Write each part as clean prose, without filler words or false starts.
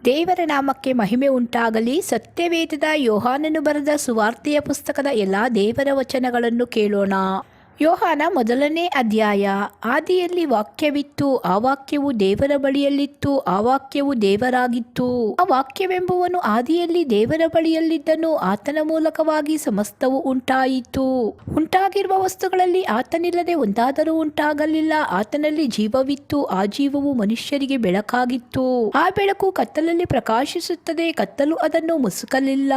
ದೇವರ ನಾಮಕ್ಕೆ ಮಹಿಮೆ ಉಂಟಾಗಲಿ. ಸತ್ಯವೇದದ ಯೋಹಾನನು ಬರೆದ ಸುವಾರ್ತೆಯ ಪುಸ್ತಕದ ಎಲ್ಲ ದೇವರ ವಚನಗಳನ್ನು ಕೇಳೋಣ. ಯೋಹಾನ 1ನೇ ಅಧ್ಯಾಯ. ಆದಿಯಲ್ಲಿ ವಾಕ್ಯವಿತ್ತು, ಆ ವಾಕ್ಯವು ದೇವರ ಬಳಿಯಲ್ಲಿತ್ತು, ಆ ವಾಕ್ಯವು ದೇವರಾಗಿತ್ತು. ಆ ವಾಕ್ಯವೆಂಬುವನು ಆದಿಯಲ್ಲಿ ದೇವರ ಬಳಿಯಲ್ಲಿದ್ದನು. ಆತನ ಮೂಲಕವಾಗಿ ಸಮಸ್ತವು ಉಂಟಾಯಿತು. ಉಂಟಾಗಿರುವ ವಸ್ತುಗಳಲ್ಲಿ ಆತನಿಲ್ಲದೆ ಒಂದಾದರೂ ಉಂಟಾಗಲಿಲ್ಲ. ಆತನಲ್ಲಿ ಜೀವವಿತ್ತು, ಆ ಜೀವವು ಮನುಷ್ಯರಿಗೆ ಬೆಳಕಾಗಿತ್ತು. ಆ ಬೆಳಕು ಕತ್ತಲಲ್ಲಿ ಪ್ರಕಾಶಿಸುತ್ತದೆ, ಕತ್ತಲು ಅದನ್ನು ಮುಸುಕಲಿಲ್ಲ.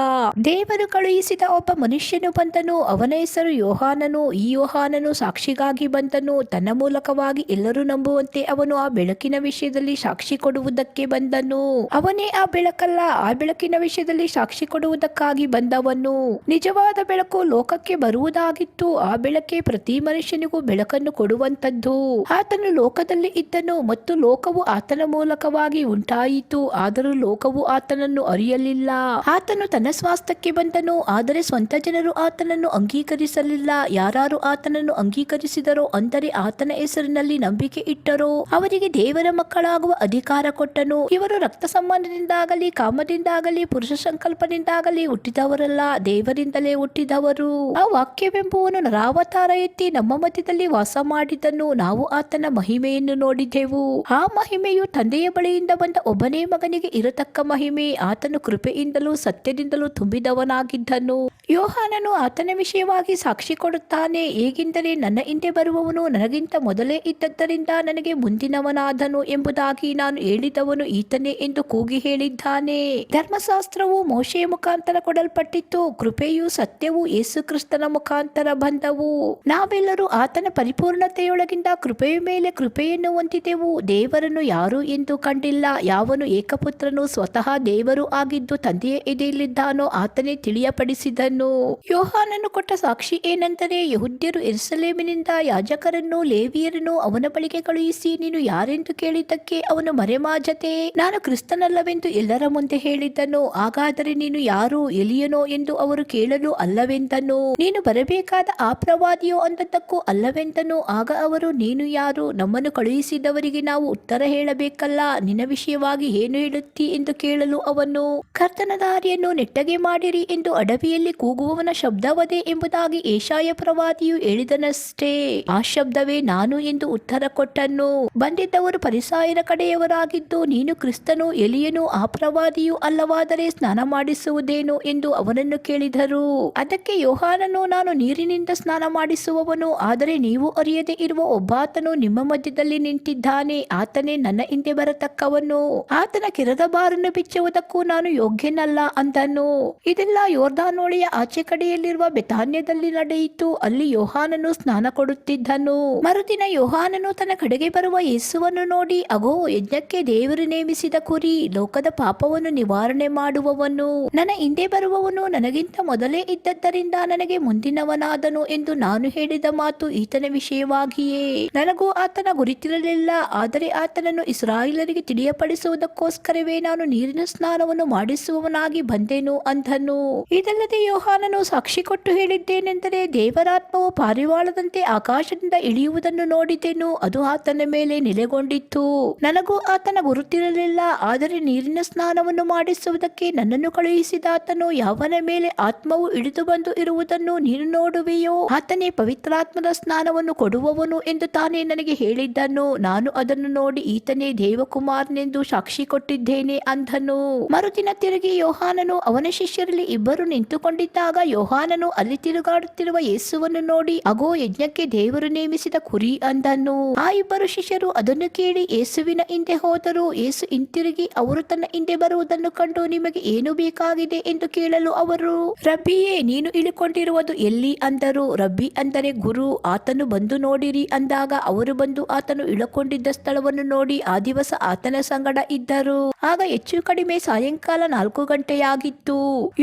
ದೇವರು ಕಳುಹಿಸಿದ ಒಬ್ಬ ಮನುಷ್ಯನು ಬಂದನು, ಅವನ ಹೆಸರು ಯೋಹಾನನು. ಈ ಯೋಹಾನನು ಸಾಕ್ಷಿಗಾಗಿ ಬಂದನು. ತನ್ನ ಮೂಲಕವಾಗಿ ಎಲ್ಲರೂ ನಂಬುವಂತೆ ಅವನು ಆ ಬೆಳಕಿನ ವಿಷಯದಲ್ಲಿ ಸಾಕ್ಷಿ ಕೊಡುವುದಕ್ಕೆ ಬಂದನು. ಅವನೇ ಆ ಬೆಳಕಲ್ಲ, ಆ ಬೆಳಕಿನ ವಿಷಯದಲ್ಲಿ ಸಾಕ್ಷಿ ಕೊಡುವುದಕ್ಕಾಗಿ ಬಂದವನು. ನಿಜವಾದ ಬೆಳಕು ಲೋಕಕ್ಕೆ ಬರುವುದಾಗಿತ್ತು. ಆ ಬೆಳಕೆ ಪ್ರತಿ ಮನುಷ್ಯನಿಗೂ ಬೆಳಕನ್ನು ಕೊಡುವಂತದ್ದು. ಆತನು ಲೋಕದಲ್ಲಿ ಇದ್ದನು ಮತ್ತು ಲೋಕವು ಆತನ ಮೂಲಕವಾಗಿ ಉಂಟಾಯಿತು, ಆದರೂ ಲೋಕವು ಆತನನ್ನು ಅರಿಯಲಿಲ್ಲ. ಆತನು ತನ್ನ ಸ್ವಾಸ್ಥ್ಯಕ್ಕೆ ಬಂದನು, ಆದರೆ ಸ್ವಂತ ಜನರು ಆತನನ್ನು ಅಂಗೀಕರಿಸಲಿಲ್ಲ. ಯಾರು ಆತನನ್ನು ಅಂಗೀಕರಿಸಿದರೋ, ಅಂದರೆ ಆತನ ಹೆಸರಿನಲ್ಲಿ ನಂಬಿಕೆ ಇಟ್ಟರೋ, ಅವರಿಗೆ ದೇವರ ಮಕ್ಕಳಾಗುವ ಅಧಿಕಾರ ಕೊಟ್ಟನು. ಇವರು ರಕ್ತ ಸಂಬಂಧದಿಂದಾಗಲಿ, ಕಾಮದಿಂದಾಗಲಿ, ಪುರುಷ ಸಂಕಲ್ಪದಿಂದಾಗಲಿ ಹುಟ್ಟಿದವರಲ್ಲ, ದೇವರಿಂದಲೇ ಹುಟ್ಟಿದವರು. ಆ ವಾಕ್ಯವೆಂಬುವನು ನರಾವತಾರ ಎತ್ತಿ ನಮ್ಮ ಮಧ್ಯದಲ್ಲಿ ವಾಸ ಮಾಡಿದನು. ನಾವು ಆತನ ಮಹಿಮೆಯನ್ನು ನೋಡಿದೆವು. ಆ ಮಹಿಮೆಯು ತಂದೆಯ ಬಳಿಯಿಂದ ಬಂದ ಒಬ್ಬನೇ ಮಗನಿಗೆ ಇರತಕ್ಕ ಮಹಿಮೆ. ಆತನು ಕೃಪೆಯಿಂದಲೂ ಸತ್ಯದಿಂದಲೂ ತುಂಬಿದವನಾಗಿದ್ದನು. ಯೋಹಾನನು ಆತನ ವಿಷಯವಾಗಿ ಸಾಕ್ಷಿ ಕೊಡುತ್ತಾನೆ. ಹೇಗೆಂದರೆ, ನನ್ನ ಹಿಂದೆ ಬರುವವನು ನನಗಿಂತ ಮೊದಲೇ ಇದ್ದದ್ದರಿಂದ ನನಗೆ ಮುಂದಿನವನಾದನು ಎಂಬುದಾಗಿ ನಾನು ಹೇಳಿದವನು ಈತನೇ ಎಂದು ಕೂಗಿ ಹೇಳಿದ್ದಾನೆ. ಧರ್ಮಶಾಸ್ತ್ರವು ಮೋಶೆಯ ಮುಖಾಂತರ ಕೊಡಲ್ಪಟ್ಟಿತ್ತು, ಕೃಪೆಯೂ ಸತ್ಯವೂ ಯೇಸು ಕ್ರಿಸ್ತನ ಮುಖಾಂತರ ಬಂದವು. ನಾವೆಲ್ಲರೂ ಆತನ ಪರಿಪೂರ್ಣತೆಯೊಳಗಿಂದ ಕೃಪೆಯ ಮೇಲೆ ಕೃಪೆಯನ್ನು ಹೊಂದಿದೆವು. ದೇವರನ್ನು ಯಾರು ಎಂದು ಕಂಡಿಲ್ಲ. ಯಾವನು ಏಕಪುತ್ರನು ಸ್ವತಃ ದೇವರು ಆಗಿದ್ದು ತಂದೆಯ ಎದೆಯಲ್ಲಿದ್ದಾನೋ ಆತನೇ ತಿಳಿಯಪಡಿಸಿದನು. ಯೋಹಾನನು ಕೊಟ್ಟ ಸಾಕ್ಷಿ ಏನೆಂದರೆ, ಯೆಹೂದ್ಯರು ಯೆರೂಸಲೇಮಿನಿಂದ ಯಾಜಕರನ್ನು ಲೇವಿಯರನ್ನು ಅವನ ಬಳಿಗೆ ಕಳುಹಿಸಿ, ನೀನು ಯಾರೆಂದು ಕೇಳಿದ್ದಕ್ಕೆ ಅವನು ಮರೆಮಾಚದೆ, ನಾನು ಕ್ರಿಸ್ತನಲ್ಲವೆಂದು ಎಲ್ಲರ ಮುಂದೆ ಹೇಳಿದ್ದನು. ಹಾಗಾದರೆ ನೀನು ಯಾರು, ಎಲಿಯನೋ ಎಂದು ಅವರು ಕೇಳಲು ಅಲ್ಲವೆಂದನು. ನೀನು ಬರಬೇಕಾದ ಆ ಪ್ರವಾದಿಯೋ ಅಂದದ್ದಕ್ಕೂ ಅಲ್ಲವೆಂದನು. ಆಗ ಅವರು, ನೀನು ಯಾರು, ನಮ್ಮನ್ನು ಕಳುಹಿಸಿದವರಿಗೆ ನಾವು ಉತ್ತರ ಹೇಳಬೇಕಲ್ಲ, ನಿನ್ನ ವಿಷಯವಾಗಿ ಏನು ಹೇಳುತ್ತಿ ಎಂದು ಕೇಳಲು ಅವನು, ಕರ್ತನ ದಾರಿಯನ್ನು ನೆಟ್ಟಗೆ ಮಾಡಿರಿ ಎಂದು ಅಡವಿಯಲ್ಲಿ ಕೂಗುವವನ ಶಬ್ದವದೇ ಎಂಬುದಾಗಿ ಯೆಶಾಯ ಪ್ರವಾದಿಯು ಹೇಳಿದನಷ್ಟೇ. ಆ ಶಬ್ದವೇ ನಾನು ಎಂದು ಉತ್ತರ ಕೊಟ್ಟನು. ಬಂದಿದ್ದವರು ಫರಿಸಾಯರ ಕಡೆಯವರಾಗಿದ್ದು, ನೀನು ಕ್ರಿಸ್ತನು, ಎಲಿಯನು, ಆ ಪ್ರವಾದಿಯು ಅಲ್ಲವಾದರೆ ಸ್ನಾನ ಮಾಡಿಸುವುದೇನು ಎಂದು ಅವನನ್ನು ಕೇಳಿದರು. ಅದಕ್ಕೆ ಯೋಹಾನನು, ನಾನು ನೀರಿನಿಂದ ಸ್ನಾನ ಮಾಡಿಸುವವನು, ಆದರೆ ನೀವು ಅರಿಯದೆ ಇರುವ ಒಬ್ಬಾತನು ನಿಮ್ಮ ಮಧ್ಯದಲ್ಲಿ ನಿಂತಿದ್ದಾನೆ. ಆತನೇ ನನ್ನ ಹಿಂದೆ ಬರತಕ್ಕವನು. ಆತನ ಕಿರದ ಬಾರನ್ನು ಬಿಚ್ಚುವುದಕ್ಕೂ ನಾನು ಯೋಗ್ಯನಲ್ಲ ಅಂದನು. ಇದೆಲ್ಲ ಯೊರ್ದಾನೊಳೆಯ ಆಚೆ ಕಡೆಯಲ್ಲಿರುವ ಬೆಥಾನ್ಯದಲ್ಲಿ ನಡೆಯಿತು. ಅಲ್ಲಿ ಯೋಹಾನನು ಸ್ನಾನ ಕೊಡುತ್ತಿದ್ದನು. ಮರುದಿನ ಯೋಹಾನನು ತನ್ನ ಕಡೆಗೆ ಬರುವ ಯೇಸುವನ್ನು ನೋಡಿ, ಅಗೋ, ಯಜ್ಞಕ್ಕೆ ದೇವರು ನೇಮಿಸಿದ ಕುರಿ, ಲೋಕದ ಪಾಪವನ್ನು ನಿವಾರಣೆ ಮಾಡುವವನು. ನನ್ನ ಹಿಂದೆ ಬರುವವನು ನನಗಿಂತ ಮೊದಲೇ ಇದ್ದದ್ದರಿಂದ ನನಗೆ ಮುಂದಿನವನಾದನು ಎಂದು ನಾನು ಹೇಳಿದ ಮಾತು ಈತನ ವಿಷಯವಾಗಿಯೇ. ನನಗೂ ಆತನ ಗುರುತಿರಲಿಲ್ಲ, ಆದರೆ ಆತನನ್ನು ಇಸ್ರಾಯೇಲರಿಗೆ ತಿಳಿಯಪಡಿಸುವುದಕ್ಕೋಸ್ಕರವೇ ನಾನು ನೀರಿನ ಸ್ನಾನವನ್ನು ಮಾಡಿಸುವವನಾಗಿ ಬಂದೆನು ಅಂದನು. ಇದಲ್ಲದೆ ಯೋಹಾನನು ಸಾಕ್ಷಿ ಕೊಟ್ಟು ಹೇಳಿದ್ದೇನೆಂದರೆ, ದೇವರಾತ್ಮವು ಪಾರಿವಾಳದಂತೆ ಆಕಾಶದಿಂದ ಇಳಿಯುವುದನ್ನು ನೋಡಿದೆನು. ಅದು ಆತನ ಮೇಲೆ ನೆಲೆಗೊಂಡಿತ್ತು. ನನಗೂ ಆತನ ಗುರುತಿರಲಿಲ್ಲ, ಆದರೆ ನೀರಿನ ಸ್ನಾನವನ್ನು ಮಾಡಿಸುವುದಕ್ಕೆ ನನ್ನನ್ನು ಕಳುಹಿಸಿದಾತನು ಯಾವನ ಮೇಲೆ ಆತ್ಮವು ಇಳಿದು ಬಂದು ಇರುವುದನ್ನು ನೀನು ನೋಡುವೆಯೋ, ಆತನೇ ಪವಿತ್ರಾತ್ಮದ ಸ್ನಾನವನ್ನು ಕೊಡುವವನು ಎಂದು ತಾನೇ ನನಗೆ ಹೇಳಿದ್ದನು. ನಾನು ಅದನ್ನು ನೋಡಿ ಈತನೇ ದೇವಕುಮಾರನೆಂದು ಸಾಕ್ಷಿ ಕೊಟ್ಟಿದ್ದೇನೆ ಅಂದನು. ಮರುದಿನ ತಿರುಗಿ ಯೋಹಾನನು ಅವನ ಶಿಷ್ಯರಲ್ಲಿ ಇಬ್ಬರು ನಿಂತುಕೊಂಡಿದ್ದಾಗ, ಯೋಹಾನನು ಅಲ್ಲಿ ತಿರುಗಾಡುತ್ತಿರುವ ಯೇಸುವನ್ನು ನೋಡಿ, ಅಗೋ, ಯಜ್ಞಕ್ಕೆ ದೇವರು ನೇಮಿಸಿದ ಕುರಿ ಅಂದನು. ಆ ಇಬ್ಬರು ಶಿಷ್ಯರು ಅದನ್ನು ಕೇಳಿ ಯೇಸುವಿನ ಹಿಂದೆ ಹೋದರು. ಯೇಸು ಹಿಂತಿರುಗಿ ಅವರು ತನ್ನ ಹಿಂದೆ ಬರುವುದನ್ನು ಕಂಡು, ನಿಮಗೆ ಏನು ಬೇಕಾಗಿದೆ ಎಂದು ಕೇಳಲು ಅವರು, ರಬ್ಬಿಯೇ, ನೀನು ಇಳಿಕೊಂಡಿರುವುದು ಎಲ್ಲಿ ಅಂದರು. ರಬ್ಬಿ ಅಂದರೆ ಗುರು. ಆತನು ಬಂದು ನೋಡಿರಿ ಅಂದಾಗ ಅವರು ಬಂದು ಆತನು ಇಳಕೊಂಡಿದ್ದ ಸ್ಥಳವನ್ನು ನೋಡಿ ಆ ದಿವಸ ಆತನ ಸಂಗಡ ಇದ್ದರು. ಆಗ ಹೆಚ್ಚು ಕಡಿಮೆ ಸಾಯಂಕಾಲ 4 ಗಂಟೆಯಾಗಿತ್ತು.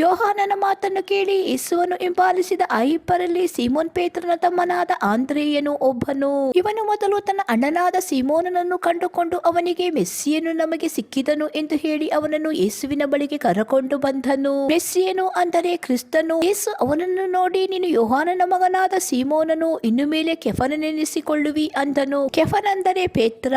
ಯೋಹಾನನ ಮಾತನ್ನು ಕೇಳಿ ಯೇಸುವನ್ನು ಹಿಂಬಾಲಿಸಿದ ಆ ಇಬ್ಬರಲ್ಲಿ ಸೀಮೋನ್ ಪೇತ್ರನ ಆತನ ತಮ್ಮನಾದ ಆಂದ್ರೇಯನು ಒಬ್ಬನು. ಇವನು ಮೊದಲು ತನ್ನ ಅಣ್ಣನಾದ ಸೀಮೋನನನ್ನು ಕಂಡುಕೊಂಡು ಅವನಿಗೆ ಮೆಸ್ಸಿಯನು ನಮಗೆ ಸಿಕ್ಕಿದನು ಎಂದು ಹೇಳಿ ಅವನನ್ನು ಯೇಸುವಿನ ಬಳಿಗೆ ಕರೆಕೊಂಡು ಬಂದನು. ಮೆಸ್ಸಿಯನು ಅಂದರೆ ಕ್ರಿಸ್ತನು. ಯೇಸು ಅವನನ್ನು ನೋಡಿ, ನೀನು ಯೋಹಾನನ ಮಗನಾದ ಸೀಮೋನನು, ಇನ್ನು ಮೇಲೆ ಕೆಫನನೆನಿಸಿಕೊಳ್ಳುವಿ ಅಂದನು. ಕೆಫನ್ ಅಂದರೆ ಪೇತ್ರ.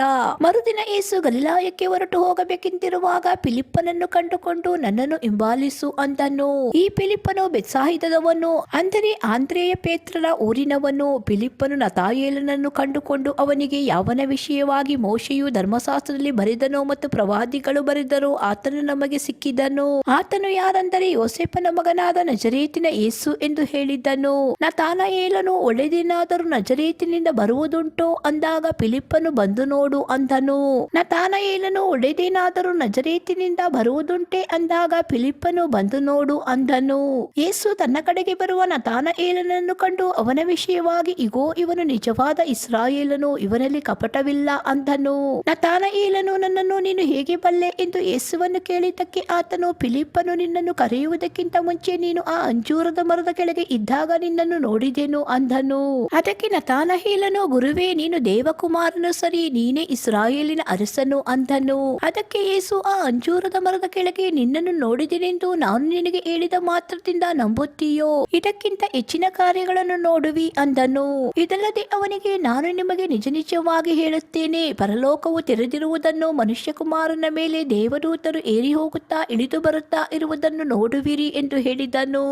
ಮರುದಿನ ಯೇಸು ಗಲಿಲಾಯಕ್ಕೆ ಹೊರಟು ಹೋಗಬೇಕೆಂದಿರುವಾಗ ಫಿಲಿಪ್ಪನನ್ನು ಕಂಡುಕೊಂಡು, ನನ್ನನ್ನು ಹಿಂಬಾಲಿಸು ಅಂದನು. ಈ ಫಿಲಿಪ್ಪನು ಬೆತ್ಸಾಯಿದದವನು, ಅಂದರೆ ಆಂದ್ರೇಯ ಪೇತ್ರನ ಊರಿನವನು. ಫಿಲಿಪ್ಪನು ನತಾಯೇಲನನ್ನು ಕಂಡುಕೊಂಡು ಅವನಿಗೆ, ಯಾವನ ವಿಷಯವಾಗಿ ಮೋಶೆಯು ಧರ್ಮಶಾಸ್ತ್ರದಲ್ಲಿ ಬರೆದನೋ ಮತ್ತು ಪ್ರವಾದಿಗಳು ಬರೆದರೋ ಆತನು ನಮಗೆ ಸಿಕ್ಕಿದನು. ಆತನು ಯಾರೆಂದರೆ ಯೋಸೇಫನ ಮಗನಾದ ನಜರೇತಿನ ಯೇಸು ಎಂದು ಹೇಳಿದ್ದನು. ನತಾನಯೇಲನು, ಒಳ್ಳೆಯದೇನಾದರೂ ನಜರೇತಿನಿಂದ ಬರುವುದುಂಟೋ ಅಂದಾಗ ಫಿಲಿಪ್ಪನು, ಬಂದು ನೋಡು ಅಂದನು. ನತಾನಯೇಲನು, ಒಳ್ಳೆಯದೇನಾದರೂ ನಜರೇತಿನಿಂದ ಬರುವುದುಂಟೆ ಅಂದಾಗ ಫಿಲಿಪ್ಪನು, ಬಂದು ನೋಡು ಅಂದನು. ಯೇಸು ತನ್ನ ಕಡೆಗೆ ಬರುವ ನತಾನಯೇಲನನ್ನು ಕಂಡು ಅವನ ವಿಷಯವಾಗಿ, ಇಗೋ, ಇವನು ನಿಜವಾದ ಇಸ್ರಾಯೇಲನು, ಇವನಲ್ಲಿ ಕಪಟವಿಲ್ಲ ಅಂದನು. ನತಾನಯೇಲನು, ನನ್ನನ್ನು ನೀನು ಹೇಗೆ ಬಲ್ಲೆ ಎಂದು ಯೇಸುವನ್ನು ಕೇಳಿದ್ದಕ್ಕೆ ಆತನು, ಫಿಲಿಪ್ಪನು ನಿನ್ನನ್ನು ಕರೆಯುವುದಕ್ಕಿಂತ ಮುಂಚೆ ನೀನು ಆ ಅಂಜೂರದ ಮರದ ಕೆಳಗೆ ಇದ್ದಾಗ ನಿನ್ನನ್ನು ನೋಡಿದೆನು ಅಂದನು. ಅದಕ್ಕೆ ನತಾನಯೇಲನು, ಗುರುವೇ, ನೀನು ದೇವಕುಮಾರನು ಸರಿ, ನೀನೇ ಇಸ್ರಾಯೇಲಿನ ಅರಸನು ಅಂದನು. ಅದಕ್ಕೆ ಯೇಸು, ಆ ಅಂಜೂರದ ಮರದ ಕೆಳಗೆ ನಿನ್ನನ್ನು ನೋಡಿದೆನೆಂದು ನಾನು ನಿನಗೆ ಹೇಳಿದ ಮಾತ್ರದಿಂದ ನಂಬುತ್ತೀಯೋ? ಇದಕ್ಕಿಂತ ಹೆಚ್ಚಿನ ಕಾರ್ಯಗಳನ್ನು ನೋಡುವಿ ಅಂದನು. ಇದಲ್ಲದೆ ಅವನಿಗೆ, ನಾನು ನಿಮಗೆ ನಿಜ ನಿಜವಾಗಿ ಹೇಳುತ್ತೇನೆ, ಪರಲೋಕವು ತೆರೆದಿರುವುದನ್ನು, ಮನುಷ್ಯಕುಮಾರನ ಮೇಲೆ ದೇವದೂತರು ಏರಿ ಹೋಗುತ್ತಾ ಇಳಿದು ಬರುತ್ತಾ ಇರುವುದನ್ನು ನೋಡುವಿರಿ ಎಂದು ಹೇಳಿದನು.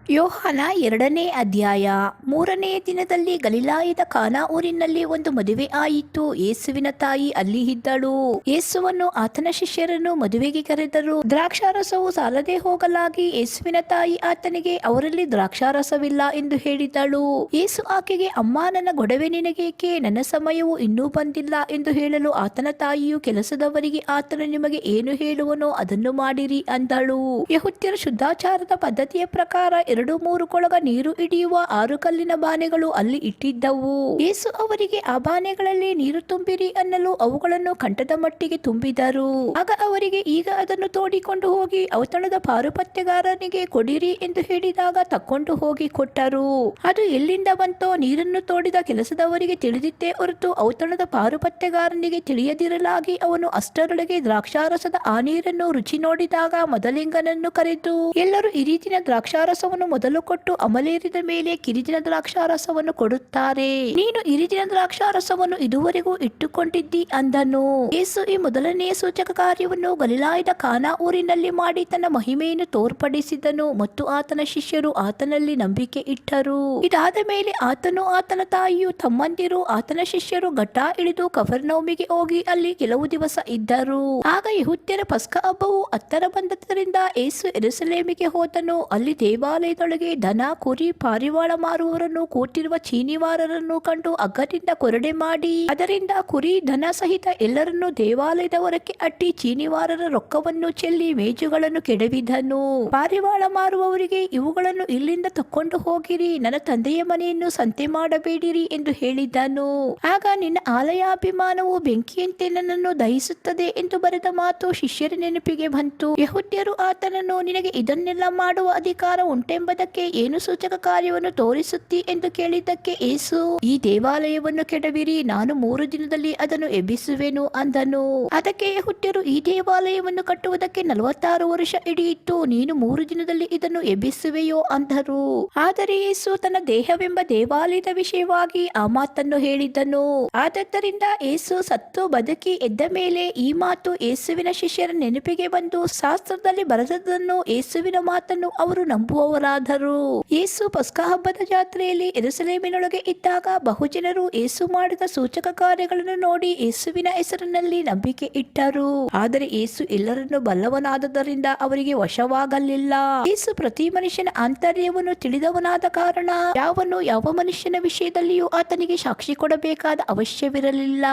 ಯೋಹಾನ 2ನೇ ಅಧ್ಯಾಯ. 3ನೆಯ ದಿನದಲ್ಲಿ ಗಲಿಲಾಯದ ಕಾನಾ ಊರಿನಲ್ಲಿ ಒಂದು ಮದುವೆ ಆಯಿತು. ಯೇಸುವಿನ ತಾಯಿ ಅಲ್ಲಿ ಇದ್ದಳು. ಯೇಸುವನ್ನು ಆತನ ಶಿಷ್ಯರನ್ನು ಮದುವೆಗೆ ಕರೆದರು. ದ್ರಾಕ್ಷಾರಸವು ಸಾಲದೆ ಹೋಗಲಾಗಿ ಯೇಸುವಿನ ತಾಯಿ ಆತನಿಗೆ, ಅವರಲ್ಲಿ ದ್ರಾಕ್ಷಾರಸವಿಲ್ಲ ಎಂದು ಹೇಳಿದಳು. ಯೇಸು ಆಕೆಗೆ, ಅಮ್ಮ, ನನ್ನ ಗೊಡವೆ ನಿನಗೇಕೆ? ನನ್ನ ಸಮಯವು ಇನ್ನೂ ಬಂದಿಲ್ಲ ಎಂದು ಹೇಳಲು ಆತನ ತಾಯಿಯು, ಕೆಲಸದವರಿಗೆ ಆತನು ನಿಮಗೆ ಏನು ಹೇಳುವನೋ ಅದನ್ನು ಮಾಡಿರಿ ಅಂದಳು. ಯೆಹೂದ್ಯರ ಶುದ್ಧಾಚಾರದ ಪದ್ಧತಿಯ ಪ್ರಕಾರ 2-3 ಕೊಳಗ ನೀರು ಹಿಡಿಯುವ 6 ಕಲ್ಲಿನ ಬಾನೆಗಳು ಅಲ್ಲಿ ಇಟ್ಟಿದ್ದವು. ಯೇಸು ಅವರಿಗೆ, ಆ ಬಾನೆಗಳಲ್ಲಿ ನೀರು ತುಂಬಿರಿ ಅನ್ನಲು ಅವುಗಳನ್ನು ಕಂಠದ ಮಟ್ಟಿಗೆ ತುಂಬಿದರು. ಆಗ ಅವರಿಗೆ, ಈಗ ಅದನ್ನು ತೋಡಿಕೊಂಡು ಹೋಗಿ ಔತಣದ ಪಾರುಪತ್ಯಗಾರನಿಗೆ ಕೊಡಿರಿ ಎಂದು ಹೇಳಿದಾಗ ತಕ್ಕೊಂಡು ಹೋಗಿ ಕೊಟ್ಟರು. ಅದು ಎಲ್ಲಿಂದ ಬಂತೋ ನೀರನ್ನು ತೋಡಿದ ಕೆಲಸದವರಿಗೆ ತಿಳಿದಿತ್ತೇ ಹೊರತು ಔತಣದ ಪಾರುಪತ್ಯಗಾರನಿಗೆ ತಿಳಿಯದಿರಲಾಗಿ, ಅವನು ಅಷ್ಟರೊಳಗೆ ದ್ರಾಕ್ಷಾರಸದ ಆ ನೀರನ್ನು ರುಚಿ ನೋಡಿದಾಗ ಮೊದಲಿಂಗನನ್ನು ಕರೆದು, ಎಲ್ಲರೂ ಈ ರೀತಿಯ ದ್ರಾಕ್ಷಾರಸವನ್ನು ಮೊದಲು ಕೊಟ್ಟು ಅಮಲೇರಿದ ಮೇಲೆ ಕಿರಿದಿನ ದ್ರಾಕ್ಷಾರಸವನ್ನು ಕೊಡುತ್ತಾರೆ. ನೀನು ಹಿರಿದಿನ ದ್ರಾಕ್ಷಾರಸವನ್ನು ಇದುವರೆಗೂ ಇಟ್ಟುಕೊಂಡಿದ್ದಿ ಅಂದನು. ಯೇಸು ಈ ಮೊದಲನೆಯ ಸೂಚಕ ಕಾರ್ಯವನ್ನು ಗಲಿಲಾಯದ ಕಾನಾ ಊರಿನಲ್ಲಿ ಮಾಡಿ ತನ್ನ ಮಹಿಮೆಯನ್ನು ತೋರ್ಪಡಿಸಿದನು ಮತ್ತು ಆತನ ಶಿಷ್ಯರು ಆತನಲ್ಲಿ ನಂಬಿಕೆ ಇಟ್ಟರು. ಇದಾದ ಮೇಲೆ ಆತನು, ಆತನ ತಾಯಿಯು, ತಮ್ಮಂದಿರು, ಆತನ ಶಿಷ್ಯರು ಘಟ್ಟ ಇಳಿದು ಕಫರ್ನೌಮಿಗೆ ಹೋಗಿ ಅಲ್ಲಿ ಕೆಲವು ದಿವಸ ಇದ್ದರು. ಆಗ ಯೆಹೂದ್ಯರ ಪಸ್ಕ ಹಬ್ಬವು ಹತ್ತಿರ ಬಂದದ್ದರಿಂದ ಯೇಸು ಯೆರೂಸಲೇಮಿಗೆ ಹೋದನು. ಅಲ್ಲಿ ದೇವಾಲಯದೊಳಗೆ ದನ, ಕುರಿ, ಪಾರಿವಾಳ ಮಾರುವವರನ್ನು, ಕೂತಿರುವ ಚೀನಿವಾರರನ್ನು ಕಂಡು ಹಗ್ಗದಿಂದ ಕೊರಡೆ ಮಾಡಿ ಅದರಿಂದ ಕುರಿ, ದನ ಸಹಿತ ಎಲ್ಲರನ್ನೂ ದೇವಾಲಯದ ಹೊರಕ್ಕೆ ಅಟ್ಟಿ ಚೀನಿವಾರರ ರೊಕ್ಕವನ್ನು ಚೆಲ್ಲಿ ಮೇಜುಗಳನ್ನು ಕೆಡವಿದನು. ಪಾರಿವಾಳ ಮಾರುವವರಿಗೆ, ಇವುಗಳನ್ನು ಇಲ್ಲಿಂದ ತಕ್ಕೊಂಡು ಹೋಗಿರಿ, ನನ್ನ ತಂದೆಯ ಮನೆಯನ್ನು ಸಂತೆ ಮಾಡಬೇಡಿರಿ ಎಂದು ಹೇಳಿದನು. ಆಗ, ನಿನ್ನ ಆಲಯಾಭಿಮಾನವು ಬೆಂಕಿಯಂತೆ ನನ್ನನ್ನು ದಹಿಸುತ್ತದೆ ಎಂದು ಬರೆದ ಮಾತು ಶಿಷ್ಯರ ನೆನಪಿಗೆ ಬಂತು. ಯೆಹೂದ್ಯರು ಆತನನ್ನು, ನಿನಗೆ ಇದನ್ನೆಲ್ಲ ಮಾಡುವ ಅಧಿಕಾರ ಉಂಟೆಂಬುದಕ್ಕೆ ಏನು ಸೂಚಕ ಕಾರ್ಯವನ್ನು ತೋರಿಸುತ್ತಿ ಎಂದು ಕೇಳಿದ್ದಕ್ಕೆ ಯೇಸು, ಈ ದೇವಾಲಯವನ್ನು ಕೆಡವಿರಿ, ನಾನು 3 ದಿನದಲ್ಲಿ ಅದನ್ನು ಎಬ್ಬಿಸುವೆನು ಅಂದನು. ಅದಕ್ಕೆ ಯೆಹೂದ್ಯರು, ಈ ದೇವಾಲಯವನ್ನು ಕಟ್ಟುವುದಕ್ಕೆ 46 ವರ್ಷ ಹಿಡಿಯಿತು, ನೀನು 3 ದಿನದಲ್ಲಿ ಇದನ್ನು ಎಬ್ಬಿಸುವೆಯೋ ಅಂದರು. ಆದರೆ ಯೇಸು ತನ್ನ ದೇಹವೆಂಬ ದೇವಾಲಯದ ವಿಷಯವಾಗಿ ಆ ಮಾತನ್ನು ಹೇಳಿದನು. ಆದ್ದರಿಂದ ಯೇಸು ಸತ್ತು ಬದುಕಿ ಎದ್ದ ಮೇಲೆ ಈ ಮಾತು ಯೇಸುವಿನ ಶಿಷ್ಯರ ನೆನಪಿಗೆ ಬಂದು, ಶಾಸ್ತ್ರದಲ್ಲಿ ಬರೆದದ್ದನ್ನು, ಯೇಸುವಿನ ಮಾತನ್ನು ಅವರು ನಂಬುವವರಾದರು. ಯೇಸು ಪಸ್ಕ ಹಬ್ಬದ ಜಾತ್ರೆಯಲ್ಲಿ ಯೆರೂಸಲೇಮಿನೊಳಗೆ ಇದ್ದಾಗ ಬಹುಜನರು ಯೇಸು ಮಾಡಿದ ಸೂಚಕ ಕಾರ್ಯಗಳನ್ನು ನೋಡಿ ಯೇಸುವಿನ ಹೆಸರಿನಲ್ಲಿ ನಂಬಿಕೆ ಇಟ್ಟರು. ಆದರೆ ಯೇಸು ಎಲ್ಲರನ್ನು ಬಲ್ಲವನಾದದರಿಂದ ಅವರಿಗೆ ವಶವಾಗಲಿಲ್ಲ. ಯೇಸು ಪ್ರತಿ ಮನುಷ್ಯನ ಆಂತರ್ಯವನ್ನು ತಿಳಿದವನಾದ ಕಾರಣ ಯಾವನು ಯಾವ ಮನುಷ್ಯನ ವಿಷಯದಲ್ಲಿಯೂ ಆತನಿಗೆ ಸಾಕ್ಷಿ ಕೊಡಬೇಕಾದ ಅವಶ್ಯವಿರಲಿಲ್ಲ.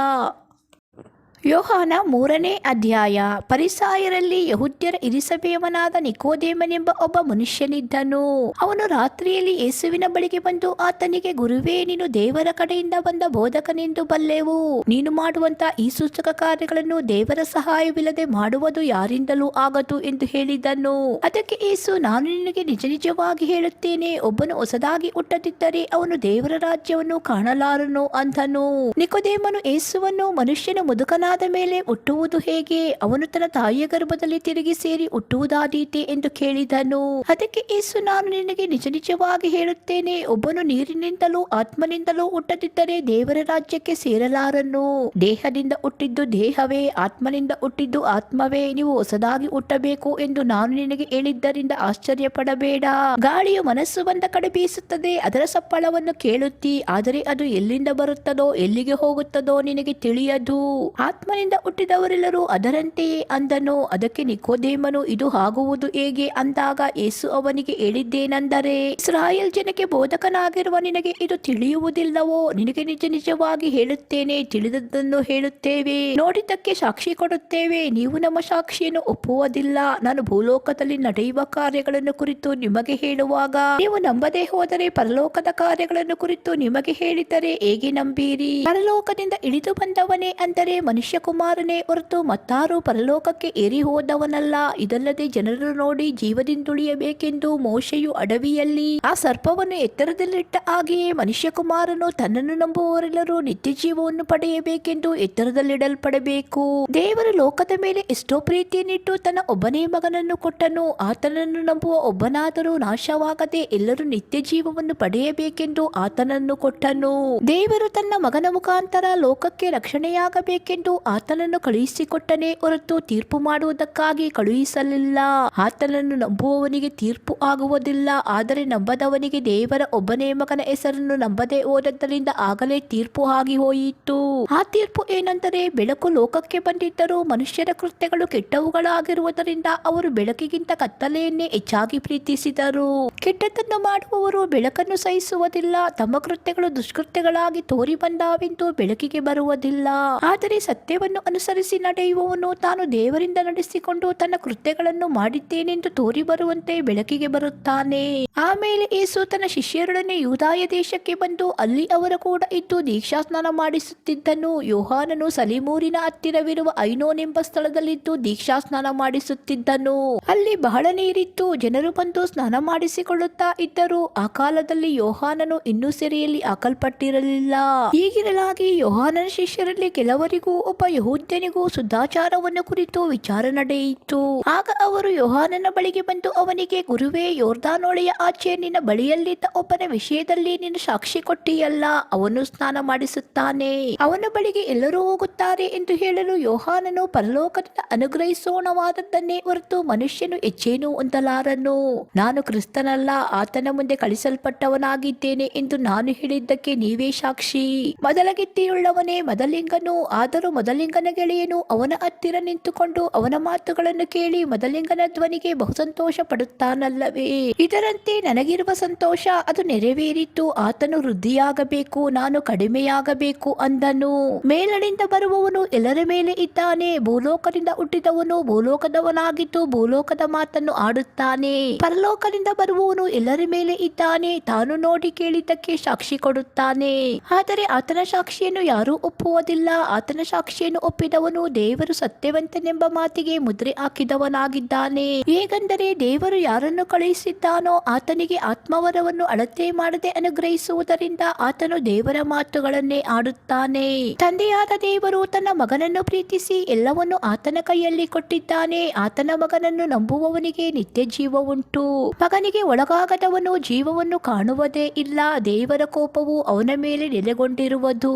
ಯೋಹಾನ 3ನೇ ಅಧ್ಯಾಯ. ಫರಿಸಾಯರಲ್ಲಿ ಯೆಹೂದ್ಯರ ಹಿರೀಸಭೆಯವನಾದ ನಿಕೋದೇಮನೆಂಬ ಒಬ್ಬ ಮನುಷ್ಯನಿದ್ದನು. ಅವನು ರಾತ್ರಿಯಲ್ಲಿ ಯೇಸುವಿನ ಬಳಿಗೆ ಬಂದು ಆತನಿಗೆ, ಗುರುವೇ, ನೀನು ದೇವರ ಕಡೆಯಿಂದ ಬಂದ ಬೋಧಕನೆಂದು ಬಲ್ಲೆವು. ನೀನು ಮಾಡುವಂತ ಈ ಸೂಚಕ ಕಾರ್ಯಗಳನ್ನು ದೇವರ ಸಹಾಯವಿಲ್ಲದೆ ಮಾಡುವುದು ಯಾರಿಂದಲೂ ಆಗದು ಎಂದು ಹೇಳಿದನು. ಅದಕ್ಕೆ ಯೇಸು, ನಾನು ನಿನಗೆ ನಿಜ ನಿಜವಾಗಿ ಹೇಳುತ್ತೇನೆ, ಒಬ್ಬನು ಹೊಸದಾಗಿ ಹುಟ್ಟದಿದ್ದರೆ ಅವನು ದೇವರ ರಾಜ್ಯವನ್ನು ಕಾಣಲಾರನು ಅಂದನು. ನಿಕೋದೇಮನು ಯೇಸುವನ್ನು, ಮನುಷ್ಯನು ಮುದುಕನಾದ ಮೇಲೆ ಹುಟ್ಟುವುದು ಹೇಗೆ? ಅವನು ತನ್ನ ತಾಯಿಯ ಗರ್ಭದಲ್ಲಿ ತಿರುಗಿ ಸೇರಿ ಹುಟ್ಟುವುದಾದೀತೆ ಎಂದು ಕೇಳಿದನು. ಅದಕ್ಕೆ ಯೇಸು, ನಾನು ನಿನಗೆ ನಿಜ ನಿಜವಾಗಿ ಹೇಳುತ್ತೇನೆ, ಒಬ್ಬನು ನೀರಿನಿಂದಲೂ ಆತ್ಮನಿಂದಲೂ ಹುಟ್ಟದಿದ್ದರೆ ದೇವರ ರಾಜ್ಯಕ್ಕೆ ಸೇರಲಾರನು. ದೇಹದಿಂದ ಹುಟ್ಟಿದ್ದು ದೇಹವೇ, ಆತ್ಮನಿಂದ ಹುಟ್ಟಿದ್ದು ಆತ್ಮವೇ. ನೀವು ಹೊಸದಾಗಿ ಹುಟ್ಟಬೇಕು ಎಂದು ನಾನು ನಿನಗೆ ಹೇಳಿದ್ದರಿಂದ ಆಶ್ಚರ್ಯ ಪಡಬೇಡ. ಗಾಳಿಯು ಮನಸ್ಸು ಬಂದ ಕಡೆ ಬೀಸುತ್ತದೆ, ಅದರ ಸಪ್ಪಳವನ್ನು ಕೇಳುತ್ತಿ, ಆದರೆ ಅದು ಎಲ್ಲಿಂದ ಬರುತ್ತದೋ ಎಲ್ಲಿಗೆ ಹೋಗುತ್ತದೋ ನಿನಗೆ ತಿಳಿಯದು. ಆತ್ಮನಿಂದ ಹುಟ್ಟಿದವರೆಲ್ಲರೂ ಅದರಂತೆಯೇ ಅಂದನು. ಅದಕ್ಕೆ ನಿಕೋದೇಮನು, ಇದು ಆಗುವುದು ಹೇಗೆ ಅಂದಾಗ ಯೇಸು ಅವನಿಗೆ ಹೇಳಿದ್ದೇನೆಂದರೆ, ಇಸ್ರಾಯೇಲ್ ಜನಕ್ಕೆ ಬೋಧಕನಾಗಿರುವ ನಿನಗೆ ಇದು ತಿಳಿಯುವುದಿಲ್ಲವೋ? ನಿನಗೆ ನಿಜ ನಿಜವಾಗಿ ಹೇಳುತ್ತೇನೆ, ತಿಳಿದದ್ದನ್ನು ಹೇಳುತ್ತೇವೆ, ನೋಡಿದ್ದಕ್ಕೆ ಸಾಕ್ಷಿ ಕೊಡುತ್ತೇವೆ. ನೀವು ನಮ್ಮ ಸಾಕ್ಷಿಯನ್ನು ಒಪ್ಪುವುದಿಲ್ಲ. ನಾನು ಭೂಲೋಕದಲ್ಲಿ ನಡೆಯುವ ಕಾರ್ಯಗಳನ್ನು ಕುರಿತು ನಿಮಗೆ ಹೇಳುವಾಗ ನೀವು ನಂಬದೇ ಹೋದರೆ ಪರಲೋಕದ ಕಾರ್ಯಗಳನ್ನು ಕುರಿತು ನಿಮಗೆ ಹೇಳಿದರೆ ಹೇಗೆ ನಂಬೀರಿ? ಪರಲೋಕದಿಂದ ಇಳಿದು ಬಂದವನೇ ಅಂದರೆ ಮನುಷ್ಯಕುಮಾರನೇ ಹೊರತು ಮತ್ತಾರು ಪರಲೋಕಕ್ಕೆ ಏರಿ ಹೋದವನಲ್ಲ. ಇದಲ್ಲದೆ ಜನರು ನೋಡಿ ಜೀವದಿಂದುಳಿಯಬೇಕೆಂದು ಮೋಶೆಯು ಅಡವಿಯಲ್ಲಿ ಆ ಸರ್ಪವನ್ನು ಎತ್ತರದಲ್ಲಿಟ್ಟ ಹಾಗೆಯೇ ಮನುಷ್ಯಕುಮಾರನು ತನ್ನನ್ನು ನಂಬುವವರೆಲ್ಲರೂ ನಿತ್ಯ ಜೀವವನ್ನು ಪಡೆಯಬೇಕೆಂದು ಎತ್ತರದಲ್ಲಿಡಲ್ಪಡಬೇಕು. ದೇವರು ಲೋಕದ ಮೇಲೆ ಎಷ್ಟೋ ಪ್ರೀತಿಯನ್ನಿಟ್ಟು ತನ್ನ ಒಬ್ಬನೇ ಮಗನನ್ನು ಕೊಟ್ಟನು. ಆತನನ್ನು ನಂಬುವ ಒಬ್ಬನಾದರೂ ನಾಶವಾಗದೆ ಎಲ್ಲರೂ ನಿತ್ಯ ಜೀವವನ್ನು ಪಡೆಯಬೇಕೆಂದು ಆತನನ್ನು ಕೊಟ್ಟನು. ದೇವರು ತನ್ನ ಮಗನ ಮುಖಾಂತರ ಲೋಕಕ್ಕೆ ರಕ್ಷಣೆಯಾಗಬೇಕೆಂದು ಆತನನ್ನು ಕಳುಹಿಸಿಕೊಟ್ಟನೇ ಹೊರತು ತೀರ್ಪು ಮಾಡುವುದಕ್ಕಾಗಿ ಕಳುಹಿಸಲಿಲ್ಲ. ಆತನನ್ನು ನಂಬುವವನಿಗೆ ತೀರ್ಪು ಆಗುವುದಿಲ್ಲ, ಆದರೆ ನಂಬದವನಿಗೆ ದೇವರ ಒಬ್ಬನೇ ಮಗನ ಹೆಸರನ್ನು ನಂಬದೆ ಹೋದದ್ದರಿಂದ ಆಗಲೇ ತೀರ್ಪು ಆಗಿ ಹೋಯಿತು. ಆ ತೀರ್ಪು ಏನೆಂದರೆ, ಬೆಳಕು ಲೋಕಕ್ಕೆ ಬಂದಿದ್ದರೂ ಮನುಷ್ಯರ ಕೃತ್ಯಗಳು ಕೆಟ್ಟವುಗಳಾಗಿರುವುದರಿಂದ ಅವರು ಬೆಳಕಿಗಿಂತ ಕತ್ತಲೆಯನ್ನೇ ಹೆಚ್ಚಾಗಿ ಪ್ರೀತಿಸಿದರು. ಕೆಟ್ಟದ್ದನ್ನು ಮಾಡುವವರು ಬೆಳಕನ್ನು ಸಹಿಸುವುದಿಲ್ಲ, ತಮ್ಮ ಕೃತ್ಯಗಳು ದುಷ್ಕೃತ್ಯಗಳಾಗಿ ತೋರಿ ಬಂದಾವೆಂದು ಬೆಳಕಿಗೆ ಬರುವುದಿಲ್ಲ. ಆದರೆ ಸತ್ಯವನ್ನು ಅನುಸರಿಸಿ ನಡೆಯುವವನು ತಾನು ದೇವರಿಂದ ನಡೆಸಿಕೊಂಡು ತನ್ನ ಕೃತ್ಯಗಳನ್ನು ಮಾಡಿದ್ದೇನೆಂದು ತೋರಿ ಬರುವಂತೆ ಬೆಳಕಿಗೆ ಬರುತ್ತಾನೆ. ಆಮೇಲೆ ಯೇಸು ತನ್ನ ಶಿಷ್ಯರೊಡನೆ ಯೂದಾಯ ದೇಶಕ್ಕೆ ಬಂದು ಅಲ್ಲಿ ಅವರ ಕೂಡ ಇದ್ದು ದೀಕ್ಷಾಸ್ನಾನ ಮಾಡಿಸುತ್ತಿದ್ದನು. ಯೋಹಾನನು ಸಲಿಮೂರಿನ ಹತ್ತಿರವಿರುವ ಐನೋನ್ ಎಂಬ ಸ್ಥಳದಲ್ಲಿದ್ದು ದೀಕ್ಷಾಸ್ನಾನ ಮಾಡಿಸುತ್ತಿದ್ದನು. ಅಲ್ಲಿ ಬಹಳ ನೀರಿತ್ತು, ಜನರು ಬಂದು ಸ್ನಾನ ಮಾಡಿಸಿಕೊಳ್ಳುತ್ತಾ ಇದ್ದರು. ಆ ಕಾಲದಲ್ಲಿ ಯೋಹಾನನು ಇನ್ನೂ ಸೆರೆಯಲ್ಲಿ ಹಾಕಲ್ಪಟ್ಟಿರಲಿಲ್ಲ. ಹೀಗಿರಲಾಗಿ ಯೋಹಾನನ ಶಿಷ್ಯರಲ್ಲಿ ಕೆಲವರಿಗೂ ಒಬ್ಬ ಯಹೂದ್ಯನಿಗೂ ಶುದ್ಧಾಚಾರವನ್ನು ಕುರಿತು ವಿಚಾರ ನಡೆಯಿತು. ಆಗ ಅವರು ಯೋಹಾನನ ಬಳಿಗೆ ಬಂದು ಅವನಿಗೆ, ಗುರುವೇ, ಯೊರ್ದಾನೊಳೆಯ ಆಚೆ ನಿನ್ನ ಬಳಿಯಲ್ಲಿದ್ದ ಒಬ್ಬನ ವಿಷಯದಲ್ಲಿ ನೀನು ಸಾಕ್ಷಿ ಕೊಟ್ಟಿಯಲ್ಲ, ಅವನು ಸ್ನಾನ ಮಾಡಿಸುತ್ತಾನೆ, ಅವನ ಬಳಿಗೆ ಎಲ್ಲರೂ ಹೋಗುತ್ತಾರೆ ಎಂದು ಹೇಳಲು ಯೋಹಾನನು, ಪರಲೋಕದಿಂದ ಅನುಗ್ರಹಿಸೋಣವಾದದ್ದನ್ನೇ ಹೊರತು ಮನುಷ್ಯನು ಹೆಚ್ಚೇನು ಹೊಂದಲಾರನು. ನಾನು ಕ್ರಿಸ್ತನಲ್ಲ, ಆತನ ಮುಂದೆ ಕಳಿಸಲ್ಪಟ್ಟವನಾಗಿದ್ದೇನೆ ಎಂದು ನಾನು ಹೇಳಿದ್ದಕ್ಕೆ ನೀವೇ ಸಾಕ್ಷಿ. ಮೊದಲಗಿತ್ತಿಯುಳ್ಳವನೇ ಮೊದಲಿಂಗನು. ಆದರೂ ಮೊದಲಿಂಗನ ಗೆಳೆಯನು ಅವನ ಹತ್ತಿರ ನಿಂತುಕೊಂಡು ಅವನ ಮಾತುಗಳನ್ನು ಕೇಳಿ ಮೊದಲಿಂಗನ ಧ್ವನಿಗೆ ಬಹು ಸಂತೋಷ ಪಡುತ್ತಾನಲ್ಲವೇ? ಇದರಂತೆ ನನಗಿರುವ ಸಂತೋಷ ಅದು ನೆರವೇರಿತು. ಆತನು ವೃದ್ಧಿಯಾಗಬೇಕು, ನಾನು ಕಡಿಮೆಯಾಗಬೇಕು ಅಂದನು. ಮೇಲನಿಂದ ಬರುವವನು ಎಲ್ಲರ ಮೇಲೆ ಇದ್ದಾನೆ. ಭೂಲೋಕದಿಂದ ಹುಟ್ಟಿದವನು ಭೂಲೋಕದವನಾಗಿದ್ದು ಭೂಲೋಕದ ಮಾತನ್ನು ಆಡುತ್ತಾನೆ. ಪರಲೋಕದಿಂದ ಬರುವವನು ಎಲ್ಲರ ಮೇಲೆ ಇದ್ದಾನೆ. ತಾನು ನೋಡಿ ಕೇಳಿದ್ದಕ್ಕೆ ಸಾಕ್ಷಿ ಕೊಡುತ್ತಾನೆ. ಆದರೆ ಆತನ ಸಾಕ್ಷಿಯನ್ನು ಯಾರೂ ಒಪ್ಪುವುದಿಲ್ಲ. ಆತನ ಸಾಕ್ಷಿಯನ್ನು ಒಪ್ಪಿದವನು ದೇವರು ಸತ್ಯವಂತನೆಂಬ ಮಾತಿಗೆ ಮುದ್ರೆ ಹಾಕಿದವನಾಗಿದ್ದಾನೆ. ಹೇಗೆಂದರೆ, ದೇವರು ಯಾರನ್ನು ಕಳುಹಿಸಿದ್ದಾನೋ ಆತನಿಗೆ ಆತ್ಮವರವನ್ನು ಅಳತೆ ಮಾಡದೆ ಅನುಗ್ರಹಿಸುವುದರಿಂದ ಆತನು ದೇವರ ಮಾತುಗಳನ್ನೇ ಆಡುತ್ತಾನೆ. ತಂದೆಯಾದ ದೇವರು ತನ್ನ ಮಗನನ್ನು ಪ್ರೀತಿಸಿ ಎಲ್ಲವನ್ನು ಆತನ ಕೈಯಲ್ಲಿ ಕೊಟ್ಟಿದ್ದಾನೆ. ಆತನ ಮಗನನ್ನು ನಂಬುವವನಿಗೆ ನಿತ್ಯ ಜೀವವುಂಟು. ಮಗನಿಗೆ ಒಳಗಾಗದವನು ಜೀವವನ್ನು ಕಾಣುವುದೇ ಇಲ್ಲ. ದೇವರ ಕೋಪವು ಅವನ ಮೇಲೆ ನೆಲೆಗೊಂಡಿರುವುದು.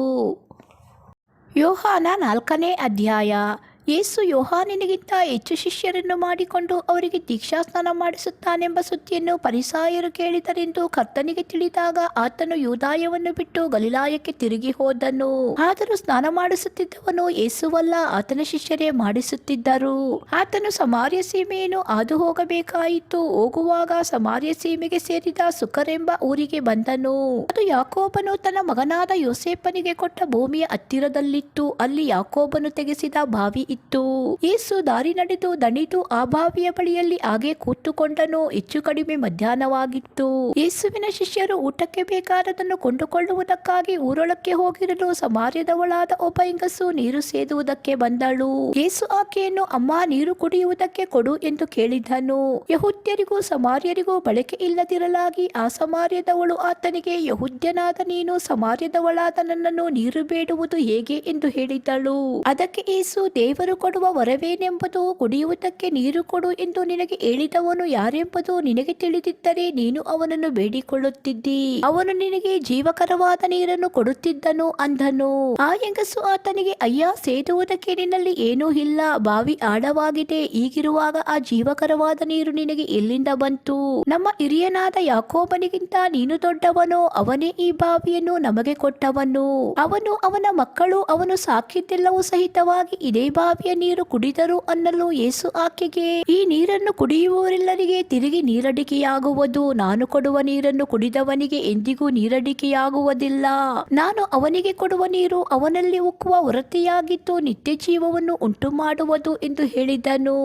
ಯೋಹಾನ 4ನೇ ಅಧ್ಯಾಯ. ಯೇಸು ಯೋಹಾನನಿಗಿಂತ ಹೆಚ್ಚು ಶಿಷ್ಯರನ್ನು ಮಾಡಿಕೊಂಡು ಅವರಿಗೆ ದೀಕ್ಷಾಸ್ನಾನ ಮಾಡಿಸುತ್ತಾನೆಂಬ ಸುದ್ದಿಯನ್ನು ಫರಿಸಾಯರು ಕೇಳಿದರೆಂದು ಕರ್ತನಿಗೆ ತಿಳಿದಾಗ ಆತನು ಯೂದಾಯವನ್ನು ಬಿಟ್ಟು ಗಲಿಲಾಯಕ್ಕೆ ತಿರುಗಿ ಹೋದನು. ಆದರೂ ಸ್ನಾನ ಮಾಡಿಸುತ್ತಿದ್ದವನು ಯೇಸುವಲ್ಲ, ಆತನ ಶಿಷ್ಯರೇ ಮಾಡಿಸುತ್ತಿದ್ದರು. ಆತನು ಸಮಾರ್ಯ ಸೀಮೆಯನ್ನು ಹಾದು ಹೋಗಬೇಕಾಯಿತು. ಹೋಗುವಾಗ ಸಮಾರ್ಯ ಸೀಮೆಗೆ ಸೇರಿದ ಸುಕರೆಂಬ ಊರಿಗೆ ಬಂದನು. ಅದು ಯಾಕೋಬನು ತನ್ನ ಮಗನಾದ ಯೋಸೇಫನಿಗೆ ಕೊಟ್ಟ ಭೂಮಿಯ ಹತ್ತಿರದಲ್ಲಿತ್ತು. ಅಲ್ಲಿ ಯಾಕೋಬನು ತೆಗೆಸಿದ ಬಾವಿ ಇತ್ತು. ಯೇಸು ದಾರಿ ನಡೆದು ದಣಿದು ಆ ಬಾವಿಯ ಬಳಿಯಲ್ಲಿ ಹಾಗೆ ಕೂತುಕೊಂಡನು. ಹೆಚ್ಚು ಕಡಿಮೆ ಮಧ್ಯಾಹ್ನವಾಗಿತ್ತು. ಯೇಸುವಿನ ಶಿಷ್ಯರು ಊಟಕ್ಕೆ ಬೇಕಾದದನ್ನು ಕೊಂಡುಕೊಳ್ಳುವುದಕ್ಕಾಗಿ ಊರೊಳಕ್ಕೆ ಹೋಗಿರಲು ಸಮಾರ್ಯದವಳಾದ ಒಬ್ಬ ಹೆಂಗಸು ನೀರು ಸೇದುವುದಕ್ಕೆ ಬಂದಳು. ಯೇಸು ಆಕೆಯನ್ನು, ಅಮ್ಮ, ನೀರು ಕುಡಿಯುವುದಕ್ಕೆ ಕೊಡು ಎಂದು ಕೇಳಿದನು. ಯಹೂದ್ಯರಿಗೂ ಸಮಾರ್ಯರಿಗೂ ಬಳಕೆ ಇಲ್ಲದಿರಲಾಗಿ ಆ ಸಮಾರ್ಯದವಳು ಆತನಿಗೆ, ಯಹೂದ್ಯನಾದ ನೀನು ಸಮಾರ್ಯದವಳಾದ ನನ್ನನ್ನು ನೀರು ಬೇಡುವುದು ಹೇಗೆ ಎಂದು ಹೇಳಿದಳು. ಅದಕ್ಕೆ ಯೇಸು, ದೇವರು ಕೊಡುವ ವರವೇನೆಂಬುದು ಕುಡಿಯುವುದಕ್ಕೆ ನೀರು ಕೊಡು ಎಂದು ನಿನಗೆ ಹೇಳಿದವನು ಯಾರೆಂಬುದು ನಿನಗೆ ತಿಳಿದಿದ್ದರೆ ನೀನು ಅವನನ್ನು ಬೇಡಿಕೊಳ್ಳುತ್ತಿದ್ದಿ, ಅವನು ನಿನಗೆ ಜೀವಕರವಾದ ನೀರನ್ನು ಕೊಡುತ್ತಿದ್ದನು ಅಂದನು. ಆ ಹೆಂಗಸು ಆತನಿಗೆ, ಅಯ್ಯ, ಸೇದುವುದಕ್ಕೆ ನಿನ್ನಲ್ಲಿ ಏನೂ ಇಲ್ಲ, ಬಾವಿ ಆಳವಾಗಿದೆ. ಹೀಗಿರುವಾಗ ಆ ಜೀವಕರವಾದ ನೀರು ನಿನಗೆ ಎಲ್ಲಿಂದ ಬಂತು? ನಮ್ಮ ಹಿರಿಯನಾದ ಯಾಕೋಬನಿಗಿಂತ ನೀನು ದೊಡ್ಡವನೋ? ಅವನೇ ಈ ಬಾವಿಯನ್ನು ನಮಗೆ ಕೊಟ್ಟವನು. ಅವನು, ಅವನ ಮಕ್ಕಳು, ಅವನು ಸಾಕಿದ್ದೆಲ್ಲವೂ ಸಹಿತವಾಗಿ ಇದೇ ಬಾವಿಯ ನೀರು ಕುಡಿದರು ಅನ್ನಲು ಯೇಸು ಆಕೆಗೆ, ಈ ನೀರನ್ನು ಕುಡಿಯುವವರೆಲ್ಲರಿಗೆ ತಿರುಗಿ ನೀರಡಿಕೆಯಾಗುವುದು. ನಾನು ಕೊಡುವ ನೀರನ್ನು ಕುಡಿದವನಿಗೆ ಎಂದಿಗೂ ನೀರಡಿಕೆಯಾಗುವುದಿಲ್ಲ. ನಾನು ಅವನಿಗೆ ಕೊಡುವ ನೀರು ಅವನಲ್ಲಿ ಉಕ್ಕುವ ಹೊರತೆಯಾಗಿದ್ದು ನಿತ್ಯ ಜೀವವನ್ನು ಉಂಟು ಮಾಡುವುದು ಎಂದು ಹೇಳಿದನು.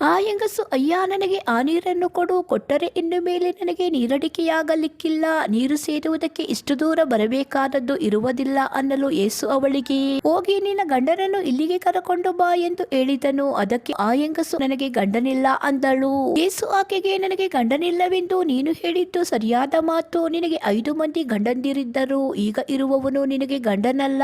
ಆ ಹೆಂಗಸು, ಅಯ್ಯ, ನನಗೆ ಆ ನೀರನ್ನು ಕೊಡು, ಕೊಟ್ಟರೆ ಇನ್ನು ಮೇಲೆ ನನಗೆ ನೀರಡಿಕೆಯಾಗಲಿಕ್ಕಿಲ್ಲ. ನೀರು ಸೇದುವುದಕ್ಕೆ ಇಷ್ಟು ದೂರ ಬರಬೇಕಾದದ್ದು ಇರುವುದಿಲ್ಲ ಅನ್ನಲು ಯೇಸು ಅವಳಿಗೆ, ಹೋಗಿ ನಿನ್ನ ಗಂಡನನ್ನು ಇಲ್ಲಿಗೆ ಕರಕೊಂಡು ಬಾ ಎಂದು ಹೇಳಿದನು. ಅದಕ್ಕೆ ಆ ಹೆಂಗಸು, ನನಗೆ ಗಂಡನಿಲ್ಲ ಅಂದಳು. ಯೇಸು ಆಕೆಗೆ, ನನಗೆ ಗಂಡನಿಲ್ಲವೆಂದು ನೀನು ಹೇಳಿದ್ದು ಸರಿಯಾದ ಮಾತು. ನಿನಗೆ 5 ಮಂದಿ ಗಂಡಂದಿರಿದ್ದರು, ಈಗ ಇರುವವನು ನಿನಗೆ ಗಂಡನಲ್ಲ.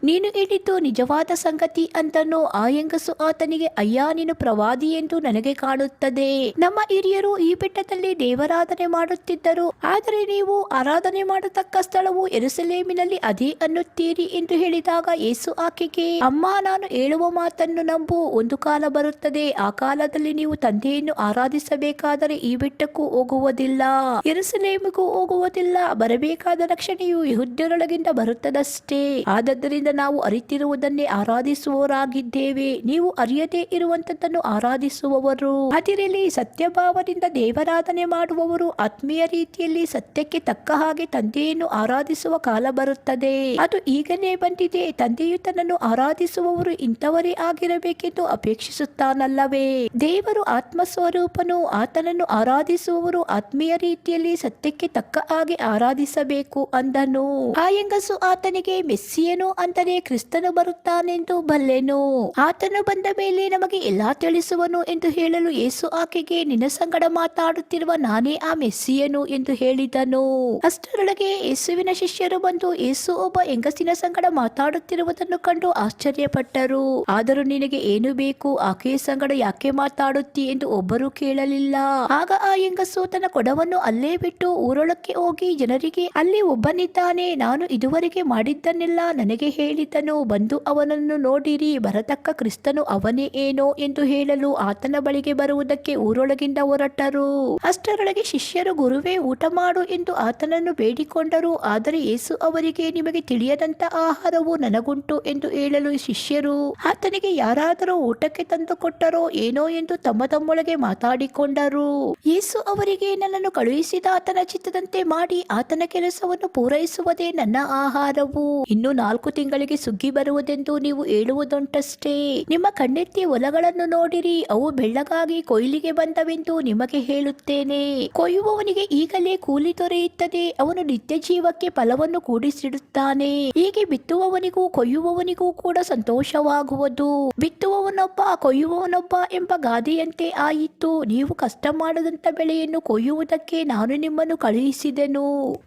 ನೀನು ಹೇಳಿದ್ದು ನಿಜವಾದ ಸಂಗತಿ ಅಂದನು. ಆ ಹೆಂಗಸು ಆತನಿಗೆ, ಅಯ್ಯ, ನೀನು ಪ್ರವಾದಿ ಎಂದು ನನಗೆ ಕಾಣುತ್ತದೆ. ನಮ್ಮ ಹಿರಿಯರು ಈ ಬೆಟ್ಟದಲ್ಲಿ ದೇವರಾಧನೆ ಮಾಡುತ್ತಿದ್ದರು, ಆದರೆ ನೀವು ಆರಾಧನೆ ಮಾಡತಕ್ಕ ಸ್ಥಳವು ಯೆರೂಸಲೇಮಿನಲ್ಲಿ ಅದೇ ಅನ್ನುತ್ತೀರಿ ಎಂದು ಹೇಳಿದಾಗ ಯೇಸು ಆಕೆಗೆ, ಅಮ್ಮ, ನಾನು ಹೇಳುವ ಮಾತನ್ನು ನಂಬು. ಒಂದು ಕಾಲ ಬರುತ್ತದೆ, ಆ ಕಾಲದಲ್ಲಿ ನೀವು ತಂದೆಯನ್ನು ಆರಾಧಿಸಬೇಕಾದರೆ ಈ ಬೆಟ್ಟಕ್ಕೂ ಹೋಗುವುದಿಲ್ಲ, ಯೆರೂಸಲೇಮಿಗೂ ಹೋಗುವುದಿಲ್ಲ. ಬರಬೇಕಾದ ರಕ್ಷಣೆಯು ಯೆಹೂದ್ಯರೊಳಗಿಂದ ಬರುತ್ತದಷ್ಟೇ. ಆದದ್ದರಿಂದ ನಾವು ಅರಿತಿರುವುದನ್ನೇ ಆರಾಧಿಸುವವರಾಗಿದ್ದೇವೆ, ನೀವು ಅರಿಯದೇ ಇರುವಂತದ್ದನ್ನು ಆರಾಧಿಸುವವರು. ಅದಿರಲಿ, ಸತ್ಯಭಾವದಿಂದ ದೇವರಾಧನೆ ಮಾಡುವವರು ಆತ್ಮೀಯ ರೀತಿಯಲ್ಲಿ ಸತ್ಯಕ್ಕೆ ತಕ್ಕ ಹಾಗೆ ತಂದೆಯನ್ನು ಆರಾಧಿಸುವ ಕಾಲ ಬರುತ್ತದೆ. ಅದು ಈಗಲೇ ಬಂದಿದೆ. ತಂದೆಯು ತನ್ನನ್ನು ಆರಾಧಿಸುವವರು ಇಂಥವರೇ ಆಗಿರಬೇಕೆಂದು ಅಪೇಕ್ಷಿಸುತ್ತಾನಲ್ಲವೇ? ದೇವರು ಆತ್ಮ ಸ್ವರೂಪನು. ಆತನನ್ನು ಆರಾಧಿಸುವವರು ಆತ್ಮೀಯ ರೀತಿಯಲ್ಲಿ ಸತ್ಯಕ್ಕೆ ತಕ್ಕ ಹಾಗೆ ಆರಾಧಿಸಬೇಕು ಅಂದನು. ಆ ಹೆಂಗಸು ಆತನಿಗೆ, ಮೆಸ್ಸಿಯನು ಅಂದರೆ ಕ್ರಿಸ್ತನು ಬರುತ್ತಾನೆಂದು ಬಲ್ಲೆನು. ಆತನು ಬಂದ ಮೇಲೆ ನಮಗೆ ಎಲ್ಲಾ ತಿಳಿಸುವನು ಎಂದು ಹೇಳಲು ಯೇಸು ಆಕೆಗೆ, ನಿನ್ನ ಸಂಗಡ ಮಾತಾಡುತ್ತಿರುವ ನಾನೇ ಆ ಮೆಸ್ಸಿಯನು ಎಂದು ಹೇಳಿದನು. ಅಷ್ಟರೊಳಗೆ ಯೇಸುವಿನ ಶಿಷ್ಯರು ಬಂದು ಯೇಸು ಒಬ್ಬ ಹೆಂಗಸಿನ ಸಂಗಡ ಮಾತಾಡುತ್ತಿರುವುದನ್ನು ಕಂಡು ಆಶ್ಚರ್ಯಪಟ್ಟರು. ಆದರೂ ನಿನಗೆ ಏನು ಬೇಕು, ಆಕೆಯ ಸಂಗಡ ಯಾಕೆ ಮಾತಾಡುತ್ತಿ ಎಂದು ಒಬ್ಬರು ಕೇಳಲಿಲ್ಲ. ಆಗ ಆ ಹೆಂಗಸು ತನ್ನ ಕೊಡವನ್ನು ಅಲ್ಲೇ ಬಿಟ್ಟು ಊರೊಳಕ್ಕೆ ಹೋಗಿ ಜನರಿಗೆ, ಅಲ್ಲಿ ಒಬ್ಬನಿದ್ದಾನೆ, ನಾನು ಇದುವರೆಗೆ ಮಾಡಿದ್ದನ್ನೆಲ್ಲ ನನಗೆ ಹೇಳಿದನು, ಬಂದು ಅವನನ್ನು ನೋಡಿರಿ, ಬರತಕ್ಕ ಕ್ರಿಸ್ತನು ಅವನೇ ಏನೋ ಎಂದು ಹೇಳಲು ಆತನ ಬಳಿಗೆ ಬರುವುದಕ್ಕೆ ಊರೊಳಗಿಂದ ಹೊರಟರು. ಅಷ್ಟರೊಳಗೆ ಶಿಷ್ಯರು, ಗುರುವೇ, ಊಟ ಮಾಡು ಎಂದು ಆತನನ್ನು ಬೇಡಿಕೊಂಡರು. ಆದರೆ ಯೇಸು ಅವರಿಗೆ, ನಿಮಗೆ ತಿಳಿಯದಂತ ಆಹಾರವು ನನಗುಂಟು ಎಂದು ಹೇಳಲು ಶಿಷ್ಯರು ಆತನಿಗೆ, ಯಾರಾದರೂ ಊಟಕ್ಕೆ ತಂದು ಕೊಟ್ಟರೋ ಏನೋ ಎಂದು ತಮ್ಮೊಳಗೆ ಮಾತಾಡಿಕೊಂಡರು. ಯೇಸು ಅವರಿಗೆ, ನನ್ನನ್ನು ಕಳುಹಿಸಿದ ಆತನ ಚಿತ್ತದಂತೆ ಮಾಡಿ ಆತನ ಕೆಲಸವನ್ನು ಪೂರೈಸುವುದೇ ನನ್ನ ಆಹಾರವು. ಇನ್ನು 4 ತಿಂಗಳಿಗೆ ಸುಗ್ಗಿ ಬರುವುದೆಂದು ನೀವು ಹೇಳುವುದುಂಟಷ್ಟೇ. ನಿಮ್ಮ ಕಣ್ಣೆತ್ತಿ ಹೊಲಗಳನ್ನು ನೋಡಿರಿ, ಅವು ಬೆಳ್ಳಗಾಗಿ ಕೊಯ್ಲಿಗೆ ಬಂದವೆಂದು ನಿಮಗೆ ಹೇಳುತ್ತೇನೆ. ಕೊಯ್ಯುವವನಿಗೆ ಈಗಲೇ ಕೂಲಿ ದೊರೆಯುತ್ತದೆ, ಅವನು ನಿತ್ಯ ಜೀವಕ್ಕೆ ಫಲವನ್ನು ಕೂಡಿಸಿಡುತ್ತಾನೆ. ಹೀಗೆ ಬಿತ್ತುವವನಿಗೂ ಕೊಯ್ಯುವವನಿಗೂ ಕೂಡ ಸಂತೋಷವಾಗುವುದು. ಬಿತ್ತುವವನೊಬ್ಬ ಕೊಯ್ಯುವವನೊಬ್ಬ ಎಂಬ ಗಾದೆಯಂತೆ ಆಯಿತು. ನೀವು ಕಷ್ಟ ಮಾಡದಂತ ಬೆಳೆಯನ್ನು ಕೊಯ್ಯುವುದಕ್ಕೆ ನಾನು ನಿಮ್ಮನ್ನು ಕಳುಹಿಸಿದೆನು.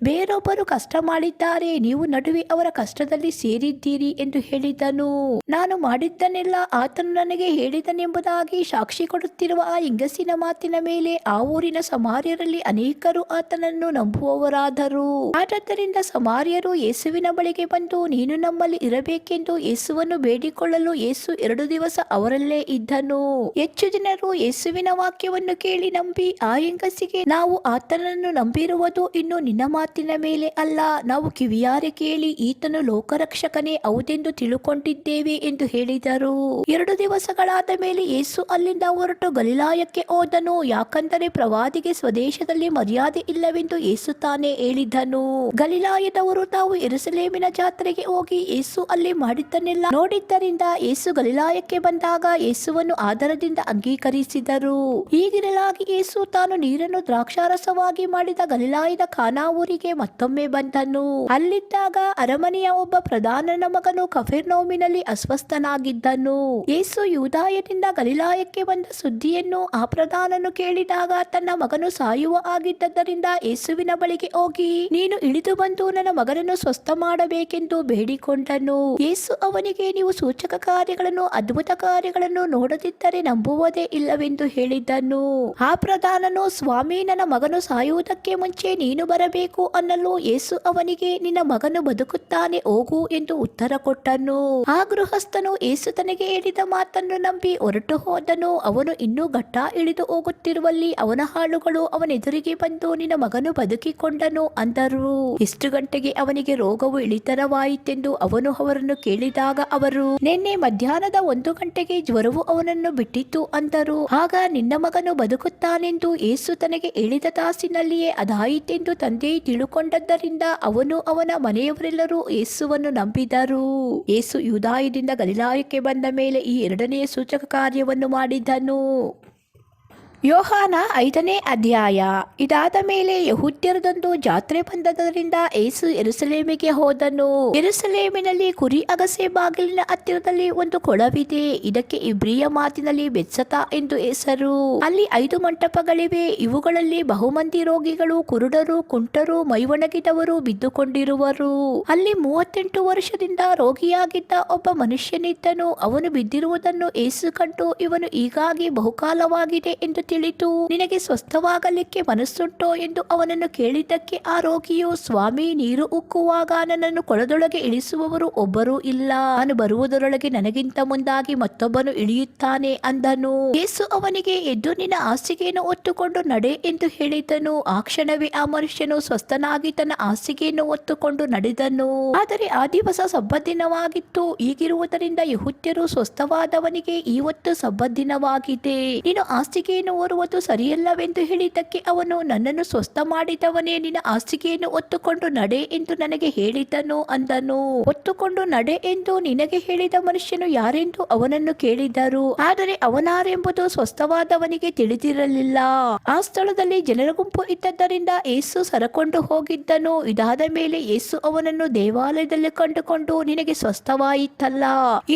ಬೇರೊಬ್ಬರು ಕಷ್ಟ ಮಾಡಿದ್ದಾರೆ, ನೀವು ನಡುವೆ ಅವರ ಕಷ್ಟದಲ್ಲಿ ಸೇರಿದ್ದೀರಿ ಎಂದು ಹೇಳಿದನು. ನಾನು ಮಾಡಿದ್ದನ್ನೆಲ್ಲ ಆತನು ನನಗೆ ಹೇಳಿದನೆಂಬುದಾಗಿ ಸಾಕ್ಷಿ ಕೊಡುತ್ತಿರುವ ಆ ಹೆಂಗಸಿನ ಮಾತಿನ ಮೇಲೆ ಆ ಊರಿನ ಸಮಾರ್ಯರಲ್ಲಿ ಅನೇಕರು ಆತನನ್ನು ನಂಬುವವರಾದರು. ಆದ್ದರಿಂದ ಸಮಾರ್ಯರು ಯೇಸುವಿನ ಬಳಿಗೆ ಬಂದು, ನೀನು ನಮ್ಮಲ್ಲಿ ಇರಬೇಕೆಂದು ಯೇಸುವನ್ನು ಬೇಡಿಕೊಳ್ಳಲು ಯೇಸು 2 ದಿವಸ ಅವರಲ್ಲೇ ಇದ್ದನು. ಹೆಚ್ಚು ಜನರು ಯೇಸುವಿನ ವಾಕ್ಯವನ್ನು ಕೇಳಿ ನಂಬಿ ಆ ಹೆಂಗಸಿಗೆ, ನಾವು ಆತನನ್ನು ನಂಬಿರುವುದು ಇನ್ನು ನಿನ್ನ ಮಾತಿನ ಮೇಲೆ ಅಲ್ಲ, ನಾವು ಕಿವಿಯಾರೆ ಕೇಳಿ ಈತನು ಲೋಕರಕ್ಷಕನೇ ಹೌದೆಂದು ತಿಳುಕೊಂಡಿದ್ದೇವೆ ಎಂದು ಹೇಳಿದರು. 2 ದಿವಸಗಳಾದ ಮೇಲೆ ಯೇಸು ಅಲ್ಲಿಂದ ಹೊರಟು ಗಲಿಲಾಯಕ್ಕೆ ಹೋದನು. ಯಾಕಂದರೆ ಪ್ರವಾದಿಗೆ ಸ್ವದೇಶದಲ್ಲಿ ಮರ್ಯಾದೆ ಇಲ್ಲವೆಂದು ಯೇಸು ತಾನೇ ಹೇಳಿದನು. ಗಲಿಲಾಯದವರು ತಾವು ಯೆರೂಸಲೇಮಿನ ಜಾತ್ರೆಗೆ ಹೋಗಿ ಯೇಸು ಅಲ್ಲಿ ಮಾಡಿದ್ದನ್ನೆಲ್ಲ ನೋಡಿದ್ದರಿಂದ ಯೇಸು ಗಲಿಲಾಯಕ್ಕೆ ಬಂದಾಗ ಯೇಸುವನ್ನು ಆದರದಿಂದ ಅಂಗೀಕರಿಸಿದರು. ಹೀಗಿರಲಾಗಿ ಯೇಸು ತಾನು ನೀರನ್ನು ದ್ರಾಕ್ಷಾರಸವಾಗಿ ಮಾಡಿದ ಗಲಿಲಾಯದ ಕಾನಾ ಊರಿಗೆ ಮತ್ತೊಮ್ಮೆ ಬಂದನು. ಅಲ್ಲಿದ್ದಾಗ ಅರಮನೆಯ ಒಬ್ಬ ಪ್ರಧಾನನ ಮಗನು ಕಫೆರ್ನೌಮಿನಲ್ಲಿ ಅಸ್ವಸ್ಥನಾಗಿದ್ದನು. ಯೇಸು ಯೂದಾಯದಿಂದ ಗಲಿಲಾಯಕ್ಕೆ ಬಂದ ಸುದ್ದಿಯನ್ನು ಆ ಪ್ರಧಾನನು ಕೇಳಿದಾಗ ತನ್ನ ಮಗನು ಸಾಯುವ ಆಗಿದ್ದರಿಂದ ಯೇಸುವಿನ ಬಳಿಗೆ ಹೋಗಿ, ನೀನು ಇಳಿದು ಬಂದು ನನ್ನ ಮಗನನ್ನು ಸ್ವಸ್ಥ ಮಾಡಬೇಕೆಂದು ಬೇಡಿಕೊಂಡನು. ಯೇಸು ಅವನಿಗೆ, ನೀವು ಸೂಚಕ ಕಾರ್ಯಗಳನ್ನು ಅದ್ಭುತ ಕಾರ್ಯಗಳನ್ನು ನೋಡದಿದ್ದರೆ ನಂಬುವುದೇ ಇಲ್ಲವೆಂದು ಹೇಳಿದ್ದನು. ಆ ಪ್ರಧಾನನು, ಸ್ವಾಮಿ, ನನ್ನ ಮಗನು ಸಾಯುವುದಕ್ಕೆ ಮುಂಚೆ ನೀನು ಬರಬೇಕು ಅನ್ನಲು ಯೇಸು ಅವನಿಗೆ, ನಿನ್ನ ಮಗನು ಬದುಕುತ್ತಾನೆ, ಹೋಗು ಎಂದು ಉತ್ತರ ಕೊಟ್ಟನು. ಆ ಗೃಹಸ್ಥನು ಯೇಸು ತನಗೆ ಹೇಳಿದ ಮಾತನ್ನು ನಂಬಿ ಹೊರಟು ಹೋದನು. ಅವನು ಇನ್ನೂ ಘಟ್ಟ ಇಳಿದು ಹೋಗುತ್ತಿರುವಲ್ಲಿ ಅವನ ಆಳುಗಳು ಅವನೆದುರಿಗೆ ಬಂದು, ನಿನ್ನ ಮಗನು ಬದುಕಿಕೊಂಡನು ಅಂದರು. ಎಷ್ಟು ಗಂಟೆಗೆ ಅವನಿಗೆ ರೋಗವು ಇಳಿತರವಾಯಿತೆಂದು ಅವನು ಅವರನ್ನು ಕೇಳಿದಾಗ ಅವರು, ನಿನ್ನೆ ಮಧ್ಯಾಹ್ನದ 1 ಗಂಟೆಗೆ ಜ್ವರವು ಅವನನ್ನು ಬಿಟ್ಟಿತು ಅಂದರು. ಆಗ ನಿನ್ನ ಮಗನು ಬದುಕುತ್ತಾನೆಂದು ಯೇಸು ತನಗೆ ಹೇಳಿದ ತಾಸಿನಲ್ಲಿಯೇ ಅದಾಯಿತೆಂದು ತಂದೆ ತಿಳುಕೊಂಡದ್ದರಿಂದ ಅವನು ಅವನ ಮನೆಯವರೆಲ್ಲರೂ ಯೇಸುವನ್ನು ನಂಬಿದರು. ಯೇಸು ಯೂದಾಯದಿಂದ ಗಲಿಲಾಯಕ್ಕೆ ಬಂದ ಮೇಲೆ ಈ 2ನೇ ಸೂಚಕ ಕಾರ್ಯವನ್ನು ಮಾಡಿದನು. ಯೋಹಾನ 5ನೇ ಅಧ್ಯಾಯ. ಇದಾದ ಮೇಲೆ ಯೆಹೂದ್ಯರದೊಂದು ಜಾತ್ರೆ ಬಂದದರಿಂದ ಯೇಸು ಯೆರೂಸಲೇಮಿಗೆ ಹೋದನು. ಯೆರೂಸಲೇಮಿನಲ್ಲಿ ಕುರಿ ಅಗಸೆ ಬಾಗಿಲಿನ ಹತ್ತಿರದಲ್ಲಿ ಒಂದು ಕೊಳವಿದೆ. ಇದಕ್ಕೆ ಇಬ್ರಿಯ ಮಾತಿನಲ್ಲಿ ಬೆತ್ಸತಾ ಎಂದು ಹೆಸರು. ಅಲ್ಲಿ 5 ಮಂಟಪಗಳಿವೆ. ಇವುಗಳಲ್ಲಿ ಬಹುಮಂದಿ ರೋಗಿಗಳು, ಕುರುಡರು, ಕುಂಟರು, ಮೈವಣಗಿದವರು ಬಿದ್ದುಕೊಂಡಿರುವರು. ಅಲ್ಲಿ 38 ವರ್ಷದಿಂದ ರೋಗಿಯಾಗಿದ್ದ ಒಬ್ಬ ಮನುಷ್ಯನಿದ್ದನು. ಅವನು ಬಿದ್ದಿರುವುದನ್ನು ಯೇಸು ಕಂಡು, ಇವನು ಹೀಗಾಗಿ ಬಹುಕಾಲವಾಗಿದೆ ಎಂದು ತಿಳಿದು, ನಿನಗೆ ಸ್ವಸ್ಥವಾಗಲಿಕ್ಕೆ ಮನಸ್ಸುಂಟೋ ಎಂದು ಅವನನ್ನು ಕೇಳಿದ್ದಕ್ಕೆ ಆ ರೋಗಿಯು, ಸ್ವಾಮಿ, ನೀರು ಉಕ್ಕುವಾಗ ನನ್ನನ್ನು ಕೊಳದೊಳಗೆ ಇಳಿಸುವವರು ಒಬ್ಬರೂ ಇಲ್ಲ. ನಾನು ಬರುವುದರೊಳಗೆ ನನಗಿಂತ ಮುಂದಾಗಿ ಮತ್ತೊಬ್ಬನು ಇಳಿಯುತ್ತಾನೆ ಅಂದನು. ಯೇಸು ಅವನಿಗೆ, ಎದ್ದು ನಿನ್ನ ಹಾಸಿಗೆಯನ್ನು ಹೊತ್ತುಕೊಂಡು ನಡೆ ಎಂದು ಹೇಳಿದನು. ಆ ಕ್ಷಣವೇ ಆ ಮನುಷ್ಯನು ಸ್ವಸ್ಥನಾಗಿ ತನ್ನ ಹಾಸಿಗೆಯನ್ನು ಹೊತ್ತುಕೊಂಡು ನಡೆದನು. ಆದರೆ ಆ ದಿವಸ ಸಬ್ಬತ್ ದಿನವಾಗಿತ್ತು. ಹೀಗಿರುವುದರಿಂದ ಯೆಹೂದ್ಯರು ಸ್ವಸ್ಥವಾದವನಿಗೆ, ಇವತ್ತು ಸಬ್ಬತ್ ದಿನವಾಗಿದೆ, ನೀನು ಹಾಸಿಗೆಯನ್ನು ಹೊರುವುದು ಸರಿಯಲ್ಲವೆಂದು ಹೇಳಿದ್ದಕ್ಕೆ ಅವನು, ನನ್ನನ್ನು ಸ್ವಸ್ಥ ಮಾಡಿದವನೇ ನಿನ್ನ ಹಾಸಿಗೆಯನ್ನು ಹೊತ್ತುಕೊಂಡು ನಡೆ ಎಂದು ನನಗೆ ಹೇಳಿದನು ಅಂದನು. ಹೊತ್ತುಕೊಂಡು ನಡೆ ಎಂದು ನಿನಗೆ ಹೇಳಿದ ಮನುಷ್ಯನು ಯಾರೆಂದು ಅವನನ್ನು ಕೇಳಿದರು. ಆದರೆ ಅವನಾರೆಂಬುದು ಸ್ವಸ್ಥವಾದವನಿಗೆ ತಿಳಿದಿರಲಿಲ್ಲ. ಆ ಸ್ಥಳದಲ್ಲಿ ಜನರ ಗುಂಪು ಇದ್ದದ್ದರಿಂದ ಯೇಸು ಸರಕೊಂಡು ಹೋಗಿದ್ದನು. ಇದಾದ ಮೇಲೆ ಯೇಸು ಅವನನ್ನು ದೇವಾಲಯದಲ್ಲಿ ಕಂಡುಕೊಂಡು, ನಿನಗೆ ಸ್ವಸ್ಥವಾಯಿತಲ್ಲ,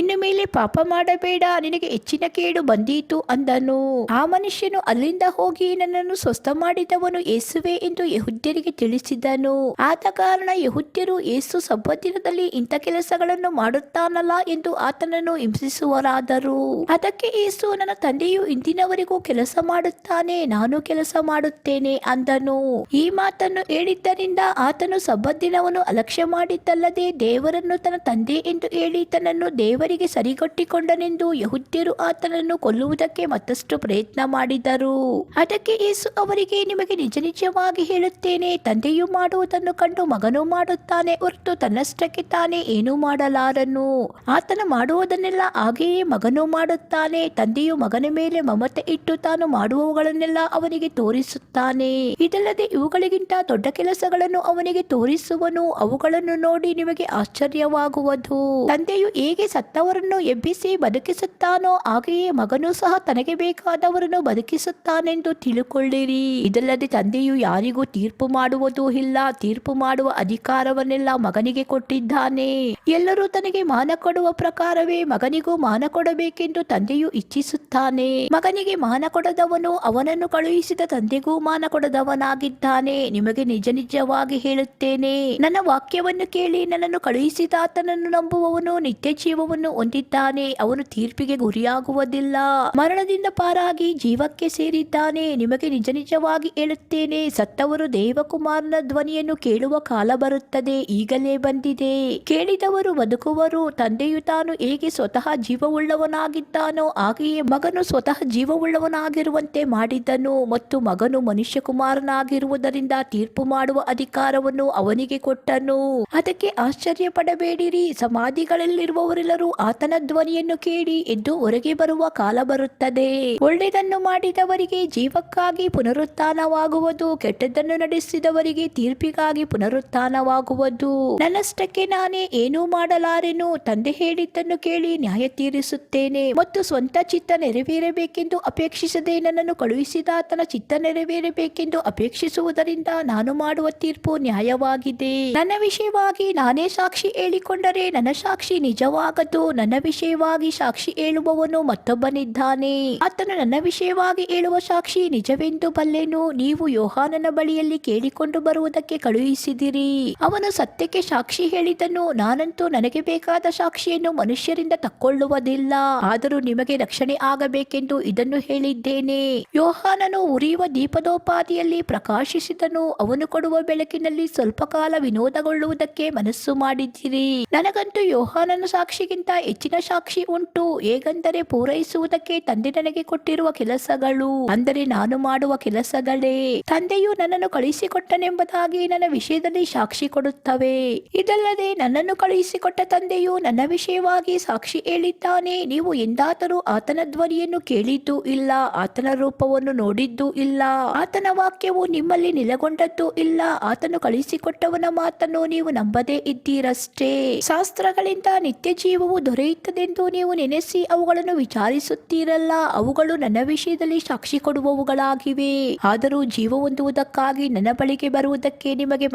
ಇನ್ನು ಮೇಲೆ ಪಾಪ ಮಾಡಬೇಡ, ನಿನಗೆ ಹೆಚ್ಚಿನ ಕೇಡು ಬಂದೀತು ಅಂದನು. ಆ ಮನುಷ್ಯನು ಅಲ್ಲಿಂದ ಹೋಗಿ, ನನ್ನನ್ನು ಸ್ವಸ್ಥ ಮಾಡಿದವನು ಯೇಸುವೇ ಎಂದು ಯೆಹೂದ್ಯರಿಗೆ ತಿಳಿಸಿದನು. ಆದ ಕಾರಣ ಯೆಹೂದ್ಯರು, ಯೇಸು ಸಬ್ಬತ್ ದಿನದಲ್ಲಿ ಇಂಥ ಕೆಲಸಗಳನ್ನು ಮಾಡುತ್ತಾನಲ್ಲ ಎಂದು ಆತನನ್ನು ಹಿಂಸಿಸುವರಾದರು. ಅದಕ್ಕೆ ಯೇಸು, ನನ್ನ ತಂದೆಯು ಇಂದಿನವರೆಗೂ ಕೆಲಸ ಮಾಡುತ್ತಾನೆ, ನಾನು ಕೆಲಸ ಮಾಡುತ್ತೇನೆ ಅಂದನು. ಈ ಮಾತನ್ನು ಹೇಳಿದ್ದರಿಂದ ಆತನು ಸಬ್ಬತ್ ದಿನವನ್ನು ಅಲಕ್ಷ್ಯ ಮಾಡಿದ್ದಲ್ಲದೆ ದೇವರನ್ನು ತನ್ನ ತಂದೆ ಎಂದು ಹೇಳಿ ತನ್ನನ್ನು ದೇವರಿಗೆ ಸರಿಗಟ್ಟಿಕೊಂಡನೆಂದು ಯೆಹೂದ್ಯರು ಆತನನ್ನು ಕೊಲ್ಲುವುದಕ್ಕೆ ಮತ್ತಷ್ಟು ಪ್ರಯತ್ನ ಮಾಡಿದರು. ಅದಕ್ಕೆ ಯೇಸು ಅವರಿಗೆ, ನಿಮಗೆ ನಿಜ ನಿಜವಾಗಿ ಹೇಳುತ್ತೇನೆ, ತಂದೆಯು ಮಾಡುವುದನ್ನು ಕಂಡು ಮಗನು ಮಾಡುತ್ತಾನೆ ಹೊರತು ತನ್ನಷ್ಟಕ್ಕೆ ತಾನೇ ಏನೂ ಮಾಡಲಾರನು. ಆತನು ಮಾಡುವುದನ್ನೆಲ್ಲ ಹಾಗೆಯೇ ಮಗನು ಮಾಡುತ್ತಾನೆ. ತಂದೆಯು ಮಗನ ಮೇಲೆ ಮಮತೆ ಇಟ್ಟು ತಾನು ಮಾಡುವವುಗಳನ್ನೆಲ್ಲ ಅವನಿಗೆ ತೋರಿಸುತ್ತಾನೆ. ಇದಲ್ಲದೆ ಇವುಗಳಿಗಿಂತ ದೊಡ್ಡ ಕೆಲಸಗಳನ್ನು ಅವನಿಗೆ ತೋರಿಸುವನು. ಅವುಗಳನ್ನು ನೋಡಿ ನಿಮಗೆ ಆಶ್ಚರ್ಯವಾಗುವುದು. ತಂದೆಯು ಹೇಗೆ ಸತ್ತವರನ್ನು ಎಬ್ಬಿಸಿ ಬದುಕಿಸುತ್ತಾನೋ ಹಾಗೆಯೇ ಮಗನು ಸಹ ತನಗೆ ಬೇಕಾದವರನ್ನು ಬದುಕಿಸುತ್ತಾನೆಂದು ತಿಳುಕೊಳ್ಳಿರಿ. ಇದಲ್ಲದೆ ತಂದೆಯು ಯಾರಿಗೂ ತೀರ್ಪು ಮಾಡುವುದೂ ಇಲ್ಲ, ತೀರ್ಪು ಮಾಡುವ ಅಧಿಕಾರವನ್ನೆಲ್ಲ ಮಗನಿಗೆ ಕೊಟ್ಟಿದ್ದಾನೆ. ಎಲ್ಲರೂ ತನಗೆ ಮಾನ ಕೊಡುವ ಪ್ರಕಾರವೇ ಮಗನಿಗೂ ಮಾನ ಕೊಡಬೇಕೆಂದು ತಂದೆಯು ಇಚ್ಛಿಸುತ್ತಾನೆ. ಮಗನಿಗೆ ಮಾನ ಕೊಡದವನು ಅವನನ್ನು ಕಳುಹಿಸಿದ ತಂದೆಗೂ ಮಾನ ಕೊಡದವನಾಗಿದ್ದಾನೆ. ನಿಮಗೆ ನಿಜ ನಿಜವಾಗಿ ಹೇಳುತ್ತೇನೆ, ನನ್ನ ವಾಕ್ಯವನ್ನು ಕೇಳಿ ನನ್ನನ್ನು ಕಳುಹಿಸಿದ ಆತನನ್ನು ನಂಬುವವನು ನಿತ್ಯ ಜೀವವನ್ನು ಹೊಂದಿದ್ದಾನೆ. ಅವನು ತೀರ್ಪಿಗೆ ಗುರಿಯಾಗುವುದಿಲ್ಲ, ಮರಣದಿಂದ ಪಾರಾಗಿ ಜೀವಕ್ಕೆ ಪಾತಾಳಕ್ಕೆ ಸೇರಿದ್ದಾನೆ. ನಿಮಗೆ ನಿಜ ನಿಜವಾಗಿ ಹೇಳುತ್ತೇನೆ, ಸತ್ತವರು ದೇವಕುಮಾರನ ಧ್ವನಿಯನ್ನು ಕೇಳುವ ಕಾಲ ಬರುತ್ತದೆ, ಈಗಲೇ ಬಂದಿದೆ. ಕೇಳಿದವರು ಬದುಕುವರು. ತಂದೆಯು ತಾನು ಹೇಗೆ ಸ್ವತಃ ಜೀವವುಳ್ಳವನಾಗಿದ್ದಾನೋ ಹಾಗೆಯೇ ಮಗನು ಸ್ವತಃ ಜೀವವುಳ್ಳವನಾಗಿರುವಂತೆ ಮಾಡಿದ್ದನು, ಮತ್ತು ಮಗನು ಮನುಷ್ಯಕುಮಾರನಾಗಿರುವುದರಿಂದ ತೀರ್ಪು ಮಾಡುವ ಅಧಿಕಾರವನ್ನು ಅವನಿಗೆ ಕೊಟ್ಟನು. ಅದಕ್ಕೆ ಆಶ್ಚರ್ಯ ಪಡಬೇಡಿರಿ. ಸಮಾಧಿಗಳಲ್ಲಿರುವವರೆಲ್ಲರೂ ಆತನ ಧ್ವನಿಯನ್ನು ಕೇಳಿ ಎದ್ದು ಹೊರಗೆ ಬರುವ ಕಾಲ ಬರುತ್ತದೆ. ಒಳ್ಳೆಯದನ್ನು ಮಾಡಿದವರಿಗೆ ಜೀವಕ್ಕಾಗಿ ಪುನರುತ್ಥಾನವಾಗುವುದು, ಕೆಟ್ಟದ್ದನ್ನು ನಡೆಸಿದವರಿಗೆ ತೀರ್ಪಿಗಾಗಿ ಪುನರುತ್ಥಾನವಾಗುವುದು. ನನ್ನಷ್ಟಕ್ಕೆ ನಾನೇ ಏನೂ ಮಾಡಲಾರೆನು. ತಂದೆ ಹೇಳಿದ್ದನ್ನು ಕೇಳಿ ನ್ಯಾಯ ತೀರಿಸುತ್ತೇನೆ ಮತ್ತು ಸ್ವಂತ ಚಿತ್ತ ನೆರವೇರಬೇಕೆಂದು ಅಪೇಕ್ಷಿಸದೆ ನನ್ನನ್ನು ಕಳುಹಿಸಿದ ಆತನ ಚಿತ್ತ ನೆರವೇರಬೇಕೆಂದು ಅಪೇಕ್ಷಿಸುವುದರಿಂದ ನಾನು ಮಾಡುವ ತೀರ್ಪು ನ್ಯಾಯವಾಗಿದೆ. ನನ್ನ ವಿಷಯವಾಗಿ ನಾನೇ ಸಾಕ್ಷಿ ಹೇಳಿಕೊಂಡರೆ ನನ್ನ ಸಾಕ್ಷಿ ನಿಜವಾಗದು. ನನ್ನ ವಿಷಯವಾಗಿ ಸಾಕ್ಷಿ ಹೇಳುವವನು ಮತ್ತೊಬ್ಬನಿದ್ದಾನೆ, ಆತನು ನನ್ನ ವಿಷಯವಾಗಿ ಹೇಳುವ ಸಾಕ್ಷಿ ನಿಜವೆಂದು ಬಲ್ಲೆನು. ನೀವು ಯೋಹಾನನ ಬಳಿಯಲ್ಲಿ ಕೇಳಿಕೊಂಡು ಬರುವುದಕ್ಕೆ ಕಳುಹಿಸಿದಿರಿ. ಅವನು ಸತ್ಯಕ್ಕೆ ಸಾಕ್ಷಿ ಹೇಳಿದನು. ನಾನಂತೂ ನನಗೆ ಬೇಕಾದ ಸಾಕ್ಷಿಯನ್ನು ಮನುಷ್ಯರಿಂದ ತಕ್ಕೊಳ್ಳುವುದಿಲ್ಲ, ಆದರೂ ನಿಮಗೆ ರಕ್ಷಣೆ ಆಗಬೇಕೆಂದು ಇದನ್ನು ಹೇಳಿದ್ದೇನೆ. ಯೋಹಾನನು ಉರಿಯುವ ದೀಪದೋಪಾದಿಯಲ್ಲಿ ಪ್ರಕಾಶಿಸಿದನು. ಅವನು ಕೊಡುವ ಬೆಳಕಿನಲ್ಲಿ ಸ್ವಲ್ಪ ಕಾಲ ವಿನೋದಗೊಳ್ಳುವುದಕ್ಕೆ ಮನಸ್ಸು ಮಾಡಿದಿರಿ. ನನಗಂತೂ ಯೋಹಾನನ ಸಾಕ್ಷಿಗಿಂತ ಹೆಚ್ಚಿನ ಸಾಕ್ಷಿ ಉಂಟು. ಹೇಗೆಂದರೆ ಪೂರೈಸುವುದಕ್ಕೆ ತಂದೆ ನನಗೆ ಕೊಟ್ಟಿರುವ ಕೆಲಸಗಳು, ಅಂದರೆ ನಾನು ಮಾಡುವ ಕೆಲಸಗಳೇ ತಂದೆಯು ನನ್ನನ್ನು ಕಳುಹಿಸಿಕೊಟ್ಟನೆಂಬುದಾಗಿ ನನ್ನ ವಿಷಯದಲ್ಲಿ ಸಾಕ್ಷಿ ಕೊಡುತ್ತವೆ. ಇದಲ್ಲದೆ ನನ್ನನ್ನು ಕಳುಹಿಸಿಕೊಟ್ಟ ತಂದೆಯು ನನ್ನ ವಿಷಯವಾಗಿ ಸಾಕ್ಷಿ ಹೇಳಿದ್ದಾನೆ. ನೀವು ಎಂದಾದರೂ ಆತನ ಧ್ವನಿಯನ್ನು ಕೇಳಿದ್ದೂ ಇಲ್ಲ, ಆತನ ರೂಪವನ್ನು ನೋಡಿದ್ದೂ ಇಲ್ಲ, ಆತನ ವಾಕ್ಯವು ನಿಮ್ಮಲ್ಲಿ ನೆಲೆಗೊಂಡದ್ದೂ ಇಲ್ಲ. ಆತನು ಕಳುಹಿಸಿಕೊಟ್ಟವನ ಮಾತನ್ನು ನೀವು ನಂಬದೇ ಇದ್ದೀರಷ್ಟೇ. ಶಾಸ್ತ್ರಗಳಿಂದ ನಿತ್ಯ ಜೀವವು ದೊರೆಯುತ್ತದೆಂದು ನೀವು ನೆನೆಸಿ ಅವುಗಳನ್ನು ವಿಚಾರಿಸುತ್ತೀರಲ್ಲ, ಅವುಗಳು ನನ್ನ ವಿಷಯದಲ್ಲಿ ಸಾಕ್ಷಿ ಕೊಡುವವುಗಳಾಗಿವೆ. ಆದರೂ ಜೀವ ಹೊಂದುವುದಕ್ಕಾಗಿ ನನ್ನ ಬಳಿಗೆ ಬರುವುದಕ್ಕೆ ನಿಮಗೆ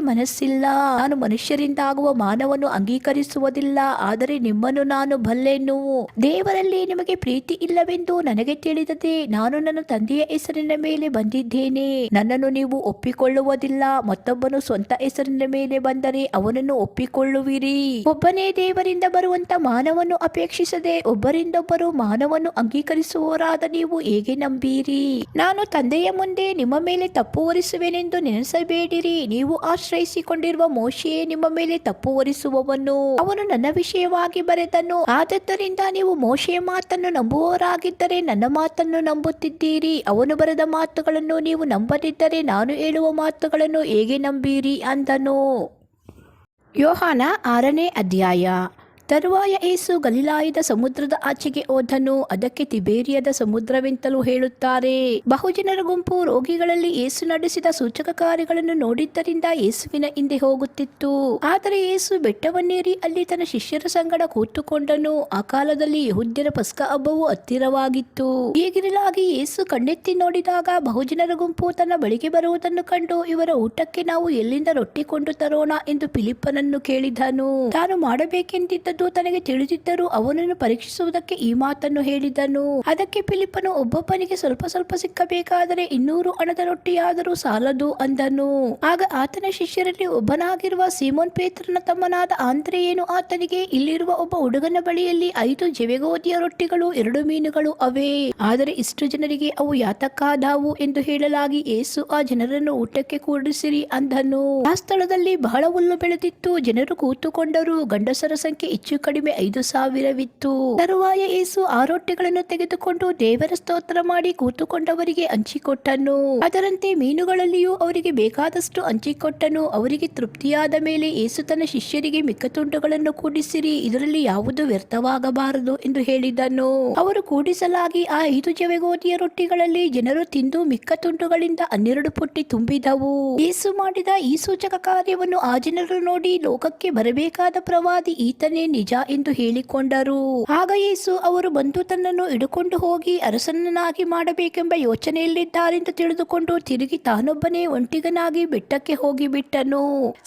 ಮನಸ್ಸಿಲ್ಲ. ನಾನು ಮನುಷ್ಯರಿಂದ ಆಗುವ ಮಾನವನ್ನು ಅಂಗೀಕರಿಸುವುದಿಲ್ಲ, ಆದರೆ ನಿಮ್ಮನ್ನು ನಾನು ಬಲ್ಲೆನು. ದೇವರಲ್ಲಿ ನಿಮಗೆ ಪ್ರೀತಿ ಇಲ್ಲವೆಂದು ನನಗೆ ತಿಳಿದದೆ ನಾನು ನನ್ನ ತಂದೆಯ ಹೆಸರಿನ ಮೇಲೆ ಬಂದಿದ್ದೇನೆ. ನನ್ನನ್ನು ನೀವು ಒಪ್ಪಿಕೊಳ್ಳುವುದಿಲ್ಲ. ಮತ್ತೊಬ್ಬನು ಸ್ವಂತ ಹೆಸರಿನ ಮೇಲೆ ಬಂದರೆ ಅವನನ್ನು ಒಪ್ಪಿಕೊಳ್ಳುವಿರಿ. ಒಬ್ಬನೇ ದೇವರಿಂದ ಬರುವಂತ ಮಾನವನ್ನು ಅಪೇಕ್ಷಿಸದೆ ಒಬ್ಬರಿಂದೊಬ್ಬರು ಮಾನವನ್ನು ಅಂಗೀಕರಿಸುವವರಾದ ನೀವು ಹೇಗೆ ನಂಬೀರಿ? ನಾನು ತಂದೆಯ ಮುಂದೆ ನಿಮ್ಮ ಮೇಲೆ ತಪ್ಪು ಹೊರಿಸುವೆನೆಂದು ನೆನೆಸಬೇಡಿರಿ. ನೀವು ಆಶ್ರಯಿಸಿಕೊಂಡಿರುವ ಮೋಶೆಯೇ ನಿಮ್ಮ ಮೇಲೆ ತಪ್ಪು ಹೊರಿಸುವವನು. ಅವನು ನನ್ನ ವಿಷಯವಾಗಿ ಬರೆದನು. ಆದ್ದರಿಂದ ನೀವು ಮೋಶೆಯ ಮಾತನ್ನು ನಂಬುವವರಾಗಿದ್ದರೆ ನನ್ನ ಮಾತನ್ನು ನಂಬುತ್ತಿದ್ದೀರಿ. ಅವನು ಬರೆದ ಮಾತುಗಳನ್ನು ನೀವು ನಂಬದಿದ್ದರೆ ನಾನು ಹೇಳುವ ಮಾತುಗಳನ್ನು ಹೇಗೆ ನಂಬೀರಿ ಅಂದನು. ಯೋಹಾನ 6ನೇ ಅಧ್ಯಾಯ. ತರುವಾಯ ಯೇಸು ಗಲಿಲಾಯದ ಸಮುದ್ರದ ಆಚೆಗೆ ಹೋದನು. ಅದಕ್ಕೆ ತಿಬೇರಿಯದ ಸಮುದ್ರವೆಂತಲೂ ಹೇಳುತ್ತಾರೆ. ಬಹುಜನರ ಗುಂಪು ರೋಗಿಗಳಲ್ಲಿ ಯೇಸು ನಡೆಸಿದ ಸೂಚಕ ಕಾರ್ಯಗಳನ್ನು ನೋಡಿದ್ದರಿಂದ ಯೇಸುವಿನ ಹಿಂದೆ ಹೋಗುತ್ತಿತ್ತು. ಆದರೆ ಯೇಸು ಬೆಟ್ಟವನ್ನೇರಿ ಅಲ್ಲಿ ತನ್ನ ಶಿಷ್ಯರ ಸಂಗಡ ಕೂತುಕೊಂಡನು. ಆ ಕಾಲದಲ್ಲಿ ಯೆಹೂದ್ಯರ ಪಸ್ಕ ಹಬ್ಬವು ಹತ್ತಿರವಾಗಿತ್ತು. ಹೀಗಿರಲಾಗಿ ಯೇಸು ಕಣ್ಣೆತ್ತಿ ನೋಡಿದಾಗ ಬಹುಜನರ ಗುಂಪು ತನ್ನ ಬಳಿಗೆ ಬರುವುದನ್ನು ಕಂಡು, ಇವರ ಊಟಕ್ಕೆ ನಾವು ಎಲ್ಲಿಂದ ರೊಟ್ಟಿ ಕೊಂಡು ತರೋಣ ಎಂದು ಫಿಲಿಪ್ಪನನ್ನು ಕೇಳಿದನು. ತಾನು ಮಾಡಬೇಕೆಂದಿದ್ದ ತನಗೆ ತಿಳಿದಿದ್ದರೂ ಅವನನ್ನು ಪರೀಕ್ಷಿಸುವುದಕ್ಕೆ ಈ ಮಾತನ್ನು ಹೇಳಿದನು. ಅದಕ್ಕೆ ಫಿಲಿಪ್ಪನು, ಒಬ್ಬೊಬ್ಬನಿಗೆ ಸ್ವಲ್ಪ ಸ್ವಲ್ಪ ಸಿಕ್ಕಬೇಕಾದರೆ 200 ಹಣದ ರೊಟ್ಟಿಯಾದರೂ ಸಾಲದು ಅಂದನು. ಆಗ ಆತನ ಶಿಷ್ಯರಲ್ಲಿ ಒಬ್ಬನಾಗಿರುವ ಸೀಮೋನ್ ಪೇತ್ರನ ತಮ್ಮನಾದ ಆಂದ್ರೆಯೇನು ಆತನಿಗೆ, ಇಲ್ಲಿರುವ ಒಬ್ಬ ಹುಡುಗನ ಬಳಿಯಲ್ಲಿ 5 ಜವೆಗೋದಿಯ ರೊಟ್ಟಿಗಳು 2 ಮೀನುಗಳು ಅವೆ, ಆದರೆ ಇಷ್ಟು ಜನರಿಗೆ ಅವು ಯಾತಕ್ಕಾದಾವು ಎಂದು ಹೇಳಲಾಗಿ ಯೇಸು ಆ ಜನರನ್ನು ಊಟಕ್ಕೆ ಕೂಡಿಸಿರಿ ಅಂದನು. ಆ ಸ್ಥಳದಲ್ಲಿ ಬಹಳ ಹುಲ್ಲು ಬೆಳೆದಿತ್ತು. ಜನರು ಕೂತುಕೊಂಡರು. ಗಂಡಸರ ಸಂಖ್ಯೆ ಹೆಚ್ಚು ಕಡಿಮೆ 5,000ವಿತ್ತು. ತರುವಾಯ ಯೇಸು ಆ ರೊಟ್ಟಿಗಳನ್ನು ತೆಗೆದುಕೊಂಡು ದೇವರ ಸ್ತೋತ್ರ ಮಾಡಿ ಕೂತುಕೊಂಡವರಿಗೆ ಹಂಚಿಕೊಟ್ಟನು. ಅದರಂತೆ ಮೀನುಗಳಲ್ಲಿಯೂ ಅವರಿಗೆ ಬೇಕಾದಷ್ಟು ಹಂಚಿಕೊಟ್ಟನು. ಅವರಿಗೆ ತೃಪ್ತಿಯಾದ ಮೇಲೆ ಯೇಸು ತನ್ನ ಶಿಷ್ಯರಿಗೆ ಮಿಕ್ಕ ತುಂಡುಗಳನ್ನು ಕೂಡಿಸಿರಿ, ಇದರಲ್ಲಿ ಯಾವುದು ವ್ಯರ್ಥವಾಗಬಾರದು ಎಂದು ಹೇಳಿದನು. ಅವರು ಕೂಡಿಸಲಾಗಿ ಆ 5 ಜವೆಗೋದಿಯ ರೊಟ್ಟಿಗಳಲ್ಲಿ ಜನರು ತಿಂದು ಮಿಕ್ಕ ತುಂಡುಗಳಿಂದ 12 ಪುಟ್ಟಿ ತುಂಬಿದವು. ಯೇಸು ಮಾಡಿದ ಈ ಸೂಚಕ ಕಾರ್ಯವನ್ನು ಆ ಜನರು ನೋಡಿ, ಲೋಕಕ್ಕೆ ಬರಬೇಕಾದ ಪ್ರವಾದಿ ಈತನೇ ನಿಜ ಎಂದು ಹೇಳಿಕೊಂಡರು. ಆಗ ಯೇಸು ಅವರು ಬಂದು ತನ್ನನ್ನು ಹಿಡುಕೊಂಡು ಹೋಗಿ ಅರಸನನ್ನಾಗಿ ಮಾಡಬೇಕೆಂಬ ಯೋಚನೆಯಲ್ಲಿದ್ದಾರೆಂದು ತಿಳಿದುಕೊಂಡು ತಿರುಗಿ ತಾನೊಬ್ಬನೇ ಒಂಟಿಗನಾಗಿ ಬೆಟ್ಟಕ್ಕೆ ಹೋಗಿಬಿಟ್ಟನು.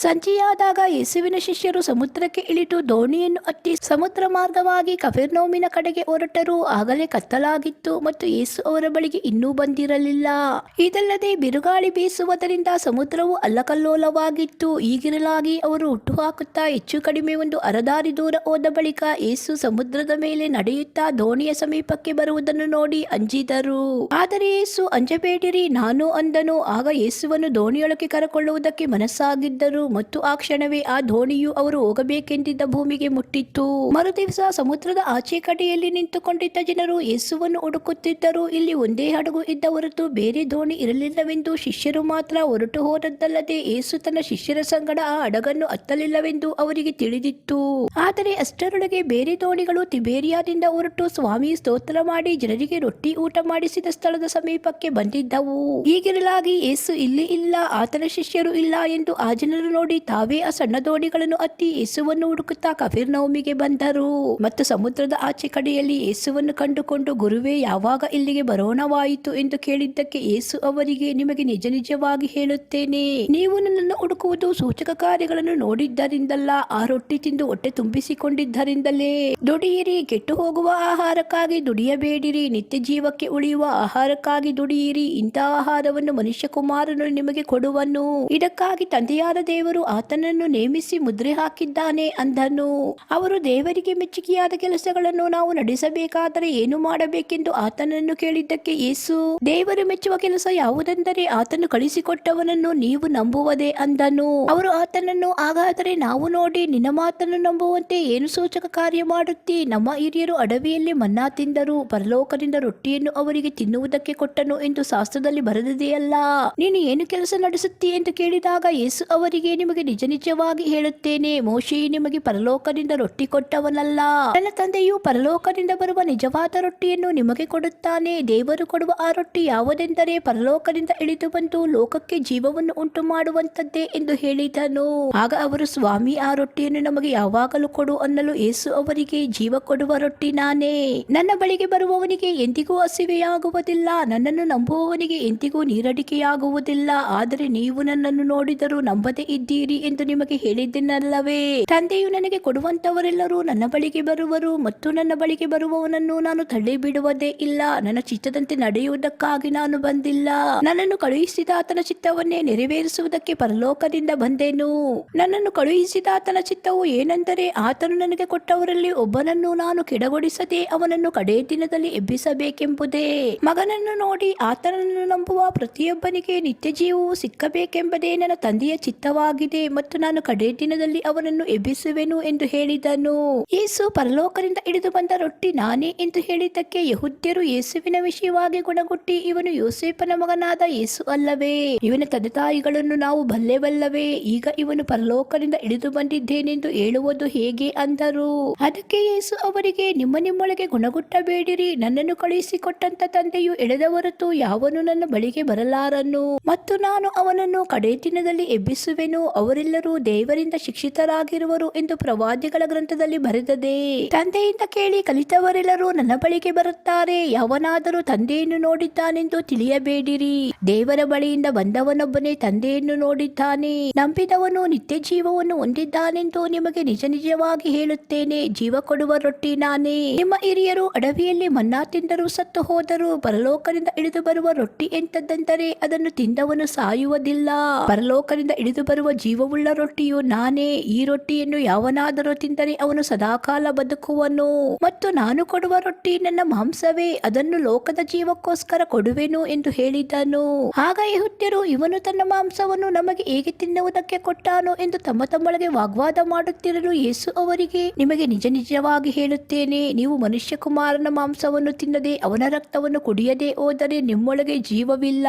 ಸಂಜೆಯಾದಾಗ ಯೇಸುವಿನ ಶಿಷ್ಯರು ಸಮುದ್ರಕ್ಕೆ ಇಳಿದು ದೋಣಿಯನ್ನು ಹತ್ತಿ ಸಮುದ್ರ ಮಾರ್ಗವಾಗಿ ಕಫೆರ್ನೌಮಿನ ಕಡೆಗೆ ಹೊರಟರು. ಆಗಲೇ ಕತ್ತಲಾಗಿತ್ತು ಮತ್ತು ಯೇಸು ಅವರ ಬಳಿಗೆ ಇನ್ನೂ ಬಂದಿರಲಿಲ್ಲ. ಇದಲ್ಲದೆ ಬಿರುಗಾಳಿ ಬೀಸುವುದರಿಂದ ಸಮುದ್ರವು ಅಲ್ಲಕಲ್ಲೋಲವಾಗಿತ್ತು. ಹೀಗಿರಲಾಗಿ ಅವರು ಹುಟ್ಟುಹಾಕುತ್ತಾ ಹೆಚ್ಚು ಕಡಿಮೆ ಒಂದು ಅರದಾರಿ ದೂರ ಹೋದ ಬಳಿಕ ಯೇಸು ಸಮುದ್ರದ ಮೇಲೆ ನಡೆಯುತ್ತಾ ದೋಣಿಯ ಸಮೀಪಕ್ಕೆ ಬರುವುದನ್ನು ನೋಡಿ ಅಂಜಿದರು. ಆದರೆ ಯೇಸು ಅಂಜಬೇಡಿರಿ ನಾನು ಅಂದನು. ಆಗ ಯೇಸುವನ್ನು ದೋಣಿಯೊಳಗೆ ಕರೆಕೊಳ್ಳುವುದಕ್ಕೆ ಮನಸ್ಸಾಗಿದ್ದರು ಮತ್ತು ಆ ಕ್ಷಣವೇ ಆ ದೋಣಿಯು ಅವರು ಹೋಗಬೇಕೆಂದಿದ್ದ ಭೂಮಿಗೆ ಮುಟ್ಟಿತ್ತು. ಮರುದಿವಸ ಸಮುದ್ರದ ಆಚೆ ಕಡೆಯಲ್ಲಿ ನಿಂತುಕೊಂಡಿದ್ದ ಜನರು ಯೇಸುವನ್ನು ಹುಡುಕುತ್ತಿದ್ದರು. ಇಲ್ಲಿ ಒಂದೇ ಹಡಗು ಇದ್ದ ಹೊರತು ಬೇರೆ ದೋಣಿ ಇರಲಿಲ್ಲವೆಂದು ಶಿಷ್ಯರು ಮಾತ್ರ ಹೊರಟು ಹೋದದ್ದಲ್ಲದೆ ಯೇಸು ತನ್ನ ಶಿಷ್ಯರ ಸಂಗಡ ಆ ಹಡಗನ್ನು ಹತ್ತಲಿಲ್ಲವೆಂದು ಅವರಿಗೆ ತಿಳಿದಿತ್ತು. ಆದರೆ ಅಷ್ಟರೊಳಗೆ ಬೇರೆ ದೋಣಿಗಳು ತಿಬೇರಿಯಾದಿಂದ ಹೊರಟು ಸ್ವಾಮಿ ಸ್ತೋತ್ರ ಮಾಡಿ ಜನರಿಗೆ ರೊಟ್ಟಿ ಊಟ ಮಾಡಿಸಿದ ಸ್ಥಳದ ಸಮೀಪಕ್ಕೆ ಬಂದಿದ್ದವು. ಹೀಗಿರಲಾಗಿ ಯೇಸು ಇಲ್ಲಿ ಇಲ್ಲ, ಆತನ ಶಿಷ್ಯರು ಇಲ್ಲ ಎಂದು ಆ ಜನರು ನೋಡಿ ತಾವೇ ಆ ಸಣ್ಣ ದೋಣಿಗಳನ್ನು ಹತ್ತಿ ಯೇಸುವನ್ನು ಹುಡುಕುತ್ತಾ ಕಫೆರ್ನೌಮಿಗೆ ಬಂದರು. ಮತ್ತು ಸಮುದ್ರದ ಆಚೆ ಕಡೆಯಲ್ಲಿ ಯೇಸುವನ್ನು ಕಂಡುಕೊಂಡು, ಗುರುವೇ, ಯಾವಾಗ ಇಲ್ಲಿಗೆ ಬರೋಣವಾಯಿತು ಎಂದು ಕೇಳಿದ್ದಕ್ಕೆ ಯೇಸು ಅವರಿಗೆ, ನಿಮಗೆ ನಿಜ ನಿಜವಾಗಿ ಹೇಳುತ್ತೇನೆ, ನೀವು ನನ್ನನ್ನು ಹುಡುಕುವುದು ಸೂಚಕ ಕಾರ್ಯಗಳನ್ನು ನೋಡಿದ್ದರಿಂದಲ್ಲ, ಆ ರೊಟ್ಟಿ ತಿಂದು ಹೊಟ್ಟೆ ತುಂಬಿಸಿಕೊಂಡಿದ್ದರಿಂದಲೇ. ದುಡಿಯಿರಿ, ಕೆಟ್ಟು ಹೋಗುವ ಆಹಾರಕ್ಕಾಗಿ ದುಡಿಯಬೇಡಿರಿ, ನಿತ್ಯ ಜೀವಕ್ಕೆ ಉಳಿಯುವ ಆಹಾರಕ್ಕಾಗಿ ದುಡಿಯಿರಿ. ಇಂಥ ಆಹಾರವನ್ನು ಮನುಷ್ಯಕುಮಾರನು ನಿಮಗೆ ಕೊಡುವನು. ಇದಕ್ಕಾಗಿ ತಂದೆಯಾದ ದೇವರು ಆತನನ್ನು ನೇಮಿಸಿ ಮುದ್ರೆ ಹಾಕಿದ್ದಾನೆ ಅಂದನು. ಅವರು, ದೇವರಿಗೆ ಮೆಚ್ಚುಗೆಯಾದ ಕೆಲಸಗಳನ್ನು ನಾವು ನಡೆಸಬೇಕಾದರೆ ಏನು ಮಾಡಬೇಕೆಂದು ಆತನನ್ನು ಕೇಳಿದ್ದಕ್ಕೆ ಯೇಸು, ದೇವರು ಮೆಚ್ಚುವ ಕೆಲಸ ಯಾವುದೆಂದರೆ ಆತನು ಕಳಿಸಿಕೊಟ್ಟವನನ್ನು ನೀವು ನಂಬುವುದೇ ಅಂದನು. ಅವರು ಆತನನ್ನು, ಹಾಗಾದರೆ ನಾವು ನೋಡಿ ನಿನ್ನ ಮಾತನ್ನು ನಂಬುವಂತೆ ಏನು ಸೂಚಕ ಕಾರ್ಯ ಮಾಡುತ್ತಿ? ನಮ್ಮ ಹಿರಿಯರು ಅಡವಿಯಲ್ಲಿ ಮನ್ನಾ ತಿಂದರು, ಪರಲೋಕದಿಂದ ರೊಟ್ಟಿಯನ್ನು ಅವರಿಗೆ ತಿನ್ನುವುದಕ್ಕೆ ಕೊಟ್ಟನು ಎಂದು ಶಾಸ್ತ್ರದಲ್ಲಿ ಬರೆದಿದೆಯಲ್ಲ, ನೀನು ಏನು ಕೆಲಸ ನಡೆಸುತ್ತಿ ಎಂದು ಕೇಳಿದಾಗ ಯೇಸು ಅವರಿಗೆ, ನಿಮಗೆ ನಿಜ ನಿಜವಾಗಿ ಹೇಳುತ್ತೇನೆ, ಮೋಶೆಯು ನಿಮಗೆ ಪರಲೋಕದಿಂದ ರೊಟ್ಟಿ ಕೊಟ್ಟವನಲ್ಲ, ನನ್ನ ತಂದೆಯು ಪರಲೋಕದಿಂದ ಬರುವ ನಿಜವಾದ ರೊಟ್ಟಿಯನ್ನು ನಿಮಗೆ ಕೊಡುತ್ತಾನೆ. ದೇವರು ಕೊಡುವ ಆ ರೊಟ್ಟಿ ಯಾವುದೆಂದರೆ ಪರಲೋಕದಿಂದ ಇಳಿದು ಬಂದು ಲೋಕಕ್ಕೆ ಜೀವವನ್ನು ಉಂಟು ಮಾಡುವಂತದ್ದೇ ಎಂದು ಹೇಳಿದನು. ಆಗ ಅವರು, ಸ್ವಾಮಿ, ಆ ರೊಟ್ಟಿಯನ್ನು ನಮಗೆ ಯಾವಾಗಲೂ ಕೊಡು ಅನ್ನಲು ಯೇಸು ಅವರಿಗೆ, ಜೀವ ಕೊಡುವ ರೊಟ್ಟಿ ನಾನೇ. ನನ್ನ ಬಳಿಗೆ ಬರುವವನಿಗೆ ಎಂದಿಗೂ ಹಸಿವೆಯಾಗುವುದಿಲ್ಲ, ನನ್ನನ್ನು ನಂಬುವವನಿಗೆ ಎಂದಿಗೂ ನೀರಡಿಕೆಯಾಗುವುದಿಲ್ಲ. ಆದರೆ ನೀವು ನನ್ನನ್ನು ನೋಡಿದರೂ ನಂಬದೇ ಇದ್ದೀರಿ ಎಂದು ನಿಮಗೆ ಹೇಳಿದ್ದೆನಲ್ಲವೇ? ತಂದೆಯು ನನಗೆ ಕೊಡುವಂತವರೆಲ್ಲರೂ ನನ್ನ ಬಳಿಗೆ ಬರುವರು ಮತ್ತು ನನ್ನ ಬಳಿಗೆ ಬರುವವನನ್ನು ನಾನು ತಳ್ಳಿ ಬಿಡುವುದೇ ಇಲ್ಲ. ನನ್ನ ಚಿತ್ತದಂತೆ ನಡೆಯುವುದಕ್ಕಾಗಿ ನಾನು ಬಂದಿಲ್ಲ, ನನ್ನನ್ನು ಕಳುಹಿಸಿದ ಆತನ ಚಿತ್ತವನ್ನೇ ನೆರವೇರಿಸುವುದಕ್ಕೆ ಪರಲೋಕದಿಂದ ಬಂದೆನು. ನನ್ನನ್ನು ಕಳುಹಿಸಿದ ಆತನ ಚಿತ್ತವು ಏನೆಂದರೆ, ಆತನು ನನಗೆ ಕೊಟ್ಟವರಲ್ಲಿ ಒಬ್ಬನನ್ನು ನಾನು ಕೆಡಗೊಡಿಸದೆ ಅವನನ್ನು ಕಡೇ ದಿನದಲ್ಲಿ ಎಬ್ಬಿಸಬೇಕೆಂಬುದೇ. ಮಗನನ್ನು ನೋಡಿ ಆತನನ್ನು ನಂಬುವ ಪ್ರತಿಯೊಬ್ಬನಿಗೆ ನಿತ್ಯ ಜೀವವು ಸಿಕ್ಕಬೇಕೆಂಬುದೇ ನನ್ನ ತಂದೆಯ ಚಿತ್ತವಾಗಿದೆ ಮತ್ತು ನಾನು ಕಡೇ ದಿನದಲ್ಲಿ ಅವನನ್ನು ಎಬ್ಬಿಸುವೆನು ಎಂದು ಹೇಳಿದನು. ಯೇಸು ಪರಲೋಕದಿಂದ ಇಳಿದು ಬಂದ ರೊಟ್ಟಿ ನಾನೇ ಎಂದು ಹೇಳಿದ್ದಕ್ಕೆ ಯೆಹೂದ್ಯರು ಯೇಸುವಿನ ವಿಷಯವಾಗಿ ಗುಣಗುಟ್ಟಿ, ಇವನು ಯೋಸೇಫನ ಮಗನಾದ ಯೇಸು ಅಲ್ಲವೇ? ಇವನ ತಂದೆ ತಾಯಿಗಳನ್ನು ನಾವು ಬಲ್ಲೆವಲ್ಲವೇ? ಈಗ ಇವನು ಪರಲೋಕದಿಂದ ಇಳಿದು ಬಂದಿದ್ದೇನೆಂದು ಹೇಳುವುದು ಹೇಗೆ ಅಂದರು. ಅದಕ್ಕೆ ಯೇಸು ಅವರಿಗೆ, ನಿಮ್ಮೊಳಗೆ ಗುಣಗುಟ್ಟಬೇಡಿರಿ. ನನ್ನನ್ನು ಕಳುಹಿಸಿಕೊಟ್ಟಂತ ತಂದೆಯು ಎಳೆದ ಹೊರತು ಯಾವನು ನನ್ನ ಬಳಿಗೆ ಬರಲಾರನು ಮತ್ತು ನಾನು ಅವನನ್ನು ಕಡೇ ದಿನದಲ್ಲಿ ಎಬ್ಬಿಸುವೆನು. ಅವರೆಲ್ಲರೂ ದೇವರಿಂದ ಶಿಕ್ಷಿತರಾಗಿರುವರು ಎಂದು ಪ್ರವಾದಿಗಳ ಗ್ರಂಥದಲ್ಲಿ ಬರೆದದೆ. ತಂದೆಯಿಂದ ಕೇಳಿ ಕಲಿತವರೆಲ್ಲರೂ ನನ್ನ ಬಳಿಗೆ ಬರುತ್ತಾರೆ. ಯಾವನಾದರೂ ತಂದೆಯನ್ನು ನೋಡಿದ್ದಾನೆಂದು ತಿಳಿಯಬೇಡಿರಿ. ದೇವರ ಬಳಿಯಿಂದ ಬಂದವನೊಬ್ಬನೇ ತಂದೆಯನ್ನು ನೋಡಿದ್ದಾನೆ. ನಂಬಿದವನು ನಿತ್ಯ ಜೀವವನ್ನು ಹೊಂದಿದ್ದಾನೆಂದು ನಿಮಗೆ ನಿಜ ನಿಜವಾಗಿ ಹೇಳುತ್ತೇನೆ. ಜೀವ ಕೊಡುವ ರೊಟ್ಟಿ ನಾನೇ. ನಿಮ್ಮ ಹಿರಿಯರು ಅಡವಿಯಲ್ಲಿ ಮನ್ನಾ ತಿಂದರೂ ಸತ್ತು ಹೋದರು. ಪರಲೋಕದಿಂದ ಇಳಿದು ಬರುವ ರೊಟ್ಟಿ ಎಂತದ್ದೆಂದರೆ ಅದನ್ನು ತಿಂದವನು ಸಾಯುವುದಿಲ್ಲ. ಪರಲೋಕದಿಂದ ಇಳಿದು ಬರುವ ಜೀವವುಳ್ಳ ರೊಟ್ಟಿಯು ನಾನೇ. ಈ ರೊಟ್ಟಿಯನ್ನು ಯಾವನಾದರೂ ತಿಂದರೆ ಅವನು ಸದಾಕಾಲ ಬದುಕುವನು. ಮತ್ತು ನಾನು ಕೊಡುವ ರೊಟ್ಟಿ ನನ್ನ ಮಾಂಸವೇ, ಅದನ್ನು ಲೋಕದ ಜೀವಕ್ಕೋಸ್ಕರ ಕೊಡುವೆನು ಎಂದು ಹೇಳಿದನು. ಆಗ ಯೆಹೂದ್ಯರು, ಇವನು ತನ್ನ ಮಾಂಸವನ್ನು ನಮಗೆ ಹೇಗೆ ತಿನ್ನುವುದಕ್ಕೆ ಕೊಟ್ಟಾನೋ ಎಂದು ತಮ್ಮ ತಮ್ಮೊಳಗೆ ವಾಗ್ವಾದ ಮಾಡುತ್ತಿರಲು ಯೇಸು ಅವರಿಗೆ, ನಿಮಗೆ ನಿಜ ನಿಜವಾಗಿ ಹೇಳುತ್ತೇನೆ, ನೀವು ಮನುಷ್ಯಕುಮಾರನ ಮಾಂಸವನ್ನು ತಿನ್ನದೆ ಅವನ ರಕ್ತವನ್ನು ಕುಡಿಯದೆ ಹೋದರೆ ನಿಮ್ಮೊಳಗೆ ಜೀವವಿಲ್ಲ.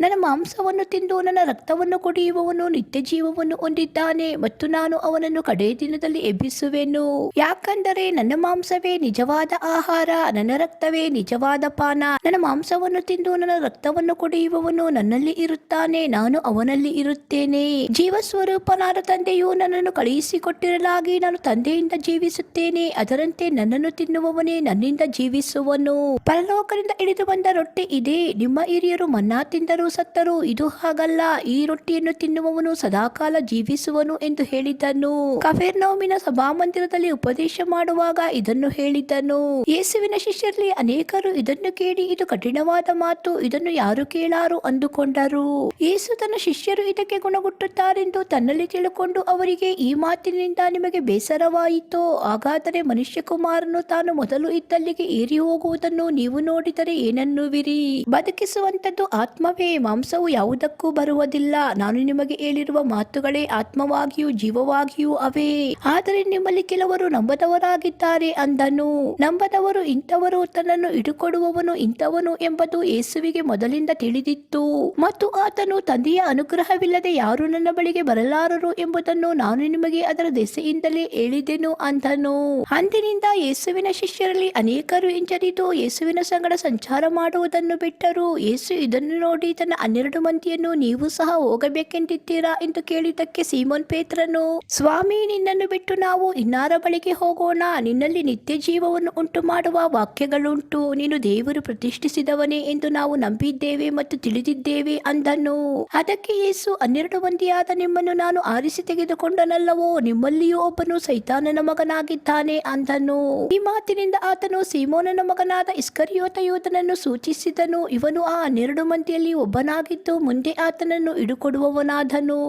ನನ್ನ ಮಾಂಸವನ್ನು ತಿಂದು ನನ್ನ ರಕ್ತವನ್ನು ಕುಡಿಯುವವನು ನಿತ್ಯ ಜೀವವನ್ನು ಹೊಂದಿದ್ದಾನೆ ಮತ್ತು ನಾನು ಅವನನ್ನು ಕಡೇ ದಿನದಲ್ಲಿ ಎಬ್ಬಿಸುವೆನು. ಯಾಕಂದರೆ ನನ್ನ ಮಾಂಸವೇ ನಿಜವಾದ ಆಹಾರ, ನನ್ನ ರಕ್ತವೇ ನಿಜವಾದ ಪಾನ. ನನ್ನ ಮಾಂಸವನ್ನು ತಿಂದು ನನ್ನ ರಕ್ತವನ್ನು ಕುಡಿಯುವವನು ನನ್ನಲ್ಲಿ ಇರುತ್ತಾನೆ, ನಾನು ಅವನಲ್ಲಿ ಇರುತ್ತೇನೆ. ಜೀವ ಸ್ವರೂಪನಾದ ತಂದೆಯು ನನ್ನನ್ನು ಕಳುಹಿಸಿಕೊಟ್ಟಿರಲಾಗಿ ನಾನು ತಂದೆಯಿಂದ ಜೀವಿಸುತ್ತೇನೆ. ಅದರಂತೆ ನನ್ನನ್ನು ತಿನ್ನುವವನೇ ನನ್ನಿಂದ ಜೀವಿಸುವನು. ಪರಲೋಕದಿಂದ ಇಳಿದು ಬಂದ ರೊಟ್ಟಿ ಇದೇ. ನಿಮ್ಮ ಹಿರಿಯರು ಮನ್ನಾ ತಿಂದರೂ ಸತ್ತರು, ಇದು ಹಾಗಲ್ಲ. ಈ ರೊಟ್ಟಿಯನ್ನು ತಿನ್ನುವವನು ಸದಾಕಾಲ ಜೀವಿಸುವನು ಎಂದು ಹೇಳಿದನು. ಕಫೆರ್ನೌಮಿನ ಸಭಾಮಂದಿರದಲ್ಲಿ ಉಪದೇಶ ಮಾಡುವಾಗ ಇದನ್ನು ಹೇಳಿದನು. ಯೇಸುವಿನ ಶಿಷ್ಯರಲ್ಲಿ ಅನೇಕರು ಇದನ್ನು ಕೇಳಿ, ಇದು ಕಠಿಣವಾದ ಮಾತು, ಇದನ್ನು ಯಾರು ಕೇಳಾರು ಅಂದುಕೊಂಡರು. ಯೇಸು ತನ್ನ ಶಿಷ್ಯರು ಇದಕ್ಕೆ ಗುಣಗುಟ್ಟುತ್ತಾರೆಂದು ತನ್ನಲ್ಲಿ ತಿಳುಕೊಂಡು ಅವರಿಗೆ, ಈ ಮಾತಿನಿಂದ ನಿಮಗೆ ಬೇಸರವ ಇಲ್ಲವಾಯಿತೋ? ಹಾಗಾದರೆ ಮನುಷ್ಯಕುಮಾರನು ತಾನು ಮೊದಲು ಇದ್ದಲ್ಲಿಗೆ ಏರಿ ಹೋಗುವುದನ್ನು ನೀವು ನೋಡಿದರೆ ಏನನ್ನುವಿರಿ? ಬದುಕಿಸುವಂಥದ್ದು ಆತ್ಮವೇ, ಮಾಂಸವು ಯಾವುದಕ್ಕೂ ಬರುವುದಿಲ್ಲ. ನಾನು ನಿಮಗೆ ಹೇಳಿರುವ ಮಾತುಗಳೇ ಆತ್ಮವಾಗಿಯೂ ಜೀವವಾಗಿಯೂ ಅವೇ. ಆದರೆ ನಿಮ್ಮಲ್ಲಿ ಕೆಲವರು ನಂಬದವರಾಗಿದ್ದಾರೆ ಅಂದನು. ನಂಬದವರು ಇಂಥವರು, ತನ್ನನ್ನು ಹಿಡುಕೊಡುವವನು ಇಂಥವನು ಎಂಬುದು ಯೇಸುವಿಗೆ ಮೊದಲಿಂದ ತಿಳಿದಿತ್ತು. ಮತ್ತು ಆತನು, ತಂದೆಯ ಅನುಗ್ರಹವಿಲ್ಲದೆ ಯಾರೂ ನನ್ನ ಬಳಿಗೆ ಬರಲಾರರು ಎಂಬುದನ್ನು ನಾನು ನಿಮಗೆ ಅದರ ದೆಸೆಯಿಂದಲೇ ಹೇಳಿದೆನು ಅಂದನು. ಅಂದಿನಿಂದ ಯೇಸುವಿನ ಶಿಷ್ಯರಲ್ಲಿ ಅನೇಕರು ಹಿಂಜರಿದು ಯೇಸುವಿನ ಸಂಗಡ ಸಂಚಾರ ಮಾಡುವುದನ್ನು ಬಿಟ್ಟರು. ಯೇಸು ಇದನ್ನು ನೋಡಿ ತನ್ನ 12 ಮಂದಿಯನ್ನು, ನೀವು ಸಹ ಹೋಗಬೇಕೆಂದಿದ್ದೀರಾ ಎಂದು ಕೇಳಿದ್ದಕ್ಕೆ ಸೀಮೋನ್ ಪೇತ್ರನು, ಸ್ವಾಮಿ, ನಿನ್ನನ್ನು ಬಿಟ್ಟು ನಾವು ಇನ್ನಾರ ಬಳಿಗೆ ಹೋಗೋಣ? ನಿನ್ನಲ್ಲಿ ನಿತ್ಯ ಜೀವವನ್ನು ಉಂಟು ಮಾಡುವ ವಾಕ್ಯಗಳುಂಟು. ನೀನು ದೇವರು ಪ್ರತಿಷ್ಠಿಸಿದವನೇ ಎಂದು ನಾವು ನಂಬಿದ್ದೇವೆ ಮತ್ತು ತಿಳಿದಿದ್ದೇವೆ ಅಂದನು. ಅದಕ್ಕೆ ಯೇಸು, 12 ಮಂದಿಯಾದ ನಿಮ್ಮನ್ನು ನಾನು ಆರಿಸಿ ತೆಗೆದುಕೊಂಡನಲ್ಲವೋ? ನಿಮ್ಮಲ್ಲಿಯೂ ಒಬ್ಬನು ಸೈತಾನನ ಮಗನಾಗಿದ್ದಾನೆ ಅಂದನು. ಈ ಮಾತಿನಿಂದ ಆತನು ಸೀಮೋನನ ಮಗನಾದ ಇಸ್ಕರಿಯೋತ ಯೂದನನ್ನು ಸೂಚಿಸಿದನು. ಇವನು ಆ 12 ಮಂದಿಯಲ್ಲಿ ಒಬ್ಬನಾಗಿದ್ದು ಮುಂದೆ ಆತನನ್ನು ಹಿಡುಕೊಡುವವನಾದನು.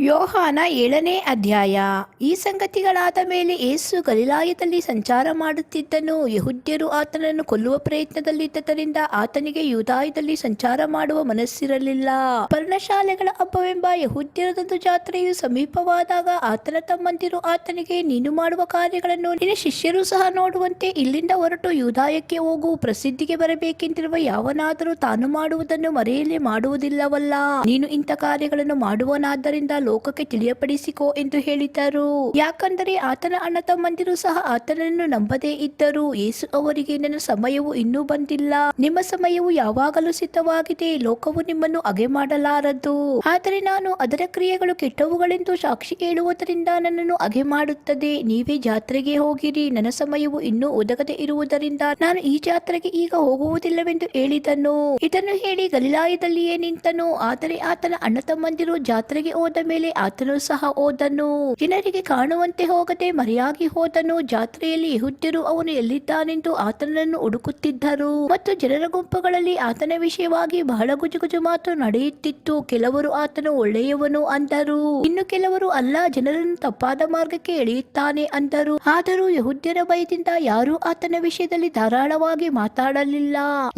ಯೋಹಾನ 7ನೇ ಅಧ್ಯಾಯ. ಈ ಸಂಗತಿಗಳಾದ ಮೇಲೆ ಯೇಸು ಗಲಿಲಾಯದಲ್ಲಿ ಸಂಚಾರ ಮಾಡುತ್ತಿದ್ದನು. ಯೆಹೂದ್ಯರು ಆತನನ್ನು ಕೊಲ್ಲುವ ಪ್ರಯತ್ನದಲ್ಲಿದ್ದರಿಂದ ಆತನಿಗೆ ಯೂದಾಯದಲ್ಲಿ ಸಂಚಾರ ಮಾಡುವ ಮನಸ್ಸಿರಲಿಲ್ಲ. ಪರ್ಣಶಾಲೆಗಳ ಹಬ್ಬವೆಂಬ ಯೆಹೂದ್ಯರದೊಂದು ಜಾತ್ರೆಯು ಸಮೀಪವಾದಾಗ ಆತನ ತಮ್ಮಂದಿರು ಆತನಿಗೆ, ನೀನು ಮಾಡುವ ಕಾರ್ಯಗಳನ್ನು ನಿನ್ನ ಶಿಷ್ಯರು ಸಹ ನೋಡುವಂತೆ ಇಲ್ಲಿಂದ ಹೊರಟು ಯೂದಾಯಕ್ಕೆ ಹೋಗು. ಪ್ರಸಿದ್ಧಿಗೆ ಬರಬೇಕೆಂದಿರುವ ಯಾವನಾದರೂ ತಾನು ಮಾಡುವುದನ್ನು ಮರೆಯಲೇ ಮಾಡುವುದಿಲ್ಲವಲ್ಲ. ನೀನು ಇಂಥ ಕಾರ್ಯಗಳನ್ನು ಮಾಡುವನಾದ್ದರಿಂದ ಲೋಕಕ್ಕೆ ತಿಳಿಯಪಡಿಸಿಕೋ ಎಂದು ಹೇಳಿದರು. ಯಾಕಂದರೆ ಆತನ ಅಣ್ಣ ತಮ್ಮಂದಿರು ಸಹ ಆತನನ್ನು ನಂಬದೇ ಇದ್ದರು. ಯೇಸು ಅವರಿಗೆ, ನನ್ನ ಸಮಯವು ಇನ್ನೂ ಬಂದಿಲ್ಲ. ನಿಮ್ಮ ಸಮಯವು ಯಾವಾಗಲೂ ಸಿದ್ಧವಾಗಿದೆ. ಲೋಕವು ನಿಮ್ಮನ್ನು ಹಗೆ ಮಾಡಲಾರದು. ಆದರೆ ನಾನು ಅದರ ಕ್ರಿಯೆಗಳು ಕೆಟ್ಟವುಗಳೆಂದು ಸಾಕ್ಷಿ ಹೇಳುವುದರಿಂದ ನನ್ನನ್ನು ಹಗೆ ಮಾಡುತ್ತದೆ. ನೀವೇ ಜಾತ್ರೆಗೆ ಹೋಗಿರಿ. ನನ್ನ ಸಮಯವು ಇನ್ನೂ ಒದಗದೆ ಇರುವುದರಿಂದ ನಾನು ಈ ಜಾತ್ರೆಗೆ ಈಗ ಹೋಗುವುದಿಲ್ಲವೆಂದು ಹೇಳಿದನು. ಇದನ್ನು ಹೇಳಿ ಗಲಿಲಾಯದಲ್ಲಿಯೇ ನಿಂತನು. ಆದರೆ ಆತನ ಅಣ್ಣ ತಮ್ಮಂದಿರು ಜಾತ್ರೆಗೆ ಹೋದ ಮೇಲೆ ಆತನು ಸಹ ಹೋದನು. ಜನರಿಗೆ ಕಾಣುವಂತೆ ಹೋಗದೆ ಮರೆಯಾಗಿ ಹೋದನು. ಜಾತ್ರೆಯಲ್ಲಿ ಯೆಹೂದ್ಯರು ಅವನು ಎಲ್ಲಿದ್ದಾನೆಂದು ಆತನನ್ನು ಹುಡುಕುತ್ತಿದ್ದರು ಮತ್ತು ಜನರ ಗುಂಪುಗಳಲ್ಲಿ ಆತನ ವಿಷಯವಾಗಿ ಬಹಳ ಗುಜುಗುಜು ಮಾತು ನಡೆಯುತ್ತಿತ್ತು. ಕೆಲವರು ಆತನು ಒಳ್ಳೆಯವನು ಅಂದರು, ಇನ್ನು ಕೆಲವರು ಅಲ್ಲ, ಜನರನ್ನು ತಪ್ಪಾದ ಮಾರ್ಗಕ್ಕೆ ಎಳೆಯುತ್ತಾನೆ ಅಂದರು. ಆದರೂ ಯೆಹೂದ್ಯರ ಭಯದಿಂದ ಯಾರೂ ಆತನ ವಿಷಯದಲ್ಲಿ ಧಾರಾಳವಾಗಿ ಮಾತಾಡಲಿಲ್ಲ.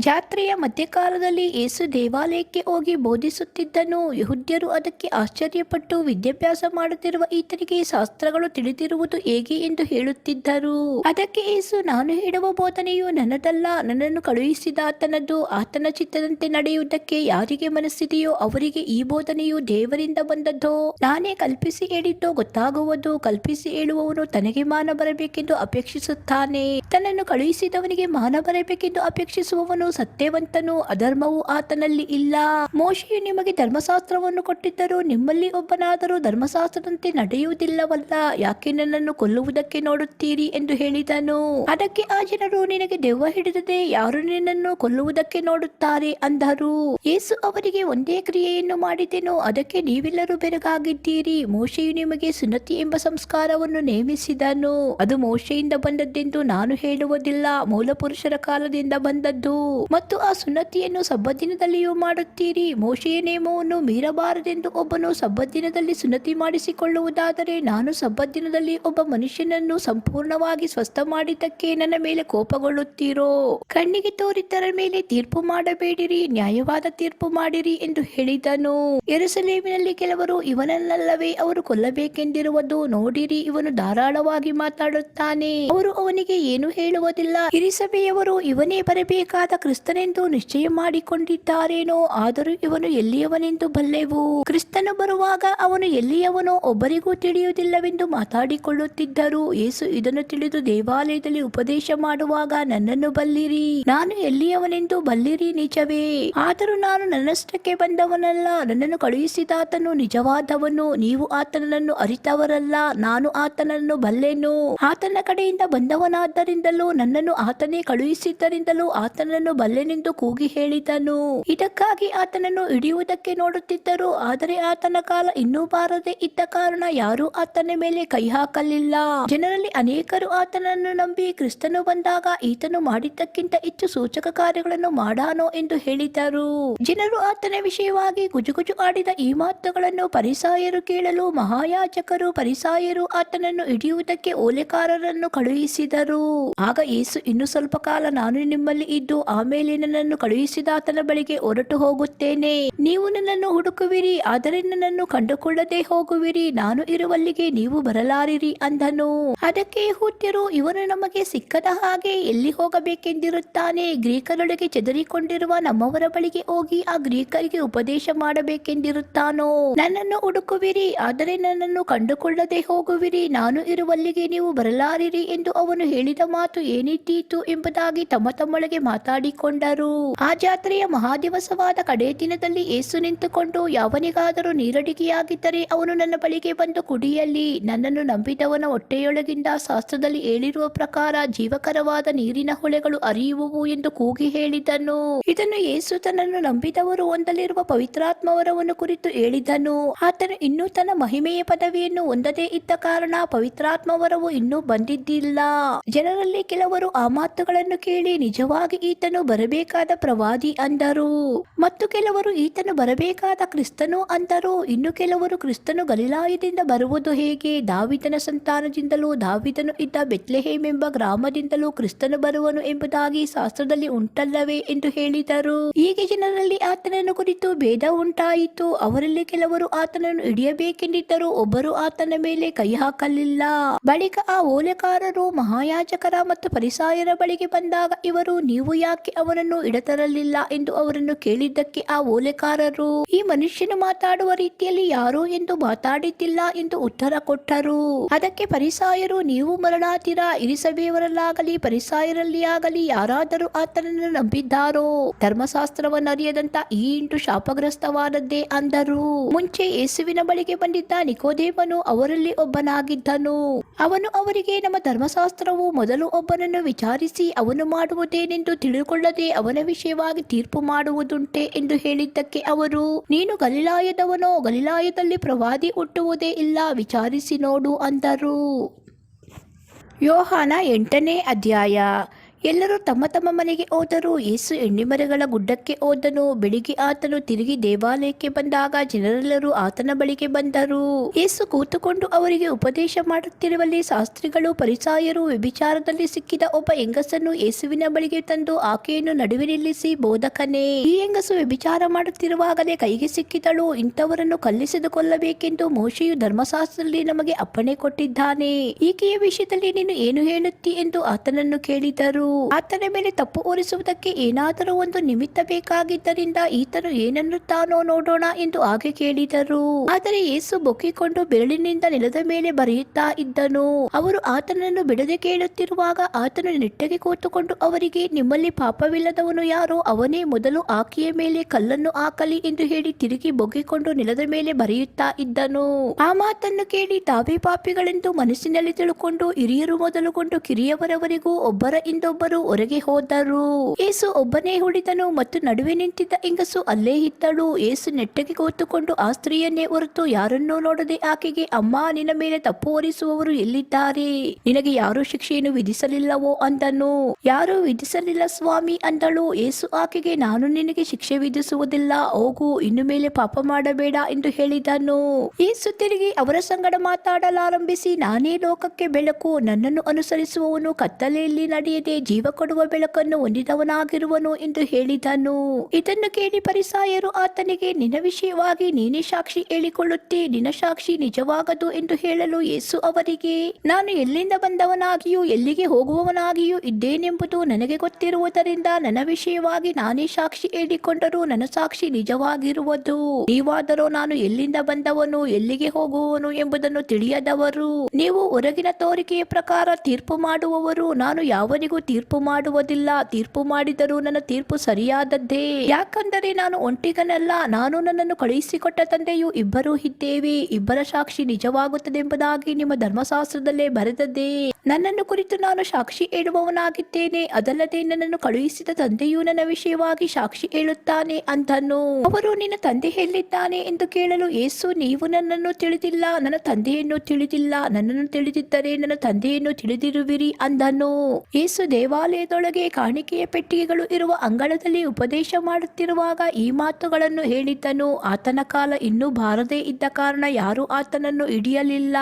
ಜಾತ್ರೆಯ ಮಧ್ಯಕಾಲದಲ್ಲಿ ಯೇಸು ದೇವಾಲಯಕ್ಕೆ ಹೋಗಿ ಬೋಧಿಸುತ್ತಿದ್ದನು. ಯೆಹೂದ್ಯರು ಅದಕ್ಕೆ ಆಶ್ಚರ್ಯಪಟ್ಟು, ವಿದ್ಯಾಭ್ಯಾಸ ಮಾಡುತ್ತಿರುವ ಈತನಿಗೆ ಶಾಸ್ತ್ರಗಳು ತಿಳಿದಿರುವುದು ಹೇಗೆ ಎಂದು ಹೇಳುತ್ತಿದ್ದರು. ಅದಕ್ಕೆ ಯೇಸು, ನಾನು ಹೇಳುವ ಬೋಧನೆಯು ನನ್ನದಲ್ಲ, ನನ್ನನ್ನು ಕಳುಹಿಸಿದಾತನದು. ಆತನ ಚಿತ್ತದಂತೆ ನಡೆಯುವುದಕ್ಕೆ ಯಾರಿಗೆ ಮನಸ್ಸಿದೆಯೋ ಅವರಿಗೆ ಈ ಬೋಧನೆಯು ದೇವರಿಂದ ಬಂದದ್ದೋ? ನಾನೇ ಕಲ್ಪಿಸಿ ಹೇಳಿದ್ದೋ ಗೊತ್ತಾಗುವುದು. ಕಲ್ಪಿಸಿ ಹೇಳುವವನು ತನಗೆ ಮಾನ ಬರಬೇಕೆಂದು ಅಪೇಕ್ಷಿಸುತ್ತಾನೆ. ತನ್ನನ್ನು ಕಳುಹಿಸಿದವನಿಗೆ ಮಾನ ಬರಬೇಕೆಂದು ಅಪೇಕ್ಷಿಸುವವನು ಸತ್ಯವಂತನು, ಅಧರ್ಮವು ಆತನಲ್ಲಿ ಇಲ್ಲ. ಮೋಶೆಯು ನಿಮಗೆ ಧರ್ಮಶಾಸ್ತ್ರವನ್ನು ಕೊಟ್ಟಿದ್ದರೂ ನಿಮ್ಮಲ್ಲಿ ಒಬ್ಬನಾದರೂ ಧರ್ಮಶಾಸ್ತ್ರದಂತೆ ನಡೆಯುವುದಿಲ್ಲವಲ್ಲ. ಯಾಕೆ ನನ್ನನ್ನು ಕೊಲ್ಲುವುದಕ್ಕೆ ನೋಡುತ್ತೀರಿ ಎಂದು ಹೇಳಿದನು. ಅದಕ್ಕೆ ಆ ಜನರು, ನಿನಗೆ ದೆವ್ವ ಹಿಡಿದದೆ, ಯಾರು ನಿನ್ನನ್ನು ಕೊಲ್ಲುವುದಕ್ಕೆ ನೋಡುತ್ತಾರೆ ಅಂದರು. ಯೇಸು ಅವರಿಗೆ, ಒಂದೇ ಕ್ರಿಯೆಯನ್ನು ಮಾಡಿದೆನು, ಅದಕ್ಕೆ ನೀವೆಲ್ಲರೂ ಬೆರಗಾಗಿದ್ದೀರಿ. ಮೋಶೆಯು ನಿಮಗೆ ಸುನ್ನತಿ ಎಂಬ ಸಂಸ್ಕಾರವನ್ನು ನೇಮಿಸಿದನು. ಅದು ಮೋಶೆಯಿಂದ ಬಂದದ್ದೆಂದು ನಾನು ಹೇಳುವುದಿಲ್ಲ, ಮೂಲಪುರುಷರ ಕಾಲದಿಂದ ಬಂದದ್ದು. ಮತ್ತು ಆ ಸುನ್ನತಿಯನ್ನು ಸಬ್ಬತ್ ದಿನದಲ್ಲಿಯೂ ಮಾಡುತ್ತೀರಿ. ಮೋಶೆಯ ನೇಮವನ್ನು ಮೀರಬಾರದೆಂದು ಒಬ್ಬನು ಸಬ್ಬತ್ ದಿನದಲ್ಲಿ ಸುನ್ನತಿ ಮಾಡಿಸಿಕೊಳ್ಳುವುದಾದರೆ, ನಾನು ಸಬ್ಬತ್ ದಿನದಲ್ಲಿ ಒಬ್ಬ ಮನುಷ್ಯನನ್ನು ಸಂಪೂರ್ಣವಾಗಿ ಸ್ವಸ್ಥ ಮಾಡಿದ್ದಕ್ಕೆ ನನ್ನ ಮೇಲೆ ಕೋಪಗೊಳ್ಳುತ್ತೀರೋ? ಕಣ್ಣಿಗೆ ತೋರಿದ್ದರ ಮೇಲೆ ತೀರ್ಪು ಮಾಡಬೇಡಿರಿ, ನ್ಯಾಯವಾದ ತೀರ್ಪು ಮಾಡಿರಿ ಎಂದು ಹೇಳಿದನು. ಯೆರೂಸಲೇಮಿನಲ್ಲಿ ಕೆಲವರು, ಇವನನ್ನಲ್ಲವೇ ಅವರು ಕೊಲ್ಲಬೇಕೆಂದಿರುವುದು? ನೋಡಿರಿ, ಇವನು ಧಾರಾಳವಾಗಿ ಮಾತಾಡುತ್ತಾನೆ. ಅವರು ಅವನಿಗೆ ಏನು ಹೇಳುವುದಿಲ್ಲ. ಹಿರೀಸಭೆಯವರು ಇವನೇ ಬರಬೇಕಾದ ಕ್ರಿಸ್ತನೆಂದು ನಿಶ್ಚಯ ಮಾಡಿಕೊಂಡಿದ್ದಾರೇನೋ? ಆದರೂ ಇವನು ಎಲ್ಲಿಯವನೆಂದು ಬಲ್ಲೆವು. ಕ್ರಿಸ್ತನು ಬರುವಾಗ ಅವನು ಎಲ್ಲಿಯವನೋ ಒಬ್ಬರಿಗೂ ತಿಳಿಯುವುದಿಲ್ಲವೆಂದು ಮಾತಾಡಿಕೊಳ್ಳುತ್ತಿದ್ದರು. ಯೇಸು ಇದನ್ನು ತಿಳಿದು ದೇವಾಲಯದಲ್ಲಿ ಉಪದೇಶ ಮಾಡುವಾಗ, ನನ್ನನ್ನು ಬಲ್ಲಿರಿ, ನಾನು ಎಲ್ಲಿಯವನೆಂದು ಬಲ್ಲಿರಿ ನಿಜವೇ. ಆದರೂ ನಾನು ನನ್ನಷ್ಟಕ್ಕೆ ಬಂದವನಲ್ಲ, ನನ್ನನ್ನು ಕಳುಹಿಸಿದಾತನು ನಿಜವಾದವನು. ನೀವು ಆತನನ್ನು ಅರಿತವರಲ್ಲ, ನಾನು ಆತನನ್ನು ಬಲ್ಲೆನು. ಆತನ ಕಡೆಯಿಂದ ಬಂದವನಾದ್ದರಿಂದಲೂ ನನ್ನನ್ನು ಆತನೇ ಕಳುಹಿಸಿದ್ದರಿಂದಲೂ ಆತನನ್ನು ಬಲ್ಲೆನೆಂದು ಕೂಗಿ ಹೇಳಿದನು. ಇದಕ್ಕಾಗಿ ಆತನನ್ನು ಹಿಡಿಯುವುದಕ್ಕೆ ನೋಡುತ್ತಿದ್ದರು. ಆದರೆ ಆತನ ಕಾಲ ಇನ್ನೂ ಬಾರದೆ ಇದ್ದ ಕಾರಣ ಯಾರೂ ಆತನ ಮೇಲೆ ಕೈ ಹಾಕಲಿಲ್ಲ. ಜನರಲ್ಲಿ ಅನೇಕರು ಆತನನ್ನು ನಂಬಿ ಕ್ರಿಸ್ತನು ಬಂದಾಗ ಈತನು ಮಾಡಿದ್ದಕ್ಕಿಂತ ಹೆಚ್ಚು ಸೂಚಕ ಕಾರ್ಯಗಳನ್ನು ಮಾಡಾನೋ ಎಂದು ಹೇಳಿದರು. ಜನರು ಆತನ ವಿಷಯವಾಗಿ ಗುಜುಗುಜು ಆಡಿದ ಈ ಮಾತುಗಳನ್ನು ಫರಿಸಾಯರು ಕೇಳಲು ಮಹಾಯಾಜಕರು ಫರಿಸಾಯರು ಆತನನ್ನು ಹಿಡಿಯುವುದಕ್ಕೆ ಓಲೆಕಾರರನ್ನು ಕಳುಹಿಸಿದರು. ಆಗ ಯೇಸು, ಇನ್ನು ಸ್ವಲ್ಪ ಕಾಲ ನಾನು ನಿಮ್ಮಲ್ಲಿ ಇದ್ದು ಆಮೇಲೆ ನನ್ನನ್ನು ಕಳುಹಿಸಿದ ಆತನ ಬಳಿಗೆ ಹೊರಟು ಹೋಗುತ್ತೇನೆ. ನೀವು ನನ್ನನ್ನು ಹುಡುಕುವಿರಿ, ಆದರೆ ನನ್ನನ್ನು ಕಂಡುಕೊಳ್ಳದೆ ಹೋಗುವಿರಿ. ನಾನು ಇರುವಲ್ಲಿಗೆ ನೀವು ಬರಲಾರಿರಿ ಅಂದನು. ಅದಕ್ಕೆ ಯೆಹೂದ್ಯರು, ಇವನು ನಮಗೆ ಸಿಕ್ಕದ ಹಾಗೆ ಎಲ್ಲಿ ಹೋಗಬೇಕೆಂದಿರುತ್ತಾನೆ? ಗ್ರೀಕರೊಳಗೆ ಚೆದರಿಕೊಂಡಿರುವ ನಮ್ಮವರ ಬಳಿಗೆ ಹೋಗಿ ಆ ಗ್ರೀಕರಿಗೆ ಉಪದೇಶ ಮಾಡಬೇಕೆಂದಿರುತ್ತಾನೋ? ನನ್ನನ್ನು ಹುಡುಕುವಿರಿ, ಆದರೆ ನನ್ನನ್ನು ಕಂಡುಕೊಳ್ಳದೆ ಹೋಗುವಿರಿ. ನಾನು ಇರುವಲ್ಲಿಗೆ ನೀವು ಬರಲಾರಿರಿ ಎಂದು ಅವನು ಹೇಳಿದ ಮಾತು ಏನಿದ್ದೀತು ಎಂಬುದಾಗಿ ತಮ್ಮ ತಮ್ಮೊಳಗೆ ಮಾತಾಡಿಕೊಂಡರು. ಆ ಜಾತ್ರೆಯ ಮಹಾದಿವಸವಾದ ಕಡೇ ದಿನದಲ್ಲಿ ಯೇಸು ನಿಂತುಕೊಂಡು, ಯಾವನಿಗಾದರೂ ನೀರಡಿಕೆಯಾಗಿದ್ದರೆ ಅವನು ನನ್ನ ಬಳಿಗೆ ಬಂದು ಕುಡಿಯಲಿ. ನನ್ನನ್ನು ನಂಬಿದವನ ಹೊಟ್ಟೆಯೊಳಗಿಂದ ಶಾಸ್ತ್ರದಲ್ಲಿ ಹೇಳಿರುವ ಪ್ರಕಾರ ಜೀವಕರವಾದ ನೀರಿನ ಹೊಳೆಗಳು ಹರಿಯುವವು ಎಂದು ಕೂಗಿ ಹೇಳಿದನು. ಇದನ್ನು ಯೇಸು ತನ್ನನ್ನು ನಂಬಿದವರು ಹೊಂದಲಿರುವ ಪವಿತ್ರಾತ್ಮವರವನ್ನು ಕುರಿತು ಹೇಳಿದನು. ಆತನು ಇನ್ನೂ ತನ್ನ ಮಹಿಮೆಯ ಪದವಿಯನ್ನು ಹೊಂದದೇ ಇದ್ದ ಕಾರಣ ಪವಿತ್ರಾತ್ಮವರವು ಇನ್ನೂ ಬಂದಿದ್ದಿಲ್ಲ. ಜನರಲ್ಲಿ ಕೆಲವರು ಆ ಮಾತುಗಳನ್ನು ಕೇಳಿ, ನಿಜವಾಗಿ ಈತನು ಬರಬೇಕಾದ ಪ್ರವಾದಿ ಅಂದರು. ಮತ್ತು ಕೆಲವರು, ಈತನು ಬರಬೇಕಾದ ಕ್ರಿಸ್ತನು ಅಂದರು. ಇನ್ನು ಕೆಲವರು, ಕ್ರಿಸ್ತನು ಗಲಿಲಾಯದಿಂದ ಬರುವುದು ಹೇಗೆ? ದಾವೀದನ ಸಂತಾನದಿಂದಲೂ ದಾವೀದನು ಇದ್ದ ಬೆತ್ಲೆಹೇಮ್ ಎಂಬ ಗ್ರಾಮದಿಂದಲೂ ಕ್ರಿಸ್ತನು ಬರುವನು ಎಂಬುದಾಗಿ ಶಾಸ್ತ್ರದಲ್ಲಿ ಉಂಟಲ್ಲವೇ ಎಂದು ಹೇಳಿದರು. ಹೀಗೆ ಜನರಲ್ಲಿ ಆತನನ್ನು ಕುರಿತು ಭೇದ ಉಂಟಾಯಿತು. ಅವರಲ್ಲಿ ಕೆಲವರು ಆತನನ್ನು ಹಿಡಿಯಬೇಕೆಂದಿದ್ದರು, ಒಬ್ಬರು ಆತನ ಮೇಲೆ ಕೈ ಹಾಕಲಿಲ್ಲ. ಬಳಿಕ ಆ ಓಲೆಕಾರರು ಮಹಾಯಾಜಕರ ಮತ್ತು ಫರಿಸಾಯರ ಬಳಿಗೆ ಬಂದಾಗ ಇವರು, ನೀವು ಯಾಕೆ ಅವನನ್ನು ಹಿಡತರಲಿಲ್ಲ ಎಂದು ಅವರನ್ನು ಕೇಳಿದ್ದಕ್ಕೆ ಆ ಓಲೆಕಾರರು, ಈ ಮನುಷ್ಯನು ಮಾತಾಡುವ ರೀತಿಯಲ್ಲಿ ಯಾರೂ ಎಂದು ಮಾತಾಡಿದ್ದಿಲ್ಲ ಎಂದು ಉತ್ತರ ಕೊಟ್ಟರು. ಅದಕ್ಕೆ ಫರಿಸಾಯರು, ನೀವು ಮರಳಾತೀರಾ? ಇರಿಸಬೇಯವರಲ್ಲಾಗಲಿ ಫರಿಸಾಯರಲ್ಲಿ ಆಗಲಿ ಯಾರಾದರೂ ಆತನನ್ನು ನಂಬಿದ್ದಾರೋ? ಧರ್ಮಶಾಸ್ತ್ರವನ್ನು ಅರಿಯದಂತ ಈ ಇಂಟು ಶಾಪಗ್ರಸ್ತವಾದದ್ದೇ ಅಂದರು. ಮುಂಚೆ ಯೇಸುವಿನ ಬಳಿಗೆ ಬಂದಿದ್ದ ನಿಕೋದೇಮನು ಅವರಲ್ಲಿ ಒಬ್ಬನಾಗಿದ್ದನು. ಅವನು ಅವರಿಗೆ, ನಮ್ಮ ಧರ್ಮಶಾಸ್ತ್ರವು ಮೊದಲು ಒಬ್ಬನನ್ನು ವಿಚಾರಿಸಿ ಅವನು ಮಾಡುವುದೇನೆಂದು ತಿಳಿದುಕೊಳ್ಳದೆ ಅವನ ವಿಷಯವಾಗಿ ತೀರ್ಪು ಮಾಡುವುದುಂಟೆ ಎಂದು ಹೇಳಿದ್ದಕ್ಕೆ ಅವರು, ನೀನು ಗಲಿಲಾಯದವನೋ? ಗಲಿಲಾಯದಲ್ಲಿ ಪ್ರವಾದಿ ಹುಟ್ಟುವುದೇ ಇಲ್ಲ, ವಿಚಾರಿಸಿ ನೋಡು ಅಂದರು. ಯೋಹಾನ 8ನೇ ಅಧ್ಯಾಯ. ಎಲ್ಲರೂ ತಮ್ಮ ತಮ್ಮ ಮನೆಗೆ ಹೋದರು. ಯೇಸು ಎಣ್ಣೆಮರಗಳ ಗುಡ್ಡಕ್ಕೆ ಹೋದನು. ಬೆಳಿಗ್ಗೆ ಆತನು ತಿರುಗಿ ದೇವಾಲಯಕ್ಕೆ ಬಂದಾಗ ಜನರೆಲ್ಲರೂ ಆತನ ಬಳಿಗೆ ಬಂದರು. ಯೇಸು ಕೂತುಕೊಂಡು ಅವರಿಗೆ ಉಪದೇಶ ಮಾಡುತ್ತಿರುವಲ್ಲಿ ಶಾಸ್ತ್ರಿಗಳು ಫರಿಸಾಯರು ವ್ಯಭಿಚಾರದಲ್ಲಿ ಸಿಕ್ಕಿದ ಒಬ್ಬ ಹೆಂಗಸನ್ನು ಯೇಸುವಿನ ಬಳಿಗೆ ತಂದು ಆಕೆಯನ್ನು ನಡುವೆ ನಿಲ್ಲಿಸಿ, ಬೋಧಕನೇ, ಈ ಹೆಂಗಸು ವ್ಯಭಿಚಾರ ಮಾಡುತ್ತಿರುವಾಗಲೇ ಕೈಗೆ ಸಿಕ್ಕಿದಳು. ಇಂಥವರನ್ನು ಕಲ್ಲಿಸಿದು ಕೊಲ್ಲಬೇಕೆಂದು ಮೋಶೆಯು ಧರ್ಮಶಾಸ್ತ್ರದಲ್ಲಿ ನಮಗೆ ಅಪ್ಪಣೆ ಕೊಟ್ಟಿದ್ದಾನೆ. ಈಕೆಯ ವಿಷಯದಲ್ಲಿ ನೀನು ಏನು ಹೇಳುತ್ತಿ ಎಂದು ಆತನನ್ನು ಕೇಳಿದರು. ಆತನ ಮೇಲೆ ತಪ್ಪು ಹೊರಿಸುವುದಕ್ಕೆ ಏನಾದರೂ ಒಂದು ನಿಮಿತ್ತ ಬೇಕಾಗಿದ್ದರಿಂದ ಈತನು ಏನನ್ನುತ್ತಾನೋ ನೋಡೋಣ ಎಂದು ಆಕೆ ಕೇಳಿದರು. ಆದರೆ ಯೇಸು ಬೊಕ್ಕಿಕೊಂಡು ಬೆರಳಿನಿಂದ ನೆಲದ ಮೇಲೆ ಬರೆಯುತ್ತಾ ಇದ್ದನು. ಅವರು ಆತನನ್ನು ಬಿಡದೆ ಕೇಳುತ್ತಿರುವಾಗ ಆತನು ನೆಟ್ಟಗೆ ಕೂತುಕೊಂಡು ಅವರಿಗೆ, ನಿಮ್ಮಲ್ಲಿ ಪಾಪವಿಲ್ಲದವನು ಯಾರೋ ಅವನೇ ಮೊದಲು ಆಕೆಯ ಮೇಲೆ ಕಲ್ಲನ್ನು ಹಾಕಲಿ ಎಂದು ಹೇಳಿ ತಿರುಗಿ ಬೊಗ್ಗಿಕೊಂಡು ನೆಲದ ಮೇಲೆ ಬರೆಯುತ್ತಾ ಇದ್ದನು. ಆ ಮಾತನ್ನು ಕೇಳಿ ತಾವೇ ಪಾಪಿಗಳೆಂದು ಮನಸ್ಸಿನಲ್ಲಿ ತಿಳುಕೊಂಡು ಹಿರಿಯರು ಮೊದಲುಗೊಂಡು ಕಿರಿಯವರವರೆಗೂ ಒಬ್ಬರ ಇಂದೊಬ್ಬರು ಹೊರಗೆ ಹೋದರು. ಯೇಸು ಒಬ್ಬನೇ ಉಳಿದನು ಮತ್ತು ನಡುವೆ ನಿಂತಿದ್ದ ಹೆಂಗಸು ಅಲ್ಲೇ ಇದ್ದಳು. ಯೇಸು ನೆಟ್ಟಗೆ ಕೂತುಕೊಂಡು ಆ ಸ್ತ್ರೀಯನ್ನೇ ಹೊರತು ಯಾರನ್ನೂ ನೋಡದೆ ಆಕೆಗೆ, ಅಮ್ಮ, ನಿನ್ನ ಮೇಲೆ ತಪ್ಪು ಹೊರಿಸುವವರು ಎಲ್ಲಿದ್ದಾರೆ? ನಿನಗೆ ಯಾರೂ ಶಿಕ್ಷೆಯನ್ನು ವಿಧಿಸಲಿಲ್ಲವೋ ಅಂದನು. ಯಾರೂ ವಿಧಿಸಲಿಲ್ಲ ಸ್ವಾಮಿ ಅಂದಳು. ಯೇಸು ಆಕೆಗೆ, ನಾನು ನಿನಗೆ ಶಿಕ್ಷೆ ವಿಧಿಸುವುದಿಲ್ಲ, ಹೋಗು, ಇನ್ನು ಮೇಲೆ ಪಾಪ ಮಾಡಬೇಡ ಎಂದು ಹೇಳಿದನು. ಯೇಸು ತಿರುಗಿ ಅವರ ಸಂಗಡ ಮಾತಾಡಲಾರಂಭಿಸಿ, ನಾನೇ ಲೋಕಕ್ಕೆ ಬೆಳಕು. ನನ್ನನ್ನು ಅನುಸರಿಸುವವನು ಕತ್ತಲೆಯಲ್ಲಿ ನಡೆಯದೆ ಜೀವ ಕೊಡುವ ಬೆಳಕನ್ನು ಹೊಂದಿದವನಾಗಿರುವನು ಎಂದು ಹೇಳಿದನು. ಇದನ್ನು ಕೇಳಿ ಫರಿಸಾಯರು ಆತನಿಗೆ, ನಿನ್ನ ವಿಷಯವಾಗಿ ನೀನೇ ಸಾಕ್ಷಿ ಹೇಳಿಕೊಳ್ಳುತ್ತಿ, ನಿನ್ನ ಸಾಕ್ಷಿ ನಿಜವಾಗದು ಎಂದು ಹೇಳಲು ಯೇಸು ಅವರಿಗೆ, ನಾನು ಎಲ್ಲಿಂದ ಬಂದವನಾಗಿಯೂ ಎಲ್ಲಿಗೆ ಹೋಗುವವನಾಗಿಯೂ ಇದ್ದೇನೆಂಬುದು ನನಗೆ ಗೊತ್ತಿರುವುದರಿಂದ ನನ್ನ ವಿಷಯವಾಗಿ ನಾನೇ ಸಾಕ್ಷಿ ಹೇಳಿಕೊಂಡರೂ ನನ್ನ ಸಾಕ್ಷಿ ನಿಜವಾಗಿರುವುದು. ನೀವಾದರೋ ನಾನು ಎಲ್ಲಿಂದ ಬಂದವನು ಎಲ್ಲಿಗೆ ಹೋಗುವವನು ಎಂಬುದನ್ನು ತಿಳಿಯದವರು. ನೀವು ಹೊರಗಿನ ತೋರಿಕೆಯ ಪ್ರಕಾರ ತೀರ್ಪು ಮಾಡುವವರು. ನಾನು ಯಾವನಿಗೂ ತೀರ್ಪು ಮಾಡುವುದಿಲ್ಲ, ತೀರ್ಪು ಮಾಡಿದರೂ ನನ್ನ ತೀರ್ಪು ಸರಿಯಾದದ್ದೇ. ಯಾಕಂದರೆ ನಾನು ಒಂಟಿಗನಲ್ಲ, ನಾನು ನನ್ನನ್ನು ಕಳುಹಿಸಿಕೊಟ್ಟ ತಂದೆಯು ಇಬ್ಬರೂ ಇದ್ದೇವೆ. ಇಬ್ಬರ ಸಾಕ್ಷಿ ನಿಜವಾಗುತ್ತದೆಂಬುದಾಗಿ ನಿಮ್ಮ ಧರ್ಮಶಾಸ್ತ್ರದಲ್ಲೇ ಬರೆದದ್ದೇ. ನನ್ನನ್ನು ಕುರಿತು ನಾನು ಸಾಕ್ಷಿ ಹೇಳುವವನಾಗಿದ್ದೇನೆ, ಅದಲ್ಲದೆ ನನ್ನನ್ನು ಕಳುಹಿಸಿದ ತಂದೆಯು ನನ್ನ ವಿಷಯವಾಗಿ ಸಾಕ್ಷಿ ಹೇಳುತ್ತಾನೆ ಅಂದನು. ಅವರು ನಿನ್ನ ತಂದೆ ಎಲ್ಲಿದ್ದಾನೆ ಎಂದು ಕೇಳಲು ಯೇಸು, ನೀವು ನನ್ನನ್ನು ತಿಳಿದಿಲ್ಲ, ನನ್ನ ತಂದೆಯನ್ನು ತಿಳಿದಿಲ್ಲ. ನನ್ನನ್ನು ತಿಳಿದಿದ್ದರೆ ನನ್ನ ತಂದೆಯನ್ನು ತಿಳಿದಿರುವಿರಿ ಅಂದನು. ಯೇಸು ದೇವಾಲಯದೊಳಗೆ ಕಾಣಿಕೆಯ ಪೆಟ್ಟಿಗೆಗಳು ಇರುವ ಅಂಗಳದಲ್ಲಿ ಉಪದೇಶ ಮಾಡುತ್ತಿರುವಾಗ ಈ ಮಾತುಗಳನ್ನು ಹೇಳಿದ್ದನು. ಆತನ ಕಾಲ ಇನ್ನೂ ಬಾರದೇ ಇದ್ದ ಕಾರಣ ಯಾರೂ ಆತನನ್ನು ಹಿಡಿಯಲಿಲ್ಲ.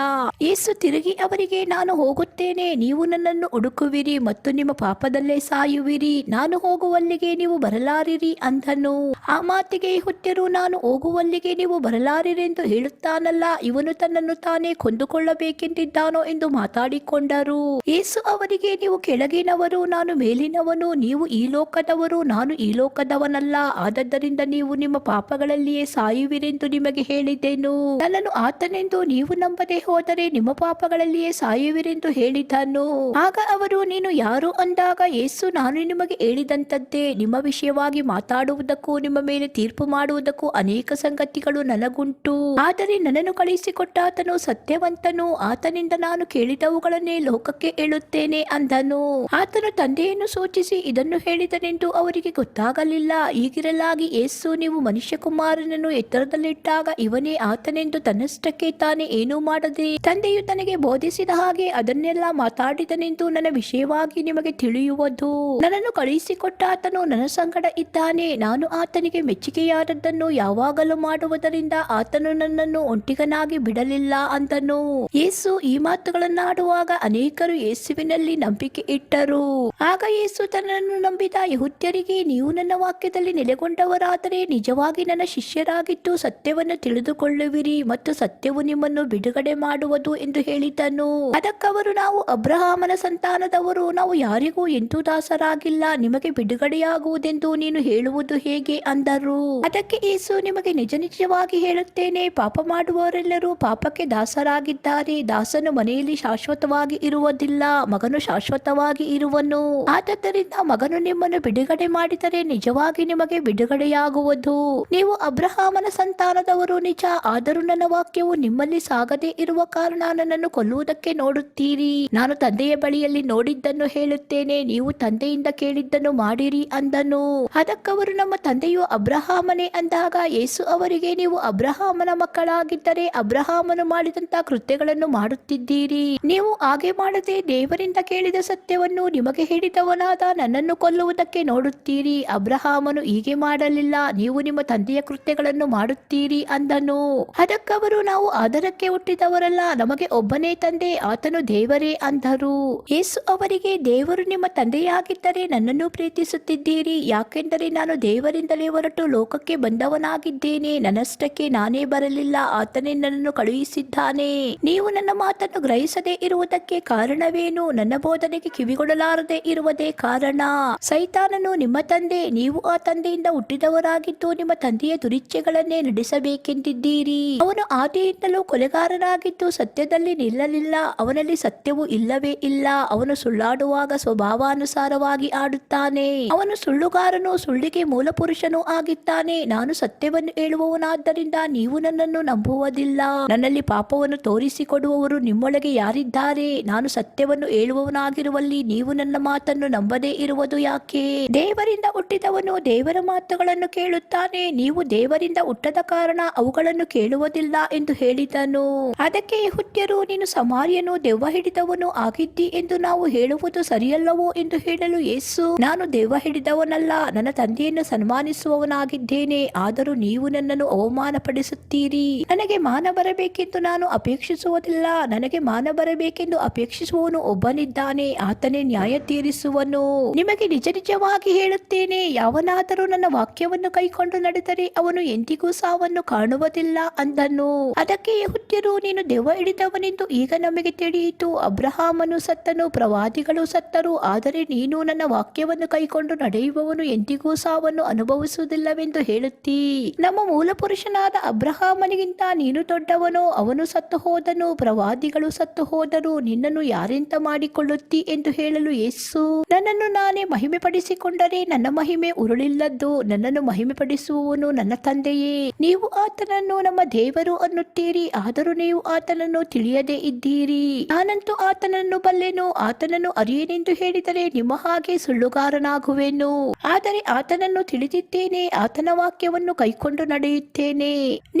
ಯೇಸು ತಿರುಗಿ ಅವರಿಗೆ, ನಾನು ಹೋಗುತ್ತೇನೆ, ನೀವು ನನ್ನನ್ನು ಹುಡುಕುವಿರಿ ಮತ್ತು ನಿಮ್ಮ ಪಾಪದಲ್ಲೇ ಸಾಯುವಿರಿ. ನಾನು ಹೋಗುವಲ್ಲಿಗೆ ನೀವು ಬರಲಾರಿರಿ ಅಂದನು. ಆ ಮಾತಿಗೆ ಯೆಹೂದ್ಯರು, ನಾನು ಹೋಗುವಲ್ಲಿಗೆ ನೀವು ಬರಲಾರಿರೆಂದು ಹೇಳುತ್ತಾನಲ್ಲ, ಇವನು ತನ್ನನ್ನು ತಾನೇ ಕೊಂದುಕೊಳ್ಳಬೇಕೆಂದಿದ್ದಾನೋ ಎಂದು ಮಾತಾಡಿಕೊಂಡರು. ಯೇಸು ಅವರಿಗೆ, ನೀವು ಕೆಳಗಿನವರು, ನಾನು ಮೇಲಿನವನು. ನೀವು ಈ ಲೋಕದವರು, ನಾನು ಈ ಲೋಕದವನಲ್ಲ. ಆದದ್ದರಿಂದ ನೀವು ನಿಮ್ಮ ಪಾಪಗಳಲ್ಲಿಯೇ ಸಾಯುವಿರೆಂದು ನಿಮಗೆ ಹೇಳಿದೆನು. ನನ್ನನ್ನು ಆತನೆಂದು ನೀವು ನಂಬದೆ ಹೋದರೆ ನಿಮ್ಮ ಪಾಪಗಳಲ್ಲಿಯೇ ಸಾಯುವಿರೆಂದು ಹೇಳಿದನು. ಆಗ ಅವರು, ನೀನು ಯಾರು ಅಂದಾಗ ಯೇಸು, ನಾನು ನಿಮಗೆ ಹೇಳಿದಂತದ್ದೇ. ನಿಮ್ಮ ವಿಷಯವಾಗಿ ಮಾತಾಡುವುದಕ್ಕೂ ನಿಮ್ಮ ಮೇಲೆ ತೀರ್ಪು ಮಾಡುವುದಕ್ಕೂ ಅನೇಕ ಸಂಗತಿಗಳು ನನಗುಂಟು. ಆದರೆ ನನ್ನನ್ನು ಕಳುಹಿಸಿಕೊಟ್ಟ ಆತನು ಸತ್ಯವಂತನು, ಆತನಿಂದ ನಾನು ಕೇಳಿದವುಗಳನ್ನೇ ಲೋಕಕ್ಕೆ ಹೇಳುತ್ತೇನೆ ಅಂದನು. ಆತನು ತಂದೆಯನ್ನು ಸೂಚಿಸಿ ಇದನ್ನು ಹೇಳಿದನೆಂದು ಅವರಿಗೆ ಗೊತ್ತಾಗಲಿಲ್ಲ. ಹೀಗಿರಲಾಗಿ ಯೇಸು, ನೀವು ಮನುಷ್ಯಕುಮಾರನನ್ನು ಎತ್ತರದಲ್ಲಿಟ್ಟಾಗ ಇವನೇ ಆತನೆಂದು ತನ್ನಷ್ಟಕ್ಕೆ ತಾನೇ ಏನೂ ಮಾಡದೆ ತಂದೆಯು ತನಗೆ ಬೋಧಿಸಿದ ಹಾಗೆ ಅದನ್ನೆಲ್ಲ ಮಾತಾಡಿದನೆಂದು ನನ್ನ ವಿಷಯವಾಗಿ ನಿಮಗೆ ತಿಳಿಯುವುದು. ನನ್ನನ್ನು ಕಳುಹಿಸಿಕೊಟ್ಟ ಆತನು ನನ್ನ ಸಂಗಡ ಇದ್ದಾನೆ. ನಾನು ಆತನಿಗೆ ಮೆಚ್ಚುಗೆಯಾದದ್ದನ್ನು ಯಾವಾಗಲೂ ಮಾಡುವುದರಿಂದ ಆತನು ನನ್ನನ್ನು ಒಂಟಿಗನಾಗಿ ಬಿಡಲಿಲ್ಲ ಅಂದನು. ಯೇಸು ಈ ಮಾತುಗಳನ್ನಾಡುವಾಗ ಅನೇಕರು ಯೇಸುವಿನಲ್ಲಿ ನಂಬಿಕೆ ಇಟ್ಟರು. ಆಗ ಯೇಸು ತನ್ನನ್ನು ನಂಬಿದ ಯೆಹೂದ್ಯರಿಗೆ, ನೀವು ನನ್ನ ವಾಕ್ಯದಲ್ಲಿ ನೆಲೆಗೊಂಡವರಾದರೆ ನಿಜವಾಗಿ ನನ್ನ ಶಿಷ್ಯರಾಗಿದ್ದು ಸತ್ಯವನ್ನು ತಿಳಿದುಕೊಳ್ಳುವಿರಿ ಮತ್ತು ಸತ್ಯವು ನಿಮ್ಮನ್ನು ಬಿಡುಗಡೆ ಮಾಡುವುದು ಎಂದು ಹೇಳಿದನು. ಅದಕ್ಕವರು, ನಾವು ಅಬ್ರಹಾಮನ ಸಂತಾನದವರು, ನಾವು ಯಾರಿಗೂ ಎಂದೂ ದಾಸರಾಗಿಲ್ಲ, ನಿಮಗೆ ಬಿಡುಗಡೆಯಾಗುವುದೆಂದು ನೀನು ಹೇಳುವುದು ಹೇಗೆ ಅಂದರು. ಅದಕ್ಕೆ ಯೇಸು, ನಿಮಗೆ ನಿಜ ನಿಜವಾಗಿ ಹೇಳುತ್ತೇನೆ, ಪಾಪ ಮಾಡುವವರೆಲ್ಲರೂ ಪಾಪಕ್ಕೆ ದಾಸರಾಗಿದ್ದಾರೆ. ದಾಸನು ಮನೆಯಲ್ಲಿ ಶಾಶ್ವತವಾಗಿ ಇರುವುದಿಲ್ಲ, ಮಗನು ಶಾಶ್ವತವಾಗಿ ಇರುವನು. ಆದ್ದರಿಂದ ಮಗನು ನಿಮ್ಮನ್ನು ಬಿಡುಗಡೆ ಮಾಡಿದರೆ ನಿಜವಾಗಿ ನಿಮಗೆ ಬಿಡುಗಡೆಯಾಗುವುದು. ನೀವು ಅಬ್ರಹಾಮನ ಸಂತಾನದವರು ನಿಜ, ಆದರೂ ನನ್ನ ವಾಕ್ಯವು ನಿಮ್ಮಲ್ಲಿ ಸಾಗದೆ ಇರುವ ಕಾರಣ ನನ್ನನ್ನು ಕೊಲ್ಲುವುದಕ್ಕೆ ನೋಡುತ್ತೀರಿ. ನಾನು ತಂದೆಯ ಬಳಿಯಲ್ಲಿ ನೋಡಿದ್ದನ್ನು ಹೇಳುತ್ತೇನೆ, ನೀವು ತಂದೆಯಿಂದ ಕೇಳಿದ್ದನ್ನು ಮಾಡಿರಿ ಅಂದನು. ಅದಕ್ಕವರು, ನಮ್ಮ ತಂದೆಯು ಅಬ್ರಹಾಮನೇ ಅಂದಾಗ ಯೇಸು ಅವರಿಗೆ, ನೀವು ಅಬ್ರಹಾಮನ ಮಕ್ಕಳಾಗಿದ್ದರೆ ಅಬ್ರಹಾಮನು ಮಾಡಿದಂತ ಕೃತ್ಯಗಳನ್ನು ಮಾಡುತ್ತಿದ್ದೀರಿ. ನೀವು ಹಾಗೆ ಮಾಡದೆ ದೇವರಿಂದ ಕೇಳಿದ ಸತ್ಯವನ್ನು ನಿಮಗೆ ಹೇಳಿದವನಾದ ನನ್ನನ್ನು ಕೊಲ್ಲುವುದಕ್ಕೆ ನೋಡುತ್ತೀರಿ. ಅಬ್ರಹಾಮನು ಹೀಗೆ ಮಾಡಲಿಲ್ಲ, ನೀವು ನಿಮ್ಮ ತಂದೆಯ ಕೃತ್ಯಗಳನ್ನು ಮಾಡುತ್ತೀರಿ ಅಂದನು. ಅದಕ್ಕವರು, ನಾವು ಆದರಕ್ಕೆ ಹುಟ್ಟಿದವರಲ್ಲ, ನಮಗೆ ಒಬ್ಬನೇ ತಂದೆ, ಆತನು ದೇವರೇ ಅಂದರು. ಯೇಸು ಅವರಿಗೆ, ದೇವರು ನಿಮ್ಮ ತಂದೆಯಾಗಿದ್ದರೆ ನನ್ನನ್ನು ಪ್ರೀತಿಸುತ್ತಿದ್ದೀರಿ, ಯಾಕೆಂದರೆ ನಾನು ದೇವರಿಂದಲೇ ಹೊರಟು ಲೋಕಕ್ಕೆ ಬಂದವನಾಗಿದ್ದೇನೆ. ನನ್ನಷ್ಟಕ್ಕೆ ನಾನೇ ಬರಲಿಲ್ಲ, ಆತನೇ ನನ್ನನ್ನು ಕಳುಹಿಸಿದ್ದಾನೆ. ನೀವು ನನ್ನ ಮಾತನ್ನು ಗ್ರಹಿಸದೆ ಇರುವುದಕ್ಕೆ ಕಾರಣವೇನು? ನನ್ನ ಬೋಧನೆಗೆ ಕಿವಿಗೊಡಲಾರದೆ ಇರುವುದೇ ಕಾರಣ. ಸೈತಾನನು ನಿಮ್ಮ ತಂದೆ, ನೀವು ಆ ತಂದೆಯಿಂದ ಹುಟ್ಟಿದವರಾಗಿದ್ದು ನಿಮ್ಮ ತಂದೆಯ ದುರಿಚ್ಛೆಗಳನ್ನೇ ನಡೆಸಬೇಕೆಂದಿದ್ದೀರಿ. ಅವನು ಆದಿಯಿಂದಲೂ ಕೊಲೆಗಾರನಾಗಿದ್ದು ಸತ್ಯದಲ್ಲಿ ನಿಲ್ಲಲಿಲ್ಲ, ಅವನಲ್ಲಿ ಸತ್ಯವು ಇಲ್ಲವೇ ಇಲ್ಲ. ಅವನು ಸುಳ್ಳಾಡುವಾಗ ಸ್ವಭಾವಾನುಸಾರವಾಗಿ ಆಡುತ್ತಾನೆ. ಅವನು ಸುಳ್ಳುಗಾರನು, ಸುಳ್ಳಿಗೆ ಮೂಲಪುರುಷನೂ ಆಗಿದ್ದಾನೆ. ನಾನು ಸತ್ಯವನ್ನು ಹೇಳುವವನಾದ್ದರಿಂದ ನೀವು ನನ್ನನ್ನು ನಂಬುವುದಿಲ್ಲ. ನನ್ನಲ್ಲಿ ಪಾಪವನ್ನು ತೋರಿಸಿಕೊಡುವವರು ನಿಮ್ಮೊಳಗೆ ಯಾರಿದ್ದಾರೆ? ನಾನು ಸತ್ಯವನ್ನು ಹೇಳುವವನಾಗಿರುವಲ್ಲಿ ನೀವು ನನ್ನ ಮಾತನ್ನು ನಂಬದೇ ಇರುವುದು ಯಾಕೆ? ದೇವರಿಂದ ಹುಟ್ಟಿದವನು ದೇವರ ಮಾತುಗಳನ್ನು ಕೇಳುತ್ತಾನೆ, ನೀವು ದೇವರಿಂದ ಹುಟ್ಟದ ಕಾರಣ ಅವುಗಳನ್ನು ಕೇಳುವುದಿಲ್ಲ ಎಂದು ಹೇಳಿದನು. ಅದಕ್ಕೆ ಯೆಹೂದ್ಯರು, ನೀನು ಸಮಾರ್ಯನು, ದೆವ್ವ ಹಿಡಿದವನು ಆಗಿದ್ದಿ ಎಂದು ನಾವು ಹೇಳುವುದು ಸರಿಯಲ್ಲವೋ ಎಂದು ಹೇಳಲು ಯೇಸು, ನಾನು ದೆವ್ವ ಹಿಡಿದವನಲ್ಲ, ನನ್ನ ತಂದೆಯನ್ನು ಸನ್ಮಾನಿಸುವವನಾಗಿದ್ದೇನೆ. ಆದರೂ ನೀವು ನನ್ನನ್ನು ಅವಮಾನಪಡಿಸುತ್ತೀರಿ. ನನಗೆ ಮಾನ ಬರಬೇಕೆಂದು ನಾನು ಅಪೇಕ್ಷಿಸುವುದಿಲ್ಲ, ನನಗೆ ಮಾನ ಬರಬೇಕೆಂದು ಅಪೇಕ್ಷಿಸುವವನು ಒಬ್ಬನಿದ್ದಾನೆ, ಆತನೇ ನ್ಯಾಯ ತೀರಿಸುವನು. ನಿಮಗೆ ನಿಜ ನಿಜವಾಗಿ ಹೇಳುತ್ತೇನೆ, ಯಾವನಾದರೂ ನನ್ನ ವಾಕ್ಯವನ್ನು ಕೈಕೊಂಡು ನಡೆದರೆ ಅವನು ಎಂದಿಗೂ ಸಾವನ್ನು ಕಾಣುವುದಿಲ್ಲ ಅಂದನು. ಅದಕ್ಕೆ ಯೆಹೂದ್ಯರು, ನೀನು ದೆವ್ವ ಹಿಡಿದವನೆಂದು ಈಗ ನಮಗೆ ತಿಳಿಯಿತು. ಅಬ್ರಹಾಮನು ಸತ್ತನು, ಪ್ರವಾದಿಗಳು ಸತ್ತರು, ಆದರೆ ನೀನು ನನ್ನ ವಾಕ್ಯವನ್ನು ಕೈಕೊಂಡು ನಡೆಯುವವನು ಎಂದಿಗೂ ಸಾವನ್ನು ಅನುಭವಿಸುವುದಿಲ್ಲವೆಂದು ಹೇಳುತ್ತೀ. ನಮ್ಮ ಮೂಲಪುರುಷನಾದ ಅಬ್ರಹಾಮನಿಗಿಂತ ನೀನು ದೊಡ್ಡವನೋ? ಅವನು ಸತ್ತು ಹೋದನು, ಪ್ರವಾದಿಗಳು ಸತ್ತು ಹೋದರು, ನಿನ್ನನ್ನು ಯಾರೆಂತ ಮಾಡಿಕೊಳ್ಳುತ್ತಿ ಎಂದು ಹೇಳಲು ಯೇಸು, ನನ್ನನ್ನು ನಾನೇ ಮಹಿಮೆ ಪಡಿಸಿಕೊಂಡರೆ ನನ್ನ ಮಹಿಮೆ ಉರುಳಿಲ್ಲದ್ದು. ನನ್ನನ್ನು ಮಹಿಮೆ ಪಡಿಸುವವನು ನನ್ನ ತಂದೆಯೇ. ನೀವು ಆತನನ್ನು ನಮ್ಮ ದೇವರು ಅನ್ನುತ್ತೀರಿ, ಆದರೂ ನೀವು ಆತನನ್ನು ತಿಳಿಯದೇ ಇದ್ದೀರಿ. ನಾನಂತೂ ಆತನನ್ನು ಬಲ್ಲೆನು, ಆತನನ್ನು ಅರಿಯೇನೆಂದು ಹೇಳಿದರೆ ನಿಮ್ಮ ಹಾಗೆ ಸುಳ್ಳುಗಾರನಾಗುವೆನು. ಆದರೆ ಆತನನ್ನು ತಿಳಿದಿದ್ದೇನೆ, ಆತನ ವಾಕ್ಯವನ್ನು ಕೈಕೊಂಡು ನಡೆಯುತ್ತೇನೆ.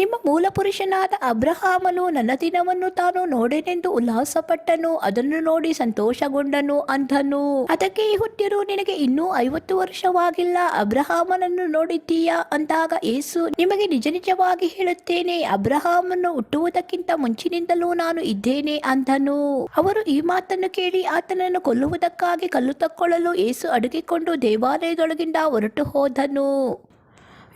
ನಿಮ್ಮ ಮೂಲ ಪುರುಷನಾದ ಅಬ್ರಹಾಮನು ನನ್ನ ದಿನವನ್ನು ತಾನು ನೋಡೆನೆಂದು ಉಲ್ಲಾಸಪಟ್ಟನು, ಅದನ್ನು ನೋಡಿ ಸಂತೋಷಗೊಂಡನು ಅಂದನು. ಅದಕ್ಕೆ ಯೆಹೂದ್ಯರು, ನಿನಗೆ ಇನ್ನೂ 50 ವರ್ಷವಾಗಿಲ್ಲ, ಅಬ್ರಹಾಮನನ್ನು ನೋಡಿದ್ದೀಯಾ ಅಂದಾಗ ಯೇಸು, ನಿಮಗೆ ನಿಜ ನಿಜವಾಗಿ ಹೇಳುತ್ತೇನೆ, ಅಬ್ರಹಾಮನು ಹುಟ್ಟುವುದಕ್ಕಿಂತ ಮುಂಚಿನಿಂದಲೂ ನಾನು ಇದ್ದೇನೆ ಅಂದನು. ಅವರು ಈ ಮಾತನ್ನು ಕೇಳಿ ಆತನನ್ನು ಕೊಲ್ಲುವುದಕ್ಕಾಗಿ ಕಲ್ಲು ತಕ್ಕೊಳ್ಳಲು ಯೇಸು ಅಡುಗಿಕೊಂಡು ದೇವಾಲಯದೊಳಗಿಂದ ಹೊರಟು ಹೋದನು.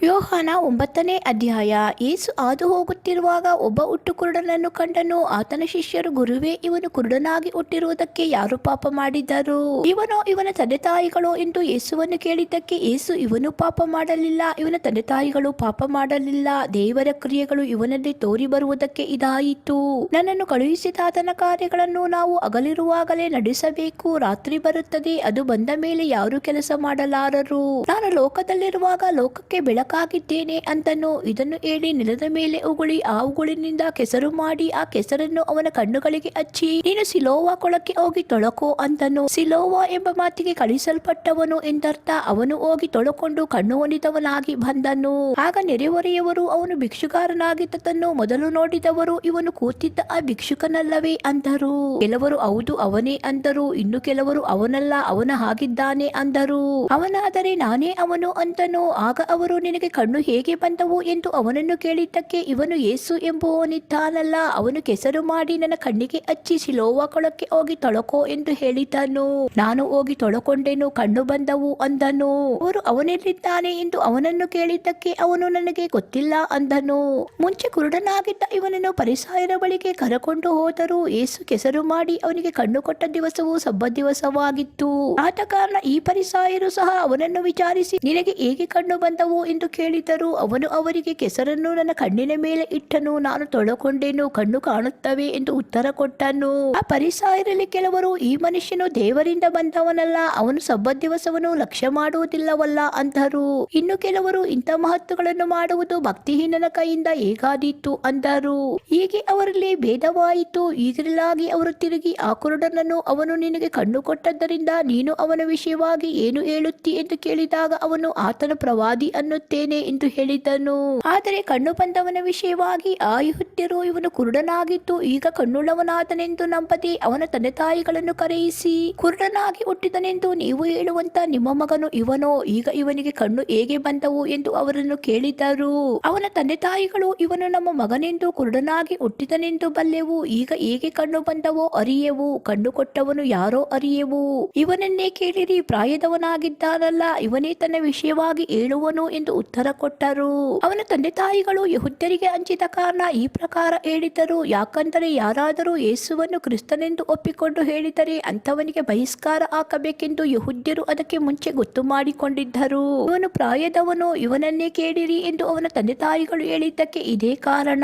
ಯೋಹಾನ 9ನೇ ಅಧ್ಯಾಯ. ಯೇಸು ಹಾದು ಹೋಗುತ್ತಿರುವಾಗ ಒಬ್ಬ ಹುಟ್ಟು ಕುರುಡನನ್ನು ಕಂಡನು. ಆತನ ಶಿಷ್ಯರು, ಗುರುವೇ, ಇವನು ಕುರುಡನಾಗಿ ಹುಟ್ಟಿರುವುದಕ್ಕೆ ಯಾರು ಪಾಪ ಮಾಡಿದರು, ಇವನೋ ಇವನ ತಂದೆ ತಾಯಿಗಳೋ ಎಂದು ಯೇಸುವನ್ನು ಕೇಳಿದ್ದಕ್ಕೆ ಯೇಸು, ಇವನು ಪಾಪ ಮಾಡಲಿಲ್ಲ, ಇವನ ತಂದೆ ತಾಯಿಗಳು ಪಾಪ ಮಾಡಲಿಲ್ಲ, ದೇವರ ಕ್ರಿಯೆಗಳು ಇವನಲ್ಲಿ ತೋರಿ ಬರುವುದಕ್ಕೆ ಇದಾಯಿತು. ನನ್ನನ್ನು ಕಳುಹಿಸಿದಾತನ ಕಾರ್ಯಗಳನ್ನು ನಾವು ಹಗಲಿರುವಾಗಲೇ ನಡೆಸಬೇಕು. ರಾತ್ರಿ ಬರುತ್ತದೆ, ಅದು ಬಂದ ಮೇಲೆ ಯಾರು ಕೆಲಸ ಮಾಡಲಾರರು. ನಾನು ಲೋಕದಲ್ಲಿರುವಾಗ ಲೋಕಕ್ಕೆ ಬೆಳಕಾಗಿದ್ದೇನೆ ಅಂತನು. ಇದನ್ನು ಹೇಳಿ ನೆಲದ ಮೇಲೆ ಉಗುಳಿ ಆ ಉಗುಳಿನಿಂದ ಕೆಸರು ಮಾಡಿ ಆ ಕೆಸರನ್ನು ಅವನ ಕಣ್ಣುಗಳಿಗೆ ಹಚ್ಚಿ, ನೀನು ಸಿಲೋವ ಕೊಳಕ್ಕೆ ಹೋಗಿ ತೊಳಕೋ ಅಂತನು. ಸಿಲೋವ ಎಂಬ ಮಾತಿಗೆ ಕಳಿಸಲ್ಪಟ್ಟವನು ಎಂದರ್ಥ. ಅವನು ಹೋಗಿ ತೊಳಕೊಂಡು ಕಣ್ಣು ಹೊಂದಿದವನಾಗಿ ಬಂದನು. ಆಗ ನೆರೆಹೊರೆಯವರು ಅವನು ಭಿಕ್ಷುಗಾರನಾಗಿದ್ದದನ್ನು ಮೊದಲು ನೋಡಿದವರು, ಇವನು ಕೂತಿದ್ದ ಆ ಭಿಕ್ಷುಕನಲ್ಲವೇ ಅಂದರು. ಕೆಲವರು ಹೌದು ಅವನೇ ಅಂದರು. ಇನ್ನು ಕೆಲವರು ಅವನಲ್ಲ, ಅವನ ಹಾಗಿದ್ದಾನೆ ಅಂದರು. ಅವನಾದರೆ ನಾನೇ ಅವನು ಅಂತನು. ಆಗ ಅವರು, ನಿನಗೆ ಕಣ್ಣು ಹೇಗೆ ಬಂದವು ಎಂದು ಅವನನ್ನು ಕೇಳಿದ್ದಕ್ಕೆ ಇವನು, ಯೇಸು ಎಂಬುವನಿದ್ದಾನಲ್ಲ, ಅವನು ಕೆಸರು ಮಾಡಿ ನನ್ನ ಕಣ್ಣಿಗೆ ಹಚ್ಚಿ ಸಿಲೋವ ಕೊಳಕ್ಕೆ ಹೋಗಿ ತೊಳಕೋ ಎಂದು ಹೇಳಿದನು. ನಾನು ಹೋಗಿ ತೊಳಕೊಂಡೆನು, ಕಣ್ಣು ಬಂದವು ಅಂದನು. ಅವರು ಅವನೆಲ್ಲಿದ್ದಾನೆ ಎಂದು ಅವನನ್ನು ಕೇಳಿದ್ದಕ್ಕೆ ಅವನು, ನನಗೆ ಗೊತ್ತಿಲ್ಲ ಅಂದನು. ಮುಂಚೆ ಕುರುಡನಾಗಿದ್ದ ಇವನನ್ನು ಫರಿಸಾಯರ ಬಳಿಗೆ ಕರಕೊಂಡು ಹೋದರು. ಯೇಸು ಕೆಸರು ಮಾಡಿ ಅವನಿಗೆ ಕಣ್ಣು ಕೊಟ್ಟ ದಿವಸವು ಸಬ್ಬತ್ ದಿವಸವಾಗಿತ್ತು. ಆದ ಕಾರಣ ಈ ಫರಿಸಾಯರು ಸಹ ಅವನನ್ನು ವಿಚಾರಿಸಿ, ನಿನಗೆ ಹೇಗೆ ಕಣ್ಣು ಬಂದವು ಎಂದು ಕೇಳಿದರು. ಅವನು ಅವರಿಗೆ, ಕೆಸರನ್ನು ನನ್ನ ಕಣ್ಣಿನ ಮೇಲೆ ಇಟ್ಟನು, ನಾನು ತೊಳಕೊಂಡೆನು, ಕಣ್ಣು ಕಾಣುತ್ತವೆ ಎಂದು ಉತ್ತರ ಕೊಟ್ಟನು. ಆ ಫರಿಸಾಯರಲ್ಲಿ ಕೆಲವರು, ಈ ಮನುಷ್ಯನು ದೇವರಿಂದ ಬಂದವನಲ್ಲ, ಅವನು ಸಬ್ಬತ್ ದಿವಸವನ್ನು ಲಕ್ಷ್ಯ ಮಾಡುವುದಿಲ್ಲವಲ್ಲ ಅಂದರು. ಇನ್ನು ಕೆಲವರು, ಇಂಥ ಮಹತ್ತುಗಳನ್ನು ಮಾಡುವುದು ಭಕ್ತಿಹೀನನ ಕೈಯಿಂದ ಹೇಗಾದೀತು ಅಂದರು. ಹೀಗೆ ಅವರಲ್ಲಿ ಭೇದವಾಯಿತು. ಇದರಿಂದಾಗಿ ಅವರು ತಿರುಗಿ ಆ ಕುರುಡನನ್ನು, ಅವನು ನಿನಗೆ ಕಣ್ಣು ಕೊಟ್ಟದ್ದರಿಂದ ನೀನು ಅವನ ವಿಷಯವಾಗಿ ಏನು ಹೇಳುತ್ತಿ ಎಂದು ಕೇಳಿದಾಗ ಅವನು, ಆತನು ಪ್ರವಾದಿ ಅನ್ನುತ್ತೇನೆ ಎಂದು ಹೇಳಿದನು. ಆದರೆ ಕಣ್ಣು ಬಂದವನ ವಿಷಯವಾಗಿ ಆ ಯೆಹೂದ್ಯರು, ಇವನು ಕುರುಡನಾಗಿದ್ದು ಈಗ ಕಣ್ಣುಳ್ಳವನಾದನೆಂದು ನಂಬದೆ ಅವನ ತಂದೆ ತಾಯಿಗಳನ್ನು ಕರೆಯಿಸಿ, ಕುರುಡನಾಗಿ ಹುಟ್ಟಿದನೆಂದು ನೀವು ಹೇಳುವಂತ ನಿಮ್ಮ ಮಗನು ಇವನೋ, ಈಗ ಇವನಿಗೆ ಕಣ್ಣು ಹೇಗೆ ಬಂದವು ಎಂದು ಅವರನ್ನು ಕೇಳಿದರು. ಅವನ ತಂದೆ ತಾಯಿಗಳು, ಇವನು ನಮ್ಮ ಮಗನೆಂದು, ಕುರುಡನಾಗಿ ಹುಟ್ಟಿದನೆಂದು ಬಲ್ಲೆವು, ಈಗ ಹೇಗೆ ಕಣ್ಣು ಬಂದವೋ ಅರಿಯೆವು, ಕಣ್ಣು ಕೊಟ್ಟವನು ಯಾರೋ ಅರಿಯೆವು. ಇವನನ್ನೇ ಕೇಳಿರಿ, ಪ್ರಾಯದವನಾಗಿದ್ದಾನಲ್ಲ, ಇವನೇ ತನ್ನ ವಿಷಯವಾಗಿ ಹೇಳುವನು ಎಂದು ಉತ್ತರ ಕೊಟ್ಟರು. ಅವನ ತಂದೆ ತಾಯಿಗಳು ಯೆಹೂದ್ಯರಿಗೆ ಹಂಚಿದ ಕಾರಣ ಈ ಪ್ರಕಾರ ಹೇಳಿದರು. ಯಾಕಂದರೆ ಯಾರಾದರೂ ಯೇಸುವನ್ನು ಕ್ರಿಸ್ತನೆಂದು ಒಪ್ಪಿಕೊಂಡು ಹೇಳಿದರೆ ಅಂಥವನಿಗೆ ಬಹಿಷ್ಕಾರ ಹಾಕಬೇಕೆಂದು ಯೆಹೂದ್ಯರು ಅದಕ್ಕೆ ಮುಂಚೆ ಗೊತ್ತು ಮಾಡಿಕೊಂಡಿದ್ದರು. ಇವನು ಪ್ರಾಯದವನು, ಇವನನ್ನೇ ಕೇಳಿರಿ ಎಂದು ಅವನ ತಂದೆ ತಾಯಿಗಳು ಹೇಳಿದ್ದಕ್ಕೆ ಇದೇ ಕಾರಣ.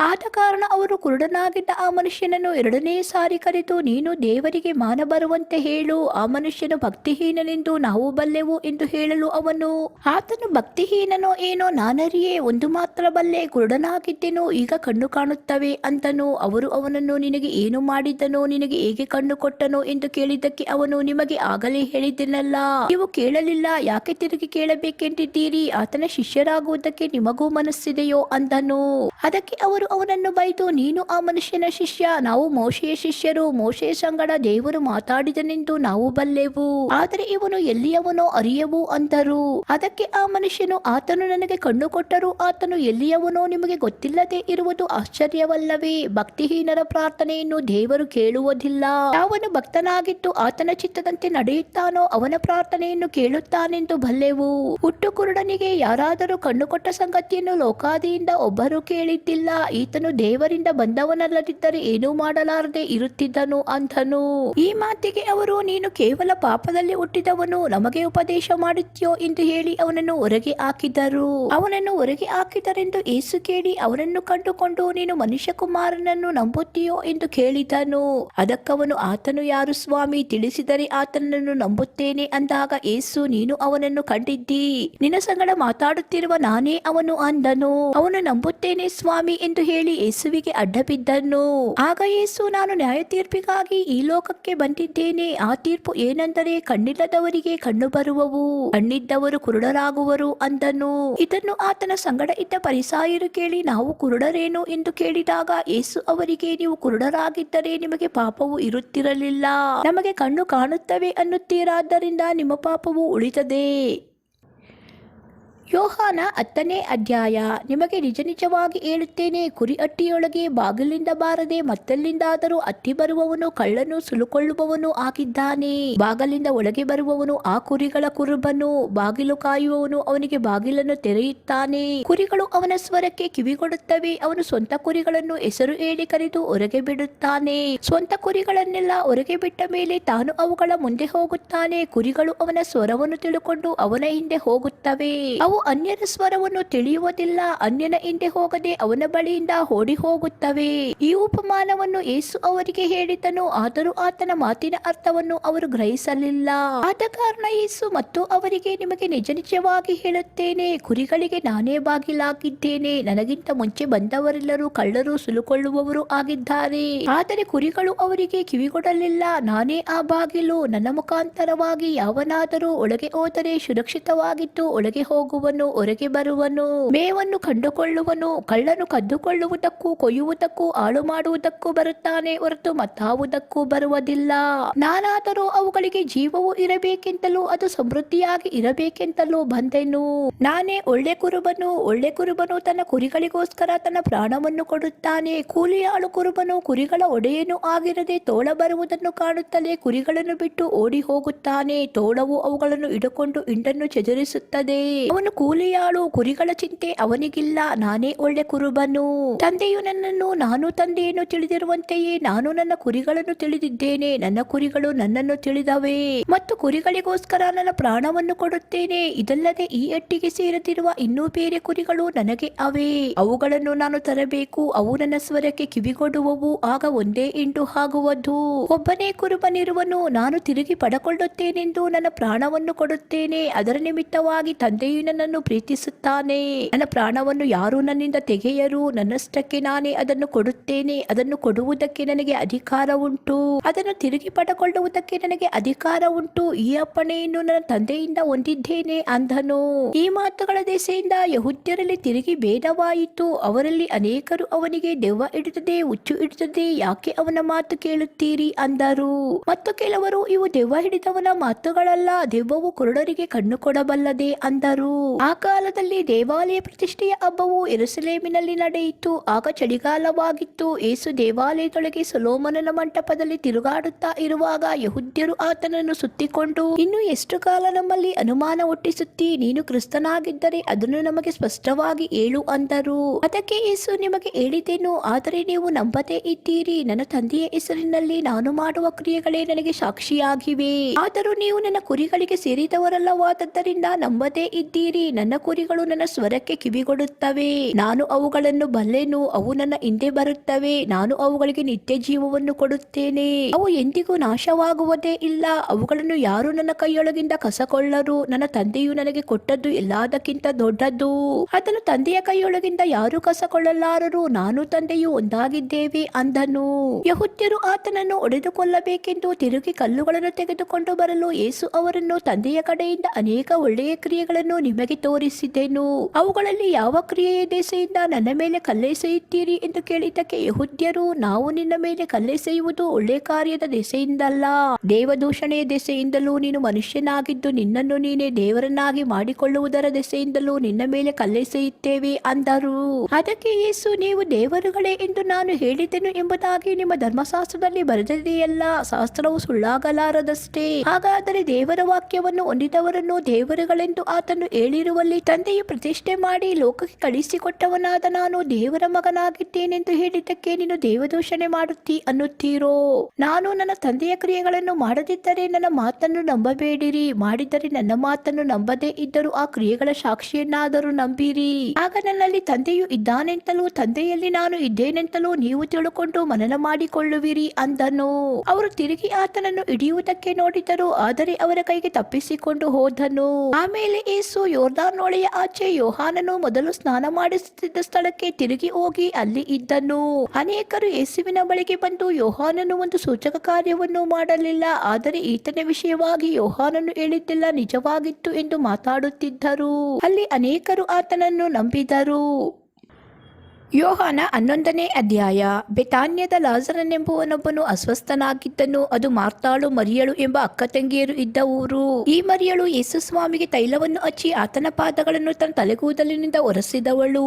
ಆದ ಕಾರಣ ಅವರು ಕುರುಡನಾಗಿದ್ದ ಆ ಮನುಷ್ಯನನ್ನು 2ನೇ ಸಾರಿ ಕರೆದು, ನೀನು ದೇವರಿಗೆ ಮಾನ ಬರುವಂತೆ ಹೇಳು, ಆ ಮನುಷ್ಯನು ಭಕ್ತಿಹೀನನೆಂದು ನಾವು ಬಲ್ಲೆವು ಎಂದು ಹೇಳಲು ಅವನು, ಆತನು ಭಕ್ತಿಹೀನನೋ ಏನೋ ನಾನರಿಯೇ, ಒಂದು ಮಾತ್ರ ಬಲ್ಲೆ, ಕುರುಡನಾಗಿದ್ದೆನು, ಈಗ ಕಣ್ಣು ಕಾಣುತ್ತವೆ ಅಂತನು. ಅವರು ಅವನನ್ನು, ನಿನಗೆ ಏನು ಮಾಡಿದ್ದನೋ, ನಿನಗೆ ಹೇಗೆ ಕಣ್ಣು ಕೊಟ್ಟನೋ ಎಂದು ಕೇಳಿದ್ದಕ್ಕೆ ಅವನು, ನಿಮಗೆ ಆಗಲೇ ಹೇಳಿದ್ದೆನಲ್ಲ, ನೀವು ಕೇಳಲಿಲ್ಲ, ಯಾಕೆ ತಿರುಗಿ ಕೇಳಬೇಕೆಂದಿದ್ದೀರಿ, ಆತನ ಶಿಷ್ಯರಾಗುವುದಕ್ಕೆ ನಿಮಗೂ ಮನಸ್ಸಿದೆಯೋ ಅಂದನು. ಅದಕ್ಕೆ ಅವರು ಅವನನ್ನು ಬೈದು, ನೀನು ಆ ಮನುಷ್ಯನ ಶಿಷ್ಯ, ನಾವು ಮೋಶೆಯ ಶಿಷ್ಯರು, ಮೋಶೆಯ ಸಂಗಡ ದೇವರು ಮಾತಾಡಿದನೆಂದು ನಾವು ಬಲ್ಲೆವು, ಆದರೆ ಇವನು ಎಲ್ಲಿಯವನೋ ಅರಿಯವು ಅಂದರು. ಅದಕ್ಕೆ ಆ ಮನುಷ್ಯನು, ಆತನು ನನಗೆ ಕಣ್ಣು ಕೊಟ್ಟರು, ಆತನು ಎಲ್ಲಿಯವನೋ ನಿಮಗೆ ಗೊತ್ತಿಲ್ಲದೆ ಇರುವುದು ಆಶ್ಚರ್ಯವಲ್ಲವೇ. ಭಕ್ತಿಹೀನರ ಪ್ರಾರ್ಥನೆಯನ್ನು ದೇವರು ಕೇಳುವುದಿಲ್ಲ. ಯಾವನು ಭಕ್ತನಾಗಿದ್ದು ಆತನ ಚಿತ್ತದಂತೆ ನಡೆಯುತ್ತಾನೋ ಅವನ ಪ್ರಾರ್ಥನೆಯನ್ನು ಕೇಳುತ್ತಾನೆಂದು ಬಲ್ಲೆವು. ಹುಟ್ಟು ಕುರುಡನಿಗೆ ಯಾರಾದರೂ ಕಣ್ಣು ಕೊಟ್ಟ ಸಂಗತಿಯನ್ನು ಲೋಕಾದಿಯಿಂದ ಒಬ್ಬರು ಕೇಳಿದ್ದಿಲ್ಲ. ಈತನು ದೇವರಿಂದ ಬಂದವನಲ್ಲದಿದ್ದರೆ ಏನೂ ಮಾಡಲಾರದೆ ಇರುತ್ತಿದ್ದನು ಅಂಥನು. ಈ ಮಾತಿಗೆ ಅವರು, ನೀನು ಕೇವಲ ಪಾಪದಲ್ಲಿ ಹುಟ್ಟಿದವನು, ನಮಗೆ ಉಪದೇಶ ಮಾಡುತ್ತೀಯೋ ಎಂದು ಹೇಳಿ ಅವನನ್ನು ಹೊರಗೆ ಹಾಕಿದರು. ಅವನನ್ನು ಹೊರಗೆ ಹಾಕಿದರೆಂದು ಯೇಸು ಕೇಳಿ ಅವನನ್ನು ಕಂಡುಕೊಂಡು, ನೀನು ಮನುಷ್ಯಕುಮಾರನನ್ನು ನಂಬುತ್ತೀಯೋ ಎಂದು ಕೇಳಿದನು. ಅದಕ್ಕವನು, ಆತನು ಯಾರು ಸ್ವಾಮಿ, ತಿಳಿಸಿದರೆ ಆತನನ್ನು ನಂಬುತ್ತೇನೆ ಅಂದಾಗ ಯೇಸು, ನೀನು ಅವನನ್ನು ಕಂಡಿದ್ದೀ, ನಿನ್ನ ಸಂಗಡ ಮಾತಾಡುತ್ತಿರುವ ನಾನೇ ಅವನು ಅಂದನು. ಅವನು, ನಂಬುತ್ತೇನೆ ಸ್ವಾಮಿ ಎಂದು ಹೇಳಿ ಯೇಸುವಿಗೆ ಅಡ್ಡಬಿದ್ದನು. ಆಗ ಯೇಸು, ನಾನು ನ್ಯಾಯ ತೀರ್ಪಿಗಾಗಿ ಈ ಲೋಕಕ್ಕೆ ಬಂದಿದ್ದೇನೆ. ಆ ತೀರ್ಪು ಏನೆಂದರೆ, ಕಣ್ಣಿಲ್ಲದವರಿಗೆ ಕಣ್ಣು ಬರುವವು, ಕಣ್ಣಿದ್ದವರು ಕುರುಡರಾಗುವರು ಅಂದನು. ಇದನ್ನು ಆತನ ಸಂಗಡ ಇದ್ದ ಫರಿಸಾಯರು ಕೇಳಿ, ನಾವು ಕುರುಡರೇನು ಎಂದು ಕೇಳಿದಾಗ ಯೇಸು ಅವರಿಗೆ, ನೀವು ಕುರುಡರಾಗಿದ್ದರೆ ನಿಮಗೆ ಪಾಪವು ಇರುತ್ತಿರಲಿಲ್ಲ. ನಮಗೆ ಕಣ್ಣು ಕಾಣುತ್ತವೆ ಅನ್ನುತ್ತೀರಾದ್ದರಿಂದ ನಿಮ್ಮ ಪಾಪವು ಉಳಿತದೆ. ಯೋಹಾನ 10ನೇ ಅಧ್ಯಾಯ. ನಿಮಗೆ ನಿಜ ನಿಜವಾಗಿ ಹೇಳುತ್ತೇನೆ, ಕುರಿಹಟ್ಟಿಯೊಳಗೆ ಬಾಗಿಲಿಂದ ಬಾರದೆ ಮತ್ತೆಲ್ಲಿಂದಾದರೂ ಹತ್ತಿ ಬರುವವನು ಕಳ್ಳನು, ಸುಲುಕೊಳ್ಳುವವನು ಆಗಿದ್ದಾನೆ. ಬಾಗಿಲಿಂದ ಒಳಗೆ ಬರುವವನು ಆ ಕುರಿಗಳ ಕುರುಬನು. ಬಾಗಿಲು ಕಾಯುವವನು ಅವನಿಗೆ ಬಾಗಿಲನ್ನು ತೆರೆಯುತ್ತಾನೆ. ಕುರಿಗಳು ಅವನ ಸ್ವರಕ್ಕೆ ಕಿವಿಗೊಡುತ್ತವೆ. ಅವನು ಸ್ವಂತ ಕುರಿಗಳನ್ನು ಹೆಸರು ಹೇಳಿ ಕರೆದು ಹೊರಗೆ ಬಿಡುತ್ತಾನೆ. ಸ್ವಂತ ಕುರಿಗಳನ್ನೆಲ್ಲ ಹೊರಗೆ ಬಿಟ್ಟ ಮೇಲೆ ತಾನು ಅವುಗಳ ಮುಂದೆ ಹೋಗುತ್ತಾನೆ. ಕುರಿಗಳು ಅವನ ಸ್ವರವನ್ನು ತಿಳುಕೊಂಡು ಅವನ ಹಿಂದೆ ಹೋಗುತ್ತವೆ. ಅವು ಅನ್ಯನ ಸ್ವರವನ್ನು ತಿಳಿಯುವುದಿಲ್ಲ. ಅನ್ಯನ ಹಿಂದೆ ಹೋಗದೆ ಅವನ ಬಳಿಯಿಂದ ಓಡಿ ಹೋಗುತ್ತವೆ. ಈ ಉಪಮಾನವನ್ನು ಯೇಸು ಅವರಿಗೆ ಹೇಳಿದನು, ಆದರೂ ಆತನ ಮಾತಿನ ಅರ್ಥವನ್ನು ಅವರು ಗ್ರಹಿಸಲಿಲ್ಲ. ಆದ ಕಾರಣ ಯೇಸು ಮತ್ತು ಅವರಿಗೆ, ನಿಮಗೆ ನಿಜ ನಿಜವಾಗಿ ಹೇಳುತ್ತೇನೆ, ಕುರಿಗಳಿಗೆ ನಾನೇ ಬಾಗಿಲಾಗಿದ್ದೇನೆ. ನನಗಿಂತ ಮುಂಚೆ ಬಂದವರೆಲ್ಲರೂ ಕಳ್ಳರು, ಸುಲುಕೊಳ್ಳುವವರು ಆಗಿದ್ದಾರೆ. ಆದರೆ ಕುರಿಗಳು ಅವರಿಗೆ ಕಿವಿಗೊಡಲಿಲ್ಲ. ನಾನೇ ಆ ಬಾಗಿಲು. ನನ್ನ ಮುಖಾಂತರವಾಗಿ ಯಾವನಾದರೂ ಒಳಗೆ ಹೋದರೆ ಸುರಕ್ಷಿತವಾಗಿದ್ದು ಒಳಗೆ ಹೋಗುವನು, ಹೊರಗೆ ಬರುವನು, ಮೇವನ್ನು ಕಂಡುಕೊಳ್ಳುವನು. ಕಳ್ಳನು ಕದ್ದುಕೊಳ್ಳುವುದಕ್ಕೂ ಕೊಯ್ಯುವುದಕ್ಕೂ ಹಾಳು ಮಾಡುವುದಕ್ಕೂ ಬರುತ್ತಾನೆ ಹೊರತು ಮತ್ತಾವುದಕ್ಕೂ ಬರುವುದಿಲ್ಲ. ನಾನಾದರೂ ಅವುಗಳಿಗೆ ಜೀವವು ಇರಬೇಕೆಂತಲೂ ಅದು ಸಮೃದ್ಧಿಯಾಗಿ ಇರಬೇಕೆಂತಲೂ ಬಂದೆನು. ನಾನೇ ಒಳ್ಳೆ ಕುರುಬನು. ಒಳ್ಳೆ ಕುರುಬನು ತನ್ನ ಕುರಿಗಳಿಗೋಸ್ಕರ ತನ್ನ ಪ್ರಾಣವನ್ನು ಕೊಡುತ್ತಾನೆ. ಕೂಲಿಯಾಳು ಕುರುಬನು ಕುರಿಗಳ ಒಡೆಯನು ಆಗಿರದೆ ತೋಳ ಬರುವುದನ್ನು ಕಾಣುತ್ತಲೇ ಕುರಿಗಳನ್ನು ಬಿಟ್ಟು ಓಡಿ ಹೋಗುತ್ತಾನೆ. ತೋಳವು ಅವುಗಳನ್ನು ಹಿಡುಕೊಂಡು ಹಿಂಡನ್ನು ಚದುರಿಸುತ್ತದೆ. ಅವನು ಕೂಲಿಯಾಳು. ಕುರಿಗಳ ಚಿಂತೆ ಅವನಿಗಿಲ್ಲ. ನಾನೇ ಒಳ್ಳೆ ಕುರುಬನು. ತಂದೆಯು ನನ್ನನ್ನು, ನಾನು ತಂದೆಯನ್ನು ತಿಳಿದಿರುವಂತೆಯೇ ನಾನು ನನ್ನ ಕುರಿಗಳನ್ನು ತಿಳಿದಿದ್ದೇನೆ. ನನ್ನ ಕುರಿಗಳು ನನ್ನನ್ನು ತಿಳಿದವೆ ಮತ್ತು ಕುರಿಗಳಿಗೋಸ್ಕರ ನನ್ನ ಪ್ರಾಣವನ್ನು ಕೊಡುತ್ತೇನೆ. ಇದಲ್ಲದೆ ಈ ಹಟ್ಟಿಗೆ ಸೇರದಿರುವ ಇನ್ನೂ ಬೇರೆ ಕುರಿಗಳು ನನಗೆ ಅವೆ. ಅವುಗಳನ್ನು ನಾನು ತರಬೇಕು. ಅವು ನನ್ನ ಸ್ವರಕ್ಕೆ ಕಿವಿಗೊಡುವವು. ಆಗ ಒಂದೇ ಹಿಂಡು ಆಗುವುದು. ಒಬ್ಬನೇ ಕುರುಬನಿರುವನು. ನಾನು ತಿರುಗಿ ಪಡಕೊಳ್ಳುತ್ತೇನೆಂದು ನನ್ನ ಪ್ರಾಣವನ್ನು ಕೊಡುತ್ತೇನೆ. ಅದರ ನಿಮಿತ್ತವಾಗಿ ತಂದೆಯು ನನ್ನನ್ನು ಪ್ರೀತಿಸುತ್ತಾನೆ. ನನ್ನ ಪ್ರಾಣವನ್ನು ಯಾರೂ ನನ್ನಿಂದ ತೆಗೆಯರು. ನನ್ನಷ್ಟಕ್ಕೆ ನಾನೇ ಅದನ್ನು ಕೊಡುತ್ತೇನೆ. ಅದನ್ನು ಕೊಡುವುದಕ್ಕೆ ನನಗೆ ಅಧಿಕಾರ ಉಂಟು. ಅದನ್ನು ತಿರುಗಿ ಪಡೆದುಕೊಳ್ಳುವುದಕ್ಕೆ ನನಗೆ ಅಧಿಕಾರ ಉಂಟು. ಈ ಅಪ್ಪಣೆಯನ್ನು ನನ್ನ ತಂದೆಯಿಂದ ಹೊಂದಿದ್ದೇನೆ ಅಂದನು. ಈ ಮಾತುಗಳ ದೆಸೆಯಿಂದ ಯೆಹೂದ್ಯರಲ್ಲಿ ತಿರುಗಿ ಭೇದವಾಯಿತು. ಅವರಲ್ಲಿ ಅನೇಕರು ಅವನಿಗೆ, ದೆವ್ವ ಹಿಡಿದದೆ, ಹುಚ್ಚು ಹಿಡಿದದೆ, ಯಾಕೆ ಅವನ ಮಾತು ಕೇಳುತ್ತೀರಿ ಅಂದರು. ಮತ್ತು ಕೆಲವರು, ಇವು ದೆವ್ವ ಹಿಡಿದವನ ಮಾತುಗಳಲ್ಲ, ದೆವ್ವವು ಕುರುಡರಿಗೆ ಕಣ್ಣು ಕೊಡಬಲ್ಲದೆ ಅಂದರು. ಆ ಕಾಲದಲ್ಲಿ ದೇವಾಲಯ ಪ್ರತಿಷ್ಠೆಯ ಹಬ್ಬವು ಯೆರೂಸಲೇಮಿನಲ್ಲಿ ನಡೆಯಿತು. ಆಗ ಚಳಿಗಾಲವಾಗಿತ್ತು. ಯೇಸು ದೇವಾಲಯದೊಳಗೆ ಸೊಲೊಮೋನನ ಮಂಟಪದಲ್ಲಿ ತಿರುಗಾಡುತ್ತಾ ಇರುವಾಗ ಯೆಹೂದ್ಯರು ಆತನನ್ನು ಸುತ್ತಿಕೊಂಡು, ಇನ್ನು ಎಷ್ಟು ಕಾಲ ನಮ್ಮಲ್ಲಿ ಅನುಮಾನ ಹುಟ್ಟಿಸುತ್ತೀ? ನೀನು ಕ್ರಿಸ್ತನಾಗಿದ್ದರೆ ಅದನ್ನು ನಮಗೆ ಸ್ಪಷ್ಟವಾಗಿ ಹೇಳು ಅಂದರು. ಅದಕ್ಕೆ ಯೇಸು, ನಿಮಗೆ ಹೇಳಿದೆನು, ಆದರೆ ನೀವು ನಂಬದೇ ಇದ್ದೀರಿ. ನನ್ನ ತಂದೆಯ ಹೆಸರಿನಲ್ಲಿ ನಾನು ಮಾಡುವ ಕ್ರಿಯೆಗಳೇ ನನಗೆ ಸಾಕ್ಷಿಯಾಗಿವೆ. ಆದರೂ ನೀವು ನನ್ನ ಕುರಿಗಳಿಗೆ ಸೇರಿದವರಲ್ಲವಾದದ್ದರಿಂದ ನಂಬದೇ ಇದ್ದೀರಿ. ನನ್ನ ಕುರಿಗಳು ನನ್ನ ಸ್ವರಕ್ಕೆ ಕಿವಿಗೊಡುತ್ತವೆ. ನಾನು ಅವುಗಳನ್ನು ಬಲ್ಲೆನು. ಅವು ನನ್ನ ಹಿಂದೆ ಬರುತ್ತವೆ. ನಾನು ಅವುಗಳಿಗೆ ನಿತ್ಯ ಜೀವವನ್ನು ಕೊಡುತ್ತೇನೆ. ಅವು ಎಂದಿಗೂ ನಾಶವಾಗುವುದೇ ಇಲ್ಲ. ಅವುಗಳನ್ನು ಯಾರು ನನ್ನ ಕೈಯೊಳಗಿಂದ ಕಸಕೊಳ್ಳರು. ನನ್ನ ತಂದೆಯು ನನಗೆ ಕೊಟ್ಟದ್ದು ಎಲ್ಲದಕ್ಕಿಂತ ದೊಡ್ಡದು. ಅದನ್ನು ತಂದೆಯ ಕೈಯೊಳಗಿಂದ ಯಾರು ಕಸಕೊಳ್ಳಲಾರರು. ನಾನು ತಂದೆಯು ಒಂದಾಗಿದ್ದೇವೆ ಅಂದನು. ಯೆಹೂದ್ಯರು ಆತನನ್ನು ಹೊಡೆದುಕೊಳ್ಳಬೇಕೆಂದು ತಿರುಗಿ ಕಲ್ಲುಗಳನ್ನು ತೆಗೆದುಕೊಂಡು ಬರಲು ಯೇಸು ಅವರನ್ನು, ತಂದೆಯ ಕಡೆಯಿಂದ ಅನೇಕ ಒಳ್ಳೆಯ ಕ್ರಿಯೆಗಳನ್ನು ನಿಮಗೆ ತೋರಿಸಿದೆನು. ಅವುಗಳಲ್ಲಿ ಯಾವ ಕ್ರಿಯೆಯ ದೆಸೆಯಿಂದ ನನ್ನ ಮೇಲೆ ಕಲ್ಲೆಸೆಯುತ್ತೀರಿ ಎಂದು ಕೇಳಿದ್ದಕ್ಕೆ ಯೆಹೂದ್ಯರು, ನಾವು ನಿನ್ನ ಮೇಲೆ ಕಲ್ಲೆಸೆಯುವುದು ಒಳ್ಳೆ ಕಾರ್ಯದ ದೆಸೆಯಿಂದಲ್ಲ, ದೇವದೂಷಣೆಯ ದೆಸೆಯಿಂದಲೂ, ನೀನು ಮನುಷ್ಯನಾಗಿದ್ದು ನಿನ್ನನ್ನು ನೀನೇ ದೇವರನ್ನಾಗಿ ಮಾಡಿಕೊಳ್ಳುವುದರ ದೆಸೆಯಿಂದಲೂ ನಿನ್ನ ಮೇಲೆ ಕಲ್ಲೆಸೆಯುತ್ತೇವೆ ಅಂದರು. ಅದಕ್ಕೆ ಯೇಸು, ನೀವು ದೇವರುಗಳೇ ಎಂದು ನಾನು ಹೇಳಿದೆನು ಎಂಬುದಾಗಿ ನಿಮ್ಮ ಧರ್ಮಶಾಸ್ತ್ರದಲ್ಲಿ ಬರೆದಿದೆಯಲ್ಲ. ಶಾಸ್ತ್ರವು ಸುಳ್ಳಾಗಲಾರದಷ್ಟೇ. ಹಾಗಾದರೆ ದೇವರ ವಾಕ್ಯವನ್ನು ಹೊಂದಿದವರನ್ನು ದೇವರುಗಳೆಂದು ಆತನು ಹೇಳಿ ನಾನಿರುವಲ್ಲಿ ತಂದೆಯು ಪ್ರತಿಷ್ಠೆ ಮಾಡಿ ಲೋಕಕ್ಕೆ ಕಳಿಸಿಕೊಟ್ಟವನಾದ ನಾನು ದೇವರ ಮಗನಾಗಿದ್ದೇನೆಂದು ಹೇಳಿದ್ದಕ್ಕೆ ನೀನು ದೇವದೂಷಣೆ ಮಾಡುತ್ತೀ ಅನ್ನುತ್ತೀರೋ? ನಾನು ನನ್ನ ತಂದೆಯ ಕ್ರಿಯೆಗಳನ್ನು ಮಾಡದಿದ್ದರೆ ನನ್ನ ಮಾತನ್ನು ನಂಬಬೇಡಿರಿ, ಮಾಡಿದರೆ ನನ್ನ ಮಾತನ್ನು ನಂಬದೇ ಇದ್ದರೂ ಆ ಕ್ರಿಯೆಗಳ ಸಾಕ್ಷಿಯನ್ನಾದರೂ ನಂಬಿರಿ. ಆಗ ನನ್ನಲ್ಲಿ ತಂದೆಯು ಇದ್ದಾನೆಂತಲೂ ತಂದೆಯಲ್ಲಿ ನಾನು ಇದ್ದೇನೆಂತಲೂ ನೀವು ತಿಳುಕೊಂಡು ಮನನ ಮಾಡಿಕೊಳ್ಳುವಿರಿ ಅಂದನು. ಅವರು ತಿರುಗಿ ಆತನನ್ನು ಹಿಡಿಯುವುದಕ್ಕೆ ನೋಡಿದರು, ಆದರೆ ಅವರ ಕೈಗೆ ತಪ್ಪಿಸಿಕೊಂಡು ಹೋದನು. ಆಮೇಲೆ ಯೇಸು ಯೋರ್ದಾನೊಳೆಯ ಆಚೆ ಯೋಹಾನನು ಮೊದಲು ಸ್ನಾನ ಮಾಡಿಸುತ್ತಿದ್ದ ಸ್ಥಳಕ್ಕೆ ತಿರುಗಿ ಹೋಗಿ ಅಲ್ಲಿ ಇದ್ದನು. ಅನೇಕರು ಯೇಸುವಿನ ಬಳಿಗೆ ಬಂದು, ಯೋಹಾನನು ಒಂದು ಸೂಚಕ ಕಾರ್ಯವನ್ನು ಮಾಡಲಿಲ್ಲ, ಆದರೆ ಈತನ ವಿಷಯವಾಗಿ ಯೋಹಾನನು ಹೇಳಿದ್ದೆಲ್ಲ ನಿಜವಾಗಿತ್ತು ಎಂದು ಮಾತಾಡುತ್ತಿದ್ದರು. ಅಲ್ಲಿ ಅನೇಕರು ಆತನನ್ನು ನಂಬಿದರು. ಯೋಹಾನ 11ನೇ ಅಧ್ಯಾಯ. ಬೆತಾನ್ಯದ ಲಾಜರನೆಂಬುವನೊಬ್ಬನು ಅಸ್ವಸ್ಥನಾಗಿದ್ದನು. ಅದು ಮಾರ್ತಾಳು ಮರಿಯಳು ಎಂಬ ಅಕ್ಕ ತಂಗಿಯರು ಇದ್ದ ಊರು. ಈ ಮರಿಯಳು ಯೇಸು ಸ್ವಾಮಿಗೆ ತೈಲವನ್ನು ಹಚ್ಚಿ ಆತನ ಪಾದಗಳನ್ನು ತನ್ನ ತಲೆಗೂದಲಿನಿಂದ ಒರೆಸಿದವಳು.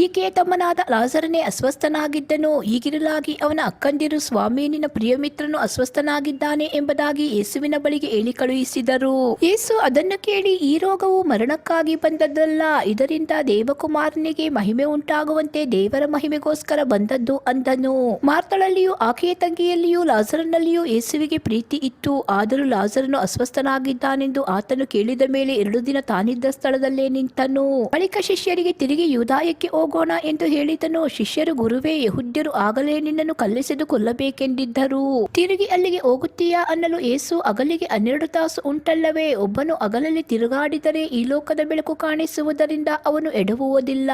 ಈಕೆಯ ತಮ್ಮನಾದ ಲಾಜರನೇ ಅಸ್ವಸ್ಥನಾಗಿದ್ದನು. ಹೀಗಿರಲಾಗಿ ಅವನ ಅಕ್ಕಂದಿರು, ಸ್ವಾಮಿ ನಿನ್ನ ಪ್ರಿಯ ಮಿತ್ರನು ಅಸ್ವಸ್ಥನಾಗಿದ್ದಾನೆ ಎಂಬುದಾಗಿ ಯೇಸುವಿನ ಬಳಿಗೆ ಹೇಳಿ ಕಳುಹಿಸಿದರು. ಯೇಸು ಅದನ್ನು ಕೇಳಿ, ಈ ರೋಗವು ಮರಣಕ್ಕಾಗಿ ಬಂದದ್ದಲ್ಲ, ಇದರಿಂದ ದೇವಕುಮಾರನಿಗೆ ಮಹಿಮೆ ಉಂಟಾಗುವಂತೆ ದೇವರ ಮಹಿಮೆಗೋಸ್ಕರ ಬಂದದ್ದು ಅಂದನು. ಮಾರ್ತಳಲ್ಲಿಯೂ ಆಕೆಯ ತಂಗಿಯಲ್ಲಿಯೂ ಲಾಜರನಲ್ಲಿಯೂ ಯೇಸುವಿಗೆ ಪ್ರೀತಿ ಇತ್ತು. ಆದರೂ ಲಾಜರನು ಅಸ್ವಸ್ಥನಾಗಿದ್ದಾನೆಂದು ಆತನು ಕೇಳಿದ ಮೇಲೆ 2 ದಿನ ತಾನಿದ್ದ ಸ್ಥಳದಲ್ಲೇ ನಿಂತನು. ಬಳಿಕ ಶಿಷ್ಯರಿಗೆ, ತಿರುಗಿ ಯೂದಾಯಕ್ಕೆ ಹೋಗೋಣ ಎಂದು ಹೇಳಿದನು. ಶಿಷ್ಯರು, ಗುರುವೇ, ಯೆಹೂದ್ಯರು ಆಗಲೇ ನಿನ್ನನ್ನು ಕಲ್ಲೆಸೆದು ಕೊಲ್ಲಬೇಕೆಂದಿದ್ದರು. ತಿರುಗಿ ಅಲ್ಲಿಗೆ ಹೋಗುತ್ತೀಯಾ ಅನ್ನಲು ಯೇಸು, ಹಗಲಿಗೆ 12 ತಾಸು ಉಂಟಲ್ಲವೇ? ಒಬ್ಬನು ಹಗಲಲ್ಲಿ ತಿರುಗಾಡಿದರೆ ಈ ಲೋಕದ ಬೆಳಕು ಕಾಣಿಸುವುದರಿಂದ ಅವನು ಎಡವುವುದಿಲ್ಲ,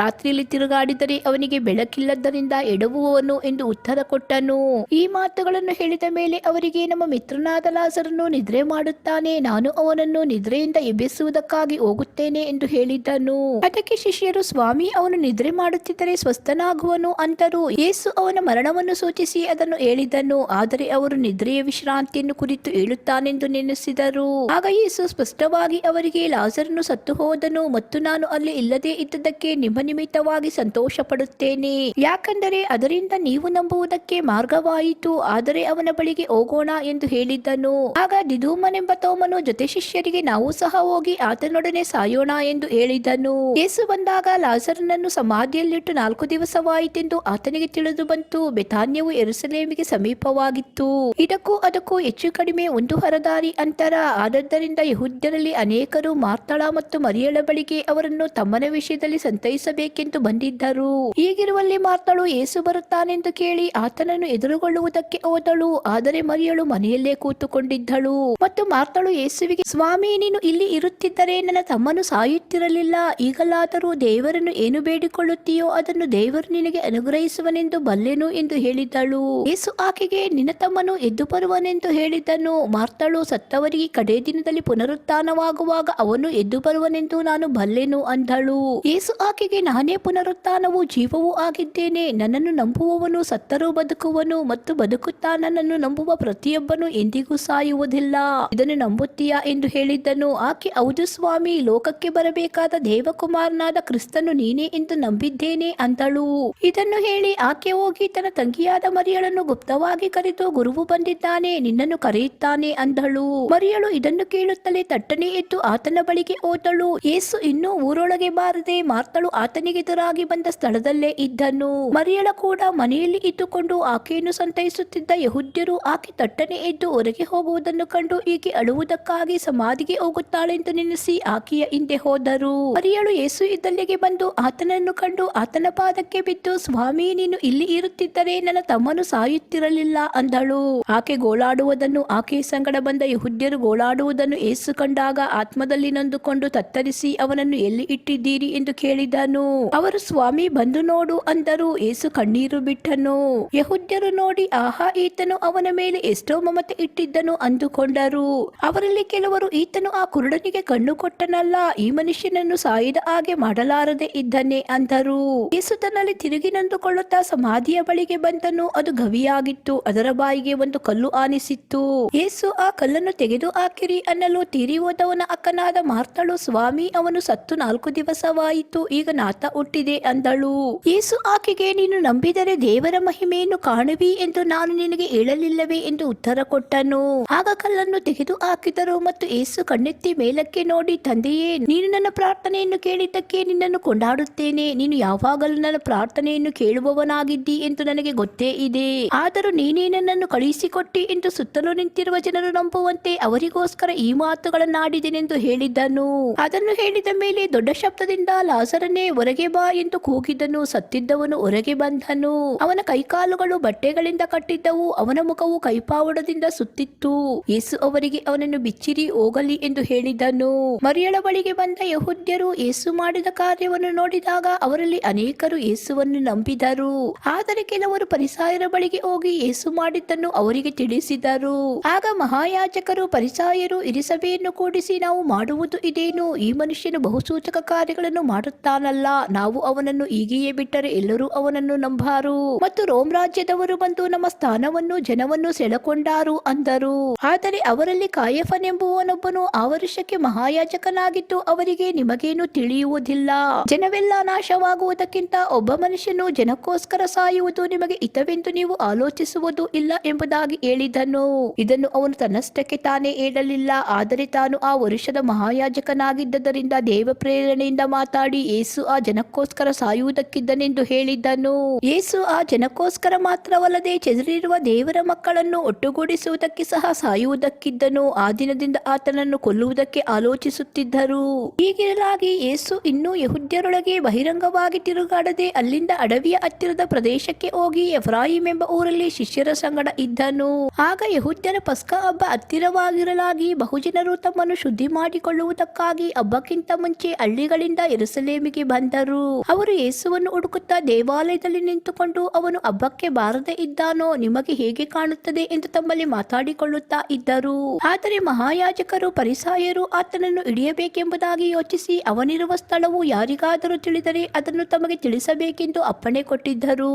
ರಾತ್ರಿಯಲ್ಲಿ ತಿರುಗಾಡಿದರೆ ಅವನಿಗೆ ಬೆಳಕಿಲ್ಲದರಿಂದ ಎಡವುವನು ಎಂದು ಉತ್ತರ ಕೊಟ್ಟನು. ಈ ಮಾತುಗಳನ್ನು ಹೇಳಿದ ಮೇಲೆ ಅವರಿಗೆ, ನಮ್ಮ ಮಿತ್ರನಾದ ಲಾಜರನು ನಿದ್ರೆ ಮಾಡುತ್ತಾನೆ, ನಾನು ಅವನನ್ನು ನಿದ್ರೆಯಿಂದ ಎಬ್ಬಿಸುವುದಕ್ಕಾಗಿ ಹೋಗುತ್ತೇನೆ ಎಂದು ಹೇಳಿದ್ದನು. ಅದಕ್ಕೆ ಶಿಷ್ಯರು, ಸ್ವಾಮಿ, ಅವನು ನಿದ್ರೆ ಮಾಡುತ್ತಿದ್ದರೆ ಸ್ವಸ್ಥನಾಗುವನು ಅಂದರು. ಯೇಸು ಅವನ ಮರಣವನ್ನು ಸೂಚಿಸಿ ಅದನ್ನು ಹೇಳಿದನು, ಆದರೆ ಅವರು ನಿದ್ರೆಯ ವಿಶ್ರಾಂತಿಯನ್ನು ಕುರಿತು ಹೇಳುತ್ತಾನೆಂದು ನೆನೆಸಿದರು. ಆಗ ಯೇಸು ಸ್ಪಷ್ಟವಾಗಿ ಅವರಿಗೆ, ಲಾಜರನು ಸತ್ತು ಹೋದನು ಮತ್ತು ನಾನು ಅಲ್ಲಿ ಇಲ್ಲದೆ ಇದ್ದದಕ್ಕೆ ನಿಮ್ಮ ನಿಮಿತ್ತವಾಗಿ ಸಂತೋಷ ಪಡುತ್ತೇನೆ, ಯಾಕಂದರೆ ಅದರಿಂದ ನೀವು ನಂಬುವುದಕ್ಕೆ ಮಾರ್ಗವಾಯಿತು. ಆದರೆ ಅವನ ಬಳಿಗೆ ಹೋಗೋಣ ಎಂದು ಹೇಳಿದ್ದನು. ಆಗ ದಿದುಮನೆಂಬ ತೋಮನು ಜೊತೆ ಶಿಷ್ಯರಿಗೆ, ನಾವು ಸಹ ಹೋಗಿ ಆತನೊಡನೆ ಸಾಯೋಣ ಎಂದು ಹೇಳಿದನು. ಯೇಸು ಬಂದಾಗ ಲಾಜರನನ್ನು ಸಮಾಧಿಯಲ್ಲಿಟ್ಟು 4 ದಿವಸವಾಯಿತೆಂದು ಆತನಿಗೆ ತಿಳಿದು ಬಂತು. ಬೆತಾನ್ಯವು ಯೆರೂಸಲೇಮಿಗೆ ಸಮೀಪವಾಗಿತ್ತು. ಇದಕ್ಕೂ ಅದಕ್ಕೂ ಹೆಚ್ಚು ಕಡಿಮೆ 1 ಹರದಾರಿ ಅಂತರ. ಆದ್ದರಿಂದ ಯೆಹೂದ್ಯರಲ್ಲಿ ಅನೇಕರು ಮಾರ್ತಳ ಮತ್ತು ಮರಿಯಳ ಬಳಿಗೆ ಅವರನ್ನು ತಮ್ಮನ ವಿಷಯದಲ್ಲಿ ಸಂತೈಸಬೇಕೆಂದು ಬಂದಿದ್ದರು. ಹೀಗಿರುವಲ್ಲಿ ಮಾರ್ತಳು ಯೇಸು ಬರುತ್ತಾನೆಂದು ಕೇಳಿ ಆತನನ್ನು ಎದುರುಗೊಳ್ಳುವುದಕ್ಕೆ ಹೋದಳು. ಆದರೆ ಮರಿಯಳು ಮನೆಯಲ್ಲೇ ಕೂತುಕೊಂಡಿದ್ದಳು. ಮತ್ತು ಮಾರ್ತಳು ಯೇಸುವಿಗೆ, ಸ್ವಾಮಿ, ನೀನು ಇಲ್ಲಿ ಇರುತ್ತಿದ್ದರೆ ನನ್ನ ತಮ್ಮನು ಸಾಯುತ್ತಿರಲಿಲ್ಲ. ಈಗಲಾದರೂ ದೇವರನ್ನು ಏನು ಬೇಡಿಕೊಳ್ಳುತ್ತೀಯೋ ಅದನ್ನು ದೇವರು ನಿನಗೆ ಅನುಗ್ರಹಿಸುವನೆಂದು ಬಲ್ಲೆನು ಎಂದು ಹೇಳಿದಳು. ಯೇಸು ಆಕೆಗೆ, ನಿನ್ನ ತಮ್ಮನು ಎದ್ದು ಬರುವನೆಂದು ಹೇಳಿದನು. ಮಾರ್ತಳು, ಸತ್ತವರಿಗೆ ಕಡೇ ದಿನದಲ್ಲಿ ಪುನರುತ್ಥಾನವಾಗುವಾಗ ಅವನು ಎದ್ದು ಬರುವನೆಂದು ನಾನು ಬಲ್ಲೆನು ಅಂದಳು. ಯೇಸು ಆಕೆಗೆ, ನಾನೇ ಪುನರುತ್ಥಾನವೂ ಜೀವವೂ ಆಗಿದ್ದೇನೆ. ನನ್ನನ್ನು ನಂಬುವವನು ಸತ್ತರೂ ಬದುಕುವನು, ಮತ್ತು ಬದುಕುತ್ತಾ ನನ್ನನ್ನು ನಂಬುವ ಪ್ರತಿಯೊಬ್ಬನು ಎಂದಿಗೂ ಸಾಯುವುದಿಲ್ಲ. ಇದನ್ನು ನಂಬುತ್ತೀಯಾ ಎಂದು ಹೇಳಿದ್ದನು. ಆಕೆ, ಹೌದು ಸ್ವಾಮಿ, ಲೋಕಕ್ಕೆ ಬರಬೇಕಾದ ದೇವಕುಮಾರನಾದ ಕ್ರಿಸ್ತನು ನೀನೇ ಎಂದು ನಂಬಿದ್ದೇನೆ ಅಂದಳು. ಇದನ್ನು ಹೇಳಿ ಆಕೆ ಹೋಗಿ ತನ್ನ ತಂಗಿಯಾದ ಮರಿಯಳನ್ನು ಗುಪ್ತವಾಗಿ ಕರೆದು, ಗುರುವು ಬಂದಿದ್ದಾನೆ, ನಿನ್ನನ್ನು ಕರೆಯುತ್ತಾನೆ ಅಂದಳು. ಮರಿಯಳು ಇದನ್ನು ಕೇಳುತ್ತಲೇ ತಟ್ಟನೆ ಎದ್ದು ಆತನ ಬಳಿಗೆ ಹೋದಳು. ಯೇಸು ಇನ್ನೂ ಊರೊಳಗೆ ಬಾರದೆ ಮಾರ್ತಳು ಆತನಿಗೆದುರಾಗಿ ಬಂದ ಸ್ಥಳದಲ್ಲೇ ಇದ್ದನು. ಮರಿಯಳ ಕೂಡ ಮನೆಯಲ್ಲಿ ಇದ್ದುಕೊಂಡು ಆಕೆಯನ್ನು ಸಂತೈಸುತ್ತಿದ್ದ ಯೆಹೂದ್ಯರು ಆಕೆ ತಟ್ಟನೆ ಎದ್ದು ಹೊರಗೆ ಹೋಗುವುದನ್ನು ಕಂಡು ಈಕೆ ಅಳುವುದಕ್ಕಾಗಿ ಸಮಾಧಿಗೆ ಹೋಗುತ್ತಾಳೆಂದು ನೆನೆಸಿ ಆಕೆಯ ಹಿಂದೆ ಹೋದರು. ಮರಿಯಳು ಯೇಸು ಇದ್ದಲ್ಲಿಗೆ ಬಂದು ಆತನನ್ನು ಕಂಡು ಆತನ ಪಾದಕ್ಕೆ ಬಿದ್ದು, ಸ್ವಾಮಿ, ನೀನು ಇಲ್ಲಿ ಇರುತ್ತಿದ್ದರೆ ನನ್ನ ತಮ್ಮನು ಸಾಯುತ್ತಿರಲಿಲ್ಲ ಅಂದಳು. ಆಕೆ ಗೋಳಾಡುವುದನ್ನು, ಆಕೆಯ ಸಂಗಡ ಬಂದ ಯೆಹೂದ್ಯರು ಗೋಳಾಡುವುದನ್ನು ಯೇಸು ಕಂಡಾಗ ಆತ್ಮದಲ್ಲಿ ನೊಂದುಕೊಂಡು ತತ್ತರಿಸಿ ಅವನನ್ನು ಎಲ್ಲಿ ಇಟ್ಟಿದ್ದೀರಿ ಎಂದು ಕೇಳಿದನು. ಅವರು, ಸ್ವಾಮಿ, ಬಂದು ನೋಡು ಅಂದರು. ಯೇಸು ಕಣ್ಣೀರು ಬಿಟ್ಟನು. ಯೆಹೂದ್ಯರು ನೋಡಿ, ಆಹಾ, ಈತನು ಅವನ ಮೇಲೆ ಎಷ್ಟೋ ಮಮತೆ ಇಟ್ಟಿದ್ದನು ಅಂದುಕೊಂಡರು. ಅವರಲ್ಲಿ ಕೆಲವರು, ಈತನು ಆ ಕುರುಡನಿಗೆ ಕಣ್ಣು ಕೊಟ್ಟನಲ್ಲ, ಈ ಮನುಷ್ಯನನ್ನು ಸಾಯದ ಹಾಗೆ ಮಾಡಲಾರದೆ ಇದ್ದನೆ ಅಂದರು. ಯೇಸು ತನ್ನಲ್ಲಿ ತಿರುಗಿ ನೊಂದುಕೊಳ್ಳುತ್ತಾ ಸಮಾಧಿಯ ಬಳಿಗೆ ಬಂದನು. ಅದು ಗವಿಯಾಗಿತ್ತು. ಅದರ ಬಾಯಿಗೆ ಒಂದು ಕಲ್ಲು ಆನಿಸಿತ್ತು. ಯೇಸು, ಆ ಕಲ್ಲನ್ನು ತೆಗೆದು ಹಾಕಿರಿ ಅನ್ನಲು ತೀರಿ ಹೋದವನ ಅಕ್ಕನಾದ ಮಾರ್ತಳು, ಸ್ವಾಮಿ, ಅವನು ಸತ್ತು 4 ದಿವಸವಾಯಿತು, ಈಗ ನಾತ ಹುಟ್ಟಿದೆ ಅಂದಳು. ಹೇಳಿದಳು. ಯೇಸು ಆಕೆಗೆ, ನೀನು ನಂಬಿದರೆ ದೇವರ ಮಹಿಮೆಯನ್ನು ಕಾಣುವಿ ಎಂದು ನಾನು ನಿನಗೆ ಹೇಳಲಿಲ್ಲವೇ ಎಂದು ಉತ್ತರ ಕೊಟ್ಟನು. ಆಗ ಕಲ್ಲನ್ನು ತೆಗೆದು ಹಾಕಿದರು ಮತ್ತು ಯೇಸು ಕಣ್ಣೆತ್ತಿ ಮೇಲಕ್ಕೆ ನೋಡಿ, ತಂದೆಯೇ, ನೀನು ನನ್ನ ಪ್ರಾರ್ಥನೆಯನ್ನು ಕೇಳಿದ್ದಕ್ಕೆ ನಿನ್ನನ್ನು ಕೊಂಡಾಡುತ್ತೇನೆ. ನೀನು ಯಾವಾಗಲೂ ನನ್ನ ಪ್ರಾರ್ಥನೆಯನ್ನು ಕೇಳುವವನಾಗಿದ್ದಿ ಎಂದು ನನಗೆ ಗೊತ್ತೇ ಇದೆ. ಆದರೂ ನೀನೇ ನನ್ನನ್ನು ಕಳುಹಿಸಿಕೊಟ್ಟಿ ಎಂದು ಸುತ್ತಲೂ ನಿಂತಿರುವ ಜನರು ನಂಬುವಂತೆ ಅವರಿಗೋಸ್ಕರ ಈ ಮಾತುಗಳನ್ನಾಡಿದೆನೆಂದು ಹೇಳಿದ್ದನು. ಅದನ್ನು ಹೇಳಿದ ಮೇಲೆ ದೊಡ್ಡ ಶಬ್ದದಿಂದ, ಲಾಜರನೇ, ಹೊರಗೆ ಬಾ ಎಂದು ಕೂಗಿದನು. ಸತ್ತಿದ್ದವನು ಹೊರಗೆ ಬಂದನು. ಅವನ ಕೈಕಾಲುಗಳು ಬಟ್ಟೆಗಳಿಂದ ಕಟ್ಟಿದ್ದವು, ಅವನ ಮುಖವು ಕೈಪಾವಡದಿಂದ ಸುತ್ತಿತ್ತು. ಯೇಸು ಅವರಿಗೆ, ಅವನನ್ನು ಬಿಚ್ಚಿರಿ, ಹೋಗಲಿ ಎಂದು ಹೇಳಿದನು. ಮರಿಯಳ ಬಳಿಗೆ ಬಂದ ಯೆಹೂದ್ಯರು ಯೇಸು ಮಾಡಿದ ಕಾರ್ಯವನ್ನು ನೋಡಿದಾಗ ಅವರಲ್ಲಿ ಅನೇಕರು ಯೇಸುವನ್ನು ನಂಬಿದರು. ಆದರೆ ಕೆಲವರು ಫರಿಸಾಯರ ಬಳಿಗೆ ಹೋಗಿ ಯೇಸು ಮಾಡಿದ್ದನ್ನು ಅವರಿಗೆ ತಿಳಿಸಿದರು. ಆಗ ಮಹಾಯಾಜಕರು ಫರಿಸಾಯರು ಹಿರೀಸಭೆಯನ್ನು ಕೂಡಿಸಿ, ನಾವು ಮಾಡುವುದು ಇದೇನು? ಈ ಮನುಷ್ಯನು ಬಹುಸೂಚಕ ಕಾರ್ಯಗಳನ್ನು ಮಾಡುತ್ತಾನಲ್ಲ. ನಾವು ಅವನನ್ನು ಹೀಗೆಯೇ ಬಿಟ್ಟರೆ ಎಲ್ಲರೂ ಅವನನ್ನು ನಂಬಾರು ಮತ್ತು ರೋಮ್ ರಾಜ್ಯದವರು ಬಂದು ನಮ್ಮ ಸ್ಥಾನವನ್ನು ಜನವನ್ನು ಸೆಳೆಕೊಂಡಾರು ಅಂದರು. ಆದರೆ ಅವರಲ್ಲಿ ಕಾಯಫನೆಂಬುವನೊಬ್ಬನು ಆ ವರ್ಷಕ್ಕೆ ಮಹಾಯಾಜಕನಾಗಿದ್ದು ಅವರಿಗೆ, ನಿಮಗೇನು ತಿಳಿಯುವುದಿಲ್ಲ? ಜನವೆಲ್ಲ ನಾಶವಾಗುವುದಕ್ಕಿಂತ ಒಬ್ಬ ಮನುಷ್ಯನು ಜನಕ್ಕೋಸ್ಕರ ಸಾಯುವುದು ನಿಮಗೆ ಹಿತವೆಂದು ನೀವು ಆಲೋಚಿಸುವುದು ಇಲ್ಲ ಎಂಬುದಾಗಿ ಹೇಳಿದನು. ಇದನ್ನು ಅವನು ತನ್ನಷ್ಟಕ್ಕೆ ತಾನೇ ಹೇಳಲಿಲ್ಲ, ಆದರೆ ತಾನು ಆ ವರುಷದ ಮಹಾಯಾಜಕನಾಗಿದ್ದರಿಂದ ದೇವ ಪ್ರೇರಣೆಯಿಂದ ಮಾತಾಡಿ ಯೇಸು ಆ ಜನಕ್ಕೋಸ್ಕರ ಸಾಯುವುದಕ್ಕಿದ್ದನೆಂದು ಹೇಳಿದ್ದನು. ಯೇಸು ಆ ಜನಕ್ಕೋಸ್ಕರ ಮಾತ್ರವಲ್ಲದೆ ಚೆದರಿರುವ ದೇವರ ಮಕ್ಕಳನ್ನು ಒಟ್ಟುಗೂಡಿಸುವುದಕ್ಕೆ ಸಹ ಸಾಯುವುದಕ್ಕಿದ್ದನು. ಆ ದಿನದಿಂದ ಆತನನ್ನು ಕೊಲ್ಲುವುದಕ್ಕೆ ಆಲೋಚಿಸುತ್ತಿದ್ದರು. ಹೀಗಿರಲಾಗಿ ಯೇಸು ಇನ್ನೂ ಯೆಹೂದ್ಯರೊಳಗೆ ಬಹಿರಂಗವಾಗಿ ತಿರುಗಾಡದೆ ಅಲ್ಲಿಂದ ಅಡವಿಯ ಹತ್ತಿರದ ಪ್ರದೇಶಕ್ಕೆ ಹೋಗಿ ಎಫ್ರಾಯಿಮ್ ಎಂಬ ಊರಲ್ಲಿ ಶಿಷ್ಯರ ಸಂಗಡ ಇದ್ದನು. ಆಗ ಯೆಹೂದ್ಯರ ಪಸ್ಕ ಹಬ್ಬ ಹತ್ತಿರವಾಗಿರಲಾಗಿ ಬಹುಜನರು ತಮ್ಮನ್ನು ಶುದ್ಧಿ ಮಾಡಿಕೊಳ್ಳುವುದಕ್ಕಾಗಿ ಹಬ್ಬಕ್ಕಿಂತ ಮುಂಚೆ ಹಳ್ಳಿಗಳಿಂದ ಯೆರೂಸಲೇಮಿಗೆ ಬಂದರು. ಅವರು ಯೇಸುವನ್ನು ಹುಡುಕುತ್ತಾ ದೇವಾಲಯದಲ್ಲಿ ನಿಂತುಕೊಂಡು, ಅವನು ಹಬ್ಬಕ್ಕೆ ಬಾರದೆ ಇದ್ದಾನೋ, ನಿಮಗೆ ಹೇಗೆ ಕಾಣುತ್ತದೆ ಎಂದು ತಮ್ಮಲ್ಲಿ ಮಾತಾಡಿಕೊಳ್ಳುತ್ತಾ ಇದ್ದರು. ಆದರೆ ಮಹಾಯಾಜಕರು ಫರಿಸಾಯರು ಆತನನ್ನು ಹಿಡಿಯಬೇಕೆಂಬುದಾಗಿ ಯೋಚಿಸಿ, ಅವನಿರುವ ಸ್ಥಳವು ಯಾರಿಗಾದರೂ ತಿಳಿದರೆ ಅದನ್ನು ತಮಗೆ ತಿಳಿಸಬೇಕೆಂದು ಅಪ್ಪಣೆ ಕೊಟ್ಟಿದ್ದರು.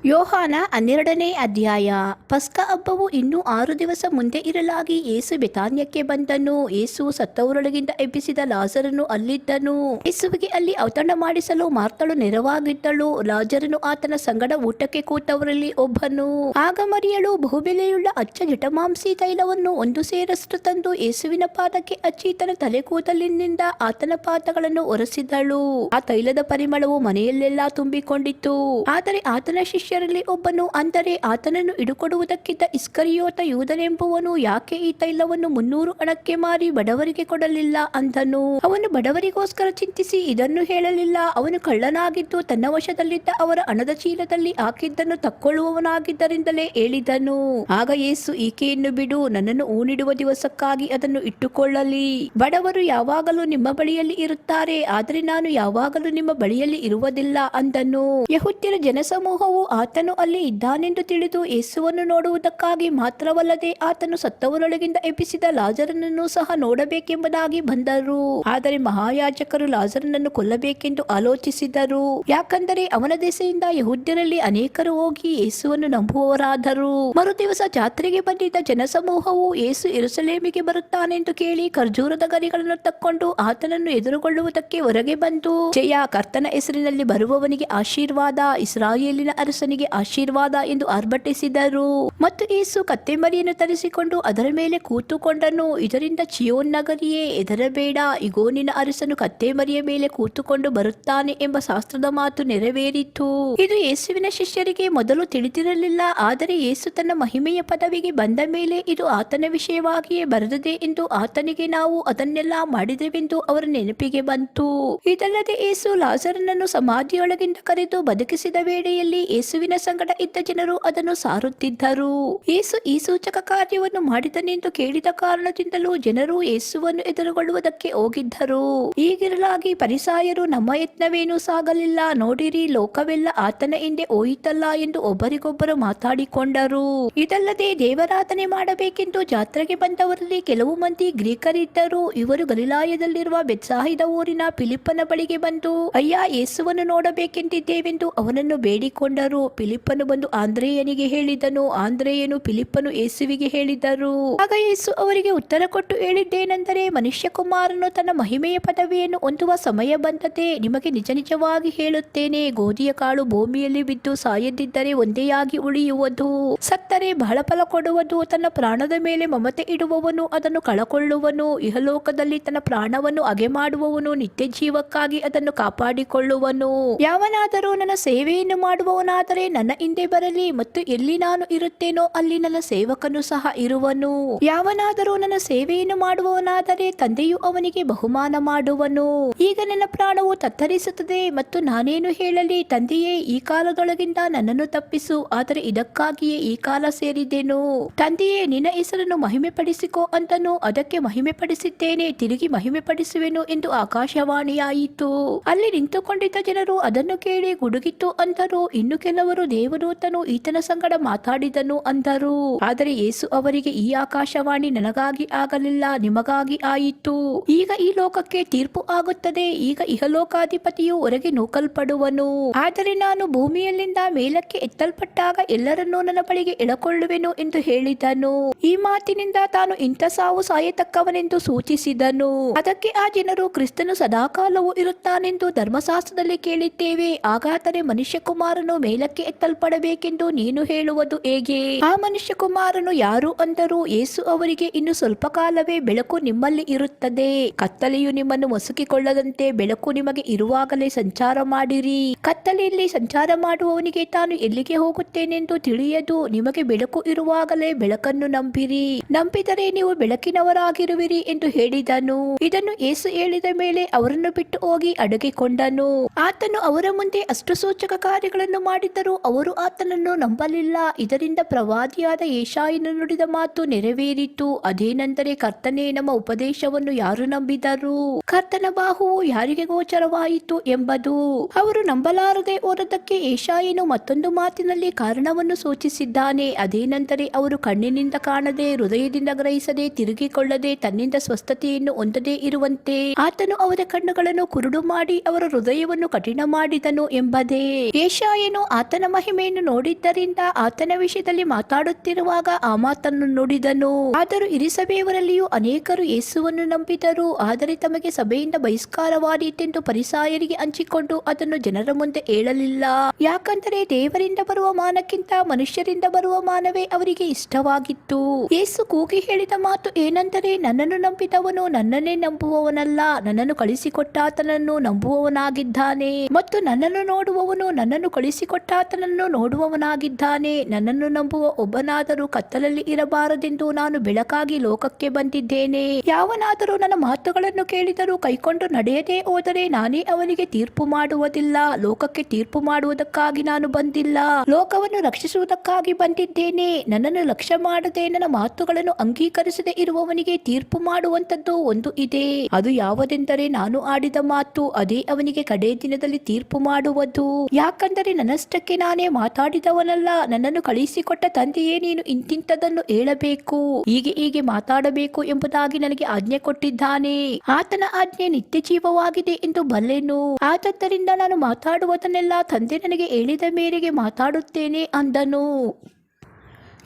ಯೋಹಾನ 12ನೇ ಅಧ್ಯಾಯ. ಪಸ್ಕ ಹಬ್ಬವು ಇನ್ನೂ 6 ದಿವಸ ಮುಂದೆ ಇರಲಾಗಿ ಯೇಸು ಬೆತಾನ್ಯಕ್ಕೆ ಬಂದನು. ಯೇಸು ಸತ್ತವರೊಳಗಿಂದ ಎಬ್ಬಿಸಿದ ಲಾಜರನು ಅಲ್ಲಿದ್ದನು. ಯೇಸುವಿಗೆ ಅಲ್ಲಿ ಔತಣ ಮಾಡಿಸಲು ಮಾರ್ತಳು ನೆರವಾಗಿದ್ದಳು. ಲಾಜರನು ಆತನ ಸಂಗಡ ಊಟಕ್ಕೆ ಕೂತವರಲ್ಲಿ ಒಬ್ಬನು. ಆಗ ಮರಿಯಳು ಬಹುಬೆಲೆಯುಳ್ಳ ಅಚ್ಚ ಜಟಮಾಂಸಿ ತೈಲವನ್ನು 1 ಸೇರಷ್ಟು ತಂದು ಯೇಸುವಿನ ಪಾದಕ್ಕೆ ಹಚ್ಚಿ ತನ್ನ ತಲೆ ಕೂದಲಿನಿಂದ ಆತನ ಪಾದಗಳನ್ನು ಒರೆಸಿದಳು. ಆ ತೈಲದ ಪರಿಮಳವು ಮನೆಯಲ್ಲೆಲ್ಲ ತುಂಬಿಕೊಂಡಿತ್ತು. ಆದರೆ ಆತನ ಶಿಷ್ಯರಲ್ಲಿ ಒಬ್ಬನು, ಅಂದರೆ ಆತನನ್ನು ಹಿಡುಕೊಡುವುದಕ್ಕಿದ್ದ ಇಸ್ಕರಿಯೋತ ಯೂದನೆಂಬುವನು, ಯಾಕೆ ಈ ತೈಲವನ್ನು 300 ಹಣಕ್ಕೆ ಮಾರಿ ಬಡವರಿಗೆ ಕೊಡಲಿಲ್ಲ ಅಂದನು. ಅವನು ಬಡವರಿಗೋಸ್ಕರ ಚಿಂತಿಸಿ ಇದನ್ನು ಹೇಳಲಿಲ್ಲ. ಅವನು ಕಳ್ಳನಾಗಿದ್ದು ತನ್ನ ವಶದಲ್ಲಿದ್ದ ಅವರ ಹಣದ ಚೀಲದಲ್ಲಿ ಹಾಕಿದ್ದನ್ನು ತಕ್ಕೊಳ್ಳುವವನಾಗಿದ್ದರಿಂದಲೇ ಹೇಳಿದನು. ಆಗ ಯೇಸು, ಈಕೆಯನ್ನು ಬಿಡು, ನನ್ನನ್ನು ಹೂಣಿಡುವ ದಿವಸಕ್ಕಾಗಿ ಅದನ್ನು ಇಟ್ಟುಕೊಳ್ಳಲಿ. ಬಡವರು ಯಾವಾಗಲೂ ನಿಮ್ಮ ಬಳಿಯಲ್ಲಿ ಇರುತ್ತಾರೆ, ಆದರೆ ನಾನು ಯಾವಾಗಲೂ ನಿಮ್ಮ ಬಳಿಯಲ್ಲಿ ಇರುವುದಿಲ್ಲ ಅಂದನು. ಯೆಹೂದ್ಯರ ಜನಸಮೂಹವು ಆತನು ಅಲ್ಲಿ ಇದ್ದಾನೆಂದು ತಿಳಿದು ಯೇಸುವನ್ನು ನೋಡುವುದಕ್ಕಾಗಿ ಮಾತ್ರವಲ್ಲದೆ ಆತನು ಸತ್ತವರೊಳಗಿಂದ ಎಬ್ಬಿಸಿದ ಲಾಜರನನ್ನು ಸಹ ನೋಡಬೇಕೆಂಬುದಾಗಿ ಬಂದರು. ಆದರೆ ಮಹಾಯಾಜಕರು ಲಾಜರನನ್ನು ಕೊಲ್ಲಬೇಕೆಂದು ಆಲೋಚಿಸಿದರು, ಯಾಕಂದರೆ ಅವನ ದೆಸೆಯಿಂದ ಯೆಹೂದ್ಯರಲ್ಲಿ ಅನೇಕರು ಹೋಗಿ ಯೇಸುವನ್ನು ನಂಬುವವರಾದರು. ಮರುದಿವಸ ಜಾತ್ರೆಗೆ ಬಂದಿದ್ದ ಜನಸಮೂಹವು ಯೇಸು ಯೆರೂಸಲೇಮಿಗೆ ಬರುತ್ತಾನೆಂದು ಕೇಳಿ ಖರ್ಜೂರದ ಗರಿಗಳನ್ನು ತಕ್ಕೊಂಡು ಆತನನ್ನು ಎದುರುಗೊಳ್ಳುವುದಕ್ಕೆ ಹೊರಗೆ ಬಂದು, ಜಯ, ಕರ್ತನ ಹೆಸರಿನಲ್ಲಿ ಬರುವವನಿಗೆ ಆಶೀರ್ವಾದ, ಇಸ್ರಾಯೇಲಿನ ಅರಸನಿಗೆ ಆಶೀರ್ವಾದ ಎಂದು ಆರ್ಭಟಿಸಿದರು. ಮತ್ತು ಯೇಸು ಕತ್ತೆಮರಿಯನ್ನು ತರಿಸಿಕೊಂಡು ಅದರ ಮೇಲೆ ಕೂತುಕೊಂಡನು. ಇದರಿಂದ ಚಿಯೋನ್ ನಗರಿಯೇ, ಹೆದರಬೇಡ, ಇಗೋ ನಿನ್ನ ಅರಸನು ಕತ್ತೆಮರಿಯ ಮೇಲೆ ಕೂತುಕೊಂಡು ಬರುತ್ತಾನೆ ಎಂಬ ಶಾಸ್ತ್ರದ ಮಾತು ನೆರವೇರಿತು. ಇದು ಯೇಸುವಿನ ಶಿಷ್ಯರಿಗೆ ಮೊದಲು ತಿಳಿದಿರಲಿಲ್ಲ. ಆದರೆ ಯೇಸು ತನ್ನ ಮಹಿಮೆಯ ಪದವಿಗೆ ಬಂದ ಮೇಲೆ ಇದು ಆತನ ವಿಷಯವಾಗಿಯೇ ಬರೆದಿದೆ ಎಂದು ಆತನಿಗೆ ನಾವು ಅದನ್ನೆಲ್ಲ ಮಾಡಿದೆವೆಂದು ಅವರ ನೆನಪಿಗೆ ಬಂತು. ಇದಲ್ಲದೆ ಯೇಸು ಲಾಜರನನ್ನು ಸಮಾಧಿಯೊಳಗಿಂದ ಕರೆದು ಬದುಕಿಸಿದ ವೇಳೆಯಲ್ಲಿ ಯೇಸುವಿನ ಸಂಗಡ ಇದ್ದ ಜನರು ಅದನ್ನು ಸಾರುತ್ತಿದ್ದರು. ಯೇಸು ಈ ಸೂಚಕ ಕಾರ್ಯವನ್ನು ಮಾಡಿದನೆಂದು ಕೇಳಿದ ಕಾರಣದಿಂದಲೂ ಜನರು ಯೇಸುವನ್ನು ಎದುರುಗೊಳ್ಳುವುದಕ್ಕೆ ಹೋಗಿದ್ದರು. ಹೀಗಿರಲಾಗಿ ಫರಿಸಾಯರು, ನಮ್ಮ ಯತ್ನವೇನೂ ಸಾಗಲಿಲ್ಲ, ನೋಡಿರಿ, ಲೋಕವೆಲ್ಲ ಆತನ ಹಿಂದೆ ಹೋಯಿತಲ್ಲ ಎಂದು ಒಬ್ಬರಿಗೊಬ್ಬರು ಮಾತಾಡಿಕೊಂಡರು. ಇದಲ್ಲದೆ ದೇವರಾಧನೆ ಮಾಡಬೇಕೆಂದು ಜಾತ್ರೆಗೆ ಬಂದವರಲ್ಲಿ ಕೆಲವು ಮಂದಿ ಗ್ರೀಕರಿದ್ದರು. ಇವರು ಗಲಿಲಾಯದಲ್ಲಿರುವ ಬೆತ್ಸಾಯಿದ ಊರಿನ ಫಿಲಿಪ್ಪನ ಬಳಿಗೆ ಬಂದು, ಅಯ್ಯ, ಯೇಸುವನ್ನು ನೋಡಬೇಕೆಂದಿದ್ದೇವೆಂದು ಅವನನ್ನು ಬೇಡಿಕೊಂಡರು. ಫಿಲಿಪ್ಪನು ಬಂದು ಆಂದ್ರೇಯನಿಗೆ ಹೇಳಿದನು. ಆಂದ್ರೇಯನು ಫಿಲಿಪ್ಪನು ಯೇಸುವಿಗೆ ಹೇಳಿದರು. ಆಗ ಯೇಸು ಅವರಿಗೆ ಉತ್ತರ ಕೊಟ್ಟು ಹೇಳಿದ್ದೇನೆಂದರೆ, ಮನುಷ್ಯಕುಮಾರನು ತನ್ನ ಮಹಿಮೆಯ ಪದವಿಯನ್ನು ಹೊಂದುವ ಸಮಯ ಬಂದದೆ. ನಿಮಗೆ ನಿಜ ನಿಜವಾಗಿ ಹೇಳುತ್ತೇನೆ, ಗೋಧಿಯ ಕಾಳು ಭೂಮಿಯಲ್ಲಿ ಬಿದ್ದು ಸಾಯದಿದ್ದರೆ ಒಂದೇಯಾಗಿ ಉಳಿಯುವುದು, ಸತ್ತರೆ ಬಹಳ ಫಲ ಕೊಡುವುದು. ತನ್ನ ಪ್ರಾಣದ ಮೇಲೆ ಮಮತೆ ಇಡುವವನು ಅದನ್ನು ಕಳಕೊಳ್ಳುವನು, ಇಹಲೋಕದಲ್ಲಿ ತನ್ನ ಪ್ರಾಣವನ್ನು ಹಗೆ ಮಾಡುವವನು ನಿತ್ಯ ಜೀವಕ್ಕಾಗಿ ಅದನ್ನು ಕಾಪಾಡಿಕೊಳ್ಳುವನು. ಯಾವನಾದರೂ ನನ್ನ ಸೇವೆಯನ್ನು ಮಾಡುವವನಾದರೆ ನನ್ನ ಹಿಂದೆ ಬರಲಿ, ಮತ್ತು ಎಲ್ಲಿ ನಾನು ಇರುತ್ತೇನೋ ಅಲ್ಲಿ ನನ್ನ ಸೇವಕನು ಸಹ ಇರುವನು. ಯಾವನಾದರೂ ನನ್ನ ಸೇವೆಯನ್ನು ಮಾಡುವವನಾದರೆ ತಂದೆಯು ಅವನಿಗೆ ಬಹುಮಾನ ಮಾಡುವನು. ಈಗ ನನ್ನ ಪ್ರಾಣವು ತತ್ತರಿಸುತ್ತದೆ, ಮತ್ತು ನಾನೇನು ಹೇಳಲಿ? ತಂದೆಯೇ, ಈ ಕಾಲದೊಳಗಿಂದ ನನ್ನನ್ನು ತಪ್ಪಿಸು, ಆದರೆ ಇದಕ್ಕಾಗಿಯೇ ಈ ಕಾಲ ಸೇರಿದೆನು. ತಂದೆಯೇ, ನಿನ್ನ ಹೆಸರನ್ನು ಮಹಿಮೆ ಪಡಿಸಿಕೋ ಅಂತನು. ಅದಕ್ಕೆ ಮಹಿಮೆ ಪಡಿಸಿದ್ದೇನೆ, ತಿರುಗಿ ಮಹಿಮೆ ಪಡಿಸುವೆನು ಎಂದು ಆಕಾಶವಾಣಿಯಾಯಿತು. ಅಲ್ಲಿ ನಿಂತುಕೊಂಡಿದ್ದ ಜನರು ಅದನ್ನು ಕೇಳಿ ಗುಡುಗಿತು ಅಂದರು. ಇನ್ನು ಕೆಲವರು, ದೇವದೂತನು ಈತನ ಸಂಗಡ ಮಾತಾಡಿದನು ಅಂದರು. ಆದರೆ ಯೇಸು ಅವರಿಗೆ, ಈ ಆಕಾಶವಾಣಿ ನನಗಾಗಿ ಆಗಲಿಲ್ಲ, ನಿಮಗಾಗಿ ಆಯಿತು. ಈಗ ಈ ಲೋಕಕ್ಕೆ ತೀರ್ಪು ಆಗುತ್ತದೆ. ಈಗ ಇಹಲೋಕಾಧಿಪತಿಯು ಹೊರಗೆ ನೂಕಲ್ಪಡುವನು. ಆದರೆ ನಾನು ಭೂಮಿಯಲ್ಲಿಂದ ಮೇಲಕ್ಕೆ ಎತ್ತಲ್ಪಟ್ಟಾಗ ಎಲ್ಲರನ್ನೂ ನನ್ನ ಬಳಿಗೆ ಎಳಕೊಳ್ಳುವೆನು ಎಂದು ಹೇಳಿದನು. ಈ ಮಾತಿನಿಂದ ತಾನು ಇಂಥ ಸಾವು ಸಾಯತಕ್ಕವನೆಂದು ಸೂಚಿಸಿದನು. ಅದಕ್ಕೆ ಆ ಜನರು, ಕ್ರಿಸ್ತನು ಸದಾಕಾಲವೂ ಇರುತ್ತಾನೆಂದು ಧರ್ಮಶಾಸ್ತ್ರದಲ್ಲಿ ಕೇಳಿದ್ದೇವೆ. ಹಾಗಾದರೆ ಮನುಷ್ಯಕುಮಾರನು ಮೇಲಕ್ಕೆ ಎತ್ತಲ್ಪಡಬೇಕೆಂದು ನೀನು ಹೇಳುವುದು ಹೇಗೆ? ಆ ಮನುಷ್ಯಕುಮಾರನು ಯಾರು ಅಂದರು. ಯೇಸು ಅವರಿಗೆ, ಇನ್ನು ಸ್ವಲ್ಪ ಕಾಲವೇ ಬೆಳಕು ನಿಮ್ಮಲ್ಲಿ ಇರುತ್ತದೆ. ಕತ್ತಲೆಯು ನಿಮ್ಮನ್ನು ಮಸುಕಿಕೊಳ್ಳದಂತೆ ಬೆಳಕು ನಿಮಗೆ ಇರುವಾಗಲೇ ಸಂಚಾರ ಮಾಡಿರಿ. ಕತ್ತಲೆಯಲ್ಲಿ ಸಂಚಾರ ಮಾಡುವವನಿಗೆ ತಾನು ಎಲ್ಲಿಗೆ ಹೋಗುತ್ತೇನೆಂದು ತಿಳಿಯದು. ನಿಮಗೆ ಬೆಳಕು ಇರುವಾಗಲೇ ಬೆಳಕನ್ನು ನಂಬಿರಿ, ನಂಬಿದರೆ ನೀವು ಬೆಳಕಿನವರಾಗಿರುವಿರಿ ಎಂದು ಹೇಳಿದನು. ಇದನ್ನು ಯೇಸು ಹೇಳಿದ ಮೇಲೆ ಅವರನ್ನು ಬಿಟ್ಟು ಹೋಗಿ ಅಡಗಿಕೊಂಡನು. ಆತನು ಅವರ ಮುಂದೆ ಅಷ್ಟು ಸೂಚಕ ಕಾರ್ಯಗಳನ್ನು ಮಾಡಿದ್ದರೂ ಅವರು ಆತನನ್ನು ನಂಬಲಿಲ್ಲ. ಇದರಿಂದ ಪ್ರವಾದಿಯಾದ ಯೆಶಾಯನು ನುಡಿದ ಮಾತು ನೆರವೇರಿತು. ಅದೇನೆಂದರೆ, ಕರ್ತನೇ, ನಮ್ಮ ಉಪದೇಶವನ್ನು ಯಾರು ನಂಬಿದರು? ಕರ್ತನ ಬಾಹುವು ಯಾರಿಗೆ ಗೋಚರವಾಯಿತು ಎಂಬುದು. ಅವರು ನಂಬಲಾರದೆ ಹೋದದ್ದಕ್ಕೆ ಯೆಶಾಯನು ಮತ್ತೊಂದು ಮಾತಿನಲ್ಲಿ ಕಾರಣವನ್ನು ಸೂಚಿಸಿದ್ದಾನೆ. ಅದೇನೆಂದರೆ, ಅವರು ಕಣ್ಣಿನಿಂದ ಕಾಣದೆ, ಹೃದಯದಿಂದ ಗ್ರಹಿಸದೆ, ತಿರುಗಿಕೊಳ್ಳದೆ, ತನ್ನಿಂದ ಸ್ವಸ್ಥತೆಯನ್ನು ಹೊಂದದೇ ಇರುವಂತೆ ಆತನು ಅವರ ಕಣ್ಣುಗಳನ್ನು ಕುರುಡು ಮಾಡಿ ಅವರ ಹೃದಯವನ್ನು ಕಠಿಣ ಮಾಡಿದನು ಎಂಬುದೇ. ಯೆಶಾಯನು ಆತನ ಮಹಿಮೆಯನ್ನು ನೋಡಿದ್ದರಿಂದ ಆತನ ವಿಷಯದಲ್ಲಿ ಮಾತಾಡುತ್ತಿರುವಾಗ ಆ ಮಾತನ್ನು ನುಡಿದನು. ಆದರೂ ಇರಿಸಬೇಯವರಲ್ಲಿಯೂ ಅನೇಕರು ಯೇಸುವನ್ನು ನಂಬಿದರು. ಆದರೆ ತಮಗೆ ಸಭೆಯಿಂದ ಬಹಿಷ್ಕಾರವಾದೀತೆಂದು ಫರಿಸಾಯರಿಗೆ ಹಂಚಿಕೊಂಡು ಅದನ್ನು ಜನರ ಮುಂದೆ ಹೇಳಲಿಲ್ಲ. ಯಾಕಂದರೆ ದೇವರಿಂದ ಬರುವ ಮಾನಕ್ಕಿಂತ ಮನುಷ್ಯರಿಂದ ಬರುವ ಮಾನವೇ ಅವರಿಗೆ ಇಷ್ಟವಾಗಿತ್ತು. ಯೇಸು ಕೂಗಿ ಹೇಳಿದ ಮಾತು ಏನೆಂದರೆ, ನನ್ನನ್ನು ನಂಬಿದವನು ನನ್ನನ್ನೇ ನಂಬುವವನಲ್ಲ, ನನ್ನನ್ನು ಕಳಿಸಿಕೊಟ್ಟಾತನನ್ನು ನಂಬುವವನಾಗಿದ್ದಾನೆ. ಮತ್ತು ನನ್ನನ್ನು ನೋಡುವವನು ನನ್ನನ್ನು ಕಳಿಸಿಕೊಟ್ಟಾತನನ್ನು ನೋಡುವವನಾಗಿದ್ದಾನೆ. ನನ್ನನ್ನು ನಂಬುವ ಒಬ್ಬನಾದರೂ ಕತ್ತಲಲ್ಲಿ ಇರಬಾರದೆಂದು ನಾನು ಬೆಳಕಾಗಿ ಲೋಕಕ್ಕೆ ಬಂದಿದ್ದೇನೆ. ಯಾವನಾದರೂ ನನ್ನ ಮಾತುಗಳನ್ನು ಕೇಳಿದರೂ ಕೈಕೊಂಡು ನಡೆಯದೇ ಹೋದರೆ ನಾನೇ ಅವನಿಗೆ ತೀರ್ಪು ಮಾಡುವುದಿಲ್ಲ. ಲೋಕಕ್ಕೆ ತೀರ್ಪು ಮಾಡುವುದಕ್ಕಾಗಿ ನಾನು ಬಂದಿಲ್ಲ, ಲೋಕವನ್ನು ರಕ್ಷಿಸುವುದಕ್ಕಾಗಿ ಬಂದಿದ್ದೇನೆ. ನನ್ನನ್ನು ಲಕ್ಷ್ಯ ಮಾಡದೆ ನನ್ನ ಮಾತುಗಳನ್ನು ಅಂಗೀಕರಿಸದೆ ಇರುವವನಿಗೆ ತೀರ್ಪು ಮಾಡುವಂತದ್ದು ಒಂದು ಇದೆ. ಅದು ಯಾವುದೆಂದರೆ, ನಾನು ಆಡಿದ ಮಾತು ಅದೇ ಅವನಿಗೆ ಕಡೇ ದಿನದಲ್ಲಿ ತೀರ್ಪು ಮಾಡುವುದು. ಯಾಕಂದರೆ ನನ್ನಷ್ಟಕ್ಕೆ ನಾನೇ ಮಾತಾಡಿದವನಲ್ಲ, ನನ್ನನ್ನು ಕಳಿಸಿಕೊಟ್ಟ ತಂದೆಯೇ ನೀನು ಇಂತಿಂತದನ್ನು ಹೇಳಬೇಕು, ಹೀಗೆ ಮಾತಾಡಬೇಕು ಎಂಬುದಾಗಿ ನನಗೆ ಆಜ್ಞೆ ಕೊಟ್ಟಿದ್ದಾನೆ. ಆತನ ಆಜ್ಞೆ ನಿತ್ಯ ಜೀವವಾಗಿದೆ ಎಂದು ಬಲ್ಲೆನು. ಆದದ್ದರಿಂದ ನಾನು ಮಾತಾಡುವುದನ್ನೆಲ್ಲ ತಂದೆ ನನಗೆ ಹೇಳಿದ ಮೇರೆಗೆ ಮಾತಾಡುತ್ತೇನೆ ಅಂದನು.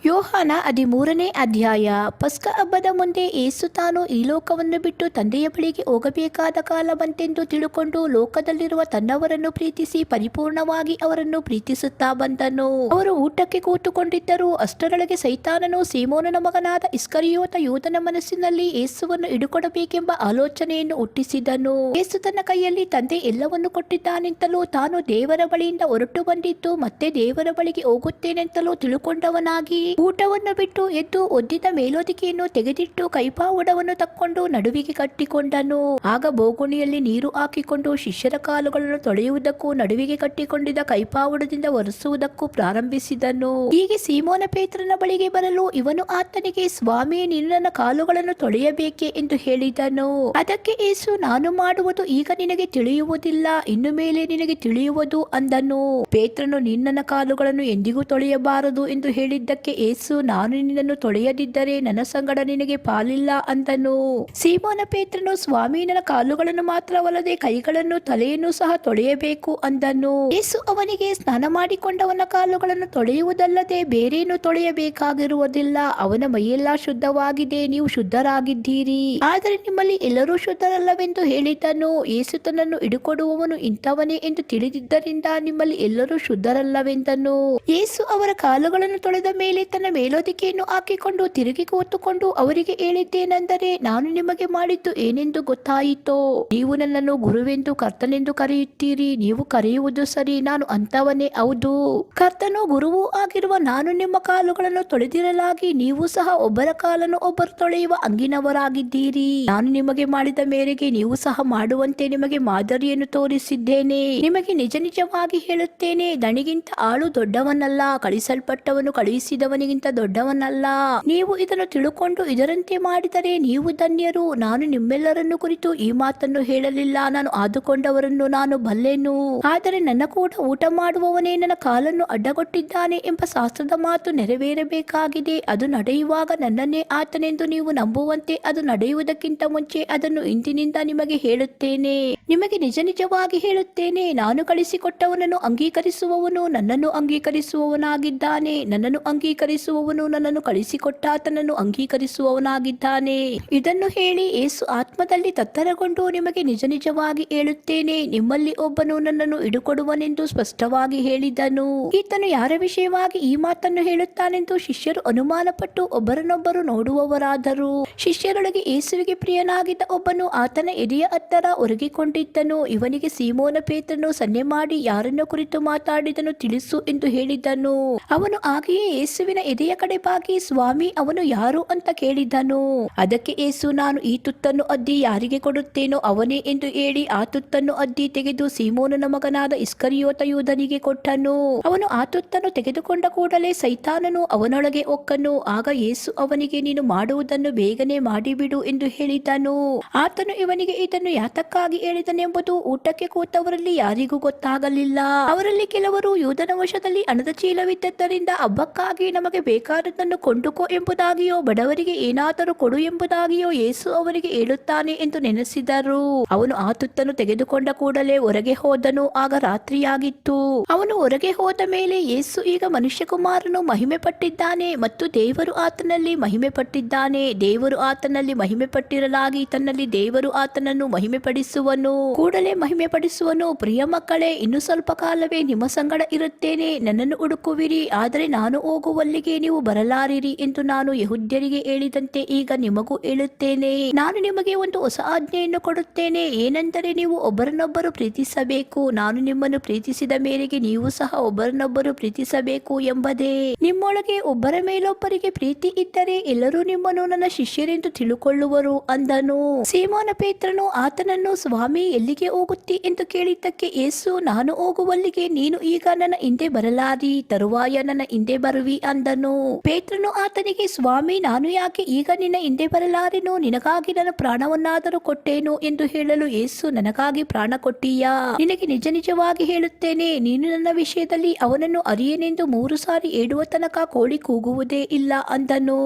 ಯೋಹಾನ 13ನೇ ಅಧ್ಯಾಯ. ಪಸ್ಕ ಹಬ್ಬದ ಮುಂದೆ ಯೇಸು ತಾನು ಈ ಲೋಕವನ್ನು ಬಿಟ್ಟು ತಂದೆಯ ಬಳಿಗೆ ಹೋಗಬೇಕಾದ ಕಾಲ ಬಂತೆಂದು ತಿಳುಕೊಂಡು ಲೋಕದಲ್ಲಿರುವ ತನ್ನವರನ್ನು ಪ್ರೀತಿಸಿ ಪರಿಪೂರ್ಣವಾಗಿ ಅವರನ್ನು ಪ್ರೀತಿಸುತ್ತಾ ಬಂದನು. ಅವರು ಊಟಕ್ಕೆ ಕೂತುಕೊಂಡಿದ್ದರು. ಅಷ್ಟರೊಳಗೆ ಸೈತಾನನು ಸೀಮೋನನ ಮಗನಾದ ಇಸ್ಕರಿಯೋತ ಯೂದನ ಮನಸ್ಸಿನಲ್ಲಿ ಯೇಸುವನ್ನು ಹಿಡುಕೊಡಬೇಕೆಂಬ ಆಲೋಚನೆಯನ್ನು ಹುಟ್ಟಿಸಿದನು. ಯೇಸು ತನ್ನ ಕೈಯಲ್ಲಿ ತಂದೆ ಎಲ್ಲವನ್ನು ಕೊಟ್ಟಿದ್ದಾನೆಂತಲೂ ತಾನು ದೇವರ ಬಳಿಯಿಂದ ಹೊರಟು ಬಂದಿದ್ದು ಮತ್ತೆ ದೇವರ ಬಳಿಗೆ ಹೋಗುತ್ತೇನೆಂತಲೂ ತಿಳುಕೊಂಡವನಾಗಿ ಊಟವನ್ನು ಬಿಟ್ಟು ಎದ್ದು ಒದ್ದಿದ ಮೇಲೊದಿಕೆಯನ್ನು ತೆಗೆದಿಟ್ಟು ಕೈಪಾವುಡವನ್ನು ತಕ್ಕೊಂಡು ನಡುವಿಗೆ ಕಟ್ಟಿಕೊಂಡನು. ಆಗ ಬೋಗುಣಿಯಲ್ಲಿ ನೀರು ಹಾಕಿಕೊಂಡು ಶಿಷ್ಯರ ಕಾಲುಗಳನ್ನು ತೊಳೆಯುವುದಕ್ಕೂ ನಡುವಿಗೆ ಕಟ್ಟಿಕೊಂಡಿದ್ದ ಕೈಪಾವುಡದಿಂದ ಒರೆಸುವುದಕ್ಕೂ ಪ್ರಾರಂಭಿಸಿದನು. ಹೀಗೆ ಸೀಮೋನ ಪೇತ್ರನ ಬಳಿಗೆ ಬರಲು ಇವನು ಆತನಿಗೆ, ಸ್ವಾಮಿ, ನೀನು ನನ್ನ ಕಾಲುಗಳನ್ನು ತೊಳೆಯಬೇಕೆ ಎಂದು ಹೇಳಿದನು. ಅದಕ್ಕೆ ಯೇಸು, ನಾನು ಮಾಡುವುದು ಈಗ ನಿನಗೆ ತಿಳಿಯುವುದಿಲ್ಲ, ಇನ್ನು ಮೇಲೆ ನಿನಗೆ ತಿಳಿಯುವುದು ಅಂದನು. ಪೇತ್ರನು, ನಿನ್ನ ಕಾಲುಗಳನ್ನು ಎಂದಿಗೂ ತೊಳೆಯಬಾರದು ಎಂದು ಹೇಳಿದ್ದಕ್ಕೆ ಯೇಸು, ನಾನು ನಿನ್ನನ್ನು ತೊಳೆಯದಿದ್ದರೆ ನನ್ನ ಸಂಗಡ ನಿನಗೆ ಪಾಲಿಲ್ಲ ಅಂದನು. ಸೀಮೋನ ಪೇತ್ರನು, ಸ್ವಾಮಿ, ನನ್ನ ಕಾಲುಗಳನ್ನು ಮಾತ್ರವಲ್ಲದೆ ಕೈಗಳನ್ನು ತಲೆಯನ್ನು ಸಹ ತೊಳೆಯಬೇಕು ಅಂದನು. ಯೇಸು ಅವನಿಗೆ, ಸ್ನಾನ ಮಾಡಿಕೊಂಡವನ ಕಾಲುಗಳನ್ನು ತೊಳೆಯುವುದಲ್ಲದೆ ಬೇರೇನು ತೊಳೆಯಬೇಕಾಗಿರುವುದಿಲ್ಲ. ಅವನ ಮೈಯೆಲ್ಲ ಶುದ್ಧವಾಗಿದೆ, ನೀವು ಶುದ್ಧರಾಗಿದ್ದೀರಿ. ಆದರೆ ನಿಮ್ಮಲ್ಲಿ ಎಲ್ಲರೂ ಶುದ್ಧರಲ್ಲವೆಂದು ಹೇಳಿದ್ದನು. ಯೇಸು ತನ್ನನ್ನು ಹಿಡುಕೊಡುವವನು ಇಂಥವನೇ ಎಂದು ತಿಳಿದಿದ್ದರಿಂದ ನಿಮ್ಮಲ್ಲಿ ಎಲ್ಲರೂ ಶುದ್ಧರಲ್ಲವೆಂದನು. ಯೇಸು ಅವರ ಕಾಲುಗಳನ್ನು ತೊಳೆದ ಮೇಲೆ ತನ್ನ ಮೇಲೊದಿಕೆಯನ್ನು ಹಾಕಿಕೊಂಡು ತಿರುಗಿ ಕೂತುಕೊಂಡು ಅವರಿಗೆ ಹೇಳಿದ್ದೇನೆಂದರೆ, ನಾನು ನಿಮಗೆ ಮಾಡಿದ್ದು ಏನೆಂದು ಗೊತ್ತಾಯಿತೋ? ನೀವು ನನ್ನನ್ನು ಗುರುವೆಂದು ಕರ್ತನೆಂದು ಕರೆಯುತ್ತೀರಿ. ನೀವು ಕರೆಯುವುದು ಸರಿ, ನಾನು ಅಂಥವನೇ, ಹೌದು. ಕರ್ತನು ಗುರುವೂ ಆಗಿರುವ ನಾನು ನಿಮ್ಮ ಕಾಲುಗಳನ್ನು ತೊಳೆದಿರಲಾಗಿ ನೀವು ಸಹ ಒಬ್ಬರ ಕಾಲನ್ನು ಒಬ್ಬರು ತೊಳೆಯುವ ಹಂಗಿನವರಾಗಿದ್ದೀರಿ. ನಾನು ನಿಮಗೆ ಮಾಡಿದ ಮೇರೆಗೆ ನೀವು ಸಹ ಮಾಡುವಂತೆ ನಿಮಗೆ ಮಾದರಿಯನ್ನು ತೋರಿಸಿದ್ದೇನೆ. ನಿಮಗೆ ನಿಜ ನಿಜವಾಗಿ ಹೇಳುತ್ತೇನೆ, ದಣಿಗಿಂತ ಆಳು ದೊಡ್ಡವನಲ್ಲ, ಕಳಿಸಲ್ಪಟ್ಟವನು ಕಳುಹಿಸಿದವನಿಗಿಂತ ದೊಡ್ಡವನಲ್ಲ. ನೀವು ಇದನ್ನು ತಿಳುಕೊಂಡು ಇದರಂತೆ ಮಾಡಿದರೆ ನೀವು ಧನ್ಯರು. ನಾನು ನಿಮ್ಮೆಲ್ಲರನ್ನು ಕುರಿತು ಈ ಮಾತನ್ನು ಹೇಳಲಿಲ್ಲ, ನಾನು ಆದುಕೊಂಡವರನ್ನು ನಾನು ಬಲ್ಲೆನು. ಆದರೆ ನನ್ನ ಕೂಡ ಊಟ ಮಾಡುವವನೇ ನನ್ನ ಕಾಲನ್ನು ಅಡ್ಡಗೊಟ್ಟಿದ್ದಾನೆ ಎಂಬ ಶಾಸ್ತ್ರದ ಮಾತು ನೆರವೇರಬೇಕಾಗಿದೆ. ಅದು ನಡೆಯುವಾಗ ನನ್ನನ್ನೇ ಆತನೆಂದು ನೀವು ನಂಬುವಂತೆ ಅದು ನಡೆಯುವುದಕ್ಕಿಂತ ಮುಂಚೆ ಅದನ್ನು ಇಂದಿನಿಂದ ನಿಮಗೆ ಹೇಳುತ್ತೇನೆ. ನಿಮಗೆ ನಿಜ ನಿಜವಾಗಿ ಹೇಳುತ್ತೇನೆ, ನಾನು ಕಳಿಸಿಕೊಟ್ಟವನನ್ನು ಅಂಗೀಕರಿಸುವವನು ನನ್ನನ್ನು ಅಂಗೀಕರಿಸುವವನಾಗಿದ್ದಾನೆ, ನನ್ನನ್ನು ಅಂಗೀಕರಿಸುವವನು ನನ್ನನ್ನು ಕಳಿಸಿಕೊಟ್ಟಾತನನ್ನು ಅಂಗೀಕರಿಸುವವನಾಗಿದ್ದಾನೆ. ಇದನ್ನು ಹೇಳಿ ಯೇಸು ಆತ್ಮದಲ್ಲಿ ತತ್ತರಗೊಂಡು, ನಿಮಗೆ ನಿಜ ನಿಜವಾಗಿ ಹೇಳುತ್ತೇನೆ, ನಿಮ್ಮಲ್ಲಿ ಒಬ್ಬನು ನನ್ನನ್ನು ಹಿಡುಕೊಡುವನೆಂದು ಸ್ಪಷ್ಟವಾಗಿ ಹೇಳಿದನು. ಈತನು ಯಾರ ವಿಷಯವಾಗಿ ಈ ಮಾತನ್ನು ಹೇಳುತ್ತಾನೆಂದು ಶಿಷ್ಯರು ಅನುಮಾನಪಟ್ಟು ಒಬ್ಬರನ್ನೊಬ್ಬರು ನೋಡುವವರಾದರು. ಶಿಷ್ಯರೊಳಗೆ ಯೇಸುವಿಗೆ ಪ್ರಿಯನಾಗಿದ್ದ ಒಬ್ಬನು ಆತನ ಎದೆಯ ಹತ್ತಿರ ಒರಗಿಕೊಂಡಿದ್ದನು. ಇವನಿಗೆ ಸೀಮೋನ ಪೇತ್ರನು ಸನ್ನೆ ಮಾಡಿ, ಯಾರನ್ನು ಕುರಿತು ಮಾತಾಡಿದನು ತಿಳಿಸು ಎಂದು ಹೇಳಿದನು. ಅವನು ಹಾಗೆಯೇ ಯೇಸುವಿನ ಎದೆಯ ಕಡೆ ಬಾಗಿ, ಸ್ವಾಮಿ, ಅವನು ಯಾರು ಅಂತ ಕೇಳಿದನು. ಅದಕ್ಕೆ ಯೇಸು, ನಾನು ಈ ತುತ್ತನ್ನು ಅದ್ದಿ ಯಾರಿಗೆ ಕೊಡುತ್ತೇನೋ ಅವನೇ ಎಂದು ಹೇಳಿ ಆ ತುತ್ತನ್ನು ಅದ್ದಿ ತೆಗೆದು ಸೀಮೋನನ ಮಗನಾದ ಇಸ್ಕರಿಯೋತ ಯೂದನಿಗೆ ಕೊಟ್ಟನು. ಅವನು ಆ ತುತ್ತನ್ನು ತೆಗೆದುಕೊಂಡ ಕೂಡಲೇ ಸೈತಾನನು ಅವನೊಳಗೆ ಹೊಕ್ಕನು. ಆಗ ಯೇಸು ಅವನಿಗೆ, ನೀನು ಮಾಡುವುದನ್ನು ಬೇಗನೆ ಮಾಡಿಬಿಡು ಎಂದು ಹೇಳಿದನು. ಆತನು ಇವನಿಗೆ ಇದನ್ನು ಯಾತಕ್ಕಾಗಿ ಹೇಳಿದನೆಂಬುದು ಊಟಕ್ಕೆ ಕೂತವರಲ್ಲಿ ಯಾರಿಗೂ ಗೊತ್ತಾಗಲಿಲ್ಲ. ಅವರಲ್ಲಿ ಕೆಲವರು, ಯೂದನ ವಶದಲ್ಲಿ ಹಣದ ಚೀಲವಿದ್ದದ್ದರಿಂದ ಹಬ್ಬಕ್ಕಾಗಿ ನಮಗೆ ಬೇಕಾದದ್ದನ್ನು ಕೊಂಡುಕೋ ಎಂಬುದಾಗಿಯೋ ಬಡವರಿಗೆ ಏನಾದರೂ ಕೊಡು ಎಂಬುದಾಗಿಯೋ ಯೇಸು ಅವರಿಗೆ ಹೇಳುತ್ತಾನೆ ಎಂದು ನೆನೆಸಿದರು. ಅವನು ಆ ತುತ್ತನ್ನು ತೆಗೆದುಕೊಂಡ ಕೂಡಲೇ ಹೊರಗೆ ಹೋದನು. ಆಗ ರಾತ್ರಿಯಾಗಿತ್ತು. ಅವನು ಹೊರಗೆ ಹೋದ ಮೇಲೆ ಯೇಸು, ಈಗ ಮನುಷ್ಯಕುಮಾರನು ಮಹಿಮೆ ಪಟ್ಟಿದ್ದಾನೆ ಮತ್ತು ದೇವರು ಆತನಲ್ಲಿ ಮಹಿಮೆ ಪಟ್ಟಿದ್ದಾನೆ. ದೇವರು ಆತನಲ್ಲಿ ಮಹಿಮೆ ಪಟ್ಟಿರಲಾಗಿ ತನ್ನಲ್ಲಿ ದೇವರು ಆತನನ್ನು ಮಹಿಮೆ ಪಡಿಸುವನು, ಕೂಡಲೇ ಮಹಿಮೆ ಪಡಿಸುವನು. ಪ್ರಿಯ ಮಕ್ಕಳೇ, ಇನ್ನು ಸ್ವಲ್ಪ ಕಾಲವೇ ನಿಮ್ಮ ಸಂಗಡ ಇರುತ್ತೇನೆ. ನನ್ನನ್ನು ಹುಡುಕುವಿರಿ, ಆದರೆ ನಾನು ಹೋಗುವಲ್ಲಿಗೆ ನೀವು ಬರಲಾರಿರಿ ಎಂದು ನಾನು ಯೆಹೂದ್ಯರಿಗೆ ಹೇಳಿದಂತೆ ಈಗ ನಿಮಗೂ ಹೇಳುತ್ತೇನೆ. ನಾನು ನಿಮಗೆ ಒಂದು ಹೊಸ ಆಜ್ಞೆಯನ್ನು ಕೊಡುತ್ತೇನೆ, ಏನೆಂದರೆ ನೀವು ಒಬ್ಬರನ್ನೊಬ್ಬರು ಪ್ರೀತಿಸಬೇಕು. ನಾನು ನಿಮ್ಮನ್ನು ಪ್ರೀತಿಸಿದ ಮೇರೆಗೆ ನೀವು ಸಹ ಒಬ್ಬರನ್ನೊಬ್ಬರು ಪ್ರೀತಿಸಬೇಕು ಎಂಬುದೇ. ನಿಮ್ಮೊಳಗೆ ಒಬ್ಬರ ಮೇಲೊಬ್ಬರಿಗೆ ಪ್ರೀತಿ ಇದ್ದರೆ ಎಲ್ಲರೂ ನಿಮ್ಮನ್ನು ನನ್ನ ಶಿಷ್ಯರೆಂದು ತಿಳುಕೊಳ್ಳುವರು ಅಂದನು. ಸೀಮೋನ ಪೇತ್ರನು ಆತನನ್ನು, ಸ್ವಾಮಿ, ಎಲ್ಲಿಗೆ ಹೋಗುತ್ತಿ ಎಂದು ಕೇಳಿದ್ದಕ್ಕೆ ಯೇಸು, ನಾನು ಹೋಗುವಲ್ಲಿಗೆ ನೀನು ಈಗ ನನ್ನ ಹಿಂದೆ ಬರಲಾರಿ, ತರುವಾಯ ನನ್ನ ಹಿಂದೆ ಬರುವಿ ಅಂದನು. ಪೇತ್ರನು ಆತನಿಗೆ, ಸ್ವಾಮಿ, ನಾನು ಯಾಕೆ ಈಗ ನಿನ್ನ ಹಿಂದೆ ಬರಲಾರೆನು? ನಿನಗಾಗಿ ನನ್ನ ಪ್ರಾಣವನ್ನಾದರೂ ಕೊಟ್ಟೇನು ಎಂದು ಹೇಳಲು ಯೇಸು, ನನಗಾಗಿ ಪ್ರಾಣ ಕೊಟ್ಟೀಯಾ? ನಿನಗೆ ನಿಜ ನಿಜವಾಗಿ ಹೇಳುತ್ತೇನೆ, ನೀನು ನನ್ನ ವಿಷಯದಲ್ಲಿ ಅವನನ್ನು ಅರಿಯೆನೆಂದು 3 ಸಾರಿ ಹೇಳುವ ತನಕ ಕೋಳಿ ಕೂಗುವುದೇ ಇಲ್ಲ ಅಂದನು.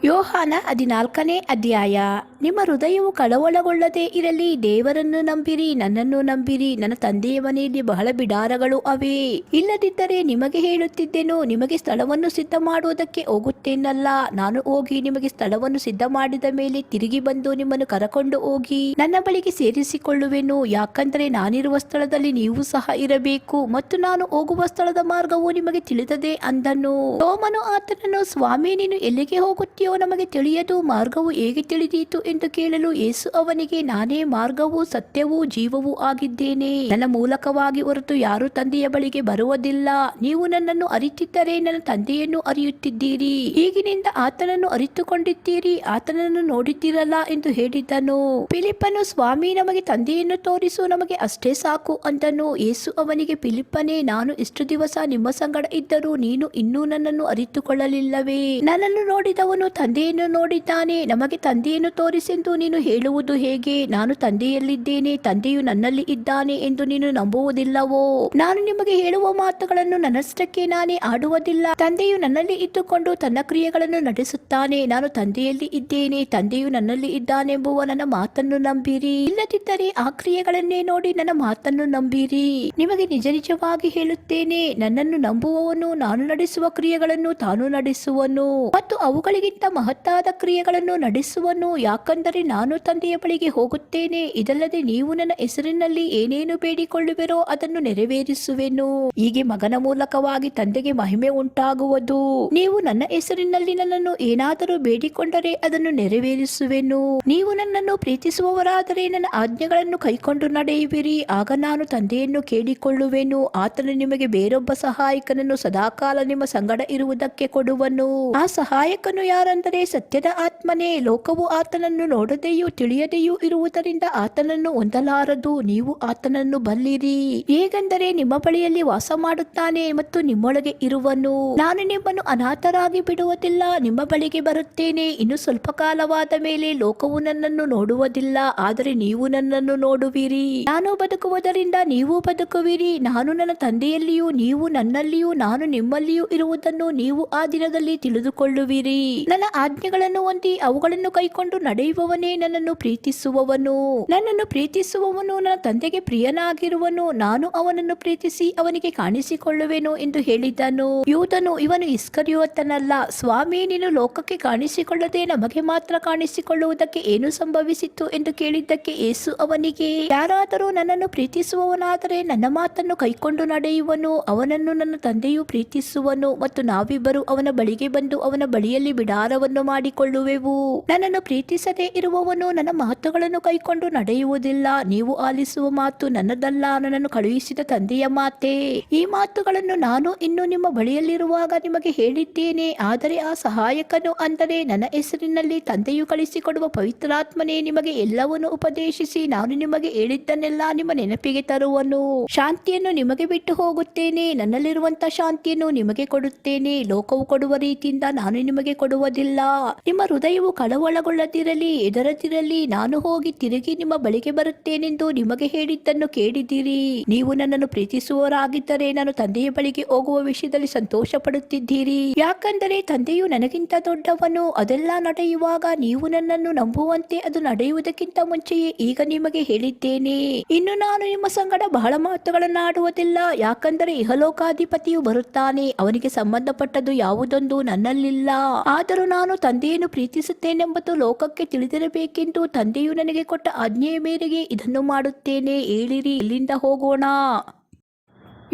ಯೋಹಾನ 14ನೇ ಅಧ್ಯಾಯ. ನಿಮ್ಮ ಹೃದಯವು ಕಳವಳಗೊಳ್ಳದೆ ಇರಲಿ, ದೇವರನ್ನು ನಂಬಿರಿ, ನನ್ನನ್ನು ನಂಬಿರಿ. ನನ್ನ ತಂದೆಯ ಮನೆಯಲ್ಲಿ ಬಹಳ ಬಿಡಾರಗಳು ಅವೆ. ಇಲ್ಲದಿದ್ದರೆ ನಿಮಗೆ ಹೇಳುತ್ತಿದ್ದೆನು, ನಿಮಗೆ ಸ್ಥಳವನ್ನು ಸಿದ್ಧ ಮಾಡುವುದಕ್ಕೆ ಹೋಗುತ್ತೇನಲ್ಲ. ನಾನು ಹೋಗಿ ನಿಮಗೆ ಸ್ಥಳವನ್ನು ಸಿದ್ಧ ಮಾಡಿದ ಮೇಲೆ ತಿರುಗಿ ಬಂದು ನಿಮ್ಮನ್ನು ಕರಕೊಂಡು ಹೋಗಿ ನನ್ನ ಬಳಿಗೆ ಸೇರಿಸಿಕೊಳ್ಳುವೆನು. ಯಾಕಂದರೆ ನಾನಿರುವ ಸ್ಥಳದಲ್ಲಿ ನೀವು ಸಹ ಇರಬೇಕು ಮತ್ತು ನಾನು ಹೋಗುವ ಸ್ಥಳದ ಮಾರ್ಗವು ನಿಮಗೆ ತಿಳಿದದೆ ಅಂದನು. ತೋಮನು ಆತನನ್ನು, ಸ್ವಾಮಿ, ನೀನು ಎಲ್ಲಿಗೆ ಹೋಗುತ್ತೀಯೋ ನಮಗೆ ತಿಳಿಯದು, ಮಾರ್ಗವು ಹೇಗೆ ತಿಳಿದೀತು ಎಂದು ಕೇಳಲು ಯೇಸು ಅವನಿಗೆ, ನಾನೇ ಮಾರ್ಗವೂ ಸತ್ಯವೂ ಜೀವವೂ ಆಗಿದ್ದೇನೆ. ನನ್ನ ಮೂಲಕವಾಗಿ ಹೊರತು ಯಾರು ತಂದೆಯ ಬಳಿಗೆ ಬರುವುದಿಲ್ಲ. ನೀವು ನನ್ನನ್ನು ಅರಿತಿದ್ದರೆ ನನ್ನ ತಂದೆಯನ್ನು ಅರಿಯುತ್ತಿದ್ದೀರಿ. ಈಗಿನಿಂದ ಆತನನ್ನು ಅರಿತುಕೊಂಡಿದ್ದೀರಿ, ಆತನನ್ನು ನೋಡಿದ್ದೀರಲ್ಲ ಎಂದು ಹೇಳಿದನು. ಫಿಲಿಪ್ಪನು, ಸ್ವಾಮಿ, ನಮಗೆ ತಂದೆಯನ್ನು ತೋರಿಸು, ನಮಗೆ ಅಷ್ಟೇ ಸಾಕು ಅಂದನು. ಯೇಸು ಅವನಿಗೆ, ಫಿಲಿಪ್ಪನೇ, ನಾನು ಇಷ್ಟು ದಿವಸ ನಿಮ್ಮ ಸಂಗಡ ಇದ್ದರೂ ನೀನು ಇನ್ನೂ ನನ್ನನ್ನು ಅರಿತುಕೊಳ್ಳಲಿಲ್ಲವೇ? ನನ್ನನ್ನು ನೋಡಿದವನು ತಂದೆಯನ್ನು ನೋಡಿದ್ದಾನೆ, ನಮಗೆ ತಂದೆಯನ್ನು ತೋರಿಸೆಂದು ನೀನು ಹೇಳುವುದು ಹೇಗೆ? ನಾನು ತಂದೆಯಲ್ಲಿದ್ದೇನೆ, ತಂದೆಯು ನನ್ನಲ್ಲಿ ಇದ್ದಾನೆ ಎಂದು ನೀನು ನಂಬುವುದಿಲ್ಲವೋ? ನಾನು ನಿಮಗೆ ಹೇಳುವ ಮಾತುಗಳನ್ನು ನನ್ನಷ್ಟಕ್ಕೆ ನಾನೇ ಆಡುವುದಿಲ್ಲ. ತಂದೆಯು ನನ್ನಲ್ಲಿ ಇದ್ದುಕೊಂಡು ತನ್ನ ಕ್ರಿಯೆಗಳನ್ನು ನಡೆಸುತ್ತಾನೆ. ನಾನು ತಂದೆಯಲ್ಲಿ ಇದ್ದೇನೆ, ತಂದೆಯು ನನ್ನಲ್ಲಿ ಇದ್ದಾನೆಂಬುವ ನನ್ನ ಮಾತನ್ನು ನಂಬಿರಿ. ಇಲ್ಲದಿದ್ದರೆ ಆ ಕ್ರಿಯೆಗಳನ್ನೇ ನೋಡಿ ನನ್ನ ಮಾತನ್ನು ನಂಬಿರಿ. ನಿಮಗೆ ನಿಜ ನಿಜವಾಗಿ ಹೇಳುತ್ತೇನೆ, ನನ್ನನ್ನು ನಂಬುವವನು ನಾನು ನಡೆಸುವ ಕ್ರಿಯೆಗಳನ್ನು ತಾನು ನಡೆಸುವನು ಮತ್ತು ಅವುಗಳಿಗಿಂತ ಮಹತ್ತಾದ ಕ್ರಿಯೆಗಳನ್ನು ನಡೆಸುವನು. ಯಾಕಂದರೆ ನಾನು ತಂದೆಯ ಬಳಿಗೆ ಹೋಗುತ್ತೇನೆ. ಇದಲ್ಲದೆ ನೀವು ನನ್ನ ಹೆಸರಿನಲ್ಲಿ ಏನೇನು ಬೇಡಿಕೊಳ್ಳುವಿರೋ ಅದನ್ನು ನೆರವೇರಿಸುವೆನು. ಹೀಗೆ ಮಗನ ಮೂಲಕವಾಗಿ ತಂದೆಗೆ ಮಹಿಮೆ ಉಂಟಾಗುವುದು. ನೀವು ನನ್ನ ಹೆಸರಿನಲ್ಲಿ ನನ್ನನ್ನು ಏನಾದರೂ ಬೇಡಿಕೊಂಡರೆ ಅದನ್ನು ನೆರವೇರಿಸುವೆನು. ನೀವು ನನ್ನನ್ನು ಪ್ರೀತಿಸುವವರಾದರೆ ನನ್ನ ಆಜ್ಞೆಗಳನ್ನು ಕೈಕೊಂಡು ನಡೆಯುವಿರಿ. ಆಗ ನಾನು ತಂದೆಯನ್ನು ಕೇಳಿಕೊಳ್ಳುವೆನು. ಆತನು ನಿಮಗೆ ಬೇರೊಬ್ಬ ಸಹಾಯಕನನ್ನು ಸದಾಕಾಲ ನಿಮ್ಮ ಸಂಗಡ ಇರುವುದಕ್ಕೆ ಕೊಡುವನು. ಆ ಸಹಾಯಕನು ಯಾರೆಂದರೆ ಸತ್ಯದ ಆತ್ಮನೇ. ಲೋಕವು ಆತನನ್ನು ನೋಡದೆಯೂ ತಿಳಿಯದೆಯೂ ಇರುವುದರಿಂದ ಆತನನ್ನು ಹೊಂದಲಾರದು. ನೀವು ಆತನನ್ನು ಬಲ್ಲಿರಿ, ಹೇಗೆಂದರೆ ನಿಮ್ಮ ಬಳಿಯಲ್ಲಿ ವಾಸ ಮಾಡುತ್ತಾನೆ ಮತ್ತು ನಿಮ್ಮೊಳಗೆ ಇರುವನು. ನಾನು ನಿಮ್ಮನ್ನು ಅನಾಥರಾಗಿ ಬಿಡುವುದಿಲ್ಲ, ನಿಮ್ಮ ಬಳಿಗೆ ಬರುತ್ತೇನೆ. ಇನ್ನು ಸ್ವಲ್ಪ ಕಾಲವಾದ ಮೇಲೆ ಲೋಕವು ನನ್ನನ್ನು ನೋಡುವುದಿಲ್ಲ, ಆದರೆ ನೀವು ನನ್ನನ್ನು ನೋಡುವಿರಿ. ನಾನು ಬದುಕುವುದರಿಂದ ನೀವು ಬದುಕುವಿರಿ. ನಾನು ನನ್ನ ತಂದೆಯಲ್ಲಿಯೂ ನೀವು ನನ್ನಲ್ಲಿಯೂ ನಾನು ನಿಮ್ಮಲ್ಲಿಯೂ ಇರುವುದನ್ನು ನೀವು ಆ ದಿನದಲ್ಲಿ ತಿಳಿದುಕೊಳ್ಳುವಿರಿ. ನನ್ನ ಆಜ್ಞೆಗಳನ್ನು ಹೊಂದಿ ಅವುಗಳನ್ನು ಕೈಕೊಂಡು ನಡೆಯುವವನೇ ನನ್ನನ್ನು ಪ್ರೀತಿಸುವವನು. ನನ್ನನ್ನು ಪ್ರೀತಿಸುವವನು ನನ್ನ ತಂದೆಗೆ ಪ್ರಿಯನಾಗಿರುವನು. ನಾನು ಅವನನ್ನು ಪ್ರೀತಿಸಿ ಅವನಿಗೆ ಕಾಣಿಸಿಕೊಳ್ಳುವೆನು ಎಂದು ಹೇಳಿದನು. ಯೂದನು, ಇವನು ಇಸ್ಕರಿಯೋತನಲ್ಲ, ಸ್ವಾಮಿ, ನೀನು ಲೋಕಕ್ಕೆ ಕಾಣಿಸಿಕೊಳ್ಳದೆ ನಮಗೆ ಮಾತ್ರ ಕಾಣಿಸಿಕೊಳ್ಳುವುದಕ್ಕೆ ಏನು ಸಂಭವಿಸಿತು ಎಂದು ಕೇಳಿದ್ದಕ್ಕೆ ಯೇಸು ಅವನಿಗೆ, ಯಾರಾದರೂ ನನ್ನನ್ನು ಪ್ರೀತಿಸುವವನಾದರೆ ನನ್ನ ಮಾತನ್ನು ಕೈಕೊಂಡು ನಡೆಯುವನು. ಅವನನ್ನು ನನ್ನ ತಂದೆಯು ಪ್ರೀತಿಸುವನು ಮತ್ತು ನಾವಿಬ್ಬರು ಅವನ ಬಳಿಗೆ ಬಂದು ಅವನ ಬಳಿಯಲ್ಲಿ ಬಿಡಾರವನ್ನು ಮಾಡಿಕೊಳ್ಳುವೆವು. ನನ್ನನ್ನು ಪ್ರೀತಿಸದೇ ಇರುವವನು ನನ್ನ ಮಾತುಗಳನ್ನು ಕೈಕೊಂಡು ನಡೆಯುವುದಿಲ್ಲ. ನೀವು ಆಲಿಸುವ ಮಾತು ನನ್ನದಲ್ಲ, ನನ್ನನ್ನು ಕಳುಹಿಸಿದ ತಂದೆಯ ಮಾತೇ. ಈ ಮಾತುಗಳನ್ನು ನಾನು ಇನ್ನು ನಿಮ್ಮ ಬಳಿಯಲ್ಲಿರುವಾಗ ನಿಮಗೆ ಹೇಳಿದ್ದೇನೆ. ಆದರೆ ಆ ಸಹಾಯಕನು, ಅಂದರೆ ನನ್ನ ಹೆಸರಿನಲ್ಲಿ ತಂದೆಯು ಕಳಿಸಿಕೊಡುವ ಪವಿತ್ರಾತ್ಮನೇ ನಿಮಗೆ ಎಲ್ಲವನ್ನು ಉಪದೇಶಿಸಿ ನಾನು ನಿಮಗೆ ಹೇಳಿದ್ದನ್ನೆಲ್ಲ ನಿಮ್ಮ ನೆನಪಿಗೆ ತರುವನು. ಶಾಂತಿಯನ್ನು ನಿಮಗೆ ಬಿಟ್ಟು ಹೋಗುತ್ತೇನೆ, ನನ್ನಲ್ಲಿರುವಂತಹ ಶಾಂತಿಯನ್ನು ನಿಮಗೆ ಕೊಡುತ್ತೇನೆ. ಲೋಕವು ಕೊಡುವ ರೀತಿಯಿಂದ ನಾನು ನಿಮಗೆ ಕೊಡುವುದಿಲ್ಲ. ನಿಮ್ಮ ಹೃದಯವು ಕಳವಳಗೊಳ್ಳದಿರಲಿ, ಹೆದರದಿರಲಿ. ನಾನು ಹೋಗಿ ತಿರುಗಿ ನಿಮ್ಮ ಬಳಿಗೆ ಬರುತ್ತೇನೆಂದು ನಿಮಗೆ ಹೇಳಿದ್ದನ್ನು ಕೇಳಿದಿರಿ. ನೀವು ನನ್ನನ್ನು ಪ್ರೀತಿಸುವವರಾಗಿದ್ದರೆ ನಾನು ತಂದೆಯ ಬಳಿಗೆ ಹೋಗುವ ವಿಷಯದಲ್ಲಿ ಸಂತೋಷ ಪಡುತ್ತಿದ್ದೀರಿ. ಯಾಕಂದರೆ ತಂದೆಯು ನನಗಿಂತ ದೊಡ್ಡವನು. ಅದೆಲ್ಲ ನಡೆಯುವಾಗ ನೀವು ನನ್ನನ್ನು ನಂಬುವಂತೆ ಅದು ನಡೆಯುವುದಕ್ಕಿಂತ ಮುಂಚೆಯೇ ಈಗ ನಿಮಗೆ ಹೇಳಿದ್ದೇನೆ. ಇನ್ನು ನಾನು ನಿಮ್ಮ ಸಂಗಡ ಬಹಳ ಮಾತುಗಳನ್ನಾಡುವುದಿಲ್ಲ, ಯಾಕಂದರೆ ಇಹಲೋಕಾಧಿಪತಿಯು ಬರುತ್ತಾನೆ. ಅವನಿಗೆ ಸಂಬಂಧಪಟ್ಟದ್ದು ಯಾವುದೊಂದು ನನ್ನಲ್ಲಿಲ್ಲ. ಆದರೂ ನಾನು ತಂದೆಯನ್ನು ಪ್ರೀತಿಸುತ್ತೇನೆಂಬುದು ಲೋಕಕ್ಕೆ ತಿಳಿದಿರಬೇಕೆಂದು ತಂದೆಯು ನನಗೆ ಕೊಟ್ಟ ಆಜ್ಞೆಯ ಮೇರೆಗೆ ಇದನ್ನು ಮಾಡುತ್ತೇನೆ. ಏಳಿರಿ, ಇಲ್ಲಿಂದ ಹೋಗೋಣ.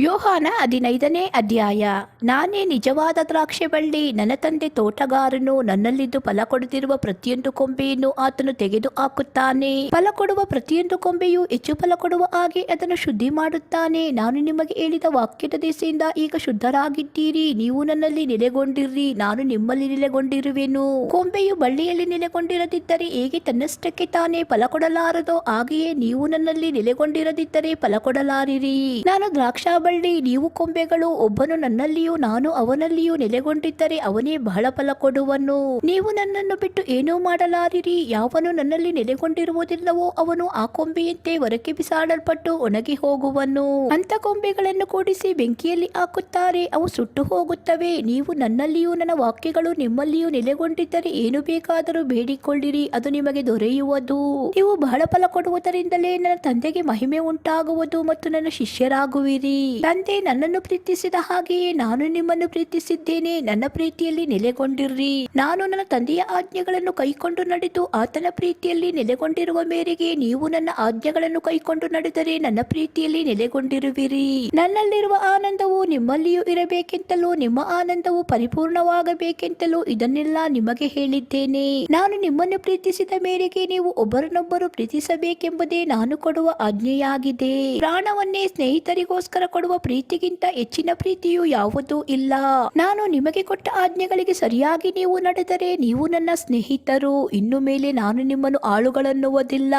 ಯೋಹಾನ 15ನೇ ಅಧ್ಯಾಯ. ನಾನೇ ನಿಜವಾದ ದ್ರಾಕ್ಷೆ ಬಳ್ಳಿ, ನನ್ನ ತಂದೆ ತೋಟಗಾರನು. ನನ್ನಲ್ಲಿದ್ದು ಫಲ ಕೊಡುತ್ತಿರುವ ಪ್ರತಿಯೊಂದು ಕೊಂಬೆಯನ್ನು ಆತನು ತೆಗೆದು ಹಾಕುತ್ತಾನೆ. ಫಲ ಕೊಡುವ ಪ್ರತಿಯೊಂದು ಕೊಂಬೆಯು ಹೆಚ್ಚು ಫಲ ಕೊಡುವ ಹಾಗೆ ಅದನ್ನು ಶುದ್ಧಿ ಮಾಡುತ್ತಾನೆ. ನಾನು ನಿಮಗೆ ಹೇಳಿದ ವಾಕ್ಯದ ದೆಸೆಯಿಂದ ಈಗ ಶುದ್ಧರಾಗಿದ್ದೀರಿ. ನೀವು ನನ್ನಲ್ಲಿ ನೆಲೆಗೊಂಡಿರ್ರಿ, ನಾನು ನಿಮ್ಮಲ್ಲಿ ನೆಲೆಗೊಂಡಿರುವೆನು. ಕೊಂಬೆಯು ಬಳ್ಳಿಯಲ್ಲಿ ನೆಲೆಗೊಂಡಿರದಿದ್ದರೆ ಹೇಗೆ ತನ್ನಷ್ಟಕ್ಕೆ ತಾನೇ ಫಲ ಕೊಡಲಾರದೋ, ಹಾಗೆಯೇ ನೀವು ನನ್ನಲ್ಲಿ ನೆಲೆಗೊಂಡಿರದಿದ್ದರೆ ಫಲ ಕೊಡಲಾರಿರಿ. ನಾನು ದ್ರಾಕ್ಷಾ ಬಳ್ಳಿ, ನೀವು ಕೊಂಬೆಗಳು. ಒಬ್ಬನು ನನ್ನಲ್ಲಿಯೂ ನಾನು ಅವನಲ್ಲಿಯೂ ನೆಲೆಗೊಂಡಿದ್ದರೆ ಅವನೇ ಬಹಳ ಫಲ ಕೊಡುವನು. ನೀವು ನನ್ನನ್ನು ಬಿಟ್ಟು ಏನೂ ಮಾಡಲಾರಿರಿ. ಯಾವನು ನನ್ನಲ್ಲಿ ನೆಲೆಗೊಂಡಿರುವುದಿಲ್ಲವೋ ಅವನು ಆ ಕೊಂಬೆಯಂತೆ ಹೊರಕ್ಕೆ ಬಿಸಾಡಲ್ಪಟ್ಟು ಒಣಗಿ ಹೋಗುವನು. ಅಂಥ ಕೊಂಬೆಗಳನ್ನು ಕೂಡಿಸಿ ಬೆಂಕಿಯಲ್ಲಿ ಹಾಕುತ್ತಾರೆ, ಅವು ಸುಟ್ಟು ಹೋಗುತ್ತವೆ. ನೀವು ನನ್ನಲ್ಲಿಯೂ ನನ್ನ ವಾಕ್ಯಗಳು ನಿಮ್ಮಲ್ಲಿಯೂ ನೆಲೆಗೊಂಡಿದ್ದರೆ ಏನು ಬೇಕಾದರೂ ಬೇಡಿಕೊಳ್ಳಿರಿ, ಅದು ನಿಮಗೆ ದೊರೆಯುವುದು. ನೀವು ಬಹಳ ಫಲ ಕೊಡುವುದರಿಂದಲೇ ನನ್ನ ತಂದೆಗೆ ಮಹಿಮೆ ಉಂಟಾಗುವುದು ಮತ್ತು ನನ್ನ ಶಿಷ್ಯರಾಗುವಿರಿ. ತಂದೆ ನನ್ನನ್ನು ಪ್ರೀತಿಸಿದ ಹಾಗೆಯೇ ನಾನು ನಿಮ್ಮನ್ನು ಪ್ರೀತಿಸಿದ್ದೇನೆ. ನನ್ನ ಪ್ರೀತಿಯಲ್ಲಿ ನೆಲೆಗೊಂಡಿರ್ರಿ. ನಾನು ನನ್ನ ತಂದೆಯ ಆಜ್ಞೆಗಳನ್ನು ಕೈಕೊಂಡು ನಡೆದು ಆತನ ಪ್ರೀತಿಯಲ್ಲಿ ನೆಲೆಗೊಂಡಿರುವ ಮೇರೆಗೆ ನೀವು ನನ್ನ ಆಜ್ಞೆಗಳನ್ನು ಕೈಕೊಂಡು ನಡೆದರೆ ನನ್ನ ಪ್ರೀತಿಯಲ್ಲಿ ನೆಲೆಗೊಂಡಿರುವಿರಿ. ನನ್ನಲ್ಲಿರುವ ಆನಂದವು ನಿಮ್ಮಲ್ಲಿಯೂ ಇರಬೇಕೆಂತಲೂ ನಿಮ್ಮ ಆನಂದವು ಪರಿಪೂರ್ಣವಾಗಬೇಕೆಂತಲೂ ಇದನ್ನೆಲ್ಲ ನಿಮಗೆ ಹೇಳಿದ್ದೇನೆ. ನಾನು ನಿಮ್ಮನ್ನು ಪ್ರೀತಿಸಿದ ಮೇರೆಗೆ ನೀವು ಒಬ್ಬರನ್ನೊಬ್ಬರು ಪ್ರೀತಿಸಬೇಕೆಂಬುದೇ ನಾನು ಕೊಡುವ ಆಜ್ಞೆಯಾಗಿದೆ. ಪ್ರಾಣವನ್ನೇ ಸ್ನೇಹಿತರಿಗೋಸ್ಕರ ಕೊಡುವ ಮಾಡುವ ಪ್ರೀತಿಗಿಂತ ಹೆಚ್ಚಿನ ಪ್ರೀತಿಯು ಯಾವುದೂ ಇಲ್ಲ. ನಾನು ನಿಮಗೆ ಕೊಟ್ಟ ಆಜ್ಞೆಗಳಿಗೆ ಸರಿಯಾಗಿ ನೀವು ನಡೆದರೆ ನೀವು ನನ್ನ ಸ್ನೇಹಿತರು. ಇನ್ನು ಮೇಲೆ ನಾನು ನಿಮ್ಮನ್ನು ಆಳುಗಳನ್ನುವುದಿಲ್ಲ.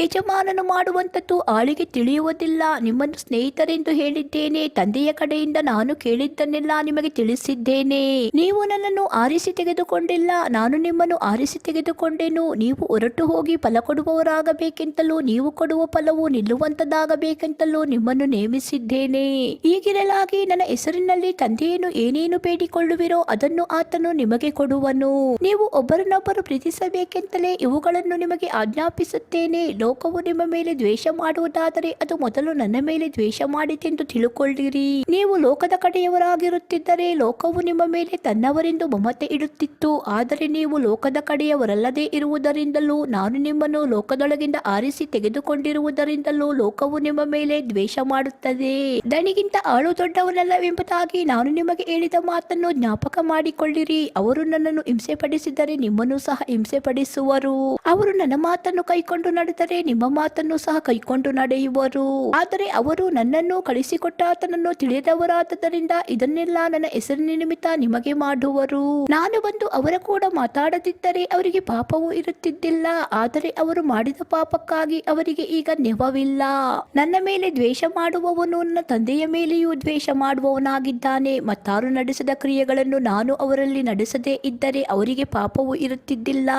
ಯಜಮಾನನು ಮಾಡುವಂತದ್ದು ಆಳಿಗೆ ತಿಳಿಯುವುದಿಲ್ಲ. ನಿಮ್ಮನ್ನು ಸ್ನೇಹಿತರೆಂದು ಹೇಳಿದ್ದೇನೆ. ತಂದೆಯ ಕಡೆಯಿಂದ ನಾನು ಕೇಳಿದ್ದನ್ನೆಲ್ಲ ನಿಮಗೆ ತಿಳಿಸಿದ್ದೇನೆ. ನೀವು ನನ್ನನ್ನು ಆರಿಸಿ ತೆಗೆದುಕೊಂಡಿಲ್ಲ, ನಾನು ನಿಮ್ಮನ್ನು ಆರಿಸಿ ತೆಗೆದುಕೊಂಡೆನು. ನೀವು ಹೊರಟು ಹೋಗಿ ಫಲ ಕೊಡುವವರಾಗಬೇಕೆಂತಲೂ ನೀವು ಕೊಡುವ ಫಲವು ನಿಲ್ಲುವಂತದಾಗಬೇಕೆಂತಲೂ ನಿಮ್ಮನ್ನು ನೇಮಿಸಿದ್ದೇನೆ. ಹೀಗಿರಲಾಗಿ ನನ್ನ ಹೆಸರಿನಲ್ಲಿ ತಂದೆಯನ್ನು ಏನೇನು ಬೇಡಿಕೊಳ್ಳುವಿರೋ ಅದನ್ನು ಆತನು ನಿಮಗೆ ಕೊಡುವನು. ನೀವು ಒಬ್ಬರನ್ನೊಬ್ಬರು ಪ್ರೀತಿಸಬೇಕೆಂತಲೇ ಇವುಗಳನ್ನು ನಿಮಗೆ ಆಜ್ಞಾಪಿಸುತ್ತೇನೆ. ಲೋಕವು ನಿಮ್ಮ ಮೇಲೆ ದ್ವೇಷ ಮಾಡುವುದಾದರೆ ಅದು ಮೊದಲು ನನ್ನ ಮೇಲೆ ದ್ವೇಷ ಮಾಡಿತೆಂದು ತಿಳುಕೊಳ್ಳಿರಿ. ನೀವು ಲೋಕದ ಕಡೆಯವರಾಗಿರುತ್ತಿದ್ದರೆ ಲೋಕವು ನಿಮ್ಮ ಮೇಲೆ ತನ್ನವರೆಂದು ಮಮತೆ ಇಡುತ್ತಿತ್ತು. ಆದರೆ ನೀವು ಲೋಕದ ಕಡೆಯವರಲ್ಲದೆ ಇರುವುದರಿಂದಲೂ ನಾನು ನಿಮ್ಮನ್ನು ಲೋಕದೊಳಗಿಂದ ಆರಿಸಿ ತೆಗೆದುಕೊಂಡಿರುವುದರಿಂದಲೂ ಲೋಕವು ನಿಮ್ಮ ಮೇಲೆ ದ್ವೇಷ ಮಾಡುತ್ತದೆ. ದಣಿಗಿಂತ ಆಳು ದೊಡ್ಡವನಲ್ಲವೆಂಬುದಾಗಿ ನಾನು ನಿಮಗೆ ಹೇಳಿದ ಮಾತನ್ನು ಜ್ಞಾಪಕ ಮಾಡಿಕೊಳ್ಳಿರಿ. ಅವರು ನನ್ನನ್ನು ಹಿಂಸೆಪಡಿಸಿದರೆ ನಿಮ್ಮನ್ನು ಸಹ ಹಿಂಸೆಪಡಿಸುವರು. ಅವರು ನನ್ನ ಮಾತನ್ನು ಕೈಕೊಂಡು ನಡೆದರೆ ನಿಮ್ಮ ಮಾತನ್ನು ಸಹ ಕೈಕೊಂಡು ನಡೆಯುವರು. ಆದರೆ ಅವರು ನನ್ನನ್ನು ಕಳಿಸಿಕೊಟ್ಟ ಆತನನ್ನು ತಿಳಿದವರಾದ್ದರಿಂದ ಇದನ್ನೆಲ್ಲ ನನ್ನ ಹೆಸರಿನ ನಿಮಿತ್ತ ನಿಮಗೆ ಮಾಡುವರು. ನಾನು ಬಂದು ಅವರ ಕೂಡ ಮಾತಾಡದಿದ್ದರೆ ಅವರಿಗೆ ಪಾಪವೂ ಇರುತ್ತಿದ್ದಿಲ್ಲ. ಆದರೆ ಅವರು ಮಾಡಿದ ಪಾಪಕ್ಕಾಗಿ ಅವರಿಗೆ ಈಗ ನೆವವಿಲ್ಲ. ನನ್ನ ಮೇಲೆ ದ್ವೇಷ ಮಾಡುವವನು ನನ್ನ ತಂದೆಯ ಮೇಲೆಯೂ ದ್ವೇಷ ಮಾಡುವವನಾಗಿದ್ದಾನೆ. ಮತ್ತಾರು ನಡೆಸದ ಕ್ರಿಯೆಗಳನ್ನು ನಾನು ಅವರಲ್ಲಿ ನಡೆಸದೇ ಇದ್ದರೆ ಅವರಿಗೆ ಪಾಪವೂ ಇರುತ್ತಿದ್ದಿಲ್ಲ.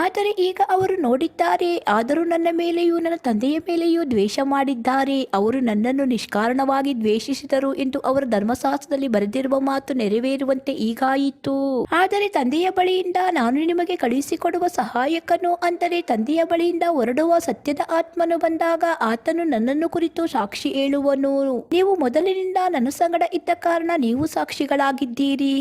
ಆದರೆ ಈಗ ಅವರು ನೋಡಿದ್ದಾರೆ. ಆದರೂ ನನ್ನ ಮೇಲೆಯೂ ನನ್ನ ತಂದೆಯ ಮೇಲೆಯೂ ದ್ವೇಷ ಮಾಡಿದ್ದಾರೆ. ಅವರು ನನ್ನನ್ನು ನಿಷ್ಕಾರಣವಾಗಿ ದ್ವೇಷಿಸಿದರು ಎಂದು ಅವರ ಧರ್ಮಶಾಸ್ತ್ರದಲ್ಲಿ ಬರೆದಿರುವ ಮಾತು ನೆರವೇರುವಂತೆ ಹೀಗಾಯಿತು. ಆದರೆ ತಂದೆಯ ಬಳಿಯಿಂದ ನಾನು ನಿಮಗೆ ಕಳುಹಿಸಿಕೊಡುವ ಸಹಾಯಕನು, ಅಂದರೆ ತಂದೆಯ ಬಳಿಯಿಂದ ಹೊರಡುವ ಸತ್ಯದ ಆತ್ಮನು ಬಂದಾಗ ಆತನು ನನ್ನನ್ನು ಕುರಿತು ಸಾಕ್ಷಿ ಹೇಳುವನು. ನೀವು ಮೊದಲಿನಿಂದ ನನ್ನ ಸಂಗಡ ಇದ್ದ ಕಾರಣ ನೀವು ಸಾಕ್ಷಿಗಳಾಗಿದ್ದೀರಿ.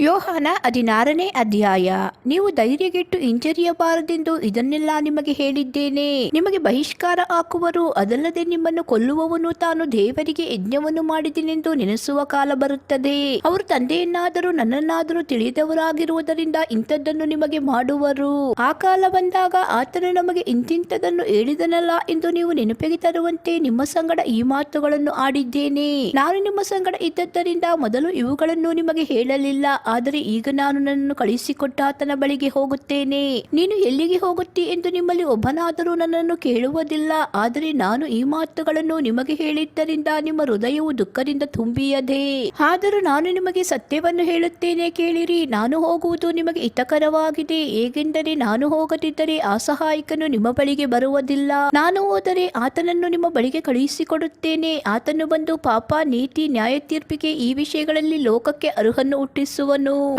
ಯೋಹಾನ 16ನೇ ಅಧ್ಯಾಯ. ನೀವು ಧೈರ್ಯಗೆಟ್ಟು ಹಿಂಜರಿಯಬಾರದೆಂದು ಇದನ್ನೆಲ್ಲ ನಿಮಗೆ ಹೇಳಿದ್ದೇನೆ. ನಿಮಗೆ ಬಹಿಷ್ಕಾರ ಹಾಕುವರು, ಅದಲ್ಲದೆ ನಿಮ್ಮನ್ನು ಕೊಲ್ಲುವವನು ತಾನು ದೇವರಿಗೆ ಯಜ್ಞವನ್ನು ಮಾಡಿದೆನೆಂದು ನೆನೆಸುವ ಕಾಲ ಬರುತ್ತದೆ. ಅವರು ತಂದೆಯನ್ನಾದರೂ ನನ್ನನ್ನಾದರೂ ತಿಳಿದವರಾಗಿರುವುದರಿಂದ ಇಂಥದ್ದನ್ನು ನಿಮಗೆ ಮಾಡುವರು. ಆ ಕಾಲ ಬಂದಾಗ ಆತನು ನಮಗೆ ಇಂತಿಂಥದನ್ನು ಹೇಳಿದನಲ್ಲ ಎಂದು ನೀವು ನೆನಪಿಗೆ ತರುವಂತೆ ನಿಮ್ಮ ಸಂಗಡ ಈ ಮಾತುಗಳನ್ನು ಆಡಿದ್ದೇನೆ. ನಾನು ನಿಮ್ಮ ಸಂಗಡ ಇದ್ದದ್ದರಿಂದ ಮೊದಲು ಇವುಗಳನ್ನು ನಿಮಗೆ ಹೇಳಲಿಲ್ಲ. ಆದರೆ ಈಗ ನಾನು ನನ್ನನ್ನು ಕಳಿಸಿಕೊಟ್ಟ ಆತನ ಬಳಿಗೆ ಹೋಗುತ್ತೇನೆ. ನೀನು ಎಲ್ಲಿಗೆ ಹೋಗುತ್ತಿ ಎಂದು ನಿಮ್ಮಲ್ಲಿ ಒಬ್ಬನಾದರೂ ನನ್ನನ್ನು ಕೇಳುವುದಿಲ್ಲ. ಆದರೆ ನಾನು ಈ ಮಾತುಗಳನ್ನು ನಿಮಗೆ ಹೇಳಿದ್ದರಿಂದ ನಿಮ್ಮ ಹೃದಯವು ದುಃಖದಿಂದ ತುಂಬಿಯದೆ. ಆದರೂ ನಾನು ನಿಮಗೆ ಸತ್ಯವನ್ನು ಹೇಳುತ್ತೇನೆ, ಕೇಳಿರಿ. ನಾನು ಹೋಗುವುದು ನಿಮಗೆ ಹಿತಕರವಾಗಿದೆ. ಹೇಗೆಂದರೆ ನಾನು ಹೋಗದಿದ್ದರೆ ಆ ಸಹಾಯಕನು ನಿಮ್ಮ ಬಳಿಗೆ ಬರುವುದಿಲ್ಲ. ನಾನು ಹೋದರೆ ಆತನನ್ನು ನಿಮ್ಮ ಬಳಿಗೆ ಕಳುಹಿಸಿಕೊಡುತ್ತೇನೆ. ಆತನು ಬಂದು ಪಾಪ, ನೀತಿ, ನ್ಯಾಯ ತೀರ್ಪಿಗೆ ಈ ವಿಷಯಗಳಲ್ಲಿ ಲೋಕಕ್ಕೆ ಅರ್ಹನ್ನು ಹುಟ್ಟಿಸುವ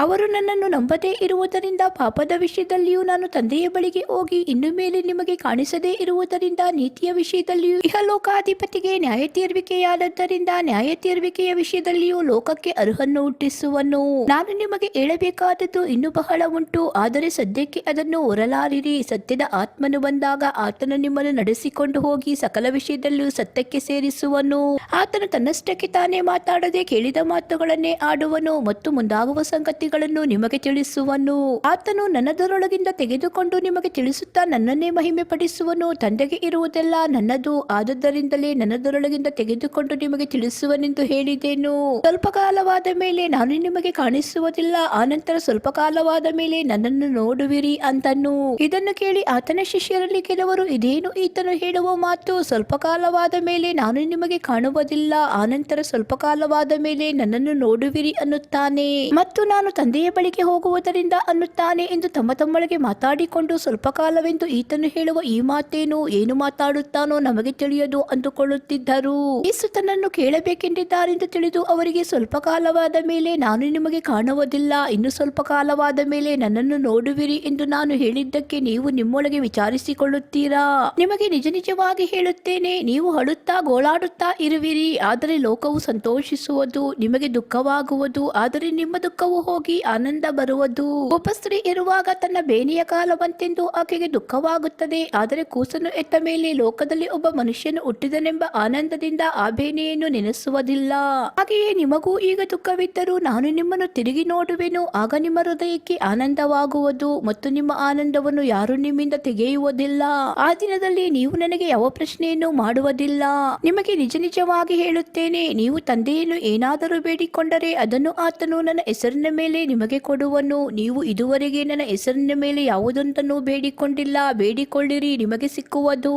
ಅವರು ನನ್ನನ್ನು ನಂಬದೇ ಇರುವುದರಿಂದ ಪಾಪದ ವಿಷಯದಲ್ಲಿಯೂ ನಾನು ತಂದೆಯ ಬಳಿಗೆ ಹೋಗಿ ಇನ್ನು ಮೇಲೆ ನಿಮಗೆ ಕಾಣಿಸದೇ ಇರುವುದರಿಂದ ನೀತಿಯ ವಿಷಯದಲ್ಲಿಯೂ ಇಹಲೋಕಾಧಿಪತಿಗೆ ನ್ಯಾಯ ತೀರ್ವಿಕೆಯಾದದ್ದರಿಂದ ನ್ಯಾಯ ತೀರ್ವಿಕೆಯ ವಿಷಯದಲ್ಲಿಯೂ ಲೋಕಕ್ಕೆ ಅರ್ಹನ್ನು ಹುಟ್ಟಿಸುವನು. ನಾನು ನಿಮಗೆ ಹೇಳಬೇಕಾದದ್ದು ಇನ್ನೂ ಬಹಳ ಉಂಟು, ಆದರೆ ಸದ್ಯಕ್ಕೆ ಅದನ್ನು ಹೊರಲಾರಿರಿ. ಸತ್ಯದ ಆತ್ಮನು ಬಂದಾಗ ಆತನು ನಿಮ್ಮನ್ನು ನಡೆಸಿಕೊಂಡು ಹೋಗಿ ಸಕಲ ವಿಷಯದಲ್ಲಿಯೂ ಸತ್ಯಕ್ಕೆ ಸೇರಿಸುವನು. ಆತನು ತನ್ನಷ್ಟಕ್ಕೆ ತಾನೇ ಮಾತಾಡದೆ ಕೇಳಿದ ಮಾತುಗಳನ್ನೇ ಆಡುವನು ಮತ್ತು ಮುಂದಾಗುವ ಸಂಗತಿಗಳನ್ನು ನಿಮಗೆ ತಿಳಿಸುವನು. ಆತನು ನನ್ನದರೊಳಗಿಂದ ತೆಗೆದುಕೊಂಡು ನಿಮಗೆ ತಿಳಿಸುತ್ತಾ ನನ್ನನ್ನೇ ಮಹಿಮೆ ಪಡಿಸುವನು. ತಂದೆಗೆ ಇರುವುದೆಲ್ಲ ನನ್ನದು, ಆದುದರಿಂದಲೇ ನನ್ನದರೊಳಗಿಂದ ತೆಗೆದುಕೊಂಡು ನಿಮಗೆ ತಿಳಿಸುವನೆಂದು ಹೇಳಿದೆನು. ಸ್ವಲ್ಪ ಕಾಲವಾದ ಮೇಲೆ ನಾನು ನಿಮಗೆ ಕಾಣಿಸುವುದಿಲ್ಲ, ಆನಂತರ ಸ್ವಲ್ಪ ಕಾಲವಾದ ಮೇಲೆ ನನ್ನನ್ನು ನೋಡುವಿರಿ ಅಂತನು. ಇದನ್ನು ಕೇಳಿ ಆತನ ಶಿಷ್ಯರಲ್ಲಿ ಕೆಲವರು, ಇದೇನು ಈತನು ಹೇಳುವ ಮಾತು? ಸ್ವಲ್ಪ ಕಾಲವಾದ ಮೇಲೆ ನಾನು ನಿಮಗೆ ಕಾಣುವುದಿಲ್ಲ, ಆನಂತರ ಸ್ವಲ್ಪ ಕಾಲವಾದ ಮೇಲೆ ನನ್ನನ್ನು ನೋಡುವಿರಿ ಅನ್ನುತ್ತಾನೆ. ಮತ್ತು ನಾನು ತಂದೆಯ ಬಳಿಗೆ ಹೋಗುವುದರಿಂದ ಅನ್ನುತ್ತಾನೆ ಎಂದು ತಮ್ಮ ತಮ್ಮೊಳಗೆ ಮಾತಾಡಿಕೊಂಡು, ಸ್ವಲ್ಪ ಕಾಲವೆಂದು ಈತನು ಹೇಳುವ ಈ ಮಾತೇನು? ಏನು ಮಾತಾಡುತ್ತಾನೋ ನಮಗೆ ತಿಳಿಯದು ಅಂದುಕೊಳ್ಳುತ್ತಿದ್ದರು. ಯೇಸು ತನ್ನನ್ನು ಕೇಳಬೇಕೆಂದಿದ್ದಾರೆಂದು ತಿಳಿದು ಅವರಿಗೆ, ಸ್ವಲ್ಪ ಕಾಲವಾದ ಮೇಲೆ ನಾನು ನಿಮಗೆ ಕಾಣುವುದಿಲ್ಲ, ಇನ್ನು ಸ್ವಲ್ಪ ಕಾಲವಾದ ಮೇಲೆ ನನ್ನನ್ನು ನೋಡುವಿರಿ ಎಂದು ನಾನು ಹೇಳಿದ್ದಕ್ಕೆ ನೀವು ನಿಮ್ಮೊಳಗೆ ವಿಚಾರಿಸಿಕೊಳ್ಳುತ್ತೀರಾ? ನಿಮಗೆ ನಿಜ ನಿಜವಾಗಿ ಹೇಳುತ್ತೇನೆ, ನೀವು ಅಳುತ್ತಾ ಗೋಳಾಡುತ್ತಾ ಇರುವಿರಿ, ಆದರೆ ಲೋಕವು ಸಂತೋಷಿಸುವುದು. ನಿಮಗೆ ದುಃಖವಾಗುವುದು, ಆದರೆ ನಿಮ್ಮ ದುಃಖ ದುಃಖವು ಹೋಗಿ ಆನಂದ ಬರುವುದು. ಒಬ್ಬ ಸ್ತ್ರೀ ಇರುವಾಗ ತನ್ನ ಬೇನೆಯ ಕಾಲ ಬಂತೆಂದು ಆಕೆಗೆ ದುಃಖವಾಗುತ್ತದೆ. ಆದರೆ ಕೂಸನ್ನು ಎತ್ತ ಮೇಲೆ ಲೋಕದಲ್ಲಿ ಒಬ್ಬ ಮನುಷ್ಯನು ಹುಟ್ಟಿದನೆಂಬ ಆನಂದದಿಂದ ಆ ಬೇನೆಯನ್ನು ನೆನೆಸುವುದಿಲ್ಲ. ಹಾಗೆಯೇ ನಿಮಗೂ ಈಗ ದುಃಖವಿದ್ದರೂ ನಾನು ನಿಮ್ಮನ್ನು ತಿರುಗಿ ನೋಡುವೆನು. ಆಗ ನಿಮ್ಮ ಹೃದಯಕ್ಕೆ ಆನಂದವಾಗುವುದು ಮತ್ತು ನಿಮ್ಮ ಆನಂದವನ್ನು ಯಾರು ನಿಮ್ಮಿಂದ ತೆಗೆಯುವುದಿಲ್ಲ. ಆ ದಿನದಲ್ಲಿ ನೀವು ನನಗೆ ಯಾವ ಪ್ರಶ್ನೆಯನ್ನು ಮಾಡುವುದಿಲ್ಲ. ನಿಮಗೆ ನಿಜ ನಿಜವಾಗಿ ಹೇಳುತ್ತೇನೆ, ನೀವು ತಂದೆಯನ್ನು ಏನಾದರೂ ಬೇಡಿಕೊಂಡರೆ ಅದನ್ನು ಆತನು ನನ್ನ ಹೆಸರಿನ ಮೇಲೆ ನಿಮಗೆ ಕೊಡುವನು. ನೀವು ಇದುವರೆಗೆ ನನ್ನ ಹೆಸರಿನ ಮೇಲೆ ಯಾವುದೊಂದನ್ನು ಬೇಡಿಕೊಂಡಿಲ್ಲ. ಬೇಡಿಕೊಳ್ಳಿರಿ, ನಿಮಗೆ ಸಿಕ್ಕುವುದು.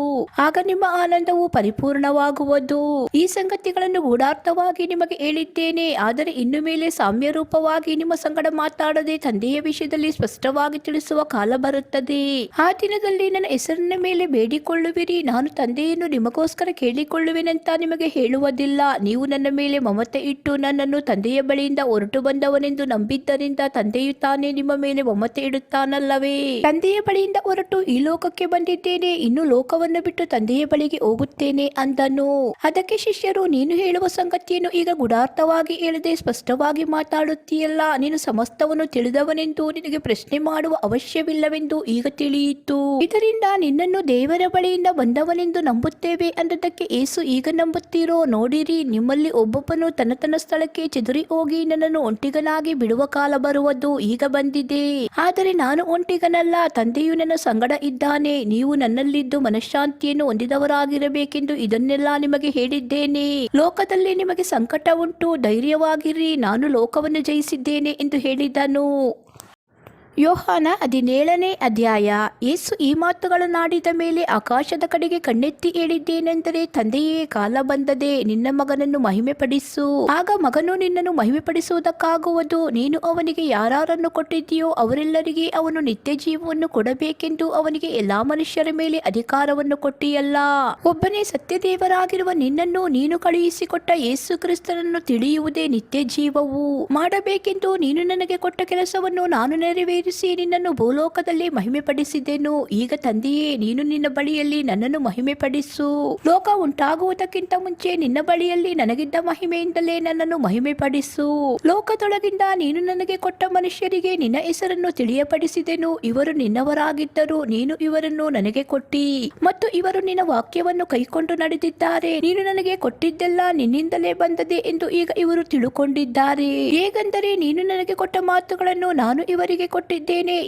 ಆಗ ನಿಮ್ಮ ಆನಂದವು ಪರಿಪೂರ್ಣವಾಗುವುದು. ಈ ಸಂಗತಿಗಳನ್ನು ಗೂಢಾರ್ಥವಾಗಿ ನಿಮಗೆ ಹೇಳಿದ್ದೇನೆ. ಆದರೆ ಇನ್ನು ಮೇಲೆ ಸಾಮ್ಯ ರೂಪವಾಗಿ ನಿಮ್ಮ ಸಂಗಡ ಮಾತಾಡದೆ ತಂದೆಯ ವಿಷಯದಲ್ಲಿ ಸ್ಪಷ್ಟವಾಗಿ ತಿಳಿಸುವ ಕಾಲ ಬರುತ್ತದೆ. ಆ ದಿನದಲ್ಲಿ ನನ್ನ ಹೆಸರಿನ ಮೇಲೆ ಬೇಡಿಕೊಳ್ಳುವಿರಿ. ನಾನು ತಂದೆಯನ್ನು ನಿಮಗೋಸ್ಕರ ಕೇಳಿಕೊಳ್ಳುವೆನಂತ ನಿಮಗೆ ಹೇಳುವುದಿಲ್ಲ. ನೀವು ನನ್ನ ಮೇಲೆ ಮಮತೆ ಇಟ್ಟು ನನ್ನನ್ನು ತಂದೆಯ ಬಳಿಯಿಂದ ಹೊರಟು ಬಂದವನೆಂದು ನಂಬಿದ್ದರಿಂದ ತಂದೆಯು ತಾನೇ ನಿಮ್ಮ ಮೇಲೆ ಮಮತೆ ಇಡುತ್ತಾನಲ್ಲವೇ? ತಂದೆಯ ಬಳಿಯಿಂದ ಹೊರಟು ಈ ಲೋಕಕ್ಕೆ ಬಂದಿದ್ದೇನೆ. ಇನ್ನು ಲೋಕವನ್ನು ಬಿಟ್ಟು ತಂದೆಯ ಬಳಿಗೆ ಹೋಗುತ್ತೇನೆ ಅಂದನು. ಅದಕ್ಕೆ ಶಿಷ್ಯರು, ನೀನು ಹೇಳುವ ಸಂಗತಿಯನ್ನು ಈಗ ಗುಡಾರ್ಥವಾಗಿ ಹೇಳದೆ ಸ್ಪಷ್ಟವಾಗಿ ಮಾತಾಡುತ್ತೀಯಲ್ಲ. ನೀನು ಸಮಸ್ತವನ್ನು ತಿಳಿದವನೆಂದು ನಿನಗೆ ಪ್ರಶ್ನೆ ಮಾಡುವ ಅವಶ್ಯವಿಲ್ಲವೆಂದು ಈಗ ತಿಳಿಯಿತು. ಇದರಿಂದ ನಿನ್ನನ್ನು ದೇವರ ಬಳಿಯಿಂದ ಬಂದವನೆಂದು ನಂಬುತ್ತೇವೆ ಅಂದದಕ್ಕೆ ಯೇಸು, ಈಗ ನಂಬುತ್ತೀರೋ? ನೋಡಿರಿ, ನಿಮ್ಮಲ್ಲಿ ಒಬ್ಬೊಬ್ಬನು ತನ್ನ ತನ್ನ ಸ್ಥಳಕ್ಕೆ ಚದುರಿ ಹೋಗಿ ನನ್ನನ್ನು ಒಂಟಿಗನಾಗಿ ಬಿಡುವ ಕಾಲ ಬರುವುದು. ಈಗ ಬಂದಿದೆ. ಆದರೆ ನಾನು ಒಂಟಿಗನಲ್ಲ, ತಂದೆಯು ನನ್ನ ಸಂಗಡ ಇದ್ದಾನೆ. ನೀವು ನನ್ನಲ್ಲಿದ್ದು ಮನಃಶಾಂತಿಯನ್ನು ಹೊಂದಿದವರಾಗಿರಬೇಕೆಂದು ಇದನ್ನೆಲ್ಲ ನಿಮಗೆ ಹೇಳಿದ್ದೇನೆ. ಲೋಕದಲ್ಲಿ ನಿಮಗೆ ಸಂಕಟ ಉಂಟು, ಧೈರ್ಯವಾಗಿರಿ, ನಾನು ಲೋಕವನ್ನು ಜಯಿಸಿದ್ದೇನೆ ಎಂದು ಹೇಳಿದನು. ಯೋಹಾನ 17ನೇ ಅಧ್ಯಾಯ. ಯೇಸು ಈ ಮಾತುಗಳನ್ನಾಡಿದ ಮೇಲೆ ಆಕಾಶದ ಕಡೆಗೆ ಕಣ್ಣೆತ್ತಿ ಹೇಳಿದ್ದೇನೆಂದರೆ, ತಂದೆಯೇ, ಕಾಲ ಬಂದದೆ, ನಿನ್ನ ಮಗನನ್ನು ಮಹಿಮೆಪಡಿಸು. ಆಗ ಮಗನು ನಿನ್ನನ್ನು ಮಹಿಮೆಪಡಿಸುವುದಕ್ಕಾಗುವುದು. ನೀನು ಅವನಿಗೆ ಯಾರನ್ನು ಕೊಟ್ಟಿದ್ದೀಯೋ ಅವರೆಲ್ಲರಿಗೆ ಅವನು ನಿತ್ಯ ಜೀವವನ್ನು ಕೊಡಬೇಕೆಂದು ಅವನಿಗೆ ಎಲ್ಲಾ ಮನುಷ್ಯರ ಮೇಲೆ ಅಧಿಕಾರವನ್ನು ಕೊಟ್ಟಿಯಲ್ಲ. ಒಬ್ಬನೇ ಸತ್ಯದೇವರಾಗಿರುವ ನಿನ್ನನ್ನು ನೀನು ಕಳುಹಿಸಿಕೊಟ್ಟ ಯೇಸು ಕ್ರಿಸ್ತನನ್ನು ತಿಳಿಯುವುದೇ ನಿತ್ಯ ಜೀವವು. ಮಾಡಬೇಕೆಂದು ನೀನು ನನಗೆ ಕೊಟ್ಟ ಕೆಲಸವನ್ನು ನಾನು ನೆರವೇರಿಸಿ ನಿನ್ನನ್ನು ಭೂಲೋಕದಲ್ಲಿ ಮಹಿಮೆಪಡಿಸಿದೆನು. ಈಗ ತಂದೆಯೇ, ನೀನು ನಿನ್ನ ಬಳಿಯಲ್ಲಿ ನನ್ನನ್ನು ಮಹಿಮೆಪಡಿಸು. ಲೋಕ ಉಂಟಾಗುವುದಕ್ಕಿಂತ ಮುಂಚೆ ನಿನ್ನ ಬಳಿಯಲ್ಲಿ ನನಗಿದ್ದ ಮಹಿಮೆಯಿಂದಲೇ ನನ್ನನ್ನು ಮಹಿಮೆಪಡಿಸು. ಲೋಕದೊಳಗಿಂದ ನೀನು ನನಗೆ ಕೊಟ್ಟ ಮನುಷ್ಯರಿಗೆ ನಿನ್ನ ಹೆಸರನ್ನು ತಿಳಿಯಪಡಿಸಿದೆನು. ಇವರು ನಿನ್ನವರಾಗಿದ್ದರು, ನೀನು ಇವರನ್ನು ನನಗೆ ಕೊಟ್ಟಿ ಮತ್ತು ಇವರು ನಿನ್ನ ವಾಕ್ಯವನ್ನು ಕೈಕೊಂಡು ನಡೆದಿದ್ದಾರೆ. ನೀನು ನನಗೆ ಕೊಟ್ಟಿದ್ದೆಲ್ಲ ನಿನ್ನಿಂದಲೇ ಬಂದದೆ ಎಂದು ಈಗ ಇವರು ತಿಳುಕೊಂಡಿದ್ದಾರೆ. ಹೇಗೆಂದರೆ, ನೀನು ನನಗೆ ಕೊಟ್ಟ ಮಾತುಗಳನ್ನು ನಾನು ಇವರಿಗೆ ಕೊಟ್ಟಿದ್ದೇನೆ.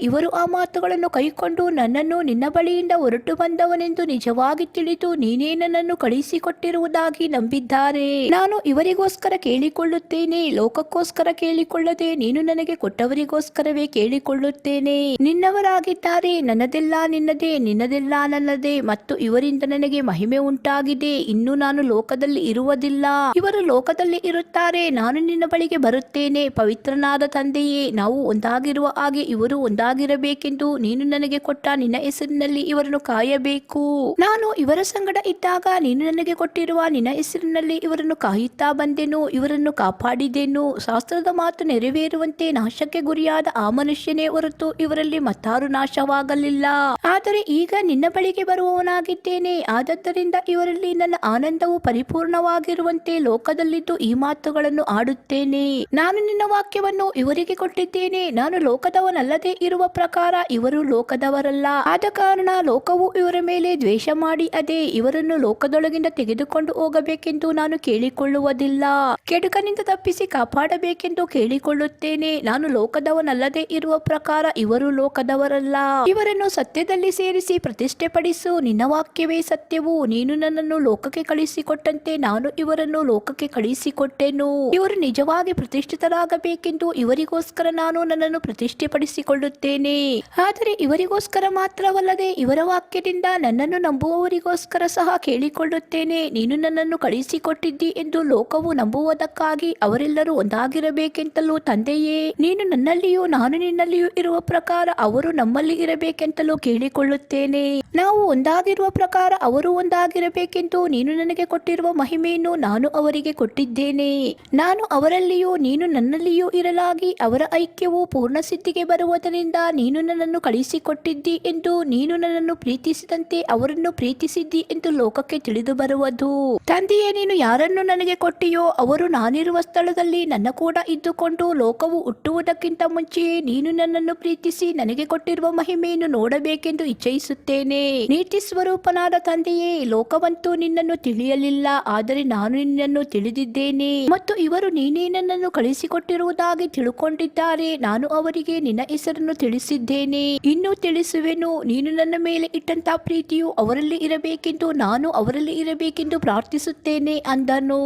ಇವರು ಆ ಮಾತುಗಳನ್ನು ಕೈಕೊಂಡು ನನ್ನನ್ನು ನಿನ್ನ ಬಳಿಯಿಂದ ಹೊರಟು ಬಂದವನೆಂದು ನಿಜವಾಗಿ ತಿಳಿದು ನೀನೇ ನನ್ನನ್ನು ಕಳುಹಿಸಿಕೊಟ್ಟಿರುವುದಾಗಿ ನಂಬಿದ್ದಾರೆ. ನಾನು ಇವರಿಗೋಸ್ಕರ ಕೇಳಿಕೊಳ್ಳುತ್ತೇನೆ, ಲೋಕಕ್ಕೋಸ್ಕರ ಕೇಳಿಕೊಳ್ಳದೆ ನೀನು ನನಗೆ ಕೊಟ್ಟವರಿಗೋಸ್ಕರವೇ ಕೇಳಿಕೊಳ್ಳುತ್ತೇನೆ. ನಿನ್ನವರಾಗಿದ್ದಾರೆ, ನನ್ನದೆಲ್ಲ ನಿನ್ನದೇ, ನಿನ್ನದೆಲ್ಲ ನನ್ನದೇ, ಮತ್ತು ಇವರಿಂದ ನನಗೆ ಮಹಿಮೆ ಉಂಟಾಗಿದೆ. ಇನ್ನು ನಾನು ಲೋಕದಲ್ಲಿ ಇರುವುದಿಲ್ಲ, ಇವರು ಲೋಕದಲ್ಲಿ ಇರುತ್ತಾರೆ. ನಾನು ನಿನ್ನ ಬಳಿಗೆ ಬರುತ್ತೇನೆ. ಪವಿತ್ರನಾದ ತಂದೆಯೇ, ನಾವು ಒಂದಾಗಿರುವ ಹಾಗೆ ಇವರು ಒಂದಾಗಿರಬೇಕೆಂದು ನೀನು ನನಗೆ ಕೊಟ್ಟ ನಿನ್ನ ಹೆಸರಿನಲ್ಲಿ ಇವರನ್ನು ಕಾಯಬೇಕು. ನಾನು ಇವರ ಸಂಗಡ ಇದ್ದಾಗ ನೀನು ನನಗೆ ಕೊಟ್ಟಿರುವ ನಿನ್ನ ಹೆಸರಿನಲ್ಲಿ ಇವರನ್ನು ಕಾಯುತ್ತಾ ಬಂದೆನು, ಇವರನ್ನು ಕಾಪಾಡಿದೆನು. ಶಾಸ್ತ್ರದ ಮಾತು ನೆರವೇರುವಂತೆ ನಾಶಕ್ಕೆ ಗುರಿಯಾದ ಆ ಮನುಷ್ಯನೇ ಹೊರತು ಇವರಲ್ಲಿ ಮತ್ತಾರು ನಾಶವಾಗಲಿಲ್ಲ. ಆದರೆ ಈಗ ನಿನ್ನ ಬಳಿಗೆ ಬರುವವನಾಗಿದ್ದೇನೆ. ಆದದ್ದರಿಂದ ಇವರಲ್ಲಿ ನನ್ನ ಆನಂದವು ಪರಿಪೂರ್ಣವಾಗಿರುವಂತೆ ಲೋಕದಲ್ಲಿದ್ದು ಈ ಮಾತುಗಳನ್ನು ಆಡುತ್ತೇನೆ. ನಾನು ನಿನ್ನ ವಾಕ್ಯವನ್ನು ಇವರಿಗೆ ಕೊಟ್ಟಿದ್ದೇನೆ. ನಾನು ಲೋಕದವನಲ್ಲದೆ ಇರುವ ಪ್ರಕಾರ ಇವರು ಲೋಕದವರಲ್ಲ. ಆದ ಕಾರಣ ಲೋಕವು ಇವರ ಮೇಲೆ ದ್ವೇಷ ಮಾಡಿ ಅದೇ ಇವರನ್ನು ಲೋಕದೊಳಗಿಂದ ತೆಗೆದುಕೊಂಡು ಹೋಗಬೇಕೆಂದು ನಾನು ಕೇಳಿಕೊಳ್ಳುವುದಿಲ್ಲ. ಕೆಡುಕನಿಂದ ತಪ್ಪಿಸಿ ಕಾಪಾಡಬೇಕೆಂದು ಕೇಳಿಕೊಳ್ಳುತ್ತೇನೆ. ನಾನು ಲೋಕದವನಲ್ಲದೆ ಇರುವ ಪ್ರಕಾರ ಇವರು ಲೋಕದವರಲ್ಲ. ಇವರನ್ನು ಸತ್ಯದಲ್ಲಿ ಸೇರಿಸಿ ಪ್ರತಿಷ್ಠೆಪಡಿಸು. ನಿನ್ನ ವಾಕ್ಯವೇ ಸತ್ಯವು. ನೀನು ನನ್ನನ್ನು ಲೋಕಕ್ಕೆ ಕಳುಹಿಸಿಕೊಟ್ಟಂತೆ ನಾನು ಇವರನ್ನು ಲೋಕಕ್ಕೆ ಕಳುಹಿಸಿಕೊಟ್ಟೆನು. ಇವರು ನಿಜವಾಗಿ ಪ್ರತಿಷ್ಠಿತರಾಗಬೇಕೆಂದು ಇವರಿಗೋಸ್ಕರ ನಾನು ನನ್ನನ್ನು ಪ್ರತಿಷ್ಠೆಪಡಿಸಿಕೊಳ್ಳುತ್ತೇನೆ. ಆದರೆ ಇವರಿಗೋಸ್ಕರ ಮಾತ್ರವಲ್ಲದೆ ಇವರ ವಾಕ್ಯದಿಂದ ನನ್ನನ್ನು ನಂಬುವವರಿಗೋಸ್ಕರ ಸಹ ಕೇಳಿಕೊಳ್ಳುತ್ತೇನೆ. ನೀನು ನನ್ನನ್ನು ಕಳುಹಿಸಿಕೊಟ್ಟಿದ್ದಿ ಎಂದು ಲೋಕವು ನಂಬುವುದಕ್ಕಾಗಿ ಅವರೆಲ್ಲರೂ ಒಂದಾಗಿರಬೇಕೆಂತಲೂ ತಂದೆಯೇ, ನೀನು ನನ್ನಲ್ಲಿಯೂ ನಾನು ನಿನ್ನಲ್ಲಿಯೂ ಇರುವ ಪ್ರಕಾರ ಅವರು ನಮ್ಮಲ್ಲಿ ಇರಬೇಕೆಂತಲೂ ಕೇಳಿಕೊಳ್ಳುತ್ತೇನೆ. ನಾವು ಒಂದಾಗಿರುವ ಪ್ರಕಾರ ಅವರು ಒಂದಾಗಿರಬೇಕೆಂದು ನೀನು ನನಗೆ ಕೊಟ್ಟಿರುವ ಮಹಿಮೆಯನ್ನು ನಾನು ಅವರಿಗೆ ಕೊಟ್ಟಿದ್ದೇನೆ. ನಾನು ಅವರಲ್ಲಿಯೂ ನೀನು ನನ್ನಲ್ಲಿಯೂ ಇರಲಾಗಿ ಅವರ ಐಕ್ಯವು ಪೂರ್ಣ ಸಿದ್ಧಿಗೆ ಬರ ಬರುವುದರಿಂದ ನೀನು ನನ್ನನ್ನು ಕಳಿಸಿಕೊಟ್ಟಿದ್ದಿ ಎಂದು, ನೀನು ನನ್ನನ್ನು ಪ್ರೀತಿಸಿದಂತೆ ಅವರನ್ನು ಪ್ರೀತಿಸಿದ್ದಿ ಎಂದು ಲೋಕಕ್ಕೆ ತಿಳಿದು ಬರುವುದು. ತಂದೆಯೇ, ನೀನು ಯಾರನ್ನು ನನಗೆ ಕೊಟ್ಟಿಯೋ ಅವರು ನಾನಿರುವ ಸ್ಥಳದಲ್ಲಿ ನನ್ನ ಕೂಡ ಇದ್ದುಕೊಂಡು ಲೋಕವು ಹುಟ್ಟುವುದಕ್ಕಿಂತ ಮುಂಚೆಯೇ ನೀನು ನನ್ನನ್ನು ಪ್ರೀತಿಸಿ ನನಗೆ ಕೊಟ್ಟಿರುವ ಮಹಿಮೆಯನ್ನು ನೋಡಬೇಕೆಂದು ಇಚ್ಛಿಸುತ್ತೇನೆ. ನೀತಿ ಸ್ವರೂಪನಾದ ತಂದೆಯೇ, ಲೋಕವಂತೂ ನಿನ್ನನ್ನು ತಿಳಿಯಲಿಲ್ಲ, ಆದರೆ ನಾನು ನಿನ್ನನ್ನು ತಿಳಿದಿದ್ದೇನೆ ಮತ್ತು ಇವರು ನೀನೇ ನನ್ನನ್ನು ಕಳಿಸಿಕೊಟ್ಟಿರುವುದಾಗಿ ತಿಳುಕೊಂಡಿದ್ದಾರೆ. ನಾನು ಅವರಿಗೆ ನಿನ್ನ ಹೆಸರನ್ನು ತಿಳಿಸಿದ್ದೇನೆ, ಇನ್ನೂ ತಿಳಿಸುವೆನು. ನೀನು ನನ್ನ ಮೇಲೆ ಇಟ್ಟಂತ ಪ್ರೀತಿಯು ಅವರಲ್ಲಿ ಇರಬೇಕೆಂದು ನಾನು ಅವರಲ್ಲಿ ಇರಬೇಕೆಂದು ಪ್ರಾರ್ಥಿಸುತ್ತೇನೆ ಅಂದನು.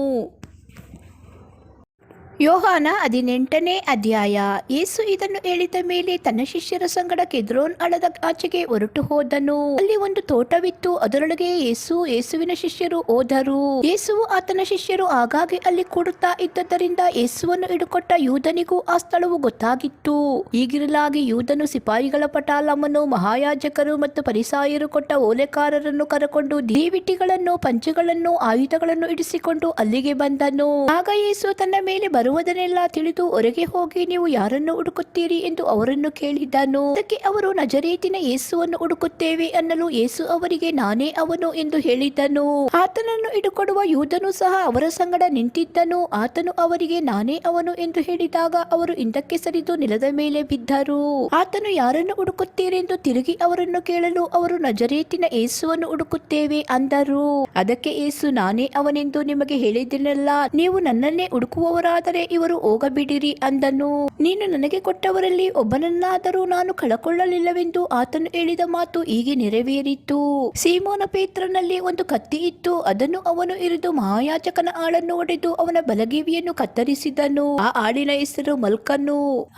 ಯೋಹಾನ 18ನೇ ಅಧ್ಯಾಯ. ಯೇಸು ಇದನ್ನು ಹೇಳಿದ ಮೇಲೆ ತನ್ನ ಶಿಷ್ಯರ ಸಂಗಡ ಕೆದ್ರೋನ್ ಹಳ್ಳದ ಆಚೆಗೆ ಹೊರಟು ಹೋದನು. ಅಲ್ಲಿ ಒಂದು ತೋಟವಿತ್ತು, ಅದರೊಳಗೆ ಯೇಸುವಿನ ಶಿಷ್ಯರು ಹೋದರು. ಯೇಸುವು ಆತನ ಶಿಷ್ಯರು ಆಗಾಗ್ಗೆ ಅಲ್ಲಿ ಕೂಡುತ್ತಾ ಇದ್ದದರಿಂದ ಯೇಸುವನ್ನು ಹಿಡುಕೊಟ್ಟ ಯೂದನಿಗೂ ಆ ಸ್ಥಳವು ಗೊತ್ತಾಗಿತ್ತು. ಹೀಗಿರಲಾಗಿ ಯೂದನು ಸಿಪಾಯಿಗಳ ಪಟಾಲಮ್ಮನ್ನು, ಮಹಾಯಾಜಕರು ಮತ್ತು ಫರಿಸಾಯರು ಕೊಟ್ಟ ಓಲೆಕಾರರನ್ನು ಕರೆಕೊಂಡು ದೀವಿಟಿಗಳನ್ನು, ಪಂಚಗಳನ್ನು, ಆಯುಧಗಳನ್ನು ಇಡಿಸಿಕೊಂಡು ಅಲ್ಲಿಗೆ ಬಂದನು. ಆಗ ಯೇಸು ತನ್ನ ಮೇಲೆ ಬರುವುದನ್ನೆಲ್ಲ ತಿಳಿದು ಹೊರಗೆ ಹೋಗಿ, ನೀವು ಯಾರನ್ನು ಹುಡುಕುತ್ತೀರಿ ಎಂದು ಅವರನ್ನು ಕೇಳಿದನು. ಅದಕ್ಕೆ ಅವರು ನಜರೇತಿನ ಯೇಸುವನ್ನು ಹುಡುಕುತ್ತೇವೆ ಅನ್ನಲು ಯೇಸು ಅವರಿಗೆ, ನಾನೇ ಅವನು ಎಂದು ಹೇಳಿದನು. ಆತನನ್ನು ಹಿಡುಕೊಡುವ ಯೂದನು ಸಹ ಅವರ ಸಂಗಡ ನಿಂತಿದ್ದನು. ಆತನು ಅವರಿಗೆ, ನಾನೇ ಅವನು ಎಂದು ಹೇಳಿದಾಗ ಅವರು ಹಿಂದಕ್ಕೆ ಸರಿದು ನೆಲದ ಮೇಲೆ ಬಿದ್ದರು. ಆತನು ಯಾರನ್ನು ಹುಡುಕುತ್ತೀರೆಂದು ತಿರುಗಿ ಅವರನ್ನು ಕೇಳಲು ಅವರು ನಜರೇತಿನ ಯೇಸುವನ್ನು ಹುಡುಕುತ್ತೇವೆ ಅಂದರು. ಅದಕ್ಕೆ ಯೇಸು, ನಾನೇ ಅವನೆಂದು ನಿಮಗೆ ಹೇಳಿದೆನಲ್ಲ, ನೀವು ನನ್ನನ್ನೇ ಹುಡುಕುವವರಾದರೆ ಇವರು ಹೋಗಬಿಡಿರಿ ಅಂದನು. ನೀನು ನನಗೆ ಕೊಟ್ಟವರಲ್ಲಿ ಒಬ್ಬನನ್ನಾದರೂ ನಾನು ಕಳಕೊಳ್ಳಲಿಲ್ಲವೆಂದು ಆತನು ಹೇಳಿದ ಮಾತು ಹೀಗೆ ನೆರವೇರಿತು. ಸೀಮೋನ ಪೇತ್ರನಲ್ಲಿ ಒಂದು ಕತ್ತಿ ಇತ್ತು, ಅದನ್ನು ಅವನು ಹಿರಿದು ಮಹಾಯಾಜಕನ ಆಳನ್ನು ಹೊಡೆದು ಅವನ ಬಲಗಿವಿಯನ್ನು ಕತ್ತರಿಸಿದನು. ಆ ಆಳಿನ ಹೆಸರು ಮಲ್ಕನು.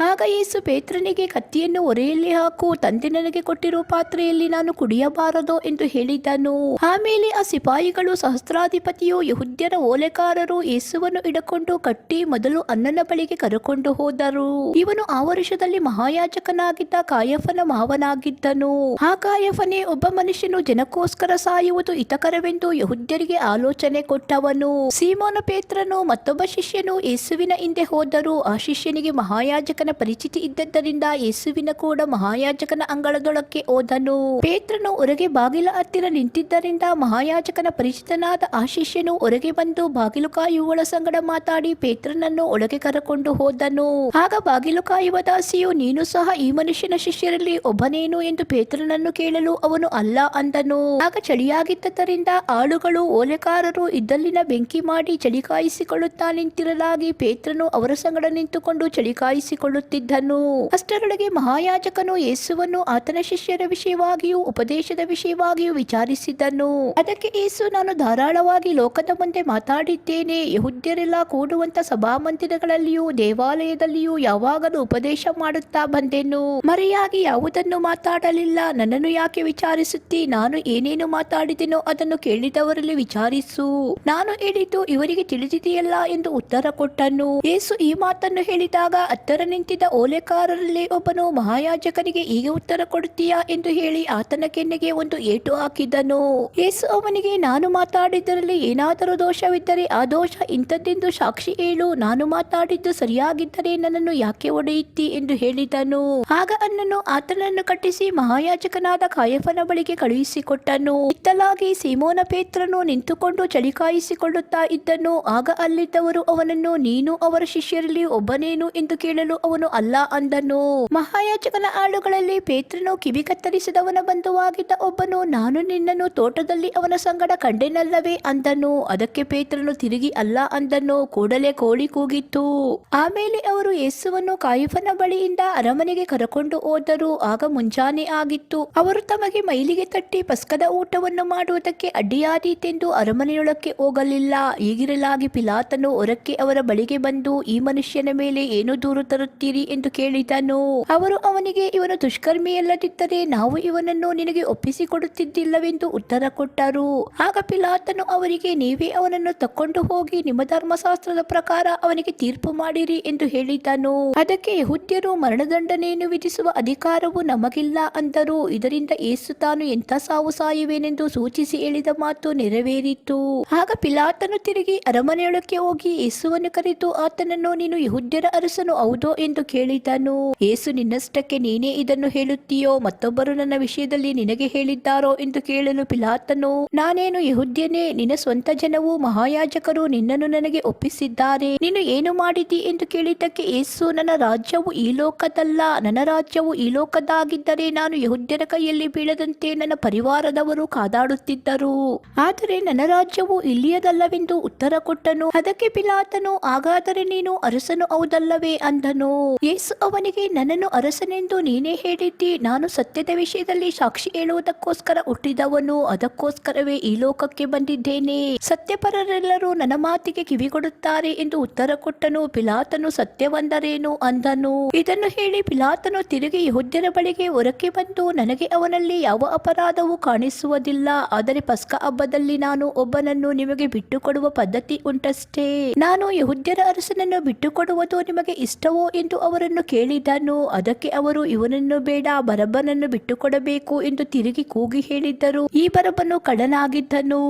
ಆಗ ಯೇಸು ಪೇತ್ರನಿಗೆ, ಕತ್ತಿಯನ್ನು ಒರೆಯಲ್ಲಿ ಹಾಕು, ತಂದೆ ನನಗೆ ಕೊಟ್ಟಿರುವ ಪಾತ್ರೆಯಲ್ಲಿ ನಾನು ಕುಡಿಯಬಾರದೋ ಎಂದು ಹೇಳಿದನು. ಆಮೇಲೆ ಆ ಸಿಪಾಯಿಗಳು, ಸಹಸ್ರಾಧಿಪತಿಯು, ಯೆಹೂದ್ಯರ ಓಲೆಕಾರರು ಯೇಸುವನ್ನು ಹಿಡಕೊಂಡು ಕಟ್ಟಿ ಮೊದಲು ಅನ್ನನ ಬಳಿಗೆ ಕರೆಕೊಂಡು ಹೋದರು. ಇವನು ಆ ವರ್ಷದಲ್ಲಿ ಮಹಾಯಾಜಕನಾಗಿದ್ದ ಕಾಯಫನ ಮಾವನಾಗಿದ್ದನು. ಆ ಕಾಯಫನೇ ಒಬ್ಬ ಮನುಷ್ಯನು ಜನಕ್ಕೋಸ್ಕರ ಸಾಯುವುದು ಹಿತಕರವೆಂದು ಯೆಹೂದ್ಯರಿಗೆ ಆಲೋಚನೆ ಕೊಟ್ಟವನು. ಸೀಮೋನ ಪೇತ್ರನು ಮತ್ತೊಬ್ಬ ಶಿಷ್ಯನು ಯೇಸುವಿನ ಹಿಂದೆ ಹೋದರು. ಆ ಶಿಷ್ಯನಿಗೆ ಮಹಾಯಾಜಕನ ಪರಿಚಿತಿ ಇದ್ದದ್ದರಿಂದ ಯೇಸುವಿನ ಕೂಡ ಮಹಾಯಾಜಕನ ಅಂಗಳದೊಳಕ್ಕೆ ಹೋದನು. ಪೇತ್ರನು ಹೊರಗೆ ಬಾಗಿಲ ಹತ್ತಿರ ನಿಂತಿದ್ದರಿಂದ ಮಹಾಯಾಜಕನ ಪರಿಚಿತನಾದ ಆ ಶಿಷ್ಯನು ಹೊರಗೆ ಬಂದು ಬಾಗಿಲು ಕಾಯುವಳ ಸಂಗಡ ಮಾತಾಡಿ ಪೇತ್ರನನ್ನು ಒಳಗೆ ಕರೆಕೊಂಡು ಹೋದನು. ಆಗ ಬಾಗಿಲು ಕಾಯುವ ದಾಸಿಯು, ನೀನು ಸಹ ಈ ಮನುಷ್ಯನ ಶಿಷ್ಯರಲ್ಲಿ ಒಬ್ಬನೇನು ಎಂದು ಪೇತ್ರನನ್ನು ಕೇಳಲು ಅವನು ಅಲ್ಲ ಅಂದನು. ಆಗ ಚಳಿಯಾಗಿದ್ದರಿಂದ ಆಳುಗಳು, ಓಲೆಕಾರರು ಇದ್ದಲ್ಲಿನ ಬೆಂಕಿ ಮಾಡಿ ಚಳಿ ಕಾಯಿಸಿಕೊಳ್ಳುತ್ತಾ ನಿಂತಿರಲಾಗಿ ಪೇತ್ರನು ಅವರ ಸಂಗಡ ನಿಂತುಕೊಂಡು ಚಳಿ ಕಾಯಿಸಿಕೊಳ್ಳುತ್ತಿದ್ದನು. ಅಷ್ಟರೊಳಗೆ ಮಹಾಯಾಜಕನು ಯೇಸುವನ್ನು ಆತನ ಶಿಷ್ಯರ ವಿಷಯವಾಗಿಯೂ ಉಪದೇಶದ ವಿಷಯವಾಗಿಯೂ ವಿಚಾರಿಸಿದನು. ಅದಕ್ಕೆ ಯೇಸು, ನಾನು ಧಾರಾಳವಾಗಿ ಲೋಕದ ಮುಂದೆ ಮಾತಾಡಿದ್ದೇನೆ. ಯೆಹೂದ್ಯರೆಲ್ಲ ಕೂಡುವಂತ ಸಭಾಮಂದಿರಗಳಲ್ಲಿಯೂ ದೇವಾಲಯದಲ್ಲಿಯೂ ಯಾವಾಗಲೂ ಉಪದೇಶ ಮಾಡುತ್ತಾ ಬಂದೆನು. ಮರೆಯಾಗಿ ಯಾವುದನ್ನು ಮಾತಾಡಲಿಲ್ಲ. ನನ್ನನ್ನು ಯಾಕೆ ವಿಚಾರಿಸುತ್ತಿ? ನಾನು ಏನೇನು ಮಾತಾಡಿದೆನೋ ಅದನ್ನು ಕೇಳಿದವರಲ್ಲಿ ವಿಚಾರಿಸು. ನಾನು ಹೇಳಿದ್ದು ಇವರಿಗೆ ತಿಳಿದಿದೆಯಲ್ಲ ಎಂದು ಉತ್ತರ ಕೊಟ್ಟನು. ಯೇಸು ಈ ಮಾತನ್ನು ಹೇಳಿದಾಗ ಹತ್ತಿರ ನಿಂತಿದ್ದ ಓಲೆಕಾರರಲ್ಲಿ ಒಬ್ಬನು, ಮಹಾಯಾಜಕನಿಗೆ ಹೀಗೆ ಉತ್ತರ ಕೊಡುತ್ತೀಯಾ ಎಂದು ಹೇಳಿ ಆತನ ಕೆನ್ನೆಗೆ ಒಂದು ಏಟು ಹಾಕಿದನು. ಯೇಸು ಅವನಿಗೆ, ನಾನು ಮಾತಾಡಿದ್ದರಲ್ಲಿ ಏನಾದರೂ ದೋಷವಿದ್ದರೆ ಆ ದೋಷ ಇಂಥದ್ದೆಂದು ಸಾಕ್ಷಿ ಹೇಳು. ನಾನು ಮಾತಾಡಿದ್ದು ಸರಿಯಾಗಿದ್ದರೆ ನನ್ನನ್ನು ಯಾಕೆ ಹೊಡೆಯುತ್ತಿ ಎಂದು ಹೇಳಿದನು. ಆಗ ಅನ್ನನು ಆತನನ್ನು ಕಟ್ಟಿಸಿ ಮಹಾಯಾಜಕನಾದ ಕಾಯಫನ ಬಳಿಗೆ ಕಳುಹಿಸಿಕೊಟ್ಟನು. ಇತ್ತಲಾಗಿ ಸೀಮೋನ ಪೇತ್ರನು ನಿಂತುಕೊಂಡು ಚಳಿ ಕಾಯಿಸಿಕೊಳ್ಳುತ್ತಾ ಇದ್ದನು. ಆಗ ಅಲ್ಲಿದ್ದವರು ಅವನನ್ನು, ನೀನು ಅವರ ಶಿಷ್ಯರಲ್ಲಿ ಒಬ್ಬನೇನು ಎಂದು ಕೇಳಲು ಅವನು ಅಲ್ಲ ಅಂದನು. ಮಹಾಯಾಜಕನ ಆಳುಗಳಲ್ಲಿ ಪೇತ್ರನು ಕಿವಿ ಕತ್ತರಿಸಿದವನ ಬಂಧುವಾಗಿದ್ದ ಒಬ್ಬನು, ನಾನು ನಿನ್ನನ್ನು ತೋಟದಲ್ಲಿ ಅವನ ಸಂಗಡ ಕಂಡೆನಲ್ಲವೇ ಅಂದನು. ಅದಕ್ಕೆ ಪೇತ್ರನು ತಿರುಗಿ ಅಲ್ಲ ಅಂದನು. ಕೂಡಲೇ ಕೋಳಿ ಕೂಗಿತ್ತು. ಆಮೇಲೆ ಅವರು ಯೇಸುವನ್ನು ಕಾಯಫನ ಬಳಿಯಿಂದ ಅರಮನೆಗೆ ಕರೆಕೊಂಡು ಹೋದರು. ಆಗ ಮುಂಜಾನೆ ಆಗಿತ್ತು. ಅವರು ತಮಗೆ ಮೈಲಿಗೆ ತಟ್ಟಿ ಪಸ್ಕದ ಊಟವನ್ನು ಮಾಡುವುದಕ್ಕೆ ಅಡ್ಡಿಯಾದೀತೆಂದು ಅರಮನೆಯೊಳಕ್ಕೆ ಹೋಗಲಿಲ್ಲ. ಹೀಗಿರಲಾಗಿ ಪಿಲಾತನು ಹೊರಕ್ಕೆ ಅವರ ಬಳಿಗೆ ಬಂದು, ಈ ಮನುಷ್ಯನ ಮೇಲೆ ಏನು ದೂರು ತರುತ್ತೀರಿ ಎಂದು ಕೇಳಿದನು. ಅವರು ಅವನಿಗೆ, ಇವನು ದುಷ್ಕರ್ಮಿಯಲ್ಲದಿದ್ದರೆ ನಾವು ಇವನನ್ನು ನಿನಗೆ ಒಪ್ಪಿಸಿಕೊಡುತ್ತಿದ್ದಿಲ್ಲವೆಂದು ಉತ್ತರ ಕೊಟ್ಟರು. ಆಗ ಪಿಲಾತನು ಅವರಿಗೆ, ನೀವೇ ಅವನನ್ನು ತಕ್ಕೊಂಡು ಹೋಗಿ ನಿಮ್ಮ ಧರ್ಮಶಾಸ್ತ್ರದ ಪ್ರಕಾರ ಅವನಿಗೆ ಅವನಿಗೆ ತೀರ್ಪು ಮಾಡಿರಿ ಎಂದು ಹೇಳಿದನು. ಅದಕ್ಕೆ ಯೆಹೂದ್ಯರು, ಮರಣದಂಡನೆಯನ್ನು ವಿಧಿಸುವ ಅಧಿಕಾರವು ನಮಗಿಲ್ಲ ಅಂದರು. ಇದರಿಂದ ಯೇಸು ತಾನು ಎಂಥ ಸಾವು ಸಾಯುವೆನೆಂದು ಸೂಚಿಸಿ ಹೇಳಿದ ಮಾತು ನೆರವೇರಿತು. ಆಗ ಪಿಲಾತನು ತಿರುಗಿ ಅರಮನೆಯೊಳಕ್ಕೆ ಹೋಗಿ ಯೇಸುವನ್ನು ಕರೆದು ಆತನನ್ನು, ನೀನು ಯೆಹೂದ್ಯರ ಅರಸನು ಹೌದೋ ಎಂದು ಕೇಳಿದನು. ಯೇಸು, ನಿನ್ನಷ್ಟಕ್ಕೆ ನೀನೇ ಇದನ್ನು ಹೇಳುತ್ತೀಯೋ, ಮತ್ತೊಬ್ಬರು ನನ್ನ ವಿಷಯದಲ್ಲಿ ನಿನಗೆ ಹೇಳಿದ್ದಾರೋ ಎಂದು ಕೇಳಲು ಪಿಲಾತನು, ನಾನೇನು ಯೆಹೂದ್ಯನೇ? ನಿನ್ನ ಸ್ವಂತ ಜನವು ಮಹಾಯಾಜಕರು ನಿನ್ನನ್ನು ನನಗೆ ಒಪ್ಪಿಸಿದ್ದಾರೆ. ನೀನು ಏನು ಮಾಡಿದಿ ಎಂದು ಕೇಳಿದ್ದಕ್ಕೆ ಯೇಸು, ನನ್ನ ರಾಜ್ಯವು ಈ ಲೋಕದಲ್ಲ. ನನ್ನ ರಾಜ್ಯವು ಈ ಲೋಕದಾಗಿದ್ದರೆ ನಾನು ಯೆಹೂದ್ಯರ ಕೈಯಲ್ಲಿ ಬೀಳದಂತೆ ನನ್ನ ಪರಿವಾರದವರು ಕಾದಾಡುತ್ತಿದ್ದರು. ಆದರೆ ನನ್ನ ರಾಜ್ಯವು ಇಲ್ಲಿಯದಲ್ಲವೆಂದು ಉತ್ತರ ಕೊಟ್ಟನು. ಅದಕ್ಕೆ ಪಿಲಾತನು, ಹಾಗಾದರೆ ನೀನು ಅರಸನು ಹೌದಲ್ಲವೇ ಅಂದನು. ಯೇಸು ಅವನಿಗೆ, ನನ್ನನ್ನು ಅರಸನೆಂದು ನೀನೇ ಹೇಳಿದ್ದಿ. ನಾನು ಸತ್ಯದ ವಿಷಯದಲ್ಲಿ ಸಾಕ್ಷಿ ಹೇಳುವುದಕ್ಕೋಸ್ಕರ ಹುಟ್ಟಿದವನು. ಅದಕ್ಕೋಸ್ಕರವೇ ಈ ಲೋಕಕ್ಕೆ ಬಂದಿದ್ದೇನೆ. ಸತ್ಯಪರರೆಲ್ಲರೂ ನನ್ನ ಮಾತಿಗೆ ಕಿವಿಗೊಡುತ್ತಾರೆ ಎಂದು ಉತ್ತರ ಕೊಟ್ಟನು. ಪಿಲಾತನು, ಸತ್ಯವಂದರೇನು ಅಂದನು. ಇದನ್ನು ಹೇಳಿ ಪಿಲಾತನು ತಿರುಗಿ ಯೆಹೂದ್ಯರ ಬಳಿಗೆ ಹೊರಕ್ಕೆ ಬಂದು, ನನಗೆ ಅವನಲ್ಲಿ ಯಾವ ಅಪರಾಧವೂ ಕಾಣಿಸುವುದಿಲ್ಲ. ಆದರೆ ಪಸ್ಕ ಹಬ್ಬದಲ್ಲಿ ನಾನು ಒಬ್ಬನನ್ನು ನಿಮಗೆ ಬಿಟ್ಟುಕೊಡುವ ಪದ್ಧತಿ ಉಂಟಷ್ಟೇ. ನಾನು ಯೆಹೂದ್ಯರ ಅರಸನನ್ನು ಬಿಟ್ಟುಕೊಡುವುದು ನಿಮಗೆ ಇಷ್ಟವೋ ಎಂದು ಅವರನ್ನು ಕೇಳಿದನು. ಅದಕ್ಕೆ ಅವರು, ಇವನನ್ನು ಬೇಡ, ಬರಬ್ಬನನ್ನು ಬಿಟ್ಟುಕೊಡಬೇಕು ಎಂದು ತಿರುಗಿ ಕೂಗಿ ಹೇಳಿದ್ದರು. ಈ ಬರಬ್ಬನು ಕಳ್ಳನಾಗಿದ್ದನು.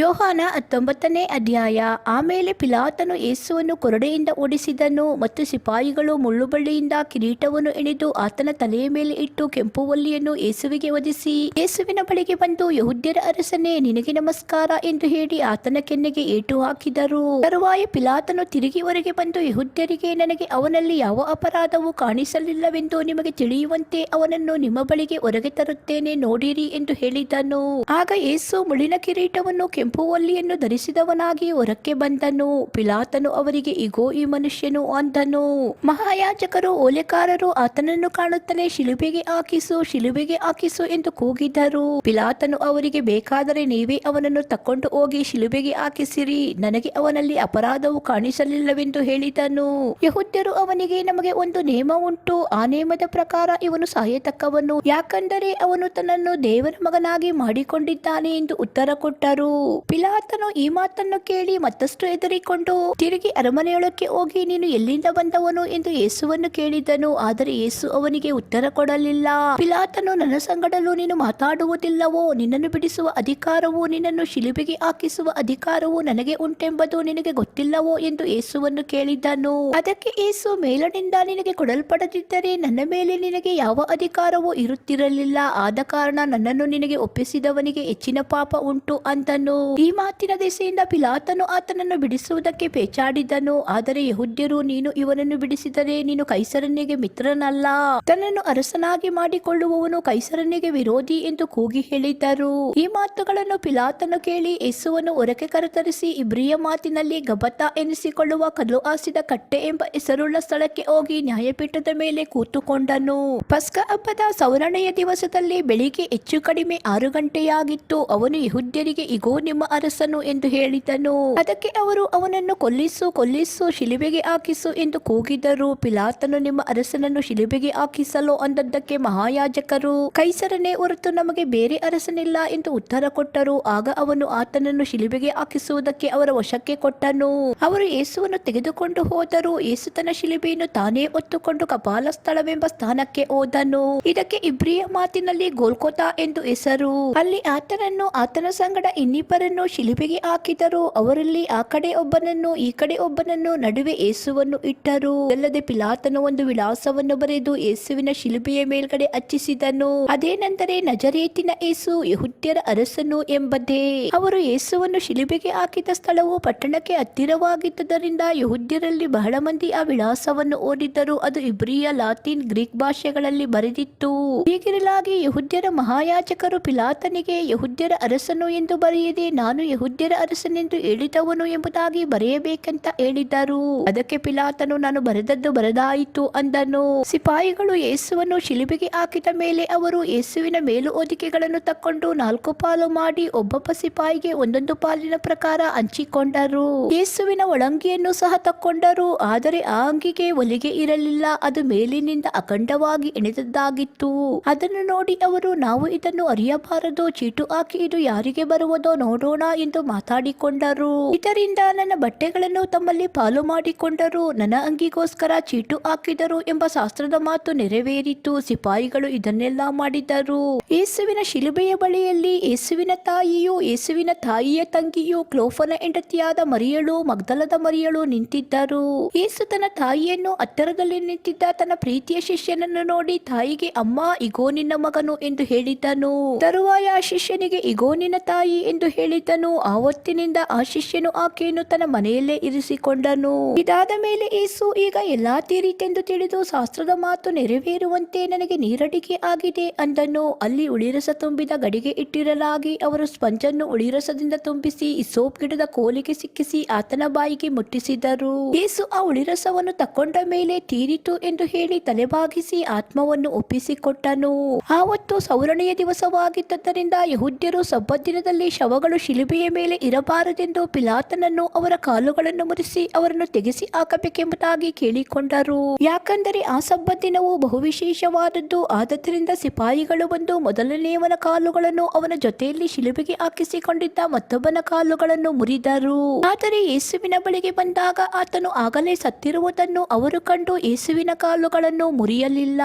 ಯೋಹಾನ 19ನೇ ಅಧ್ಯಾಯ. ಆಮೇಲೆ ಪಿಲಾತನು ಯೇಸುವನ್ನು ಕೊರಡೆಯಿಂದ ಓಡಿಸಿದನು ಮತ್ತು ಸಿಪಾಯಿಗಳು ಮುಳ್ಳುಬಳ್ಳಿಯಿಂದ ಕಿರೀಟವನ್ನು ಎಣೆದು ಆತನ ತಲೆಯ ಮೇಲೆ ಇಟ್ಟು ಕೆಂಪು ವಲ್ಲಿಯನ್ನು ಯೇಸುವಿಗೆ ಒದಿಸಿ ಯೇಸುವಿನ ಬಳಿಗೆ ಬಂದು, ಯೆಹೂದ್ಯರ ಅರಸನೇ, ನಿನಗೆ ನಮಸ್ಕಾರ ಎಂದು ಹೇಳಿ ಆತನ ಕೆನ್ನೆಗೆ ಏಟು ಹಾಕಿದರು. ತರುವಾಯ ಪಿಲಾತನು ತಿರುಗಿ ಹೊರಗೆ ಬಂದು ಯೆಹೂದ್ಯರಿಗೆ, ನನಗೆ ಅವನಲ್ಲಿ ಯಾವ ಅಪರಾಧವೂ ಕಾಣಿಸಲಿಲ್ಲವೆಂದು ನಿಮಗೆ ತಿಳಿಯುವಂತೆ ಅವನನ್ನು ನಿಮ್ಮ ಬಳಿಗೆ ಹೊರಗೆ ತರುತ್ತೇನೆ, ನೋಡಿರಿ ಎಂದು ಹೇಳಿದನು. ಆಗ ಯೇಸು ಮುಳ್ಳಿನ ಕಿರೀಟವನ್ನು ಕೆಂಪು ವಲ್ಲಿಯನ್ನು ಧರಿಸಿದವನಾಗಿ ಹೊರಕ್ಕೆ ಬಂದನು. ಪಿಲಾತನು ಅವರಿಗೆ, ಇಗೋ ಈ ಮನುಷ್ಯನು ಅಂದನು. ಮಹಾಯಾಜಕರು, ಓಲೆಕಾರರು ಆತನನ್ನು ಕಾಣುತ್ತಲೇ, ಶಿಲುಬೆಗೆ ಹಾಕಿಸು, ಶಿಲುಬೆಗೆ ಹಾಕಿಸು ಎಂದು ಕೂಗಿದರು. ಪಿಲಾತನು ಅವರಿಗೆ, ಬೇಕಾದರೆ ನೀವೇ ಅವನನ್ನು ತಕೊಂಡು ಹೋಗಿ ಶಿಲುಬೆಗೆ ಹಾಕಿಸಿರಿ, ನನಗೆ ಅವನಲ್ಲಿ ಅಪರಾಧವು ಕಾಣಿಸಲಿಲ್ಲವೆಂದು ಹೇಳಿದನು. ಯೆಹೂದ್ಯರು ಅವನಿಗೆ, ನಮಗೆ ಒಂದು ನೇಮ ಉಂಟು, ಆ ನೇಮದ ಪ್ರಕಾರ ಇವನು ಸಾಯತಕ್ಕವನು, ಯಾಕಂದರೆ ಅವನು ತನ್ನನ್ನು ದೇವರ ಮಗನಾಗಿ ಮಾಡಿಕೊಂಡಿದ್ದಾನೆ ಎಂದು ಉತ್ತರ ಕೊಟ್ಟರು. ಪಿಲಾತನು ಈ ಮಾತನ್ನು ಕೇಳಿ ಮತ್ತಷ್ಟು ಹೆದರಿಕೊಂಡು ತಿರುಗಿ ಅರಮನೆಯೊಳಕ್ಕೆ ಹೋಗಿ, ನೀನು ಎಲ್ಲಿಂದ ಬಂದವನು ಎಂದು ಯೇಸುವನ್ನು ಕೇಳಿದನು. ಆದರೆ ಯೇಸು ಅವನಿಗೆ ಉತ್ತರ ಕೊಡಲಿಲ್ಲ. ಪಿಲಾತನು, ನನ್ನ ಸಂಗಡಲೂ ನೀನು ಮಾತಾಡುವುದಿಲ್ಲವೋ? ನಿನ್ನನ್ನು ಬಿಡಿಸುವ ಅಧಿಕಾರವೂ ನಿನ್ನನ್ನು ಶಿಲುಬೆಗೆ ಹಾಕಿಸುವ ಅಧಿಕಾರವೂ ನನಗೆ ಉಂಟೆಂಬುದು ನಿನಗೆ ಗೊತ್ತಿಲ್ಲವೋ ಎಂದು ಯೇಸುವನ್ನು ಕೇಳಿದನು. ಅದಕ್ಕೆ ಯೇಸು, ಮೇಲನಿಂದ ನಿನಗೆ ಕೊಡಲ್ಪಡದಿದ್ದರೆ ನನ್ನ ಮೇಲೆ ನಿನಗೆ ಯಾವ ಅಧಿಕಾರವೂ ಇರುತ್ತಿರಲಿಲ್ಲ. ಆದ ಕಾರಣ ನನ್ನನ್ನು ನಿನಗೆ ಒಪ್ಪಿಸಿದವನಿಗೆ ಹೆಚ್ಚಿನ ಪಾಪ ಉಂಟು ಅಂದನು. ಈ ಮಾತಿನ ದೆಸೆಯಿಂದ ಪಿಲಾತನು ಆತನನ್ನು ಬಿಡಿಸುವುದಕ್ಕೆ ಪೇಚಾಡಿದನು. ಆದರೆ ಯೆಹೂದ್ಯರು, ನೀನು ಇವನನ್ನು ಬಿಡಿಸಿದರೆ ನೀನು ಕೈಸರನಿಗೆ ಮಿತ್ರನಲ್ಲ, ತನ್ನನ್ನು ಅರಸನಾಗಿ ಮಾಡಿಕೊಳ್ಳುವವನು ಕೈಸರನಿಗೆ ವಿರೋಧಿ ಎಂದು ಕೂಗಿ ಹೇಳಿದರು. ಈ ಮಾತುಗಳನ್ನು ಪಿಲಾತನು ಕೇಳಿ ಯೇಸುವನ್ನು ಹೊರಕ್ಕೆ ಕರೆತರಿಸಿ ಇಬ್ರಿಯ ಮಾತಿನಲ್ಲಿ ಗಬತಾ ಎನಿಸಿಕೊಳ್ಳುವ ಕಲ್ಲು ಹಾಸಿದ ಕಟ್ಟೆ ಎಂಬ ಹೆಸರುಳ್ಳ ಸ್ಥಳಕ್ಕೆ ಹೋಗಿ ನ್ಯಾಯಪೀಠದ ಮೇಲೆ ಕೂತುಕೊಂಡನು. ಪಸ್ಕ ಹಬ್ಬದ ಸವರಣೆಯ ದಿವಸದಲ್ಲಿ ಬೆಳಿಗ್ಗೆ ಹೆಚ್ಚು ಕಡಿಮೆ 6 ಗಂಟೆಯಾಗಿತ್ತು. ಅವನು ಯೆಹೂದ್ಯರಿಗೆ, ಇಗೋ ನಿಮ್ಮ ಅರಸನು ಎಂದು ಹೇಳಿದನು. ಅದಕ್ಕೆ ಅವರು, ಅವನನ್ನು ಕೊಲ್ಲಿಸು, ಕೊಲ್ಲಿಸು, ಶಿಲುಬೆಗೆ ಹಾಕಿಸು ಎಂದು ಕೂಗಿದರು. ಪಿಲಾತನು, ನಿಮ್ಮ ಅರಸನನ್ನು ಶಿಲುಬೆಗೆ ಹಾಕಿಸಲು ಅಂದದ್ದಕ್ಕೆ ಮಹಾಯಾಜಕರು, ಕೈಸರನೇ ಹೊರತು ನಮಗೆ ಬೇರೆ ಅರಸನಿಲ್ಲ ಎಂದು ಉತ್ತರ ಕೊಟ್ಟರು. ಆಗ ಅವನು ಆತನನ್ನು ಶಿಲುಬೆಗೆ ಹಾಕಿಸುವುದಕ್ಕೆ ಅವರ ವಶಕ್ಕೆ ಕೊಟ್ಟನು. ಅವರು ಯೇಸುವನ್ನು ತೆಗೆದುಕೊಂಡು ಹೋದರು. ಯೇಸು ತನ್ನ ಶಿಲುಬೆಯನ್ನು ತಾನೇ ಹೊತ್ತುಕೊಂಡು ಕಪಾಲ ಸ್ಥಳವೆಂಬ ಸ್ಥಾನಕ್ಕೆ ಹೋದನು. ಇದಕ್ಕೆ ಇಬ್ರಿಯ ಮಾತಿನಲ್ಲಿ ಗೋಲ್ಗೊಥಾ ಎಂದು ಹೆಸರು. ಅಲ್ಲಿ ಆತನನ್ನು ಆತನ ಸಂಗಡ ಇನ್ನಿಬ್ಬರನ್ನು ಶಿಲುಬೆಗೆ ಹಾಕಿದರು. ಅವರಲ್ಲಿ ಆ ಕಡೆ ಒಬ್ಬನನ್ನು, ಈ ಕಡೆ ಒಬ್ಬನನ್ನು, ನಡುವೆ ಯೇಸುವನ್ನು ಇಟ್ಟರು. ಅಲ್ಲದೆ ಪಿಲಾತನು ಒಂದು ವಿಳಾಸವನ್ನು ಬರೆದು ಯೇಸುವಿನ ಶಿಲುಬೆಯ ಮೇಲ್ಗಡೆ ಹಚ್ಚಿಸಿದನು. ಅದೇನೆಂದರೆ, ನಜರೇತಿನ ಯೇಸು, ಯೆಹೂದ್ಯರ ಅರಸನು ಎಂಬುದೇ. ಅವರು ಯೇಸುವನ್ನು ಶಿಲುಬೆಗೆ ಹಾಕಿದ ಸ್ಥಳವು ಪಟ್ಟಣಕ್ಕೆ ಹತ್ತಿರವಾಗಿದ್ದರಿಂದ ಯೆಹೂದ್ಯರಲ್ಲಿ ಬಹಳ ಮಂದಿ ಆ ವಿಳಾಸವನ್ನು ಓದಿದ್ದರು. ಅದು ಇಬ್ರಿಯ, ಲಾತಿನ್, ಗ್ರೀಕ್ ಭಾಷೆಗಳಲ್ಲಿ ಬರೆದಿತ್ತು. ಹೀಗಿರಲಾಗಿ ಯೆಹೂದ್ಯರ ಮಹಾಯಾಜಕರು ಪಿಲಾತನಿಗೆ, ಯೆಹೂದ್ಯರ ಅರಸನು ಎಂದು ಬರೆಯದೆ ನಾನು ಯೆಹೂದ್ಯರ ಅರಸನೆಂದು ಹೇಳಿದವನು ಎಂಬುದಾಗಿ ಬರೆಯಬೇಕಂತ ಹೇಳಿದರು. ಅದಕ್ಕೆ ಪಿಲಾತನು, ನಾನು ಬರೆದದ್ದು ಬರೆದಾಯಿತು ಅಂದನು. ಸಿಪಾಯಿಗಳು ಯೇಸುವನ್ನು ಶಿಲುಬೆಗೆ ಹಾಕಿದ ಮೇಲೆ ಅವರು ಯೇಸುವಿನ ಮೇಲು ಹೊದಿಕೆಗಳನ್ನು ತಕ್ಕೊಂಡು 4 ಪಾಲು ಮಾಡಿ ಒಬ್ಬೊಬ್ಬ ಸಿಪಾಯಿಗೆ ಒಂದೊಂದು ಪಾಲಿನ ಪ್ರಕಾರ ಹಂಚಿಕೊಂಡರು. ಯೇಸುವಿನ ಒಳಂಗಿಯನ್ನು ಸಹ ತಕ್ಕೊಂಡರು. ಆದರೆ ಆ ಅಂಗಿಗೆ ಹೊಲಿಗೆ ಇರಲಿಲ್ಲ, ಅದು ಮೇಲಿನಿಂದ ಅಖಂಡವಾಗಿ ಎಣೆದದ್ದಾಗಿತ್ತು. ಅದನ್ನು ನೋಡಿ ಅವರು, ನಾವು ಇದನ್ನು ಅರಿಯಬಾರದು, ಚೀಟು ಹಾಕಿ ಇದು ಯಾರಿಗೆ ಬರುವುದೋ ನೋಡಿ ನೋಡೋಣ ಎಂದು ಮಾತಾಡಿಕೊಂಡರು. ಇದರಿಂದ ನನ್ನ ಬಟ್ಟೆಗಳನ್ನು ತಮ್ಮಲ್ಲಿ ಪಾಲು ಮಾಡಿಕೊಂಡರು, ನನ್ನ ಅಂಗಿಗೋಸ್ಕರ ಚೀಟು ಹಾಕಿದರು ಎಂಬ ಶಾಸ್ತ್ರದ ಮಾತು ನೆರವೇರಿತು. ಸಿಪಾಯಿಗಳು ಇದನ್ನೆಲ್ಲ ಮಾಡಿದರು. ಯೇಸುವಿನ ಶಿಲುಬೆಯ ಬಳಿಯಲ್ಲಿ ಯೇಸುವಿನ ತಾಯಿಯು, ಯೇಸುವಿನ ತಾಯಿಯ ತಂಗಿಯು, ಕ್ಲೋಫನ ಹೆಂಡತಿಯಾದ ಮರಿಯಳು, ಮಗ್ದಲದ ಮರಿಯಳು ನಿಂತಿದ್ದರು. ಯೇಸು ತನ್ನ ತಾಯಿಯನ್ನು ಹತ್ತಿರದಲ್ಲಿ ನಿಂತಿದ್ದ ತನ್ನ ಪ್ರೀತಿಯ ಶಿಷ್ಯನನ್ನು ನೋಡಿ ತಾಯಿಗೆ, ಅಮ್ಮ, ಇಗೋ ನಿನ್ನ ಮಗನು ಎಂದು ಹೇಳಿದ್ದನು. ತರುವಾಯ ಆ ಶಿಷ್ಯನಿಗೆ, ಇಗೋ ನಿನ್ನ ತಾಯಿ ಎಂದು ಹೇಳಿದ್ದನು. ಆವತ್ತಿನಿಂದ ಆ ಶಿಷ್ಯನು ಆಕೆಯನ್ನು ತನ್ನ ಮನೆಯಲ್ಲೇ ಇರಿಸಿಕೊಂಡನು. ಇದಾದ ಮೇಲೆ ಯೇಸು, ಈಗ ಎಲ್ಲಾ ತೀರಿತೆಂದು ತಿಳಿದು ಶಾಸ್ತ್ರದ ಮಾತು ನೆರವೇರುವಂತೆ ನನಗೆ ನೀರಡಿಕೆ ಆಗಿದೆ ಅಂದನು. ಅಲ್ಲಿ ಉಳಿರಸ ತುಂಬಿದ ಗಡಿಗೆ ಇಟ್ಟಿರಲಾಗಿ ಅವರು ಸ್ಪಂಜನ್ನು ಉಳಿರಸದಿಂದ ತುಂಬಿಸಿ ಹಿಸ್ಸೋಪ್ ಗಿಡದ ಕೋಲಿಗೆ ಸಿಕ್ಕಿಸಿ ಆತನ ಬಾಯಿಗೆ ಮುಟ್ಟಿಸಿದರು. ಯೇಸು ಆ ಉಳಿರಸವನ್ನು ತಕ್ಕೊಂಡ ಮೇಲೆ ತೀರಿತು ಎಂದು ಹೇಳಿ ತಲೆಬಾಗಿಸಿ ಆತ್ಮವನ್ನು ಒಪ್ಪಿಸಿಕೊಟ್ಟನು. ಆವತ್ತು ಸೌರಣೆಯ ದಿವಸವಾಗಿದ್ದರಿಂದ ಯೆಹೂದ್ಯರು ಸಬ್ಬತ್ ದಿನದಲ್ಲಿ ಶವಗಳು ಶಿಲುಬೆಯ ಮೇಲೆ ಇರಬಾರದೆಂದು ಪಿಲಾತನನ್ನು ಅವರ ಕಾಲುಗಳನ್ನು ಮುರಿಸಿ ಅವರನ್ನು ತೆಗೆಸಿ ಹಾಕಬೇಕೆಂಬುದಾಗಿ ಕೇಳಿಕೊಂಡರು. ಯಾಕಂದರೆ ಆ ಸಬ್ಬತ್ ದಿನವು ಬಹುವಿಶೇಷವಾದದ್ದು. ಆದ್ದರಿಂದ ಸಿಪಾಯಿಗಳು ಬಂದು ಮೊದಲನೆಯವನ ಕಾಲುಗಳನ್ನು ಅವನ ಜೊತೆಯಲ್ಲಿ ಶಿಲುಬೆಗೆ ಹಾಕಿಸಿಕೊಂಡಿದ್ದ ಮತ್ತೊಬ್ಬನ ಕಾಲುಗಳನ್ನು ಮುರಿದರು. ಆದರೆ ಯೇಸುವಿನ ಬಳಿಗೆ ಬಂದಾಗ ಆತನು ಆಗಲೇ ಸತ್ತಿರುವುದನ್ನು ಅವರು ಕಂಡು ಯೇಸುವಿನ ಕಾಲುಗಳನ್ನು ಮುರಿಯಲಿಲ್ಲ.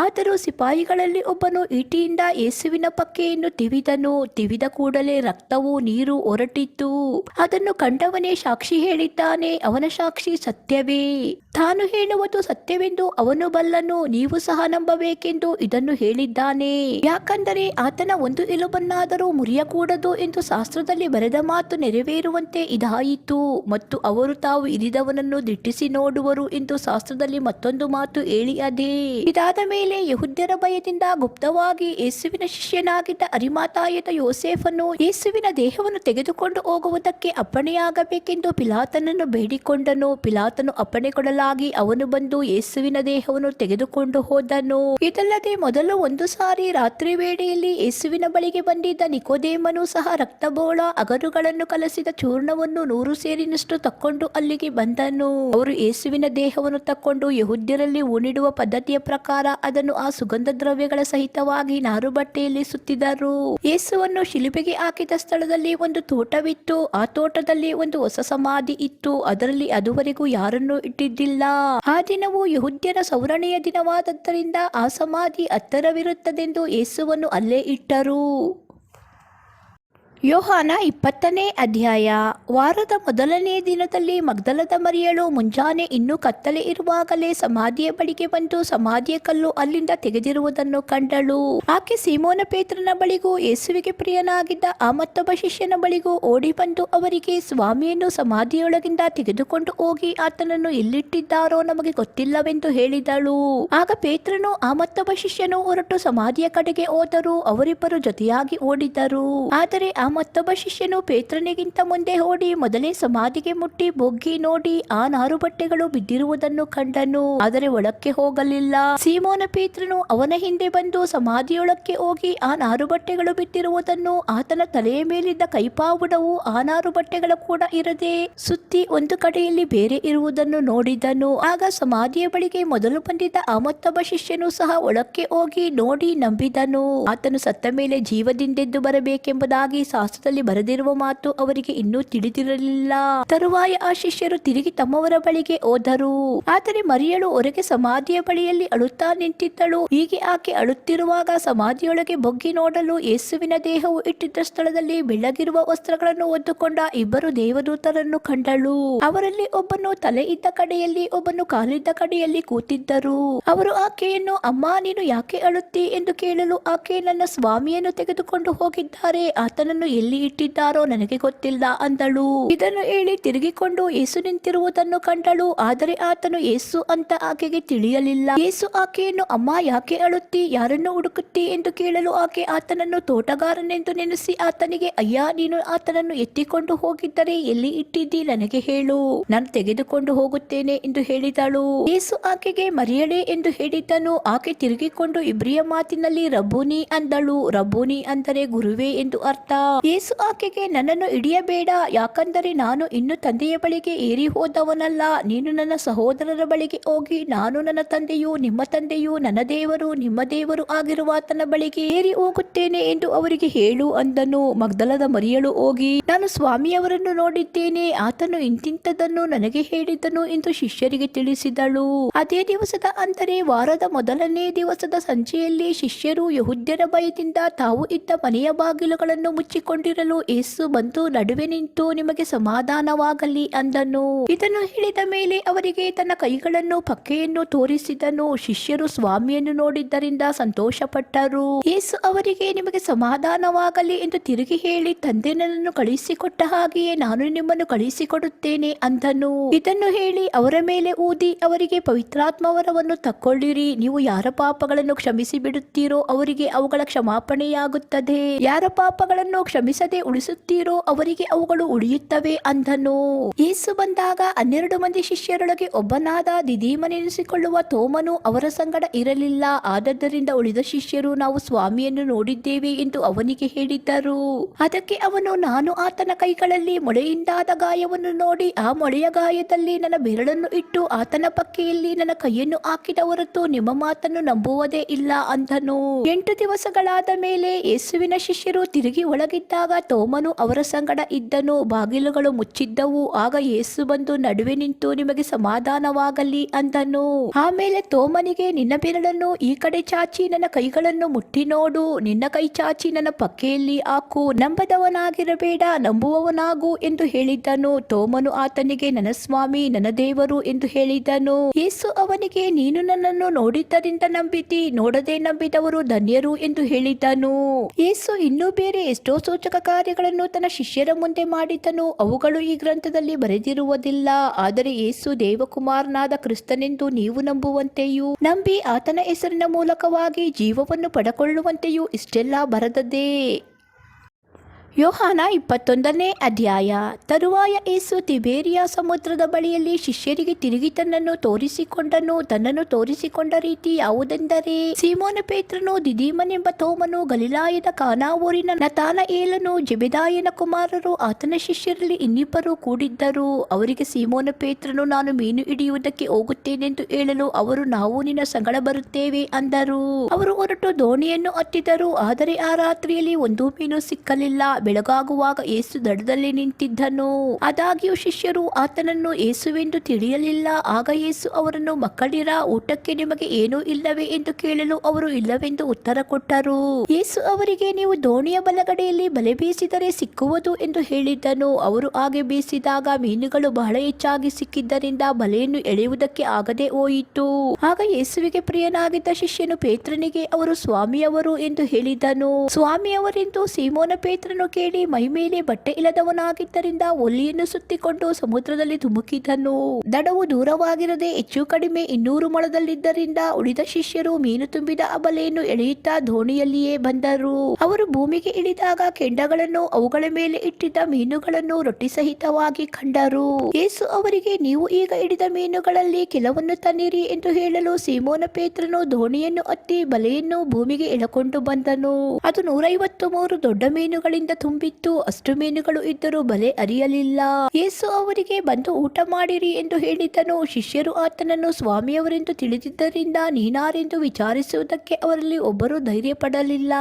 ಆದರೂ ಸಿಪಾಯಿಗಳಲ್ಲಿ ಒಬ್ಬನು ಈಟಿಯಿಂದ ಯೇಸುವಿನ ಪಕ್ಕೆಯನ್ನು ತಿವಿದನು. ತಿವಿದ ಕೂಡಲೇ ರಕ್ತವೂ ನೀರು ಹೊರಟಿತ್ತು. ಅದನ್ನು ಕಂಡವನೇ ಸಾಕ್ಷಿ ಹೇಳಿದ್ದಾನೆ. ಅವನ ಸಾಕ್ಷಿ ಸತ್ಯವೇ. ತಾನು ಹೇಳುವುದು ಸತ್ಯವೆಂದು ಅವನು ಬಲ್ಲನು. ನೀವು ಸಹ ನಂಬಬೇಕೆಂದು ಇದನ್ನು ಹೇಳಿದ್ದಾನೆ. ಯಾಕಂದರೆ ಆತನ ಒಂದು ಎಲುಬನ್ನಾದರೂ ಮುರಿಯಕೂಡದು ಎಂದು ಶಾಸ್ತ್ರದಲ್ಲಿ ಬರೆದ ಮಾತು ನೆರವೇರುವಂತೆ ಇದಾಯಿತು. ಮತ್ತು ಅವರು ತಾವು ಇರಿದವನನ್ನು ದಿಟ್ಟಿಸಿ ನೋಡುವರು ಎಂದು ಶಾಸ್ತ್ರದಲ್ಲಿ ಮತ್ತೊಂದು ಮಾತು ಹೇಳಿ ಅದೇ. ಇದಾದ ಮೇಲೆ ಯೆಹೂದ್ಯರ ಭಯದಿಂದ ಗುಪ್ತವಾಗಿ ಯೇಸುವಿನ ಶಿಷ್ಯನಾಗಿದ್ದ ಅರಿಮಾಥಾಯದ ಯೋಸೇಫನು ಯೇಸುವಿನ ದೇಹವನ್ನು ತೆಗೆದುಕೊಂಡು ಹೋಗುವುದಕ್ಕೆ ಅಪ್ಪಣೆಯಾಗಬೇಕೆಂದು ಪಿಲಾತನನ್ನು ಬೇಡಿಕೊಂಡನು. ಪಿಲಾತನು ಅಪ್ಪಣೆ ಕೊಡಲಾಗಿ ಅವನು ಬಂದು ಯೇಸುವಿನ ದೇಹವನ್ನು ತೆಗೆದುಕೊಂಡು ಹೋದನು. ಇದಲ್ಲದೆ ಮೊದಲು ಒಂದು ಸಾರಿ ರಾತ್ರಿ ವೇಳೆಯಲ್ಲಿ ಯೇಸುವಿನ ಬಳಿಗೆ ಬಂದಿದ್ದ ನಿಕೋದೇಮನು ಸಹ ರಕ್ತಬೋಳ ಅಗರುಗಳನ್ನು ಕಲಸಿದ ಚೂರ್ಣವನ್ನು 100 ಸೇರಿನಷ್ಟು ತಕ್ಕೊಂಡು ಅಲ್ಲಿಗೆ ಬಂದನು. ಅವರು ಯೇಸುವಿನ ದೇಹವನ್ನು ತಕ್ಕೊಂಡು ಯೆಹೂದ್ಯರಲ್ಲಿ ಹೂಣಿಡುವ ಪದ್ಧತಿಯ ಪ್ರಕಾರ ಅದನ್ನು ಆ ಸುಗಂಧ ದ್ರವ್ಯಗಳ ಸಹಿತವಾಗಿ ನಾರುಬಟ್ಟೆಯಲ್ಲಿ ಸುತ್ತಿದರು. ಯೇಸುವನ್ನು ಶಿಲುಬೆಗೆ ಹಾಕಿದ ಸ್ಥಳದಲ್ಲಿ ಒಂದು ತೋಟವಿತ್ತು. ಆ ತೋಟದಲ್ಲಿ ಒಂದು ಹೊಸ ಸಮಾಧಿ ಇತ್ತು. ಅದರಲ್ಲಿ ಅದುವರೆಗೂ ಯಾರನ್ನೂ ಇಟ್ಟಿದ್ದಿಲ್ಲ. ಆ ದಿನವು ಯೆಹೂದ್ಯರ ಸೌರಣೆಯ ದಿನವಾದದ್ದರಿಂದ ಆ ಸಮಾಧಿ ಹತ್ತಿರವಿರುತ್ತದೆಂದು ಯೇಸುವನ್ನು ಅಲ್ಲೇ ಇಟ್ಟರು. ಯೋಹಾನ 20ನೇ ಅಧ್ಯಾಯ. ವಾರದ ಮೊದಲನೇ ದಿನದಲ್ಲಿ ಮಗ್ದಲದ ಮರಿಯಳು ಮುಂಜಾನೆ ಇನ್ನೂ ಕತ್ತಲೆ ಇರುವಾಗಲೇ ಸಮಾಧಿಯ ಬಳಿಗೆ ಬಂದು ಸಮಾಧಿಯ ಕಲ್ಲು ಅಲ್ಲಿಂದ ತೆಗೆದಿರುವುದನ್ನು ಕಂಡಳು. ಆಕೆ ಸೀಮೋನ ಪೇತ್ರನ ಬಳಿಗೂ ಯೇಸುವಿಗೆ ಪ್ರಿಯನಾಗಿದ್ದ ಆ ಮತ್ತೊಬ್ಬ ಶಿಷ್ಯನ ಬಳಿಗೂ ಓಡಿ ಬಂದು ಅವರಿಗೆ, ಸ್ವಾಮಿಯನ್ನು ಸಮಾಧಿಯೊಳಗಿಂದ ತೆಗೆದುಕೊಂಡು ಹೋಗಿ ಆತನನ್ನು ಎಲ್ಲಿಟ್ಟಿದ್ದಾರೋ ನಮಗೆ ಗೊತ್ತಿಲ್ಲವೆಂದು ಹೇಳಿದಳು. ಆಗ ಪೇತ್ರನು ಆ ಮತ್ತೊಬ್ಬ ಶಿಷ್ಯನು ಹೊರಟು ಸಮಾಧಿಯ ಕಡೆಗೆ ಹೋದರು. ಅವರಿಬ್ಬರು ಜೊತೆಯಾಗಿ ಓಡಿದರು. ಆದರೆ ಆ ಮತ್ತೊಬ್ಬ ಶಿಷ್ಯನು ಪೇತ್ರನಿಗಿಂತ ಮುಂದೆ ಓಡಿ ಮೊದಲೇ ಸಮಾಧಿಗೆ ಮುಟ್ಟಿ ಬೊಗ್ಗಿ ನೋಡಿ ಆ ನಾರುಬಟ್ಟೆಗಳು ಬಿದ್ದಿರುವುದನ್ನು ಕಂಡನು. ಆದರೆ ಒಳಕ್ಕೆ ಹೋಗಲಿಲ್ಲ. ಸೀಮೋನ ಪೇತ್ರನು ಅವನ ಹಿಂದೆ ಬಂದು ಸಮಾಧಿಯೊಳಕ್ಕೆ ಹೋಗಿ ಆ ನಾರುಬಟ್ಟೆಗಳು ಬಿದ್ದಿರುವುದನ್ನು, ಆತನ ತಲೆಯ ಮೇಲಿದ್ದ ಕೈಪಾವುಡವು ಆ ನಾರುಬಟ್ಟೆಗಳ ಕೂಡ ಇರದೆ ಸುತ್ತಿ ಒಂದು ಕಡೆಯಲ್ಲಿ ಬೇರೆ ಇರುವುದನ್ನು ನೋಡಿದನು. ಆಗ ಸಮಾಧಿಯ ಬಳಿಗೆ ಮೊದಲು ಬಂದಿದ್ದ ಆ ಮತ್ತೊಬ್ಬ ಶಿಷ್ಯನು ಸಹ ಒಳಕ್ಕೆ ಹೋಗಿ ನೋಡಿ ನಂಬಿದನು. ಆತನು ಸತ್ತ ಮೇಲೆ ಜೀವದಿಂದೆದ್ದು ಬರಬೇಕೆಂಬುದಾಗಿ ಶಾಸ್ತ್ರದಲ್ಲಿ ಬರೆದಿರುವ ಮಾತು ಅವರಿಗೆ ಇನ್ನೂ ತಿಳಿದಿರಲಿಲ್ಲ. ತರುವಾಯ ಆ ಶಿಷ್ಯರು ತಿರುಗಿ ತಮ್ಮವರ ಬಳಿಗೆ ಹೋದರು. ಆದರೆ ಮರಿಯಳು ಹೊರಗೆ ಸಮಾಧಿಯ ಬಳಿಯಲ್ಲಿ ಅಳುತ್ತಾ ನಿಂತಿದ್ದಳು. ಹೀಗೆ ಆಕೆ ಅಳುತ್ತಿರುವಾಗ ಸಮಾಧಿಯೊಳಗೆ ಬೊಗ್ಗಿ ನೋಡಲು ಯೇಸುವಿನ ದೇಹವು ಇಟ್ಟಿದ್ದ ಸ್ಥಳದಲ್ಲಿ ಬೆಳ್ಳಗಿರುವ ವಸ್ತ್ರಗಳನ್ನು ಹೊದ್ದುಕೊಂಡ ಇಬ್ಬರು ದೇವದೂತರನ್ನು ಕಂಡಳು. ಅವರಲ್ಲಿ ಒಬ್ಬನು ತಲೆ ಇದ್ದ ಕಡೆಯಲ್ಲಿ, ಒಬ್ಬನು ಕಾಲಿದ್ದ ಕಡೆಯಲ್ಲಿ ಕೂತಿದ್ದರು. ಅವರು ಆಕೆಯನ್ನು, ಅಮ್ಮ, ನೀನು ಯಾಕೆ ಅಳುತ್ತಿ ಎಂದು ಕೇಳಲು ಆಕೆ, ನನ್ನ ಸ್ವಾಮಿಯನ್ನು ತೆಗೆದುಕೊಂಡು ಹೋಗಿದ್ದಾರೆ, ಆತನನ್ನು ಎಲ್ಲಿ ಇಟ್ಟಿದ್ದಾರೋ ನನಗೆ ಗೊತ್ತಿಲ್ಲ ಅಂದಳು. ಇದನ್ನು ಹೇಳಿ ತಿರುಗಿಕೊಂಡು ಯೇಸು ನಿಂತಿರುವುದನ್ನು ಕಂಡಳು. ಆದರೆ ಆತನು ಯೇಸು ಅಂತ ಆಕೆಗೆ ತಿಳಿಯಲಿಲ್ಲ. ಯೇಸು ಆಕೆಯನ್ನು, ಅಮ್ಮ, ಯಾಕೆ ಅಳುತ್ತಿ, ಯಾರನ್ನು ಹುಡುಕುತ್ತಿ ಎಂದು ಕೇಳಲು ಆಕೆ ಆತನನ್ನು ತೋಟಗಾರನೆಂದು ನೆನೆಸಿ ಆತನಿಗೆ, ಅಯ್ಯ, ನೀನು ಆತನನ್ನು ಎತ್ತಿಕೊಂಡು ಹೋಗಿದ್ದರೆ ಎಲ್ಲಿ ಇಟ್ಟಿದ್ದಿ, ನನಗೆ ಹೇಳು, ನಾನು ತೆಗೆದುಕೊಂಡು ಹೋಗುತ್ತೇನೆ ಎಂದು ಹೇಳಿದಳು. ಯೇಸು ಆಕೆಗೆ ಮರಿಯಳೇ ಎಂದು ಹೇಳಿದ್ದನು. ಆಕೆ ತಿರುಗಿಕೊಂಡು ಇಬ್ರಿಯ ಮಾತಿನಲ್ಲಿ ರಬ್ಬೂನಿ ಅಂದಳು. ರಬ್ಬೂನಿ ಅಂದರೆ ಗುರುವೇ ಎಂದು ಅರ್ಥ. ಯೇಸು ಆಕೆಗೆ, ನನ್ನನ್ನು ಹಿಡಿಯಬೇಡ, ಯಾಕಂದರೆ ನಾನು ಇನ್ನು ತಂದೆಯ ಬಳಿಗೆ ಏರಿ ಹೋದವನಲ್ಲ. ನೀನು ನನ್ನ ಸಹೋದರರ ಬಳಿಗೆ ಹೋಗಿ, ನಾನು ನನ್ನ ತಂದೆಯೂ ನಿಮ್ಮ ತಂದೆಯೂ ನನ್ನ ದೇವರು ನಿಮ್ಮ ದೇವರು ಆಗಿರುವ ಆತನ ಬಳಿಗೆ ಏರಿ ಹೋಗುತ್ತೇನೆ ಎಂದು ಅವರಿಗೆ ಹೇಳು ಅಂದನು. ಮಗ್ದಲದ ಮರಿಯಳು ಹೋಗಿ, ನಾನು ಸ್ವಾಮಿಯವರನ್ನು ನೋಡಿದ್ದೇನೆ, ಆತನು ಇಂತಿಂತದನ್ನು ನನಗೆ ಹೇಳಿದನು ಎಂದು ಶಿಷ್ಯರಿಗೆ ತಿಳಿಸಿದಳು. ಅದೇ ದಿವಸದ ಅಂದರೆ ವಾರದ ಮೊದಲನೇ ದಿವಸದ ಸಂಜೆಯಲ್ಲಿ ಶಿಷ್ಯರು ಯೆಹೂದ್ಯರ ಭಯದಿಂದ ತಾವು ಇದ್ದ ಮನೆಯ ಬಾಗಿಲುಗಳನ್ನು ಮುಚ್ಚಿಕೊಂಡಿರಲು ಯೇಸು ಬಂದು ನಡುವೆ ನಿಂತು, ನಿಮಗೆ ಸಮಾಧಾನವಾಗಲಿ ಅಂದನು. ಇದನ್ನು ಹೇಳಿದ ಮೇಲೆ ಅವರಿಗೆ ತನ್ನ ಕೈಗಳನ್ನು ಪಕ್ಕೆಯನ್ನು ತೋರಿಸಿದನು. ಶಿಷ್ಯರು ಸ್ವಾಮಿಯನ್ನು ನೋಡಿದ್ದರಿಂದ ಸಂತೋಷಪಟ್ಟರು. ಯೇಸು ಅವರಿಗೆ, ನಿಮಗೆ ಸಮಾಧಾನವಾಗಲಿ ಎಂದು ತಿರುಗಿ ಹೇಳಿ, ತಂದೆ ನನ್ನನ್ನು ಕಳುಹಿಸಿಕೊಟ್ಟ ಹಾಗೆಯೇ ನಾನು ನಿಮ್ಮನ್ನು ಕಳುಹಿಸಿಕೊಡುತ್ತೇನೆ ಅಂದನು. ಇದನ್ನು ಹೇಳಿ ಅವರ ಮೇಲೆ ಊದಿ ಅವರಿಗೆ, ಪವಿತ್ರಾತ್ಮವರವನ್ನು ತಕ್ಕೊಳ್ಳಿರಿ. ನೀವು ಯಾರ ಪಾಪಗಳನ್ನು ಕ್ಷಮಿಸಿ ಬಿಡುತ್ತೀರೋ ಅವರಿಗೆ ಅವುಗಳ ಕ್ಷಮಾಪಣೆಯಾಗುತ್ತದೆ, ಯಾರ ಪಾಪಗಳನ್ನು ಕ್ಷಮಿಸದೆ ಉಳಿಸುತ್ತೀರೋ ಅವರಿಗೆ ಅವುಗಳು ಉಳಿಯುತ್ತವೆ ಅಂದನು. ಯೇಸು ಬಂದಾಗ 12 ಮಂದಿ ಶಿಷ್ಯರೊಳಗೆ ಒಬ್ಬನಾದ ದಿದೀಮನೆನಿಸಿಕೊಳ್ಳುವ ತೋಮನು ಅವರ ಸಂಗಡ ಇರಲಿಲ್ಲ. ಆದದ್ದರಿಂದ ಉಳಿದ ಶಿಷ್ಯರು, ನಾವು ಸ್ವಾಮಿಯನ್ನು ನೋಡಿದ್ದೇವೆ ಎಂದು ಅವನಿಗೆ ಹೇಳಿದ್ದರು. ಅದಕ್ಕೆ ಅವನು, ನಾನು ಆತನ ಕೈಗಳಲ್ಲಿ ಮೊಳೆಯಿಂದಾದ ಗಾಯವನ್ನು ನೋಡಿ, ಆ ಮೊಳೆಯ ಗಾಯದಲ್ಲಿ ನನ್ನ ಬೆರಳನ್ನು ಇಟ್ಟು ಆತನ ಪಕ್ಕೆಯಲ್ಲಿ ನನ್ನ ಕೈಯನ್ನು ಹಾಕಿದ ಹೊರತು ನಿಮ್ಮ ಮಾತನ್ನು ನಂಬುವುದೇ ಇಲ್ಲ ಅಂದನು. 8 ದಿವಸಗಳಾದ ಮೇಲೆ ಯೇಸುವಿನ ಶಿಷ್ಯರು ತಿರುಗಿ ಒಳಗಿದ್ದಾಗ ತೋಮನು ಅವರ ಸಂಗಡ ಇದ್ದನು. ಬಾಗಿಲುಗಳು ಮುಚ್ಚಿದ್ದವು. ಆಗ ಯೇಸು ಬಂದು ನಡುವೆ ನಿಂತು, ನಿಮಗೆ ಸಮಾಧಾನವಾಗಲಿ ಅಂದನು. ಆಮೇಲೆ ತೋಮನಿಗೆ, ನಿನ್ನ ಬೆರಳನ್ನು ಈ ಕಡೆ ಚಾಚಿ ನನ್ನ ಕೈಗಳನ್ನು ಮುಟ್ಟಿ ನೋಡು, ನಿನ್ನ ಕೈ ಚಾಚಿ ನನ್ನ ಪಕ್ಕೆಯಲ್ಲಿ ಹಾಕು, ನಂಬದವನಾಗಿರಬೇಡ, ನಂಬುವವನಾಗು ಎಂದು ಹೇಳಿದ್ದನು. ತೋಮನು ಆತನಿಗೆ, ನನ್ನ ಸ್ವಾಮಿ ನನ್ನ ದೇವರು ಎಂದು ಹೇಳಿದನು. ಯೇಸು ಅವನಿಗೆ, ನೀನು ನನ್ನನ್ನು ನೋಡಿದ್ದರಿಂದ ನಂಬಿದಿ, ನೋಡದೆ ನಂಬಿದವರು ಧನ್ಯರು ಎಂದು ಹೇಳಿದನು. ಯೇಸು ಇನ್ನೂ ಬೇರೆ ಎಷ್ಟೋ ಸೂಚಕ ಕಾರ್ಯಗಳನ್ನು ತನ್ನ ಶಿಷ್ಯರ ಮುಂದೆ ಮಾಡಿದನು. ಅವುಗಳು ಈ ಗ್ರಂಥದಲ್ಲಿ ಬರೆದಿರುವುದಿಲ್ಲ. ಆದರೆ ಯೇಸು ದೇವಕುಮಾರನಾದ ಕ್ರಿಸ್ತನೆಂದು ನೀವು ನಂಬುವಂತೆಯೂ ನಂಬಿ ಆತನ ಹೆಸರಿನ ಮೂಲಕವಾಗಿ ಜೀವವನ್ನು ಪಡೆಕೊಳ್ಳುವಂತೆಯೂ ಇಷ್ಟೆಲ್ಲ ಬರೆದದೆ. ಯೋಹಾನ 21ನೇ ಅಧ್ಯಾಯ. ತರುವಾಯ ಯೇಸು ತಿಬೇರಿಯ ಸಮುದ್ರದ ಬಳಿಯಲ್ಲಿ ಶಿಷ್ಯರಿಗೆ ತಿರುಗಿ ತನ್ನನ್ನು ತೋರಿಸಿಕೊಂಡನು. ತನ್ನನ್ನು ತೋರಿಸಿಕೊಂಡ ರೀತಿ ಯಾವುದೆಂದರೆ, ಸೀಮೋನ ಪೇತ್ರನು, ದಿದೀಮನೆಂಬ ತೋಮನು, ಗಲಿಲಾಯದ ಕಾನಾ ಊರಿನ ನತಾನಯೇಲನು, ಜೆಬೆದಾಯನ ಕುಮಾರರು, ಆತನ ಶಿಷ್ಯರಲ್ಲಿ ಇನ್ನಿಬ್ಬರು ಕೂಡಿದ್ದರು. ಅವರಿಗೆ ಸೀಮೋನ ಪೇತ್ರನು, ನಾನು ಮೀನು ಹಿಡಿಯುವುದಕ್ಕೆ ಹೋಗುತ್ತೇನೆಂದು ಹೇಳಲು ಅವರು, ನಾವು ನಿನ್ನ ಸಂಗಡ ಬರುತ್ತೇವೆ ಅಂದರು. ಅವರು ಹೊರಟು ದೋಣಿಯನ್ನು ಹತ್ತಿದರು. ಆದರೆ ಆ ರಾತ್ರಿಯಲ್ಲಿ ಒಂದೂ ಮೀನು ಸಿಕ್ಕಲಿಲ್ಲ. ಬೆಳಗಾಗುವಾಗ ಯೇಸು ದಡದಲ್ಲಿ ನಿಂತಿದ್ದನು. ಆದಾಗ್ಯೂ ಶಿಷ್ಯರು ಆತನನ್ನು ಯೇಸುವೆಂದು ತಿಳಿಯಲಿಲ್ಲ. ಆಗ ಯೇಸು ಅವರನ್ನು, ಮಕ್ಕಳಿರ, ಊಟಕ್ಕೆ ನಿಮಗೆ ಏನೂ ಇಲ್ಲವೇ ಎಂದು ಕೇಳಲು ಅವರು ಇಲ್ಲವೆಂದು ಉತ್ತರ ಕೊಟ್ಟರು. ಯೇಸು ಅವರಿಗೆ, ನೀವು ದೋಣಿಯ ಬಲಗಡೆಯಲ್ಲಿ ಬಲೆ ಬೀಸಿದರೆ ಸಿಕ್ಕುವುದು ಎಂದು ಹೇಳಿದ್ದನು. ಅವರು ಹಾಗೆ ಬೀಸಿದಾಗ ಮೀನುಗಳು ಬಹಳ ಹೆಚ್ಚಾಗಿ ಸಿಕ್ಕಿದ್ದರಿಂದ ಬಲೆಯನ್ನು ಎಳೆಯುವುದಕ್ಕೆ ಆಗದೆ ಹೋಯಿತು. ಆಗ ಯೇಸುವಿಗೆ ಪ್ರಿಯನಾಗಿದ್ದ ಶಿಷ್ಯನು ಪೇತ್ರನಿಗೆ, ಅವರು ಸ್ವಾಮಿಯವರು ಎಂದು ಹೇಳಿದನು. ಸ್ವಾಮಿಯವರೆಂದು ಸೀಮೋನ ಪೇತ್ರನು ಕೇಳಿ ಮೈಮೇಲೆ ಬಟ್ಟೆ ಇಲ್ಲದವನಾಗಿದ್ದರಿಂದ ಒಲ್ಲಿಯನ್ನು ಸುತ್ತಿಕೊಂಡು ಸಮುದ್ರದಲ್ಲಿ ಧುಮುಕಿದನು. ದಡವು ದೂರವಾಗಿರದೆ ಹೆಚ್ಚು ಕಡಿಮೆ 200 ಮೊಳದಲ್ಲಿದ್ದರಿಂದ ಉಳಿದ ಶಿಷ್ಯರು ಮೀನು ತುಂಬಿದ ಆ ಬಲೆಯನ್ನು ಎಳೆಯುತ್ತಾ ದೋಣಿಯಲ್ಲಿಯೇ ಬಂದರು. ಅವರು ಭೂಮಿಗೆ ಇಳಿದಾಗ ಕೆಂಡಗಳನ್ನು, ಅವುಗಳ ಮೇಲೆ ಇಟ್ಟಿದ್ದ ಮೀನುಗಳನ್ನು ರೊಟ್ಟಿ ಸಹಿತವಾಗಿ ಕಂಡರು. ಯೇಸು ಅವರಿಗೆ, ನೀವು ಈಗ ಹಿಡಿದ ಮೀನುಗಳಲ್ಲಿ ಕೆಲವನ್ನು ತನ್ನಿರಿ ಎಂದು ಹೇಳಲು ಸೀಮೋನ ಪೇತ್ರನು ದೋಣಿಯನ್ನು ಹತ್ತಿ ಬಲೆಯನ್ನು ಭೂಮಿಗೆ ಎಳಕೊಂಡು ಬಂದನು. ಅದು 153 ದೊಡ್ಡ ಮೀನುಗಳಿಂದ ತುಂಬಿತ್ತು. ಅಷ್ಟು ಮೀನುಗಳು ಇದ್ದರೂ ಬಲೆ ಅರಿಯಲಿಲ್ಲ. ಯೇಸು ಅವರಿಗೆ, ಬಂದು ಊಟ ಮಾಡಿರಿ ಎಂದು ಹೇಳಿದನು. ಶಿಷ್ಯರು ಆತನನ್ನು ಸ್ವಾಮಿಯವರೆಂದು ತಿಳಿದಿದ್ದರಿಂದ ನೀನಾರೆಂದು ವಿಚಾರಿಸುವುದಕ್ಕೆ ಅವರಲ್ಲಿ ಒಬ್ಬರು ಧೈರ್ಯ ಪಡಲಿಲ್ಲ.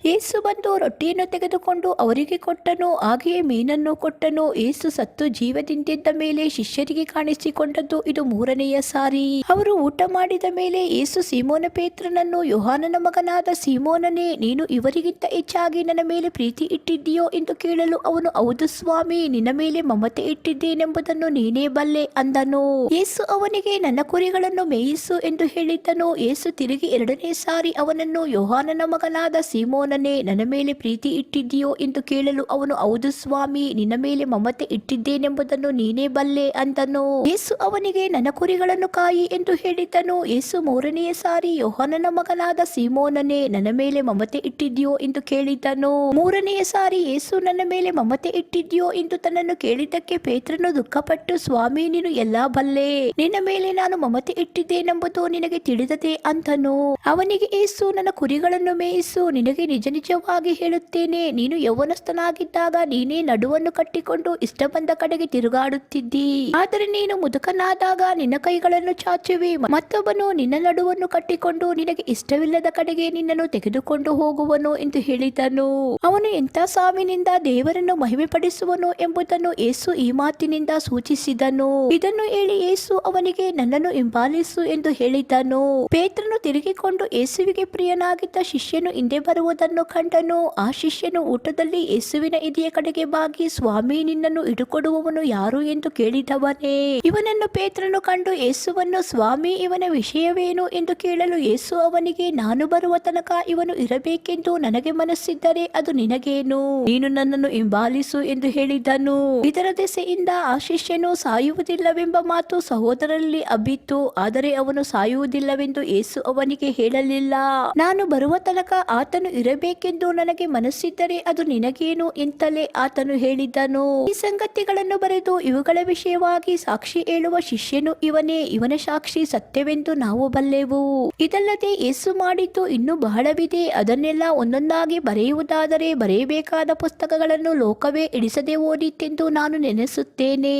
ಯೇಸು ಬಂದು ರೊಟ್ಟಿಯನ್ನು ತೆಗೆದುಕೊಂಡು ಅವರಿಗೆ ಕೊಟ್ಟನು. ಹಾಗೆಯೇ ಮೀನನ್ನು ಕೊಟ್ಟನು. ಯೇಸು ಸತ್ತು ಜೀವದಿಂದಿದ್ದ ಮೇಲೆ ಶಿಷ್ಯರಿಗೆ ಕಾಣಿಸಿಕೊಂಡದ್ದು ಇದು 3ನೆಯ ಸಾರಿ. ಅವರು ಊಟ ಮಾಡಿದ ಮೇಲೆ ಯೇಸು ಸೀಮೋನ ಪೇತ್ರನನ್ನು, ಯೋಹಾನನ ಮಗನಾದ ಸೀಮೋನನೇ, ನೀನು ಇವರಿಗಿಂತ ಹೆಚ್ಚಾಗಿ ನನ್ನ ಮೇಲೆ ಪ್ರೀತಿ ಇಟ್ಟಿದ್ದೀಯೋ ಎಂದು ಕೇಳಲು ಅವನು, ಹೌದು ಸ್ವಾಮಿ, ನಿನ್ನ ಮೇಲೆ ಮಮತೆ ಇಟ್ಟಿದ್ದೇನೆಂಬುದನ್ನು ನೀನೇ ಬಲ್ಲೆ ಅಂದನು. ಯೇಸು ಅವನಿಗೆ, ನನ್ನ ಕುರಿಗಳನ್ನು ಮೇಯಿಸು ಎಂದು ಹೇಳಿದ್ದನು. ಯೇಸು ತಿರುಗಿ 2ನೇ ಸಾರಿ ಅವನನ್ನು, ಯೋಹಾನನ ಮಗನಾದ ಸೀಮೋನನೇ, ನನ್ನ ಮೇಲೆ ಪ್ರೀತಿ ಇಟ್ಟಿದ್ದೀಯೋ ಎಂದು ಕೇಳಲು ಅವನು, ಹೌದು ಸ್ವಾಮಿ, ನಿನ್ನ ಮೇಲೆ ಮಮತೆ ಇಟ್ಟಿದ್ದೇನೆಂಬುದನ್ನು ನೀನೇ ಬಲ್ಲೆ ಅಂದನು. ಯೇಸು ಅವನಿಗೆ, ನನ್ನ ಕುರಿಗಳನ್ನು ಕಾಯಿ ಎಂದು ಹೇಳಿದ್ದನು. ಯೇಸು 3ನೆಯ ಸಾರಿ, ಯೋಹಾನನ ಮಗನಾದ ಸೀಮೋನನೇ, ನನ್ನ ಮೇಲೆ ಮಮತೆ ಇಟ್ಟಿದ್ದೀಯೋ ಎಂದು ಕೇಳಿದ್ದನು. 3ನೆಯ ಸಾರಿ, ಯೇಸು ನನ್ನ ಮೇಲೆ ಮಮತೆ ಇಟ್ಟಿದ್ಯೋ ಎಂದು ತನ್ನನ್ನು ಕೇಳಿದ್ದಕ್ಕೆ ಪೇತ್ರನು ದುಃಖಪಟ್ಟು, ಸ್ವಾಮಿ, ನೀನು ಎಲ್ಲಾ ಬಲ್ಲೆ, ನಿನ್ನ ಮೇಲೆ ನಾನು ಮಮತೆ ಇಟ್ಟಿದ್ದೇನೆಂಬುದು ನಿನಗೆ ತಿಳಿದದೆ ಅಂತನು. ಅವನಿಗೆ ಯೇಸು, ನನ್ನ ಕುರಿಗಳನ್ನು ಮೇಯಿಸು. ನಿನಗೆ ನಿಜ ನಿಜವಾಗಿ ಹೇಳುತ್ತೇನೆ, ನೀನು ಯೌವನಸ್ಥನಾಗಿದ್ದಾಗ ನೀನೇ ನಡುವನ್ನು ಕಟ್ಟಿಕೊಂಡು ಇಷ್ಟ ಬಂದ ಕಡೆಗೆ ತಿರುಗಾಡುತ್ತಿದ್ದಿ. ಆದರೆ ನೀನು ಮುದುಕನಾದಾಗ ನಿನ್ನ ಕೈಗಳನ್ನು ಚಾಚುವಿ, ಮತ್ತೊಬ್ಬನು ನಿನ್ನ ನಡುವನ್ನು ಕಟ್ಟಿಕೊಂಡು ನಿನಗೆ ಇಷ್ಟವಿಲ್ಲದ ಕಡೆಗೆ ನಿನ್ನನ್ನು ತೆಗೆದುಕೊಂಡು ಹೋಗುವನು ಎಂದು ಹೇಳಿದನು. ಅವನು ಎಂಥ ಸಾವಿನಿಂದ ದೇವರನ್ನು ಮಹಿಮೆ ಪಡಿಸುವನು ಎಂಬುದನ್ನು ಯೇಸು ಈ ಮಾತಿನಿಂದ ಸೂಚಿಸಿದನು. ಇದನ್ನು ಹೇಳಿ ಯೇಸು ಅವನಿಗೆ, ನನ್ನನ್ನು ಹಿಂಬಾಲಿಸು ಎಂದು ಹೇಳಿದನು. ಪೇತ್ರನು ತಿರುಗಿಕೊಂಡು ಯೇಸುವಿಗೆ ಪ್ರಿಯನಾಗಿದ್ದ ಶಿಷ್ಯನು ಹಿಂದೆ ಬರುವುದನ್ನು ಕಂಡನು. ಆ ಶಿಷ್ಯನು ಊಟದಲ್ಲಿ ಯೇಸುವಿನ ಎದೆಯ ಕಡೆಗೆ ಬಾಗಿ, ಸ್ವಾಮಿ, ನಿನ್ನನ್ನು ಹಿಡುಕೊಡುವವನು ಯಾರು ಎಂದು ಕೇಳಿದವನೇ. ಇವನನ್ನು ಪೇತ್ರನು ಕಂಡು ಯೇಸುವನ್ನು, ಸ್ವಾಮಿ, ಇವನ ವಿಷಯವೇನು ಎಂದು ಕೇಳಲು ಯೇಸು ಅವನಿಗೆ, ನಾನು ಬರುವ ತನಕ ಇವನು ಇರಬೇಕೆಂದು ನನಗೆ ಮನಸ್ಸಿದ್ದರೆ ಅದು ನಿನಗೇನು, ನೀನು ನನ್ನನ್ನು ಹಿಂಬಾಲಿಸು ಎಂದು ಹೇಳಿದನು. ಇದರ ದೆಸೆಯಿಂದ ಆ ಶಿಷ್ಯನು ಸಾಯುವುದಿಲ್ಲವೆಂಬ ಮಾತು ಸಹೋದರರಲ್ಲಿ ಹಬ್ಬಿತು. ಆದರೆ ಅವನು ಸಾಯುವುದಿಲ್ಲವೆಂದು ಯೇಸು ಅವನಿಗೆ ಹೇಳಲಿಲ್ಲ. ನಾನು ಬರುವ ತನಕ ಆತನು ಇರಬೇಕೆಂದು ನನಗೆ ಮನಸ್ಸಿದ್ದರೆ ಅದು ನಿನಗೇನು ಎಂತಲೇ ಆತನು ಹೇಳಿದನು. ಈ ಸಂಗತಿಗಳನ್ನು ಬರೆದು ಇವುಗಳ ವಿಷಯವಾಗಿ ಸಾಕ್ಷಿ ಹೇಳುವ ಶಿಷ್ಯನು ಇವನೇ. ಇವನ ಸಾಕ್ಷಿ ಸತ್ಯವೆಂದು ನಾವು ಬಲ್ಲೆವು. ಇದಲ್ಲದೆ ಯೇಸು ಮಾಡಿದ್ದು ಇನ್ನೂ ಬಹಳವಿದೆ. ಅದನ್ನೆಲ್ಲ ಒಂದೊಂದಾಗಿ ಬರೆಯುವುದಾದರೆ ಬರೆಯಬೇಕಾದ ಪುಸ್ತಕಗಳನ್ನು ಲೋಕವೇ ಇಡಿಸದೆ ಓದಿತೆಂದು ನಾನು ನೆನೆಸುತ್ತೇನೆ.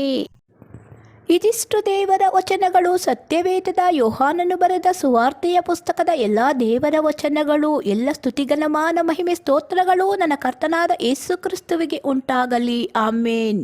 ಇದಿಷ್ಟು ದೇವರ ವಚನಗಳು. ಸತ್ಯವೇದದ ಯೋಹಾನನು ಬರೆದ ಸುವಾರ್ತೆಯ ಪುಸ್ತಕದ ಎಲ್ಲಾ ದೇವರ ವಚನಗಳು. ಎಲ್ಲ ಸ್ತುತಿಗನ ಮಾನ ಮಹಿಮೆ ಸ್ತೋತ್ರಗಳು ನನ್ನ ಕರ್ತನಾದ ಯೇಸು ಕ್ರಿಸ್ತುವಿಗೆ ಉಂಟಾಗಲಿ. ಆಮೇನ್.